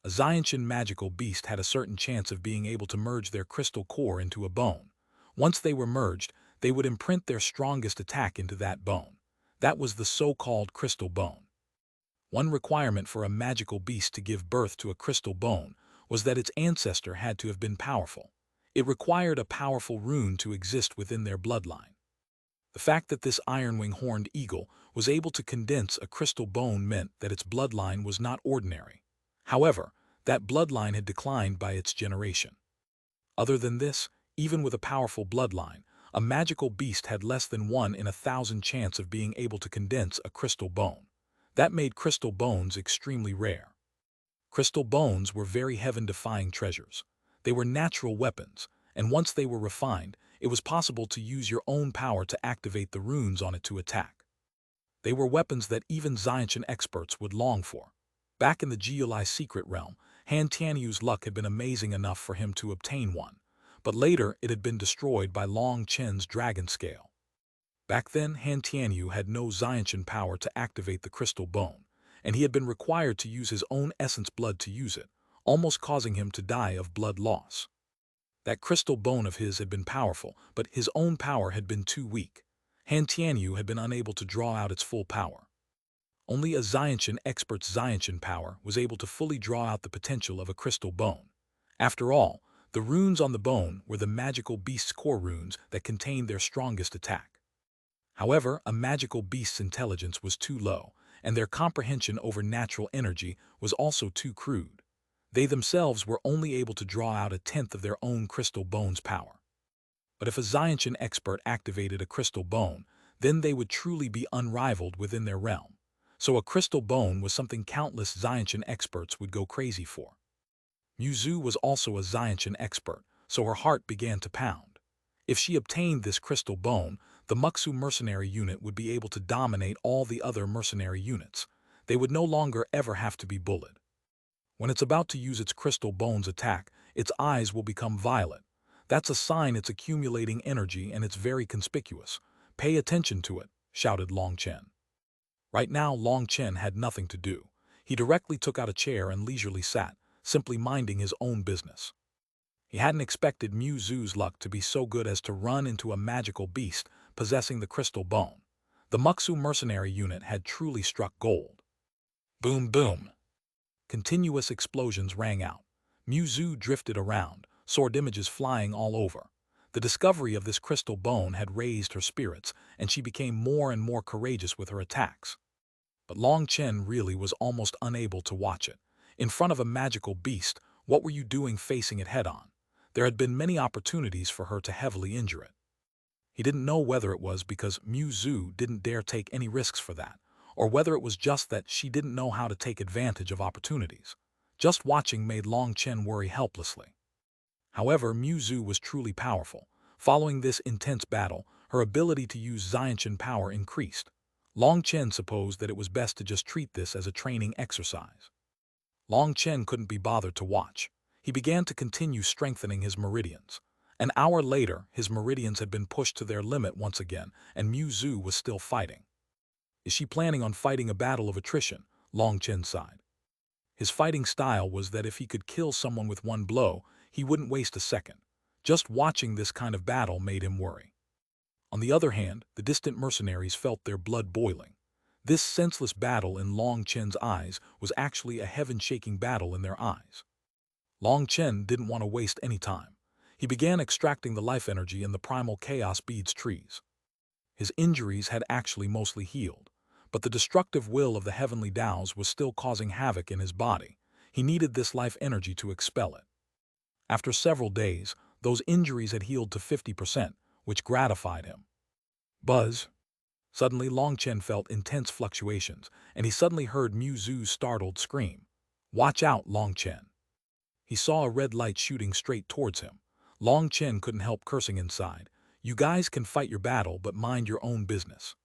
A Xiantian magical beast had a certain chance of being able to merge their crystal core into a bone. Once they were merged, they would imprint their strongest attack into that bone. That was the so-called crystal bone. One requirement for a magical beast to give birth to a crystal bone was that its ancestor had to have been powerful. It required a powerful rune to exist within their bloodline. The fact that this iron-wing horned eagle was able to condense a crystal bone meant that its bloodline was not ordinary. However, that bloodline had declined by its generation. Other than this, even with a powerful bloodline, a magical beast had less than 1 in 1,000 chance of being able to condense a crystal bone. That made crystal bones extremely rare. Crystal bones were very heaven-defying treasures. They were natural weapons, and once they were refined, it was possible to use your own power to activate the runes on it to attack. They were weapons that even Xiantian experts would long for. Back in the Geolai secret realm, Han Tianyu's luck had been amazing enough for him to obtain one, but later it had been destroyed by Long Chen's dragon scale. Back then, Han Tianyu had no Xiantian power to activate the crystal bone, and he had been required to use his own essence blood to use it, almost causing him to die of blood loss. That crystal bone of his had been powerful, but his own power had been too weak. Han Tianyu had been unable to draw out its full power. Only a Xiantian expert's Xiantian power was able to fully draw out the potential of a crystal bone. After all, the runes on the bone were the magical beast's core runes that contained their strongest attack. However, a magical beast's intelligence was too low, and their comprehension over natural energy was also too crude. They themselves were only able to draw out 1/10 of their own crystal bone's power. But if a Xiantian expert activated a crystal bone, then they would truly be unrivaled within their realm. So a crystal bone was something countless Xiantian experts would go crazy for. Mu Zu was also a Xiantian expert, so her heart began to pound. If she obtained this crystal bone, the Muxu mercenary unit would be able to dominate all the other mercenary units. They would no longer ever have to be bullied. When it's about to use its crystal bone's attack, its eyes will become violet. That's a sign it's accumulating energy and it's very conspicuous. "Pay attention to it," shouted Long Chen. Right now, Long Chen had nothing to do. He directly took out a chair and leisurely sat, simply minding his own business. He hadn't expected Mu Zu's luck to be so good as to run into a magical beast possessing the crystal bone. The Muxu mercenary unit had truly struck gold. Boom, boom. Continuous explosions rang out. Mu Zu drifted around, sword images flying all over. The discovery of this crystal bone had raised her spirits, and she became more and more courageous with her attacks. But Long Chen really was almost unable to watch it. In front of a magical beast, what were you doing facing it head-on? There had been many opportunities for her to heavily injure it. He didn't know whether it was because Mu Zu didn't dare take any risks for that, or whether it was just that she didn't know how to take advantage of opportunities. Just watching made Long Chen worry helplessly. However, Zhu was truly powerful. Following this intense battle, her ability to use Xiantian power increased. Long Chen supposed that it was best to just treat this as a training exercise. Long Chen couldn't be bothered to watch. He began to continue strengthening his meridians. An hour later, his meridians had been pushed to their limit once again, and Zhu was still fighting. Is she planning on fighting a battle of attrition? Long Chen sighed. His fighting style was that if he could kill someone with one blow, he wouldn't waste a second. Just watching this kind of battle made him worry. On the other hand, the distant mercenaries felt their blood boiling. This senseless battle in Long Chen's eyes was actually a heaven-shaking battle in their eyes. Long Chen didn't want to waste any time. He began extracting the life energy in the primal chaos beads trees. His injuries had actually mostly healed, but the destructive will of the heavenly Taos was still causing havoc in his body. He needed this life energy to expel it. After several days, those injuries had healed to 50%, which gratified him. Buzz. Suddenly, Long Chen felt intense fluctuations, and he suddenly heard Zhu's startled scream. "Watch out, Long Chen." He saw a red light shooting straight towards him. Long Chen couldn't help cursing inside. "You guys can fight your battle, but mind your own business."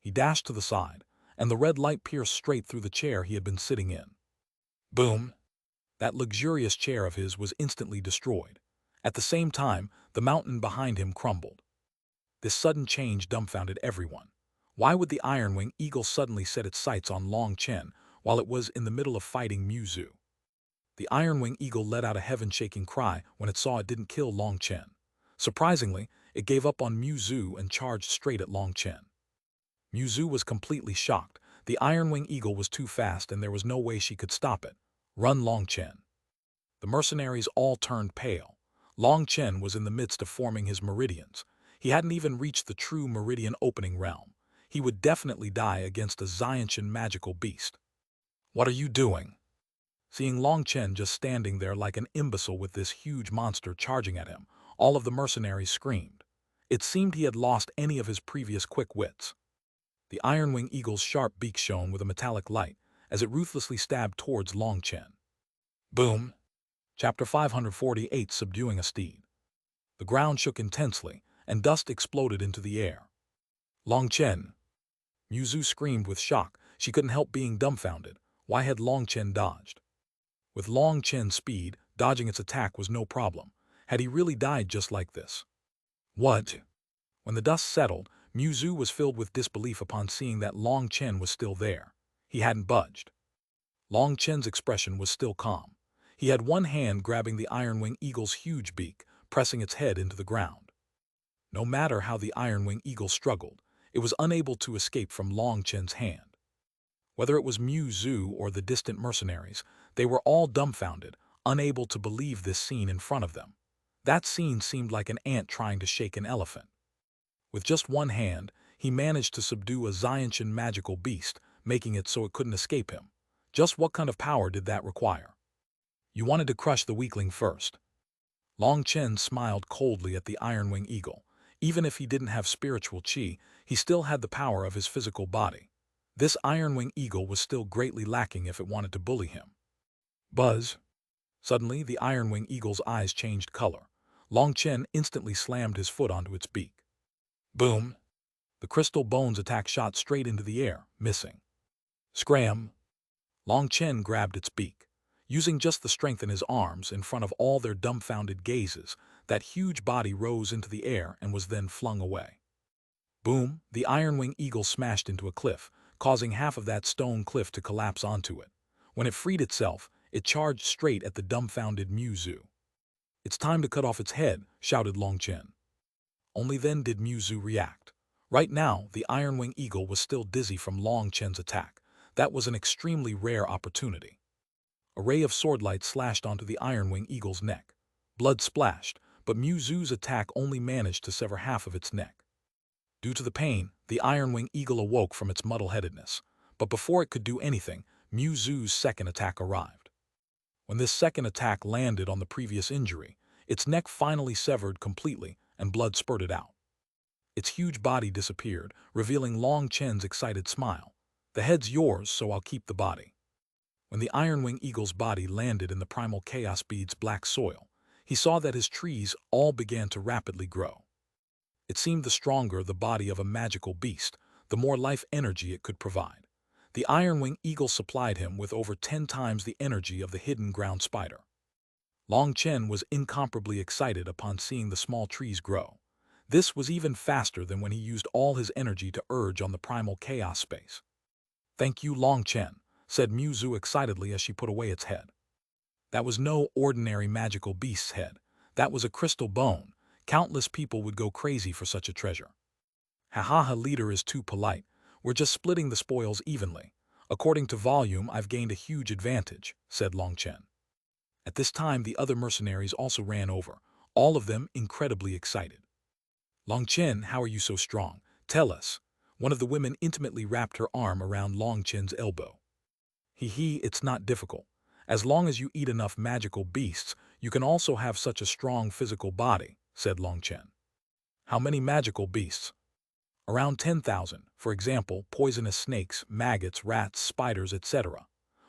He dashed to the side, and the red light pierced straight through the chair he had been sitting in. Boom! That luxurious chair of his was instantly destroyed. At the same time, the mountain behind him crumbled. This sudden change dumbfounded everyone. Why would the Iron-Wing Eagle suddenly set its sights on Long Chen while it was in the middle of fighting Zhu? The Iron-Wing Eagle let out a heaven-shaking cry when it saw it didn't kill Long Chen. Surprisingly, it gave up on Zhu and charged straight at Long Chen. Zhu was completely shocked. The Iron-Wing Eagle was too fast and there was no way she could stop it. "Run, Long Chen." The mercenaries all turned pale. Long Chen was in the midst of forming his meridians. He hadn't even reached the true meridian opening realm. He would definitely die against a Xiantian magical beast. "What are you doing?" Seeing Long Chen just standing there like an imbecile with this huge monster charging at him, all of the mercenaries screamed. It seemed he had lost any of his previous quick wits. The Iron-Wing Eagle's sharp beak shone with a metallic light as it ruthlessly stabbed towards Long Chen. Boom! Chapter 548, Subduing a Steed. The ground shook intensely, and dust exploded into the air. "Long Chen!" Zhu screamed with shock. She couldn't help being dumbfounded. Why had Long Chen dodged? With Long Chen's speed, dodging its attack was no problem. Had he really died just like this? What? When the dust settled, Zhu was filled with disbelief upon seeing that Long Chen was still there. He hadn't budged. Long Chen's expression was still calm. He had one hand grabbing the Iron-Wing Eagle's huge beak, pressing its head into the ground. No matter how the Iron-Wing Eagle struggled, it was unable to escape from Long Chen's hand. Whether it was Zhu or the distant mercenaries, they were all dumbfounded, unable to believe this scene in front of them. That scene seemed like an ant trying to shake an elephant. With just one hand, he managed to subdue a Xiantian magical beast, making it so it couldn't escape him. Just what kind of power did that require? "You wanted to crush the weakling first." Long Chen smiled coldly at the Iron-Wing Eagle. Even if he didn't have spiritual qi, he still had the power of his physical body. This Iron-Wing Eagle was still greatly lacking if it wanted to bully him. Buzz. Suddenly, the Iron-Wing Eagle's eyes changed color. Long Chen instantly slammed his foot onto its beak. Boom! The crystal bones attack shot straight into the air, missing. Scram! Long Chen grabbed its beak. Using just the strength in his arms in front of all their dumbfounded gazes, that huge body rose into the air and was then flung away. Boom! The Iron-Wing Eagle smashed into a cliff, causing half of that stone cliff to collapse onto it. When it freed itself, it charged straight at the dumbfounded Zhu. "It's time to cut off its head," shouted Long Chen. Only then did Zhu react. Right now, the Iron-Wing Eagle was still dizzy from Long Chen's attack. That was an extremely rare opportunity. A ray of swordlight slashed onto the Iron-Wing Eagle's neck. Blood splashed, but Zhu's attack only managed to sever half of its neck. Due to the pain, the Iron-Wing Eagle awoke from its muddle-headedness. But before it could do anything, Zhu's second attack arrived. When this second attack landed on the previous injury, its neck finally severed completely and blood spurted out. Its huge body disappeared, revealing Long Chen's excited smile. The head's yours, so I'll keep the body. When the Ironwing Eagle's body landed in the primal chaos bead's black soil, he saw that his trees all began to rapidly grow. It seemed the stronger the body of a magical beast, the more life energy it could provide. The Ironwing Eagle supplied him with over 10 times the energy of the hidden ground spider. Long Chen was incomparably excited upon seeing the small trees grow. This was even faster than when he used all his energy to urge on the primal chaos space. "Thank you, Long Chen," said Muzu excitedly as she put away its head. That was no ordinary magical beast's head. That was a crystal bone. Countless people would go crazy for such a treasure. "Ha, leader is too polite. We're just splitting the spoils evenly. According to volume, I've gained a huge advantage," said Long Chen. At this time, the other mercenaries also ran over, all of them incredibly excited. "Long Chen, how are you so strong? Tell us." One of the women intimately wrapped her arm around Long Chen's elbow. It's not difficult. As long as you eat enough magical beasts, you can also have such a strong physical body," said Long Chen. "How many magical beasts?" "Around 10,000, for example, poisonous snakes, maggots, rats, spiders, etc.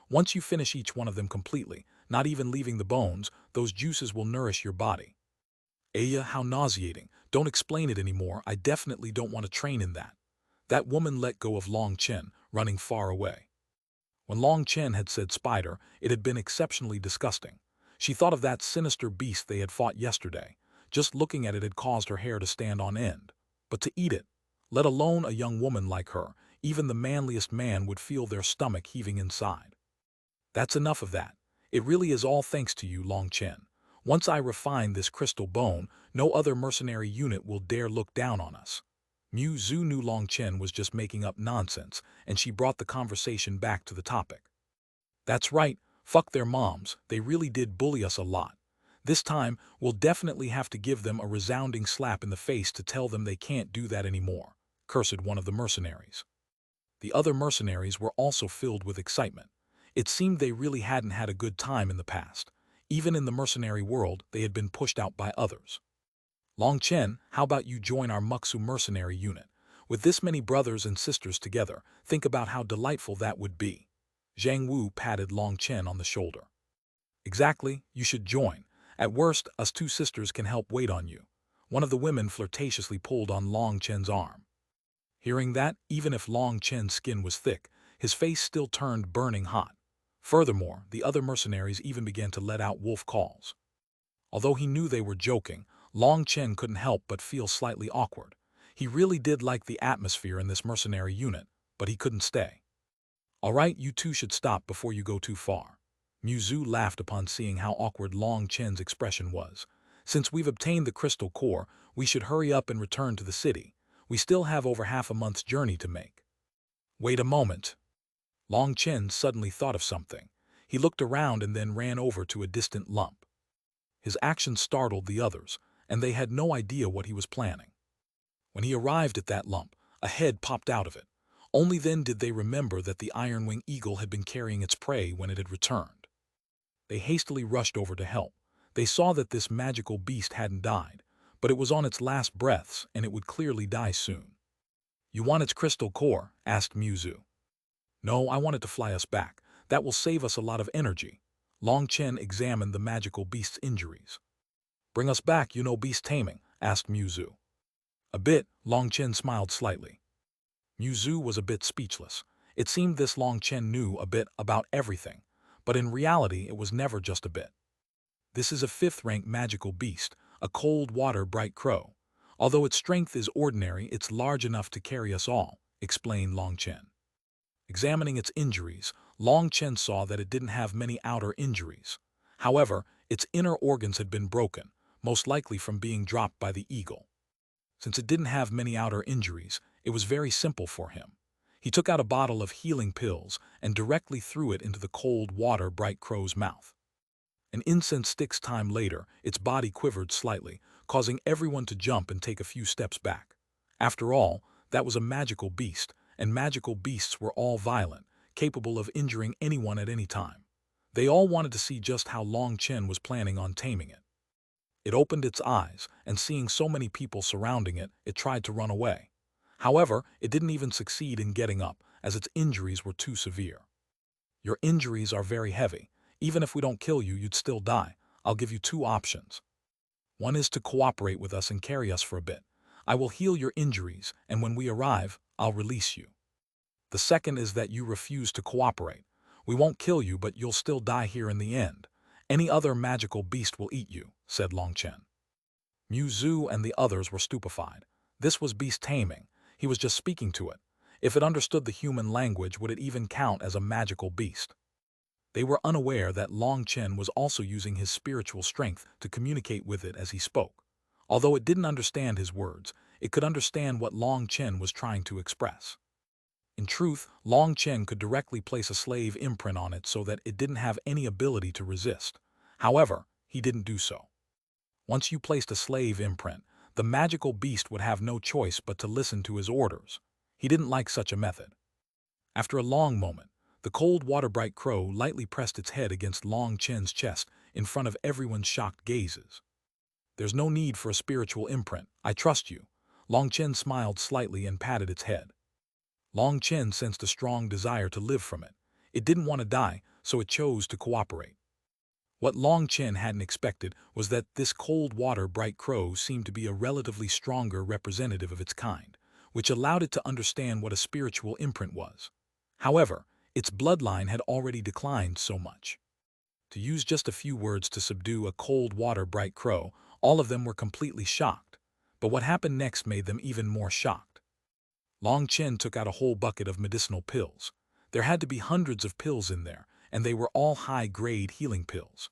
Once you finish each one of them completely, not even leaving the bones, those juices will nourish your body." "Aya, how nauseating. Don't explain it anymore. I definitely don't want to train in that." That woman let go of Long Chen, running far away. When Long Chen had said spider, it had been exceptionally disgusting. She thought of that sinister beast they had fought yesterday. Just looking at it had caused her hair to stand on end. But to eat it, let alone a young woman like her, even the manliest man would feel their stomach heaving inside. "That's enough of that. It really is all thanks to you, Long Chen. Once I refine this crystal bone, no other mercenary unit will dare look down on us." Mu Zhu knew Long Chen was just making up nonsense, and she brought the conversation back to the topic. "That's right, fuck their moms, they really did bully us a lot. This time, we'll definitely have to give them a resounding slap in the face to tell them they can't do that anymore," cursed one of the mercenaries. The other mercenaries were also filled with excitement. It seemed they really hadn't had a good time in the past. Even in the mercenary world, they had been pushed out by others. "Long Chen, how about you join our Muxu mercenary unit? With this many brothers and sisters together, think about how delightful that would be." Zhang Wu patted Long Chen on the shoulder. "Exactly, you should join. At worst, us two sisters can help wait on you." One of the women flirtatiously pulled on Long Chen's arm. Hearing that, even if Long Chen's skin was thick, his face still turned burning hot. Furthermore, the other mercenaries even began to let out wolf calls. Although he knew they were joking, Long Chen couldn't help but feel slightly awkward. He really did like the atmosphere in this mercenary unit, but he couldn't stay. "All right, you two should stop before you go too far." Muzu laughed upon seeing how awkward Long Chen's expression was. "Since we've obtained the crystal core, we should hurry up and return to the city. We still have over half a month's journey to make." "Wait a moment." Long Chen suddenly thought of something. He looked around and then ran over to a distant lump. His action startled the others, and they had no idea what he was planning. When he arrived at that lump, a head popped out of it. Only then did they remember that the Ironwing Eagle had been carrying its prey when it had returned. They hastily rushed over to help. They saw that this magical beast hadn't died, but it was on its last breaths and it would clearly die soon. "You want its crystal core?" asked Muzu. "No, I want it to fly us back. That will save us a lot of energy." Long Chen examined the magical beast's injuries. "Bring us back, you know beast taming?" asked Muzu. "A bit," Long Chen smiled slightly. Muzu was a bit speechless. It seemed this Long Chen knew a bit about everything, but in reality it was never just a bit. "This is a 5th-rank magical beast, a cold water bright crow. Although its strength is ordinary, it's large enough to carry us all," explained Long Chen. Examining its injuries, Long Chen saw that it didn't have many outer injuries. However, its inner organs had been broken, most likely from being dropped by the eagle. Since it didn't have many outer injuries, it was very simple for him. He took out a bottle of healing pills and directly threw it into the cold water bright crow's mouth. An incense stick's time later, its body quivered slightly, causing everyone to jump and take a few steps back. After all, that was a magical beast, and magical beasts were all violent, capable of injuring anyone at any time. They all wanted to see just how Long Chen was planning on taming it. It opened its eyes, and seeing so many people surrounding it, it tried to run away. However, it didn't even succeed in getting up, as its injuries were too severe. Your injuries are very heavy. Even if we don't kill you, you'd still die. I'll give you two options. One is to cooperate with us and carry us for a bit. I will heal your injuries, and when we arrive, I'll release you. The second is that you refuse to cooperate. We won't kill you, but you'll still die here in the end. Any other magical beast will eat you, said Long Chen. Mu Zhu and the others were stupefied. This was beast taming. He was just speaking to it. If it understood the human language, would it even count as a magical beast? They were unaware that Long Chen was also using his spiritual strength to communicate with it as he spoke. Although it didn't understand his words, it could understand what Long Chen was trying to express. In truth, Long Chen could directly place a slave imprint on it so that it didn't have any ability to resist. However, he didn't do so. Once you placed a slave imprint, the magical beast would have no choice but to listen to his orders. He didn't like such a method. After a long moment, the cold water-bright crow lightly pressed its head against Long Chen's chest in front of everyone's shocked gazes. There's no need for a spiritual imprint. I trust you. Long Chen smiled slightly and patted its head. Long Chen sensed a strong desire to live from it. It didn't want to die, so it chose to cooperate. What Long Chen hadn't expected was that this cold water bright crow seemed to be a relatively stronger representative of its kind, which allowed it to understand what a spiritual imprint was. However, its bloodline had already declined so much. To use just a few words to subdue a cold water bright crow, all of them were completely shocked. But what happened next made them even more shocked. Long Chen took out a whole bucket of medicinal pills. There had to be hundreds of pills in there, and they were all high-grade healing pills.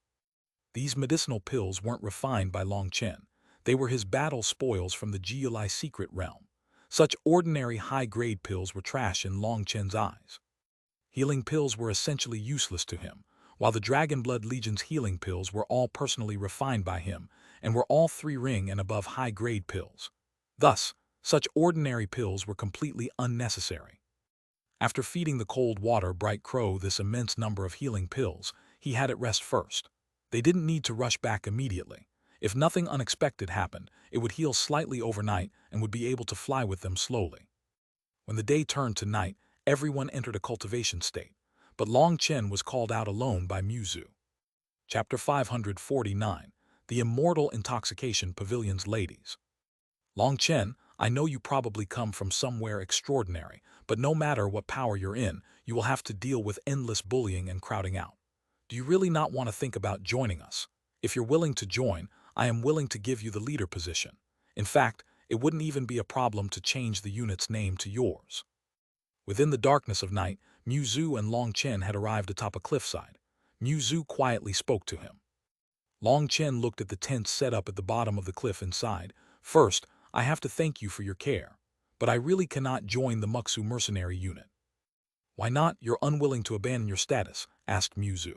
These medicinal pills weren't refined by Long Chen. They were his battle spoils from the Geolai secret realm. Such ordinary high-grade pills were trash in Long Chen's eyes. Healing pills were essentially useless to him, while the Dragon Blood Legion's healing pills were all personally refined by him and were all 3-ring and above high-grade pills. Thus, such ordinary pills were completely unnecessary. After feeding the cold water bright crow this immense number of healing pills, he had it rest first. They didn't need to rush back immediately. If nothing unexpected happened, it would heal slightly overnight and would be able to fly with them slowly. When the day turned to night, everyone entered a cultivation state, but Long Chen was called out alone by Mu Zhu. Chapter 549, The Immortal Intoxication Pavilion's Ladies. Long Chen, I know you probably come from somewhere extraordinary, but no matter what power you're in, you will have to deal with endless bullying and crowding out. Do you really not want to think about joining us? If you're willing to join, I am willing to give you the leader position. In fact, it wouldn't even be a problem to change the unit's name to yours. Within the darkness of night, Mu Zhu and Long Chen had arrived atop a cliffside. Mu Zhu quietly spoke to him. Long Chen looked at the tents set up at the bottom of the cliff and sighed. First, I have to thank you for your care, but I really cannot join the Muxu mercenary unit. Why not? You're unwilling to abandon your status, asked Mu Zhu.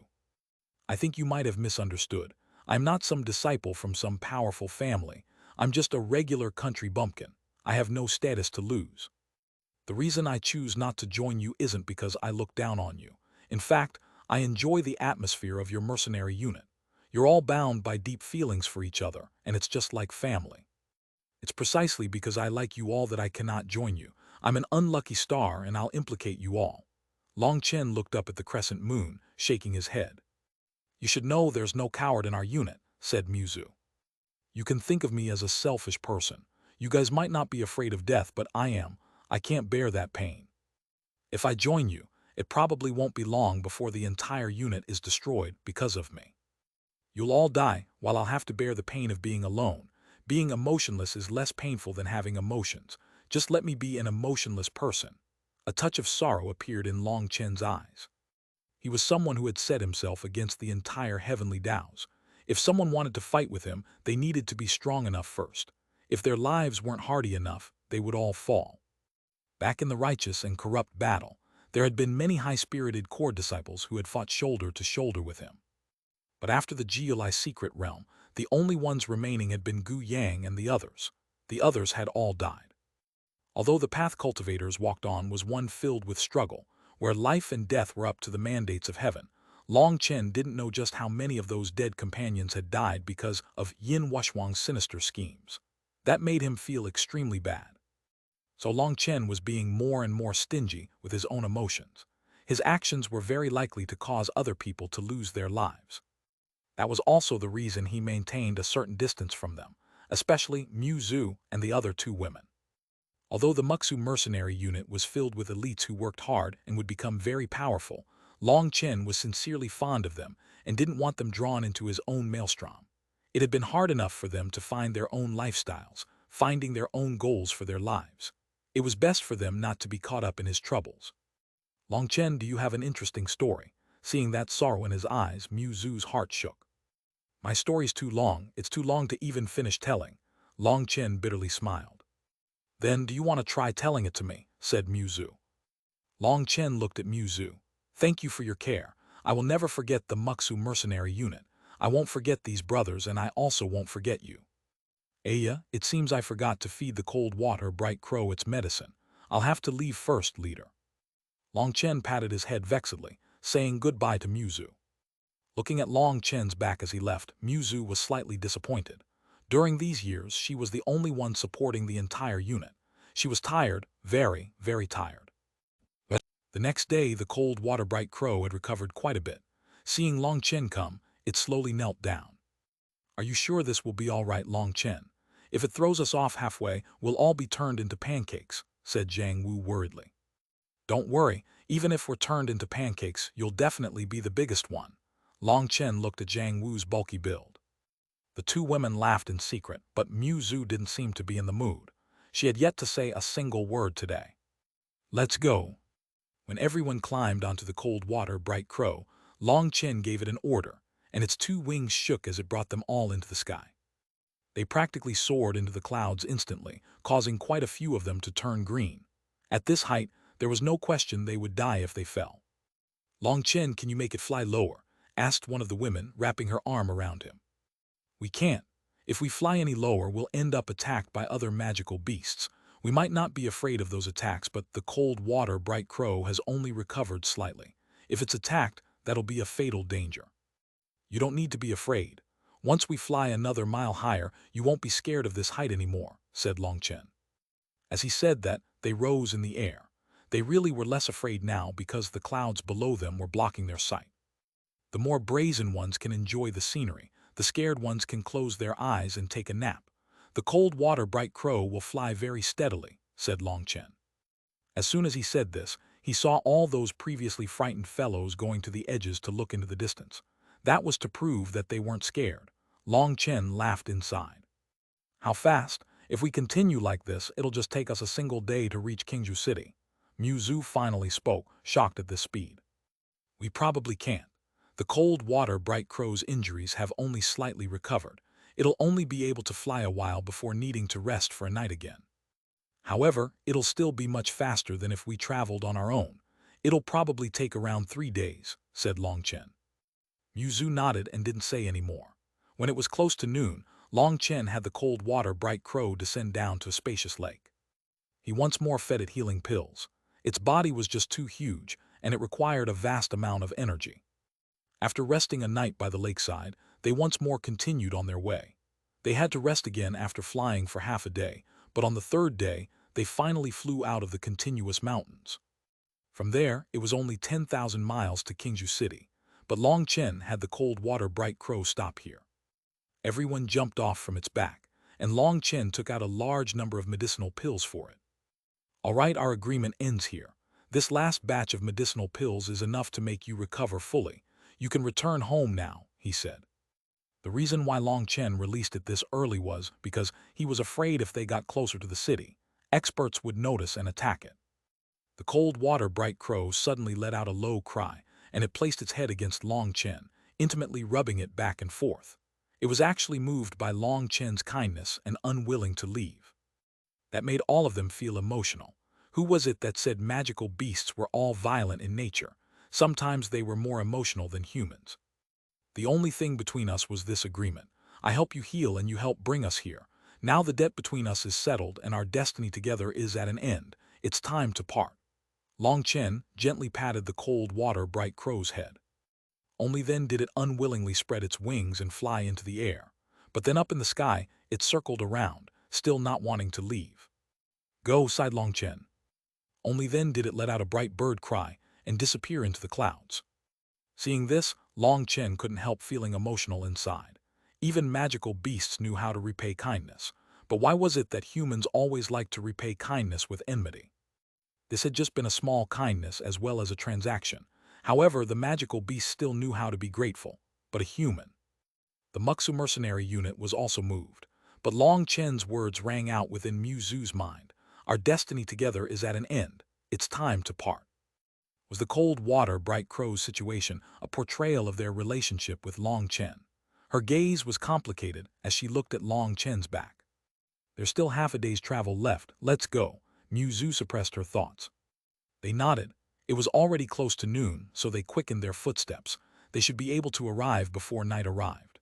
I think you might have misunderstood. I'm not some disciple from some powerful family. I'm just a regular country bumpkin. I have no status to lose. The reason I choose not to join you isn't because I look down on you. In fact, I enjoy the atmosphere of your mercenary unit. You're all bound by deep feelings for each other, and it's just like family. It's precisely because I like you all that I cannot join you. I'm an unlucky star, and I'll implicate you all. Long Chen looked up at the crescent moon, shaking his head. You should know there's no coward in our unit, said Mu Zhu. You can think of me as a selfish person. You guys might not be afraid of death, but I am. I can't bear that pain. If I join you, it probably won't be long before the entire unit is destroyed because of me. You'll all die, while I'll have to bear the pain of being alone. Being emotionless is less painful than having emotions. Just let me be an emotionless person. A touch of sorrow appeared in Long Chen's eyes. He was someone who had set himself against the entire heavenly Taos. If someone wanted to fight with him, they needed to be strong enough first. If their lives weren't hardy enough, they would all fall. Back in the righteous and corrupt battle, there had been many high-spirited core disciples who had fought shoulder to shoulder with him. But after the Geolai secret realm, the only ones remaining had been Gu Yang and the others. The others had all died. Although the path cultivators walked on was one filled with struggle, where life and death were up to the mandates of heaven, Long Chen didn't know just how many of those dead companions had died because of Yin Wuxuang's sinister schemes. That made him feel extremely bad. So Long Chen was being more and more stingy with his own emotions. His actions were very likely to cause other people to lose their lives. That was also the reason he maintained a certain distance from them, especially Mu Zhu and the other two women. Although the Muxu mercenary unit was filled with elites who worked hard and would become very powerful, Long Chen was sincerely fond of them and didn't want them drawn into his own maelstrom. It had been hard enough for them to find their own lifestyles, finding their own goals for their lives. It was best for them not to be caught up in his troubles. Long Chen, do you have an interesting story? Seeing that sorrow in his eyes, Mu Zhu's heart shook. My story's too long, it's too long to even finish telling. Long Chen bitterly smiled. Then do you want to try telling it to me? Said Mu Zhu. Long Chen looked at Mu Zhu. Thank you for your care. I will never forget the Muxu mercenary unit. I won't forget these brothers, and I also won't forget you. Aya, it seems I forgot to feed the cold water bright crow its medicine. I'll have to leave first, leader. Long Chen patted his head vexedly, saying goodbye to Mu Zhu. Looking at Long Chen's back as he left, Mu Zhu was slightly disappointed. During these years, she was the only one supporting the entire unit. She was tired, very, very tired. But the next day, the cold water bright crow had recovered quite a bit. Seeing Long Chen come, it slowly knelt down. Are you sure this will be all right, Long Chen? If it throws us off halfway, we'll all be turned into pancakes, said Jiang Wu worriedly. Don't worry, even if we're turned into pancakes, you'll definitely be the biggest one. Long Chen looked at Jiang Wu's bulky build. The two women laughed in secret, but Mu Zhu didn't seem to be in the mood. She had yet to say a single word today. Let's go. When everyone climbed onto the cold water bright crow, Long Chen gave it an order, and its two wings shook as it brought them all into the sky. They practically soared into the clouds instantly, causing quite a few of them to turn green. At this height, there was no question they would die if they fell. Long Chen, can you make it fly lower? Asked one of the women, wrapping her arm around him. We can't. If we fly any lower, we'll end up attacked by other magical beasts. We might not be afraid of those attacks, but the cold water bright crow has only recovered slightly. If it's attacked, that'll be a fatal danger. You don't need to be afraid. Once we fly another mile higher, you won't be scared of this height anymore, said Long Chen. As he said that, they rose in the air. They really were less afraid now because the clouds below them were blocking their sight. The more brazen ones can enjoy the scenery. The scared ones can close their eyes and take a nap. The cold water bright crow will fly very steadily, said Long Chen. As soon as he said this, he saw all those previously frightened fellows going to the edges to look into the distance. That was to prove that they weren't scared. Long Chen laughed inside. How fast? If we continue like this, it'll just take us a single day to reach Qingzhou City. Mu Zhu finally spoke, shocked at this speed. We probably can't. The cold water bright crow's injuries have only slightly recovered. It'll only be able to fly a while before needing to rest for a night again. However, it'll still be much faster than if we traveled on our own. It'll probably take around 3 days, said Long Chen. Mu Zhu nodded and didn't say any more. When it was close to noon, Long Chen had the cold water bright crow descend down to a spacious lake. He once more fed it healing pills. Its body was just too huge, and it required a vast amount of energy. After resting a night by the lakeside, they once more continued on their way. They had to rest again after flying for half a day, but on the third day, they finally flew out of the continuous mountains. From there, it was only 10,000 miles to Qingzhou City, but Long Chen had the cold water bright crow stop here. Everyone jumped off from its back, and Long Chen took out a large number of medicinal pills for it. All right, our agreement ends here. This last batch of medicinal pills is enough to make you recover fully. You can return home now, he said. The reason why Long Chen released it this early was because he was afraid if they got closer to the city, experts would notice and attack it. The cold water bright crow suddenly let out a low cry, and it placed its head against Long Chen, intimately rubbing it back and forth. It was actually moved by Long Chen's kindness and unwilling to leave. That made all of them feel emotional. Who was it that said magical beasts were all violent in nature? Sometimes they were more emotional than humans. The only thing between us was this agreement. I help you heal and you help bring us here. Now the debt between us is settled and our destiny together is at an end. It's time to part. Long Chen gently patted the cold water bright crow's head. Only then did it unwillingly spread its wings and fly into the air. But then up in the sky, it circled around, still not wanting to leave. Go, sighed Long Chen. Only then did it let out a bright bird cry and disappear into the clouds. Seeing this, Long Chen couldn't help feeling emotional inside. Even magical beasts knew how to repay kindness. But why was it that humans always liked to repay kindness with enmity? This had just been a small kindness as well as a transaction. However, the magical beast still knew how to be grateful, but a human. The Muxu mercenary unit was also moved. But Long Chen's words rang out within Mu Zu's mind. Our destiny together is at an end. It's time to part. Was the cold water Bright Crow's situation a portrayal of their relationship with Long Chen? Her gaze was complicated as she looked at Long Chen's back. There's still half a day's travel left. Let's go. Mu Zu suppressed her thoughts. They nodded. It was already close to noon, so they quickened their footsteps. They should be able to arrive before night arrived.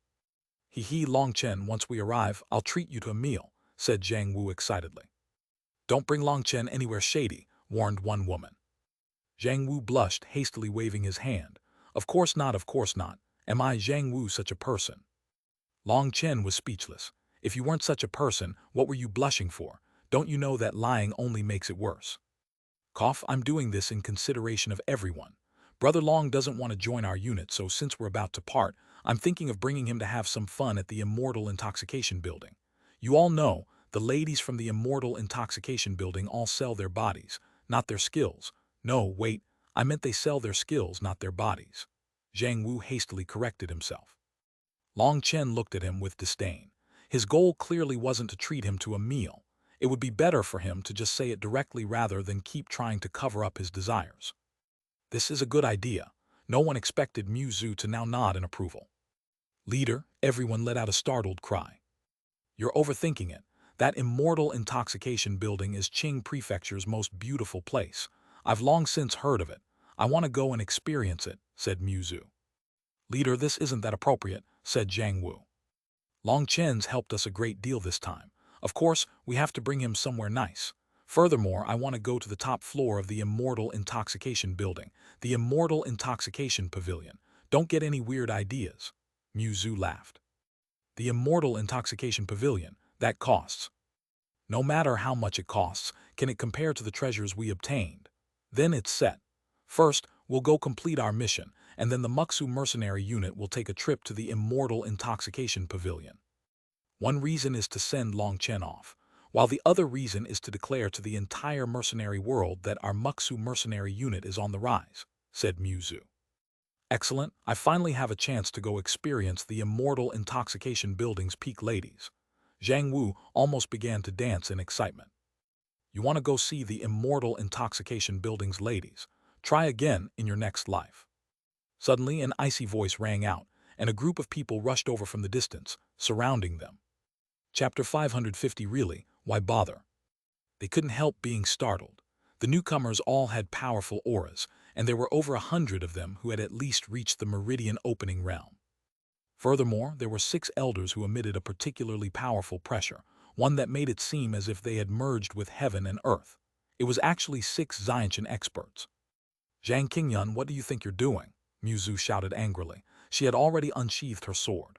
He, Long Chen, once we arrive, I'll treat you to a meal, said Zhang Wu excitedly. Don't bring Long Chen anywhere shady, warned one woman. Zhang Wu blushed, hastily waving his hand. Of course not, of course not. Am I, Zhang Wu, such a person? Long Chen was speechless. If you weren't such a person, what were you blushing for? Don't you know that lying only makes it worse? Cough, I'm doing this in consideration of everyone. Brother Long doesn't want to join our unit, so since we're about to part, I'm thinking of bringing him to have some fun at the Immortal Intoxication Building. You all know, the ladies from the Immortal Intoxication Building all sell their bodies, not their skills. No, wait, I meant they sell their skills, not their bodies. Zhang Wu hastily corrected himself. Long Chen looked at him with disdain. His goal clearly wasn't to treat him to a meal. It would be better for him to just say it directly rather than keep trying to cover up his desires. This is a good idea. No one expected Mu Zu to now nod in approval. Leader, everyone let out a startled cry. You're overthinking it. That Immortal Intoxication Building is Qing Prefecture's most beautiful place. I've long since heard of it. I want to go and experience it, said Mu Zu. Leader, this isn't that appropriate, said Zhang Wu. Long Chen's helped us a great deal this time. Of course, we have to bring him somewhere nice. Furthermore, I want to go to the top floor of the Immortal Intoxication Building, the Immortal Intoxication Pavilion. Don't get any weird ideas. Mu Zu laughed. The Immortal Intoxication Pavilion, that costs. No matter how much it costs, can it compare to the treasures we obtained? Then it's set. First, we'll go complete our mission, and then the Muxu mercenary unit will take a trip to the Immortal Intoxication Pavilion. One reason is to send Long Chen off, while the other reason is to declare to the entire mercenary world that our Muxu mercenary unit is on the rise, said Mu Zu. Excellent, I finally have a chance to go experience the Immortal Intoxication Building's peak ladies. Zhang Wu almost began to dance in excitement. You want to go see the Immortal Intoxication Building's ladies? Try again in your next life. Suddenly, an icy voice rang out, and a group of people rushed over from the distance, surrounding them. Chapter 550. Really, why bother? They couldn't help being startled. The newcomers all had powerful auras, and there were over 100 of them who had at least reached the meridian opening realm. Furthermore, there were 6 elders who emitted a particularly powerful pressure, one that made it seem as if they had merged with heaven and earth. It was actually 6 Xiantian experts. Zhang Qingyun, what do you think you're doing? Mu Zu shouted angrily. She had already unsheathed her sword.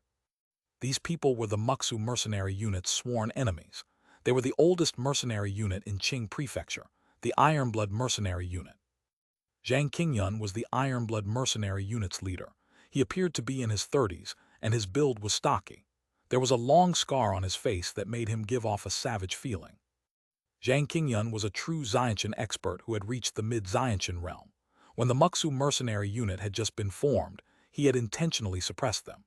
These people were the Muxu mercenary unit's sworn enemies. They were the oldest mercenary unit in Qing Prefecture, the Ironblood mercenary unit. Zhang Qingyun was the Ironblood mercenary unit's leader. He appeared to be in his 30s, and his build was stocky. There was a long scar on his face that made him give off a savage feeling. Zhang Qingyun was a true Xiantian expert who had reached the mid-Xiantian realm. When the Muxu mercenary unit had just been formed, he had intentionally suppressed them.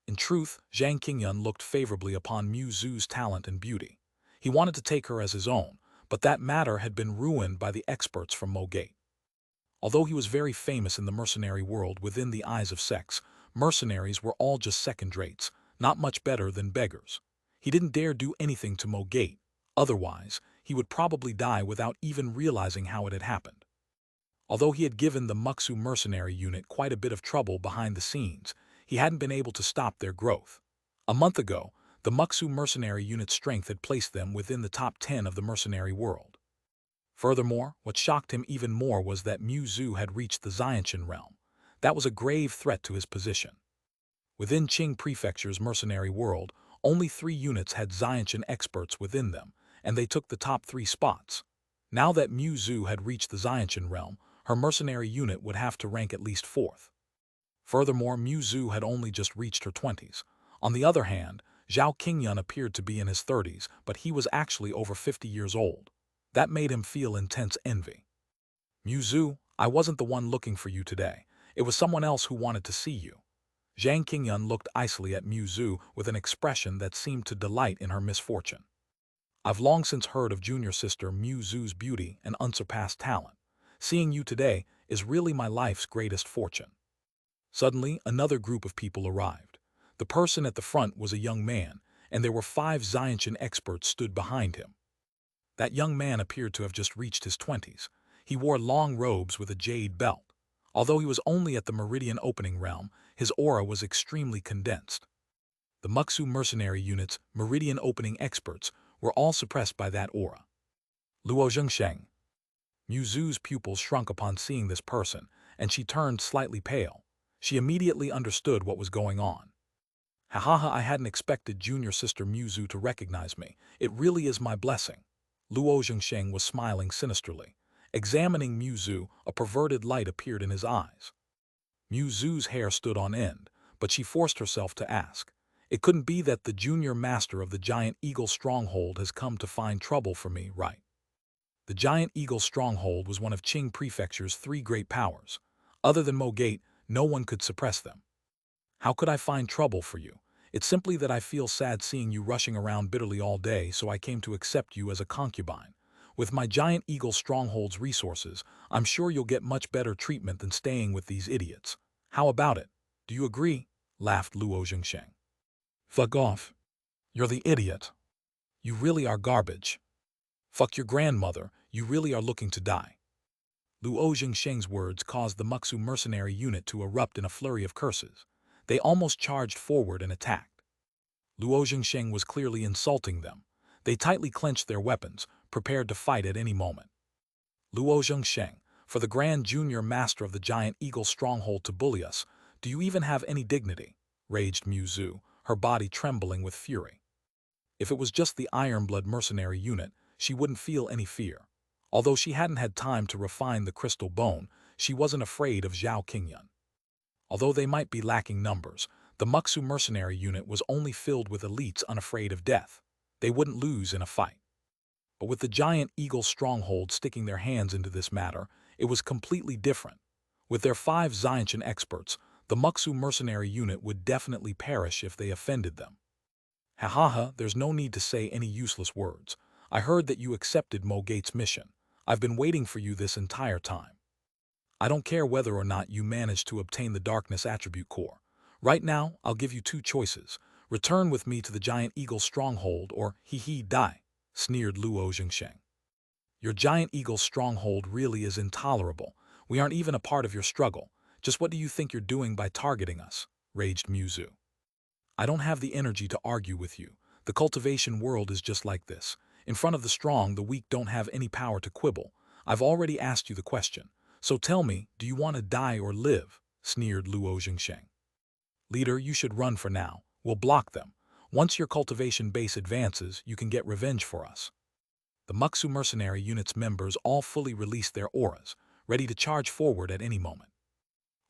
In truth, Zhang Qingyun looked favorably upon Mu Zu's talent and beauty. He wanted to take her as his own, but that matter had been ruined by the experts from Mo Gate. Although he was very famous in the mercenary world within the eyes of sex, mercenaries were all just second-rates, not much better than beggars. He didn't dare do anything to Mo Gate. Otherwise, he would probably die without even realizing how it had happened. Although he had given the Muxu mercenary unit quite a bit of trouble behind the scenes, he hadn't been able to stop their growth. A month ago, the Muxu mercenary unit's strength had placed them within the top 10 of the mercenary world. Furthermore, what shocked him even more was that Mu Zu had reached the Xiantian realm. That was a grave threat to his position. Within Qing Prefecture's mercenary world, only 3 units had Xiantian experts within them, and they took the top 3 spots. Now that Mu Zhu had reached the Xiantian realm, her mercenary unit would have to rank at least 4th. Furthermore, Mu Zhu had only just reached her 20s. On the other hand, Zhao Qingyun appeared to be in his 30s, but he was actually over 50 years old. That made him feel intense envy. Mu Zhu, I wasn't the one looking for you today. It was someone else who wanted to see you. Zhang Qingyun looked icily at Mu Zhu with an expression that seemed to delight in her misfortune. I've long since heard of junior sister Mu Zhu's beauty and unsurpassed talent. Seeing you today is really my life's greatest fortune. Suddenly, another group of people arrived. The person at the front was a young man, and there were 5 Xiantian experts stood behind him. That young man appeared to have just reached his 20s. He wore long robes with a jade belt. Although he was only at the meridian opening realm, his aura was extremely condensed. The Muxu mercenary unit's meridian opening experts were all suppressed by that aura. Luo Zhengsheng. Mu Zhu's pupils shrunk upon seeing this person, and she turned slightly pale. She immediately understood what was going on. Ha, I hadn't expected junior sister Mu Zhu to recognize me. It really is my blessing. Luo Zhengsheng was smiling sinisterly. Examining Mu Zhu, a perverted light appeared in his eyes. Mu Zhu's hair stood on end, but she forced herself to ask. It couldn't be that the junior master of the Giant Eagle Stronghold has come to find trouble for me, right? The Giant Eagle Stronghold was one of Qing Prefecture's 3 great powers. Other than Mo Gate, no one could suppress them. How could I find trouble for you? It's simply that I feel sad seeing you rushing around bitterly all day, so I came to accept you as a concubine. With my Giant Eagle Stronghold's resources, I'm sure you'll get much better treatment than staying with these idiots. How about it? Do you agree? Laughed Luo Zhengsheng. Fuck off. You're the idiot. You really are garbage. Fuck your grandmother, you really are looking to die. Luo Zhengsheng's words caused the Muxu mercenary unit to erupt in a flurry of curses. They almost charged forward and attacked. Luo Zhengsheng was clearly insulting them. They tightly clenched their weapons, prepared to fight at any moment. Luo Zhengsheng, for the Grand Junior Master of the Giant Eagle Stronghold to bully us, do you even have any dignity? Raged Mu Zhu, her body trembling with fury. If it was just the Ironblood mercenary unit, she wouldn't feel any fear. Although she hadn't had time to refine the crystal bone, she wasn't afraid of Zhao Qingyun. Although they might be lacking numbers, the Muxu mercenary unit was only filled with elites unafraid of death. They wouldn't lose in a fight. But with the Giant Eagle Stronghold sticking their hands into this matter, it was completely different. With their 5 Xiantian experts, the Muxu mercenary unit would definitely perish if they offended them. Ha, there's no need to say any useless words. I heard that you accepted Mo Gate's mission. I've been waiting for you this entire time. I don't care whether or not you managed to obtain the Darkness Attribute Core. Right now, I'll give you 2 choices. Return with me to the Giant Eagle Stronghold or die, sneered Luo Zhengsheng. Your Giant Eagle Stronghold really is intolerable. We aren't even a part of your struggle. Just what do you think you're doing by targeting us? Raged Mu Zhu. I don't have the energy to argue with you. The cultivation world is just like this. In front of the strong, the weak don't have any power to quibble. I've already asked you the question. So tell me, do you want to die or live? Sneered Luo Zhengsheng. Leader, you should run for now. We'll block them. Once your cultivation base advances, you can get revenge for us. The Muxu mercenary unit's members all fully released their auras, ready to charge forward at any moment.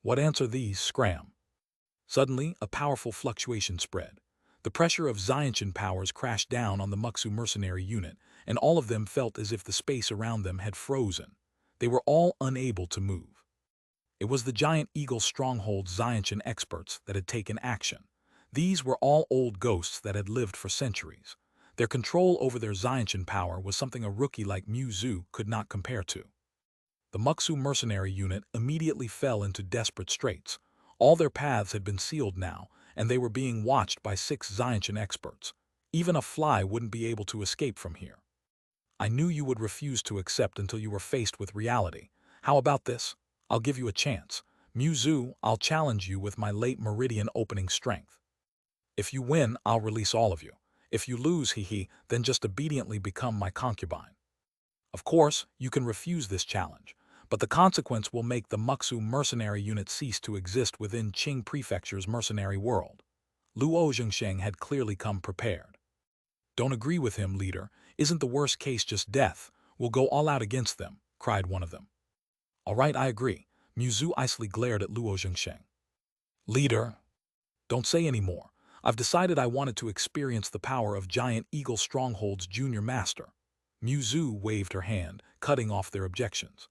What answer these? Scram. Suddenly, a powerful fluctuation spread. The pressure of Xiantian powers crashed down on the Muxu mercenary unit, and all of them felt as if the space around them had frozen. They were all unable to move. It was the Giant Eagle Stronghold's Xiantian experts that had taken action. These were all old ghosts that had lived for centuries. Their control over their Xiantian power was something a rookie like Mu Zhu could not compare to. The Muxu mercenary unit immediately fell into desperate straits. All their paths had been sealed now, and they were being watched by 6 Xiantian experts. Even a fly wouldn't be able to escape from here. I knew you would refuse to accept until you were faced with reality. How about this? I'll give you a chance. Mu Zhu, I'll challenge you with my late meridian opening strength. If you win, I'll release all of you. If you lose, then just obediently become my concubine. Of course, you can refuse this challenge, but the consequence will make the Muxu mercenary unit cease to exist within Qing Prefecture's mercenary world. Luo Zhengsheng had clearly come prepared. Don't agree with him, leader. Isn't the worst case just death? We'll go all out against them, cried one of them. All right, I agree. Muzu icily glared at Luo Zhengsheng. Leader, don't say any more. I've decided I wanted to experience the power of Giant Eagle Stronghold's junior master. Muzu waved her hand, cutting off their objections.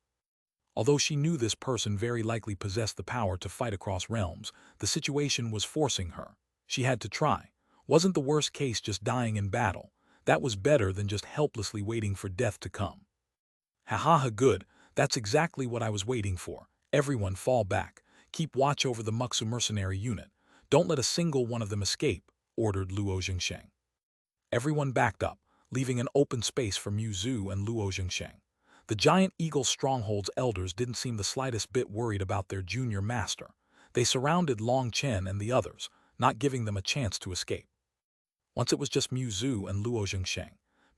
Although she knew this person very likely possessed the power to fight across realms, the situation was forcing her. She had to try. Wasn't the worst case just dying in battle? That was better than just helplessly waiting for death to come. Ha ha ha, good. That's exactly what I was waiting for. Everyone fall back. Keep watch over the Muxu mercenary unit. Don't let a single one of them escape, ordered Luo Zhengsheng. Everyone backed up, leaving an open space for Muzu and Luo Zhengsheng. The Giant Eagle Stronghold's elders didn't seem the slightest bit worried about their junior master. They surrounded Long Chen and the others, not giving them a chance to escape. Once it was just Muzu and Luo Zhengsheng.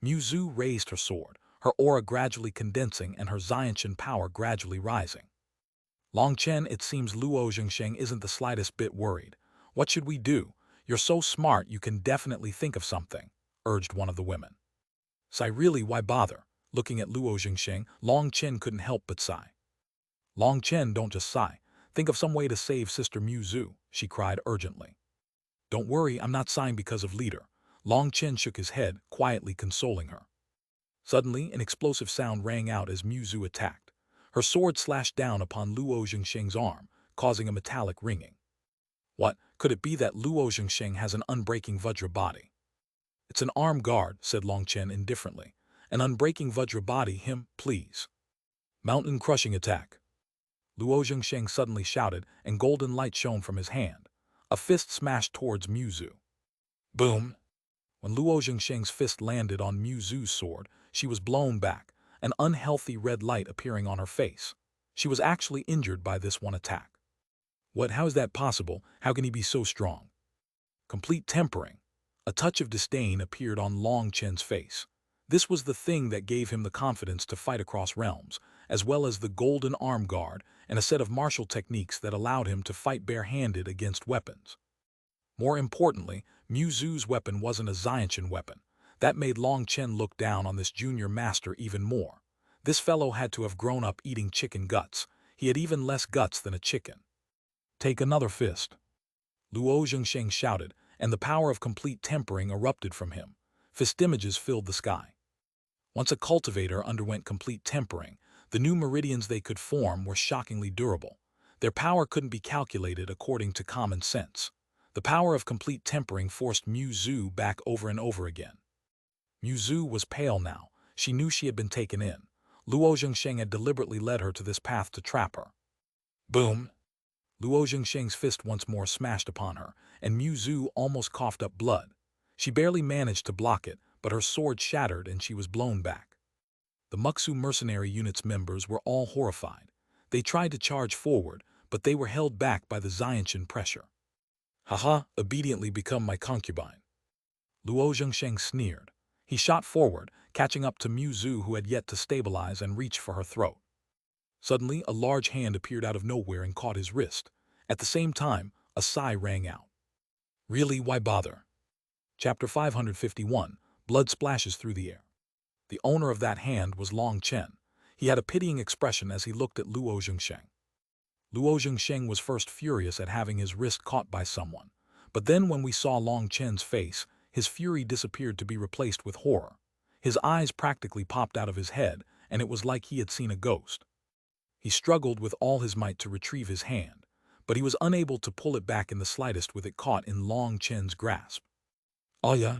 Muzu raised her sword, her aura gradually condensing and her Xiantian power gradually rising. Long Chen, it seems Luo Zhengsheng isn't the slightest bit worried. What should we do? You're so smart you can definitely think of something, urged one of the women. Sigh, really, why bother? Looking at Luo Zhengsheng, Long Chen couldn't help but sigh. Long Chen, don't just sigh. Think of some way to save Sister Muzu, she cried urgently. Don't worry, I'm not sighing because of leader. Long Chen shook his head, quietly consoling her. Suddenly, an explosive sound rang out as Muzu attacked. Her sword slashed down upon Luo Zhengsheng's arm, causing a metallic ringing. What, could it be that Luo Zhengsheng has an unbreaking Vajra body? It's an arm guard, said Long Chen indifferently. An unbreaking Vajra body, him, please. Mountain crushing attack. Luo Zhengsheng suddenly shouted, and golden light shone from his hand. A fist smashed towards Muzu. Boom! When Luo Zhengsheng's fist landed on Muzu's sword, she was blown back, an unhealthy red light appearing on her face. She was actually injured by this one attack. What? How is that possible? How can he be so strong? Complete tempering. A touch of disdain appeared on Long Chen's face. This was the thing that gave him the confidence to fight across realms, as well as the golden arm guard and a set of martial techniques that allowed him to fight barehanded against weapons. More importantly, Muzu's weapon wasn't a Xiantian weapon. That made Long Chen look down on this junior master even more. This fellow had to have grown up eating chicken guts. He had even less guts than a chicken. Take another fist. Luo Zhengsheng shouted, and the power of complete tempering erupted from him. Fist images filled the sky. Once a cultivator underwent complete tempering, the new meridians they could form were shockingly durable. Their power couldn't be calculated according to common sense. The power of complete tempering forced Muzu back over and over again. Muzu was pale now. She knew she had been taken in. Luo Zhengsheng had deliberately led her to this path to trap her. Boom! Luo Zhengsheng's fist once more smashed upon her, and Muzu almost coughed up blood. She barely managed to block it, but her sword shattered and she was blown back. The Muxu mercenary unit's members were all horrified. They tried to charge forward, but they were held back by the Xiantian pressure. Haha, obediently become my concubine. Luo Zhengsheng sneered. He shot forward, catching up to Muzu, who had yet to stabilize and reach for her throat. Suddenly, a large hand appeared out of nowhere and caught his wrist. At the same time, a sigh rang out. Really, why bother? Chapter 551, Blood splashes through the air. The owner of that hand was Long Chen. He had a pitying expression as he looked at Luo Zhengsheng. Luo Zhengsheng was first furious at having his wrist caught by someone, but then when we saw Long Chen's face, his fury disappeared to be replaced with horror. His eyes practically popped out of his head, and it was like he had seen a ghost. He struggled with all his might to retrieve his hand, but he was unable to pull it back in the slightest with it caught in Long Chen's grasp. Oh yeah?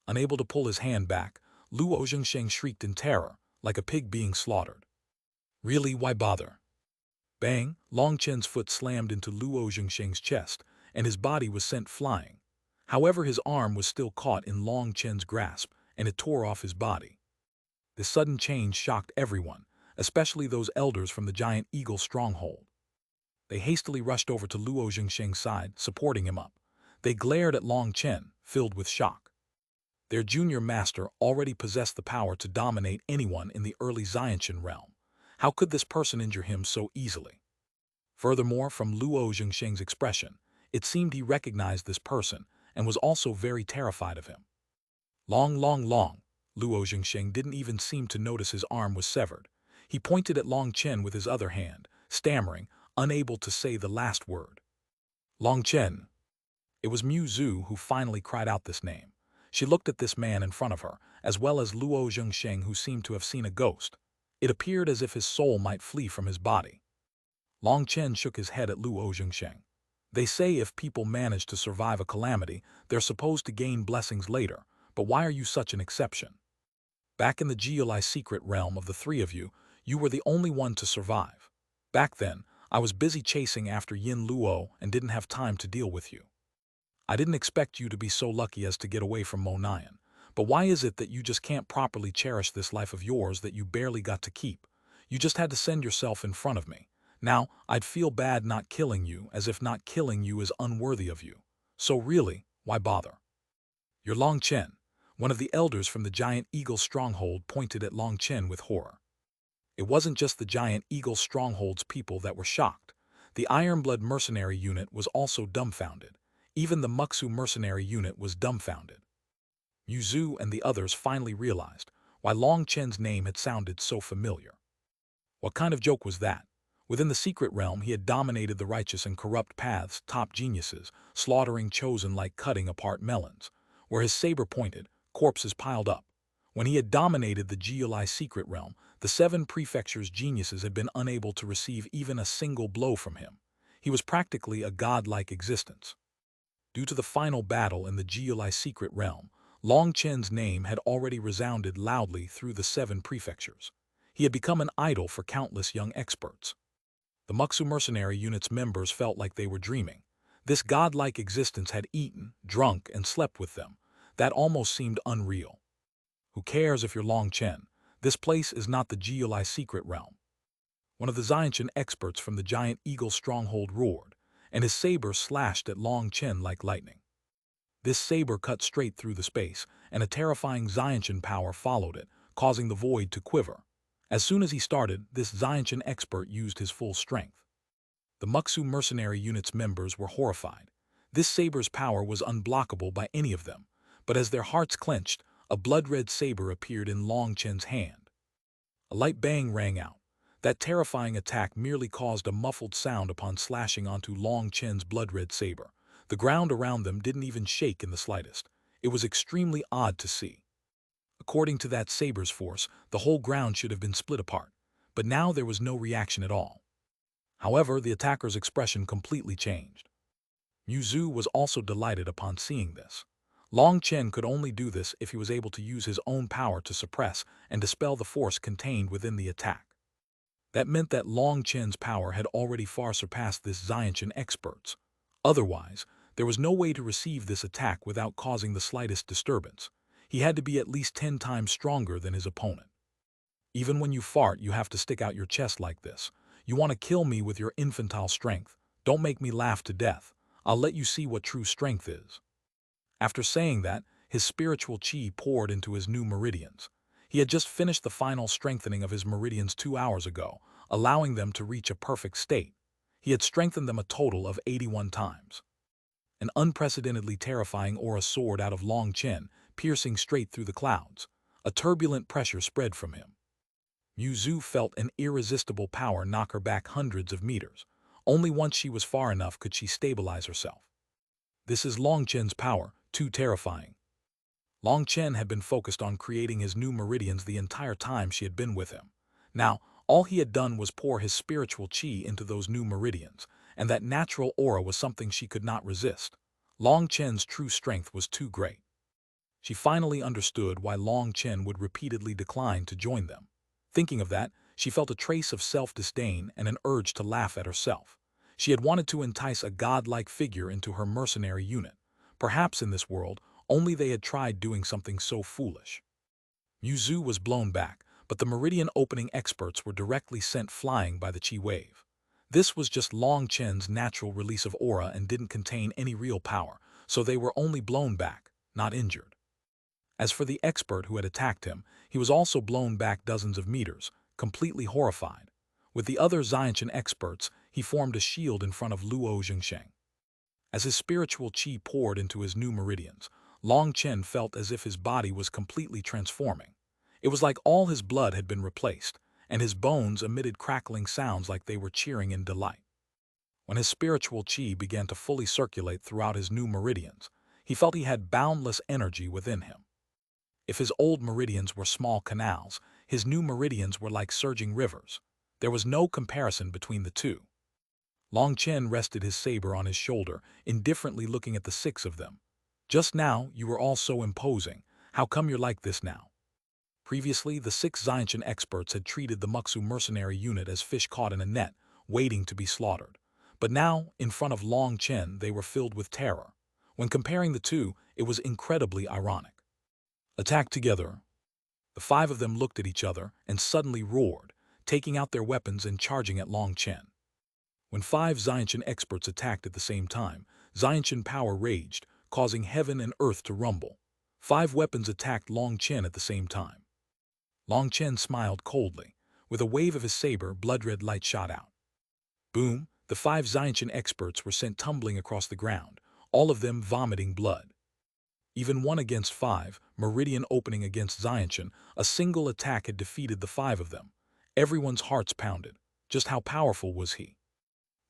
Unable to pull his hand back, Luo Zhengsheng shrieked in terror, like a pig being slaughtered. Really, why bother? Bang! Long Chen's foot slammed into Luo Zhengsheng's chest, and his body was sent flying. However, his arm was still caught in Long Chen's grasp, and it tore off his body. This sudden change shocked everyone, especially those elders from the Giant Eagle Stronghold. They hastily rushed over to Luo Zhengsheng's side, supporting him up. They glared at Long Chen, filled with shock. Their junior master already possessed the power to dominate anyone in the early Xiantian realm. How could this person injure him so easily? Furthermore, from Luo Zhengsheng's expression, it seemed he recognized this person and was also very terrified of him. Long. Luo Jingsheng didn't even seem to notice his arm was severed. He pointed at Long Chen with his other hand, stammering, unable to say the last word. Long Chen. It was Mu Zhu who finally cried out this name. She looked at this man in front of her, as well as Luo Jingsheng, who seemed to have seen a ghost. It appeared as if his soul might flee from his body. Long Chen shook his head at Luo Jingsheng. They say if people manage to survive a calamity, they're supposed to gain blessings later, but why are you such an exception? Back in the Geoli secret realm of the three of you, you were the only one to survive. Back then, I was busy chasing after Yin Luo and didn't have time to deal with you. I didn't expect you to be so lucky as to get away from Mo Nian, but why is it that you just can't properly cherish this life of yours that you barely got to keep? You just had to send yourself in front of me. Now, I'd feel bad not killing you, as if not killing you is unworthy of you. So really, why bother? You're Long Chen. One of the elders from the giant eagle stronghold pointed at Long Chen with horror. It wasn't just the giant eagle stronghold's people that were shocked. The Ironblood mercenary unit was also dumbfounded. Even the Muxu mercenary unit was dumbfounded. Yu Zhu and the others finally realized why Long Chen's name had sounded so familiar. What kind of joke was that? Within the secret realm, he had dominated the righteous and corrupt paths, top geniuses, slaughtering chosen like cutting apart melons. Where his saber pointed, corpses piled up. When he had dominated the Geoli secret realm, the 7 prefectures' geniuses had been unable to receive even a single blow from him. He was practically a godlike existence. Due to the final battle in the Geoli secret realm, Long Chen's name had already resounded loudly through the 7 prefectures. He had become an idol for countless young experts. The Muxu mercenary unit's members felt like they were dreaming. This godlike existence had eaten, drunk, and slept with them. That almost seemed unreal. Who cares if you're Long Chen? This place is not the Geoli secret realm. One of the Xiantian experts from the giant eagle stronghold roared, and his saber slashed at Long Chen like lightning. This saber cut straight through the space, and a terrifying Xiantian power followed it, causing the void to quiver. As soon as he started, this Xiantian expert used his full strength. The Muxu mercenary unit's members were horrified. This saber's power was unblockable by any of them, but as their hearts clenched, a blood-red saber appeared in Long Chen's hand. A light bang rang out. That terrifying attack merely caused a muffled sound upon slashing onto Long Chen's blood-red saber. The ground around them didn't even shake in the slightest. It was extremely odd to see. According to that saber's force, the whole ground should have been split apart, but now there was no reaction at all. However, the attacker's expression completely changed. Mu Zhu was also delighted upon seeing this. Long Chen could only do this if he was able to use his own power to suppress and dispel the force contained within the attack. That meant that Long Chen's power had already far surpassed this Xiantian expert's. Otherwise, there was no way to receive this attack without causing the slightest disturbance. He had to be at least 10 times stronger than his opponent. Even when you fart, you have to stick out your chest like this. You want to kill me with your infantile strength. Don't make me laugh to death. I'll let you see what true strength is. After saying that, his spiritual chi poured into his new meridians. He had just finished the final strengthening of his meridians 2 hours ago, allowing them to reach a perfect state. He had strengthened them a total of 81 times. An unprecedentedly terrifying aura soared out of Long Chen, piercing straight through the clouds. A turbulent pressure spread from him. Mu Zhu felt an irresistible power knock her back hundreds of meters. Only once she was far enough could she stabilize herself. This is Long Chen's power, too terrifying. Long Chen had been focused on creating his new meridians the entire time she had been with him. Now, all he had done was pour his spiritual chi into those new meridians, and that natural aura was something she could not resist. Long Chen's true strength was too great. She finally understood why Long Chen would repeatedly decline to join them. Thinking of that, she felt a trace of self-disdain and an urge to laugh at herself. She had wanted to entice a godlike figure into her mercenary unit. Perhaps in this world, only they had tried doing something so foolish. Mu Zhu was blown back, but the meridian opening experts were directly sent flying by the chi wave. This was just Long Chen's natural release of aura and didn't contain any real power, so they were only blown back, not injured. As for the expert who had attacked him, he was also blown back dozens of meters, completely horrified. With the other Xiantian experts, he formed a shield in front of Luo Jingsheng. As his spiritual chi poured into his new meridians, Long Chen felt as if his body was completely transforming. It was like all his blood had been replaced, and his bones emitted crackling sounds like they were cheering in delight. When his spiritual chi began to fully circulate throughout his new meridians, he felt he had boundless energy within him. If his old meridians were small canals, his new meridians were like surging rivers. There was no comparison between the two. Long Chen rested his saber on his shoulder, indifferently looking at the six of them. Just now, you were all so imposing. How come you're like this now? Previously, the six Xiantian experts had treated the Muxu mercenary unit as fish caught in a net, waiting to be slaughtered. But now, in front of Long Chen, they were filled with terror. When comparing the two, it was incredibly ironic. Attack together. The five of them looked at each other and suddenly roared, taking out their weapons and charging at Long Chen. When five Xiantian experts attacked at the same time, Xiantian power raged, causing heaven and earth to rumble. Five weapons attacked Long Chen at the same time. Long Chen smiled coldly. With a wave of his saber, blood-red light shot out. Boom! The five Xiantian experts were sent tumbling across the ground, all of them vomiting blood. Even 1 against 5, meridian opening against Xiantian, a single attack had defeated the five of them. Everyone's hearts pounded. Just how powerful was he?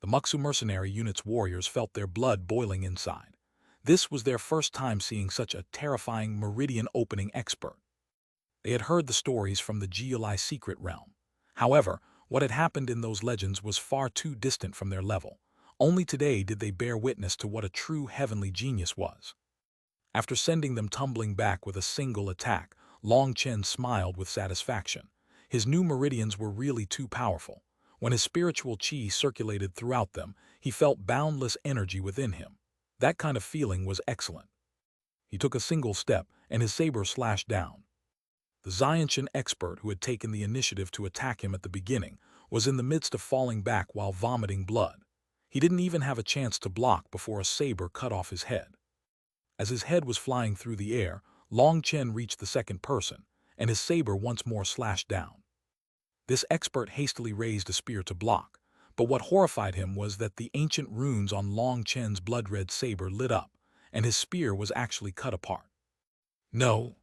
The Muxu mercenary unit's warriors felt their blood boiling inside. This was their first time seeing such a terrifying meridian-opening expert. They had heard the stories from the Geolai secret realm. However, what had happened in those legends was far too distant from their level. Only today did they bear witness to what a true heavenly genius was. After sending them tumbling back with a single attack, Long Chen smiled with satisfaction. His new meridians were really too powerful. When his spiritual chi circulated throughout them, he felt boundless energy within him. That kind of feeling was excellent. He took a single step, and his saber slashed down. The Xiantian expert who had taken the initiative to attack him at the beginning was in the midst of falling back while vomiting blood. He didn't even have a chance to block before a saber cut off his head. As his head was flying through the air, Long Chen reached the second person, and his saber once more slashed down. This expert hastily raised a spear to block, but what horrified him was that the ancient runes on Long Chen's blood-red saber lit up, and his spear was actually cut apart. No!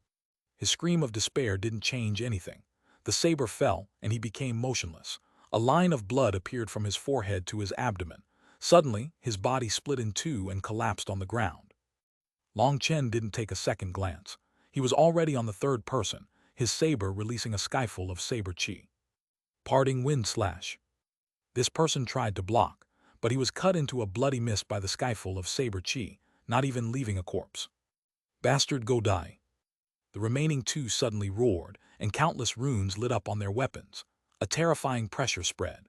His scream of despair didn't change anything. The saber fell, and he became motionless. A line of blood appeared from his forehead to his abdomen. Suddenly, his body split in two and collapsed on the ground. Long Chen didn't take a second glance. He was already on the third person, his saber releasing a skyful of saber chi. Parting wind slash. This person tried to block, but he was cut into a bloody mist by the skyful of saber chi, not even leaving a corpse. Bastard, go die. The remaining two suddenly roared, and countless runes lit up on their weapons. A terrifying pressure spread.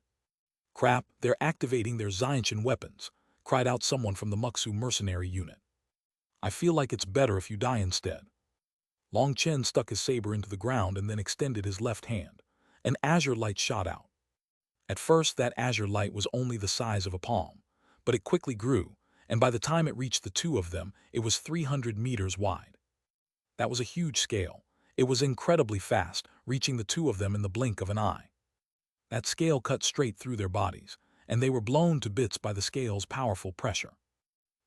Crap, they're activating their Xiantian weapons, cried out someone from the Muxu mercenary unit. I feel like it's better if you die instead. Long Chen stuck his saber into the ground and then extended his left hand. An azure light shot out. At first, that azure light was only the size of a palm, but it quickly grew, and by the time it reached the two of them, it was 300 meters wide. That was a huge scale. It was incredibly fast, reaching the two of them in the blink of an eye. That scale cut straight through their bodies, and they were blown to bits by the scale's powerful pressure.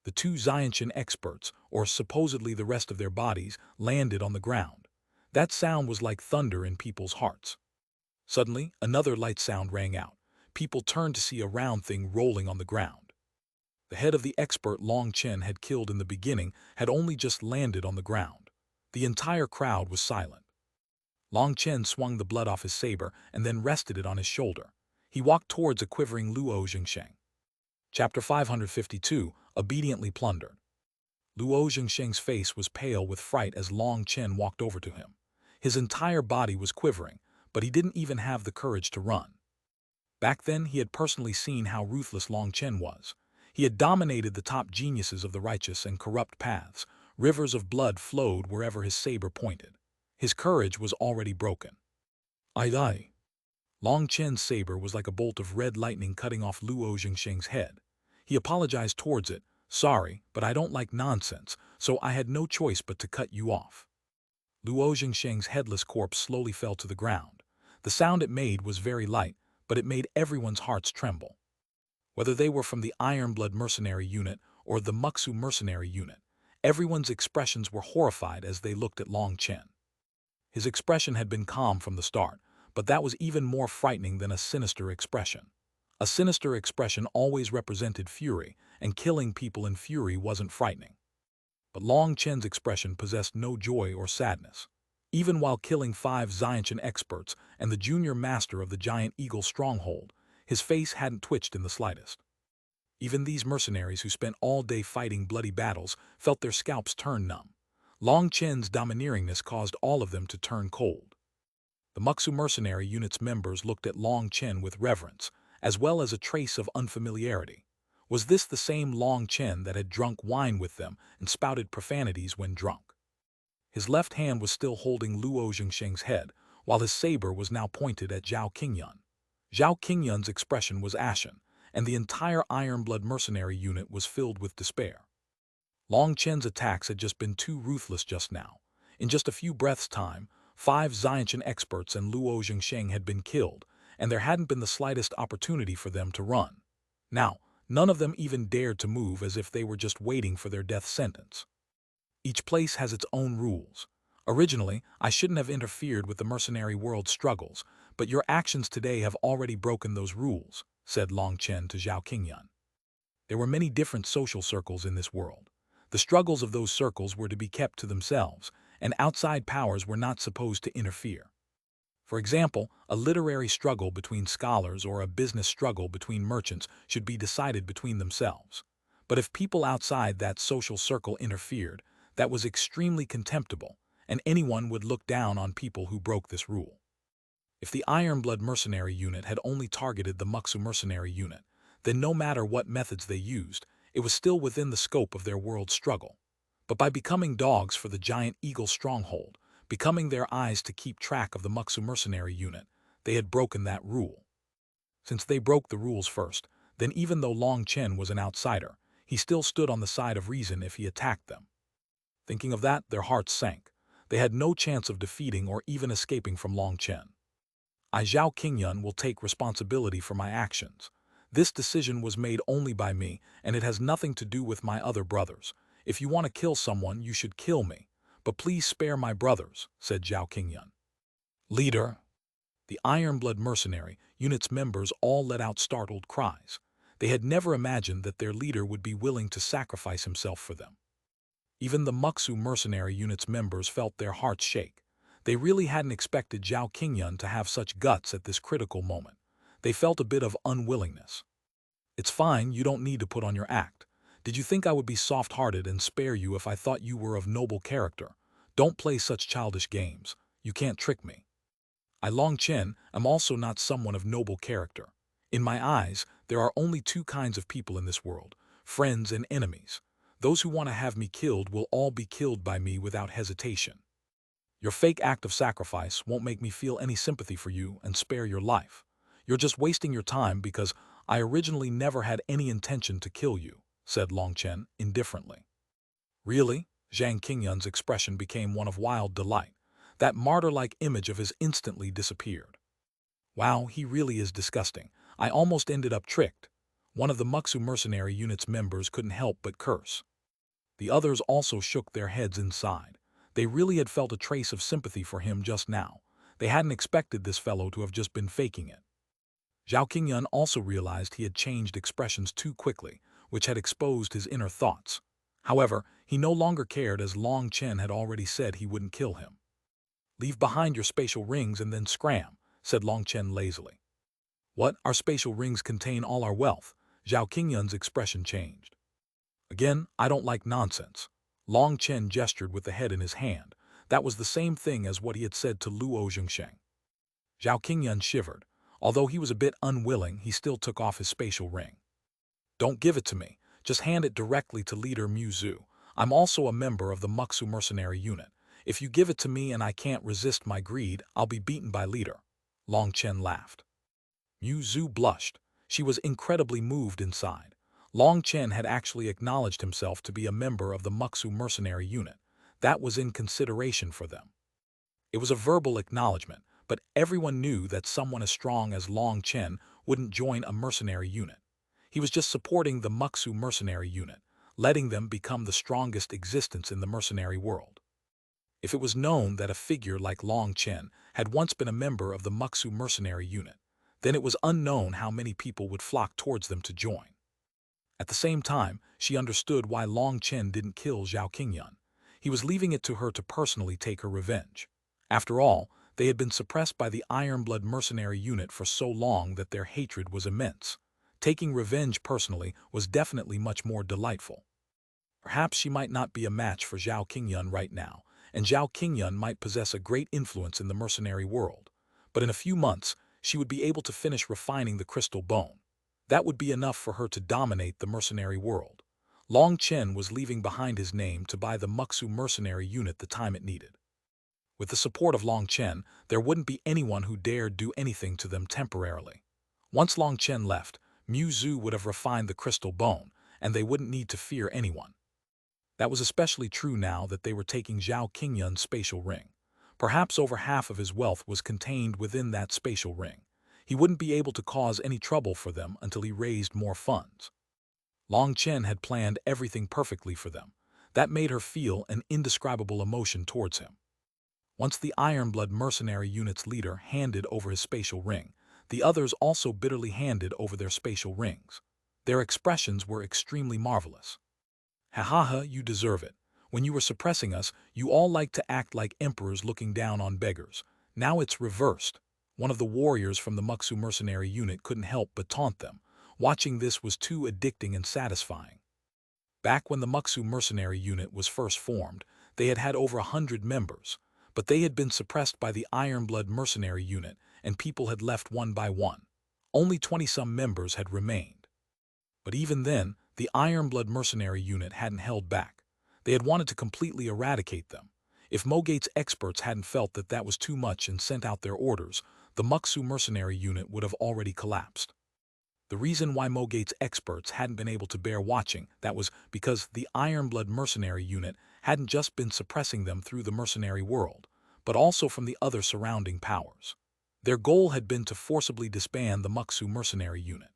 The two Xiantian experts, or supposedly the rest of their bodies, landed on the ground. That sound was like thunder in people's hearts. Suddenly, another light sound rang out. People turned to see a round thing rolling on the ground. The head of the expert Long Chen had killed in the beginning had only just landed on the ground. The entire crowd was silent. Long Chen swung the blood off his saber and then rested it on his shoulder. He walked towards a quivering Luo Zhengsheng. Chapter 552, Obediently Plundered. Luo Zhengsheng's face was pale with fright as Long Chen walked over to him. His entire body was quivering, but he didn't even have the courage to run. Back then, he had personally seen how ruthless Long Chen was. He had dominated the top geniuses of the righteous and corrupt paths. Rivers of blood flowed wherever his saber pointed. His courage was already broken. I die. Long Chen's saber was like a bolt of red lightning cutting off Luo Zhengsheng's head. He apologized towards it. Sorry, but I don't like nonsense, so I had no choice but to cut you off. Luo Zhengsheng's headless corpse slowly fell to the ground. The sound it made was very light, but it made everyone's hearts tremble. Whether they were from the Ironblood mercenary unit or the Muxu mercenary unit, Everyone's expressions were horrified as they looked at Long Chen. His expression had been calm from the start, but that was even more frightening than a sinister expression. A sinister expression always represented fury, and killing people in fury wasn't frightening. But Long Chen's expression possessed no joy or sadness. Even while killing 5 Xuanhuan experts and the junior master of the giant eagle stronghold, his face hadn't twitched in the slightest. Even these mercenaries who spent all day fighting bloody battles felt their scalps turn numb. Long Chen's domineeringness caused all of them to turn cold. The Muxu mercenary unit's members looked at Long Chen with reverence, as well as a trace of unfamiliarity. Was this the same Long Chen that had drunk wine with them and spouted profanities when drunk? His left hand was still holding Luo Zhengsheng's head, while his saber was now pointed at Zhao Qingyun. Zhao Qingyun's expression was ashen, and the entire Ironblood mercenary unit was filled with despair. Long Chen's attacks had just been too ruthless just now. In just a few breaths' time, 5 Xuanhuan experts and Luo Zhengsheng had been killed, and there hadn't been the slightest opportunity for them to run. Now, none of them even dared to move, as if they were just waiting for their death sentence. Each place has its own rules. Originally, I shouldn't have interfered with the mercenary world's struggles, but your actions today have already broken those rules, said Long Chen to Zhao Qingyun. There were many different social circles in this world. The struggles of those circles were to be kept to themselves, and outside powers were not supposed to interfere. For example, a literary struggle between scholars or a business struggle between merchants should be decided between themselves. But if people outside that social circle interfered, that was extremely contemptible, and anyone would look down on people who broke this rule. If the Ironblood mercenary unit had only targeted the Muxu mercenary unit, then no matter what methods they used, it was still within the scope of their world struggle. But by becoming dogs for the giant eagle stronghold, becoming their eyes to keep track of the Muxu mercenary unit, they had broken that rule. Since they broke the rules first, then even though Long Chen was an outsider, he still stood on the side of reason if he attacked them. Thinking of that, their hearts sank. They had no chance of defeating or even escaping from Long Chen. I, Zhao Qingyun, will take responsibility for my actions. This decision was made only by me, and it has nothing to do with my other brothers. If you want to kill someone, you should kill me. But please spare my brothers, said Zhao Qingyun. Leader. The Ironblood mercenary unit's members all let out startled cries. They had never imagined that their leader would be willing to sacrifice himself for them. Even the Muxu mercenary unit's members felt their hearts shake. They really hadn't expected Zhao Qingyun to have such guts at this critical moment. They felt a bit of unwillingness. It's fine, you don't need to put on your act. Did you think I would be soft-hearted and spare you if I thought you were of noble character? Don't play such childish games. You can't trick me. I, Long Chen, am also not someone of noble character. In my eyes, there are only 2 kinds of people in this world, friends and enemies. Those who want to have me killed will all be killed by me without hesitation. Your fake act of sacrifice won't make me feel any sympathy for you and spare your life. You're just wasting your time because I originally never had any intention to kill you, said Long Chen indifferently. Really? Zhang Qingyun's expression became one of wild delight. That martyr-like image of his instantly disappeared. Wow, he really is disgusting. I almost ended up tricked. One of the Muxu mercenary unit's members couldn't help but curse. The others also shook their heads inside. They really had felt a trace of sympathy for him just now. They hadn't expected this fellow to have just been faking it. Zhao Qingyun also realized he had changed expressions too quickly, which had exposed his inner thoughts. However, he no longer cared, as Long Chen had already said he wouldn't kill him. Leave behind your spatial rings and then scram, said Long Chen lazily. What? Our spatial rings contain all our wealth? Zhao Qingyun's expression changed. Again, I don't like nonsense. Long Chen gestured with the head in his hand. That was the same thing as what he had said to Luo Zhengsheng. Zhao Qingyun shivered. Although he was a bit unwilling, he still took off his spatial ring. Don't give it to me. Just hand it directly to leader Mu Zhu. I'm also a member of the Muxu mercenary unit. If you give it to me and I can't resist my greed, I'll be beaten by leader. Long Chen laughed. Mu Zhu blushed. She was incredibly moved inside. Long Chen had actually acknowledged himself to be a member of the Muxu mercenary unit. That was in consideration for them. It was a verbal acknowledgement, but everyone knew that someone as strong as Long Chen wouldn't join a mercenary unit. He was just supporting the Muxu mercenary unit. letting them become the strongest existence in the mercenary world. If it was known that a figure like Long Chen had once been a member of the Muxu mercenary unit, then it was unknown how many people would flock towards them to join. At the same time, she understood why Long Chen didn't kill Zhao Qingyun. He was leaving it to her to personally take her revenge. After all, they had been suppressed by the Ironblood mercenary unit for so long that their hatred was immense. Taking revenge personally was definitely much more delightful. Perhaps she might not be a match for Zhao Qingyun right now, and Zhao Qingyun might possess a great influence in the mercenary world. But in a few months, she would be able to finish refining the crystal bone. That would be enough for her to dominate the mercenary world. Long Chen was leaving behind his name to buy the Muxu mercenary unit the time it needed. With the support of Long Chen, there wouldn't be anyone who dared do anything to them temporarily. Once Long Chen left, Mu Zhu would have refined the crystal bone, and they wouldn't need to fear anyone. That was especially true now that they were taking Zhao Qingyun's spatial ring. Perhaps over half of his wealth was contained within that spatial ring. He wouldn't be able to cause any trouble for them until he raised more funds. Long Chen had planned everything perfectly for them. That made her feel an indescribable emotion towards him. Once the Ironblood mercenary unit's leader handed over his spatial ring, the others also bitterly handed over their spatial rings. Their expressions were extremely marvelous. Ha ha ha, you deserve it. When you were suppressing us, you all liked to act like emperors looking down on beggars. Now it's reversed. One of the warriors from the Muxu mercenary unit couldn't help but taunt them. Watching this was too addicting and satisfying. Back when the Muxu mercenary unit was first formed, they had had over 100 members, but they had been suppressed by the Ironblood mercenary unit, and people had left one by one. Only 20-some members had remained. But even then, the Ironblood mercenary unit hadn't held back. They had wanted to completely eradicate them. If Mogate's experts hadn't felt that that was too much and sent out their orders, the Muxu mercenary unit would have already collapsed. The reason why Mogate's experts hadn't been able to bear watching, that was because the Ironblood mercenary unit hadn't just been suppressing them through the mercenary world, but also from the other surrounding powers. Their goal had been to forcibly disband the Muxu mercenary unit.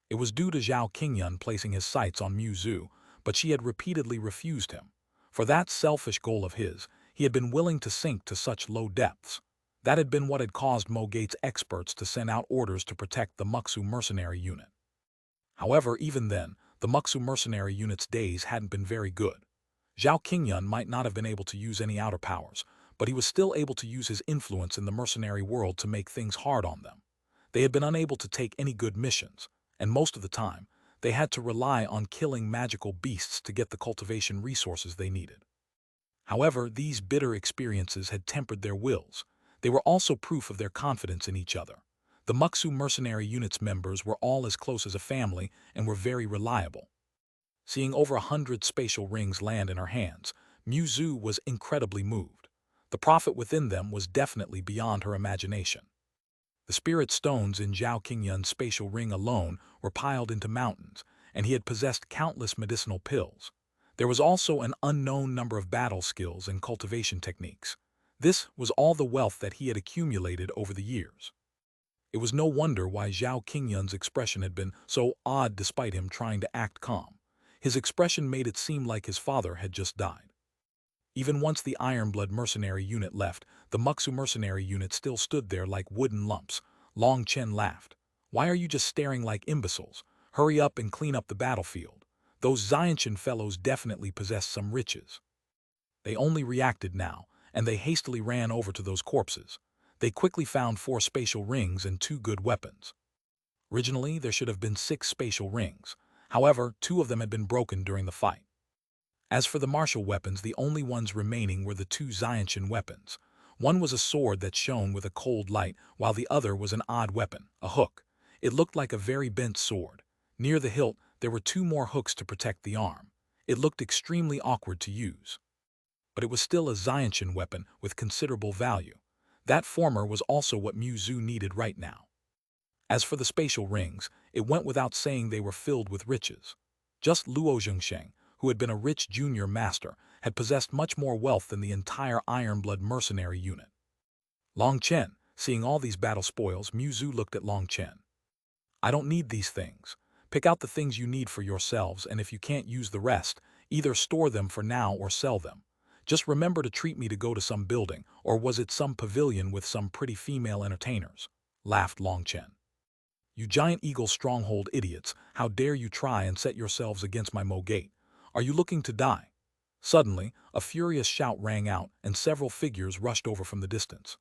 It was due to Zhao Qingyun placing his sights on Mu Zhu, but she had repeatedly refused him. For that selfish goal of his, he had been willing to sink to such low depths. That had been what had caused Mogate's experts to send out orders to protect the Muxu mercenary unit. However, even then, the Muxu mercenary unit's days hadn't been very good. Zhao Qingyun might not have been able to use any outer powers, but he was still able to use his influence in the mercenary world to make things hard on them. They had been unable to take any good missions, and most of the time, they had to rely on killing magical beasts to get the cultivation resources they needed. However, these bitter experiences had tempered their wills. They were also proof of their confidence in each other. The Muxu mercenary unit's members were all as close as a family and were very reliable. Seeing over 100 spatial rings land in her hands, Mu Zhu was incredibly moved. The profit within them was definitely beyond her imagination. The spirit stones in Zhao Qingyun's spatial ring alone were piled into mountains, and he had possessed countless medicinal pills. There was also an unknown number of battle skills and cultivation techniques. This was all the wealth that he had accumulated over the years. It was no wonder why Zhao Qingyun's expression had been so odd despite him trying to act calm. His expression made it seem like his father had just died. Even once the Ironblood mercenary unit left, the Muxu mercenary unit still stood there like wooden lumps. Long Chen laughed. "Why are you just staring like imbeciles? Hurry up and clean up the battlefield. Those Xiantian fellows definitely possess some riches." They only reacted now, and they hastily ran over to those corpses. They quickly found 4 spatial rings and 2 good weapons. Originally, there should have been 6 spatial rings. However, 2 of them had been broken during the fight. As for the martial weapons, the only ones remaining were the 2 Xiantian weapons. One was a sword that shone with a cold light, while the other was an odd weapon, a hook. It looked like a very bent sword. Near the hilt, there were 2 more hooks to protect the arm. It looked extremely awkward to use. But it was still a Xiantian weapon with considerable value. That former was also what Mu Zhu needed right now. As for the spatial rings, it went without saying they were filled with riches. Just Luo Zhengsheng, who had been a rich junior master, had possessed much more wealth than the entire Ironblood mercenary unit. Long Chen, seeing all these battle spoils, Mu Zhu looked at Long Chen. "I don't need these things. Pick out the things you need for yourselves, and if you can't use the rest, either store them for now or sell them. Just remember to treat me to go to some building, or was it some pavilion with some pretty female entertainers? Laughed Long Chen. You giant eagle stronghold idiots, how dare you try and set yourselves against my Mo gate? Are you looking to die? Suddenly, a furious shout rang out, and several figures rushed over from the distance.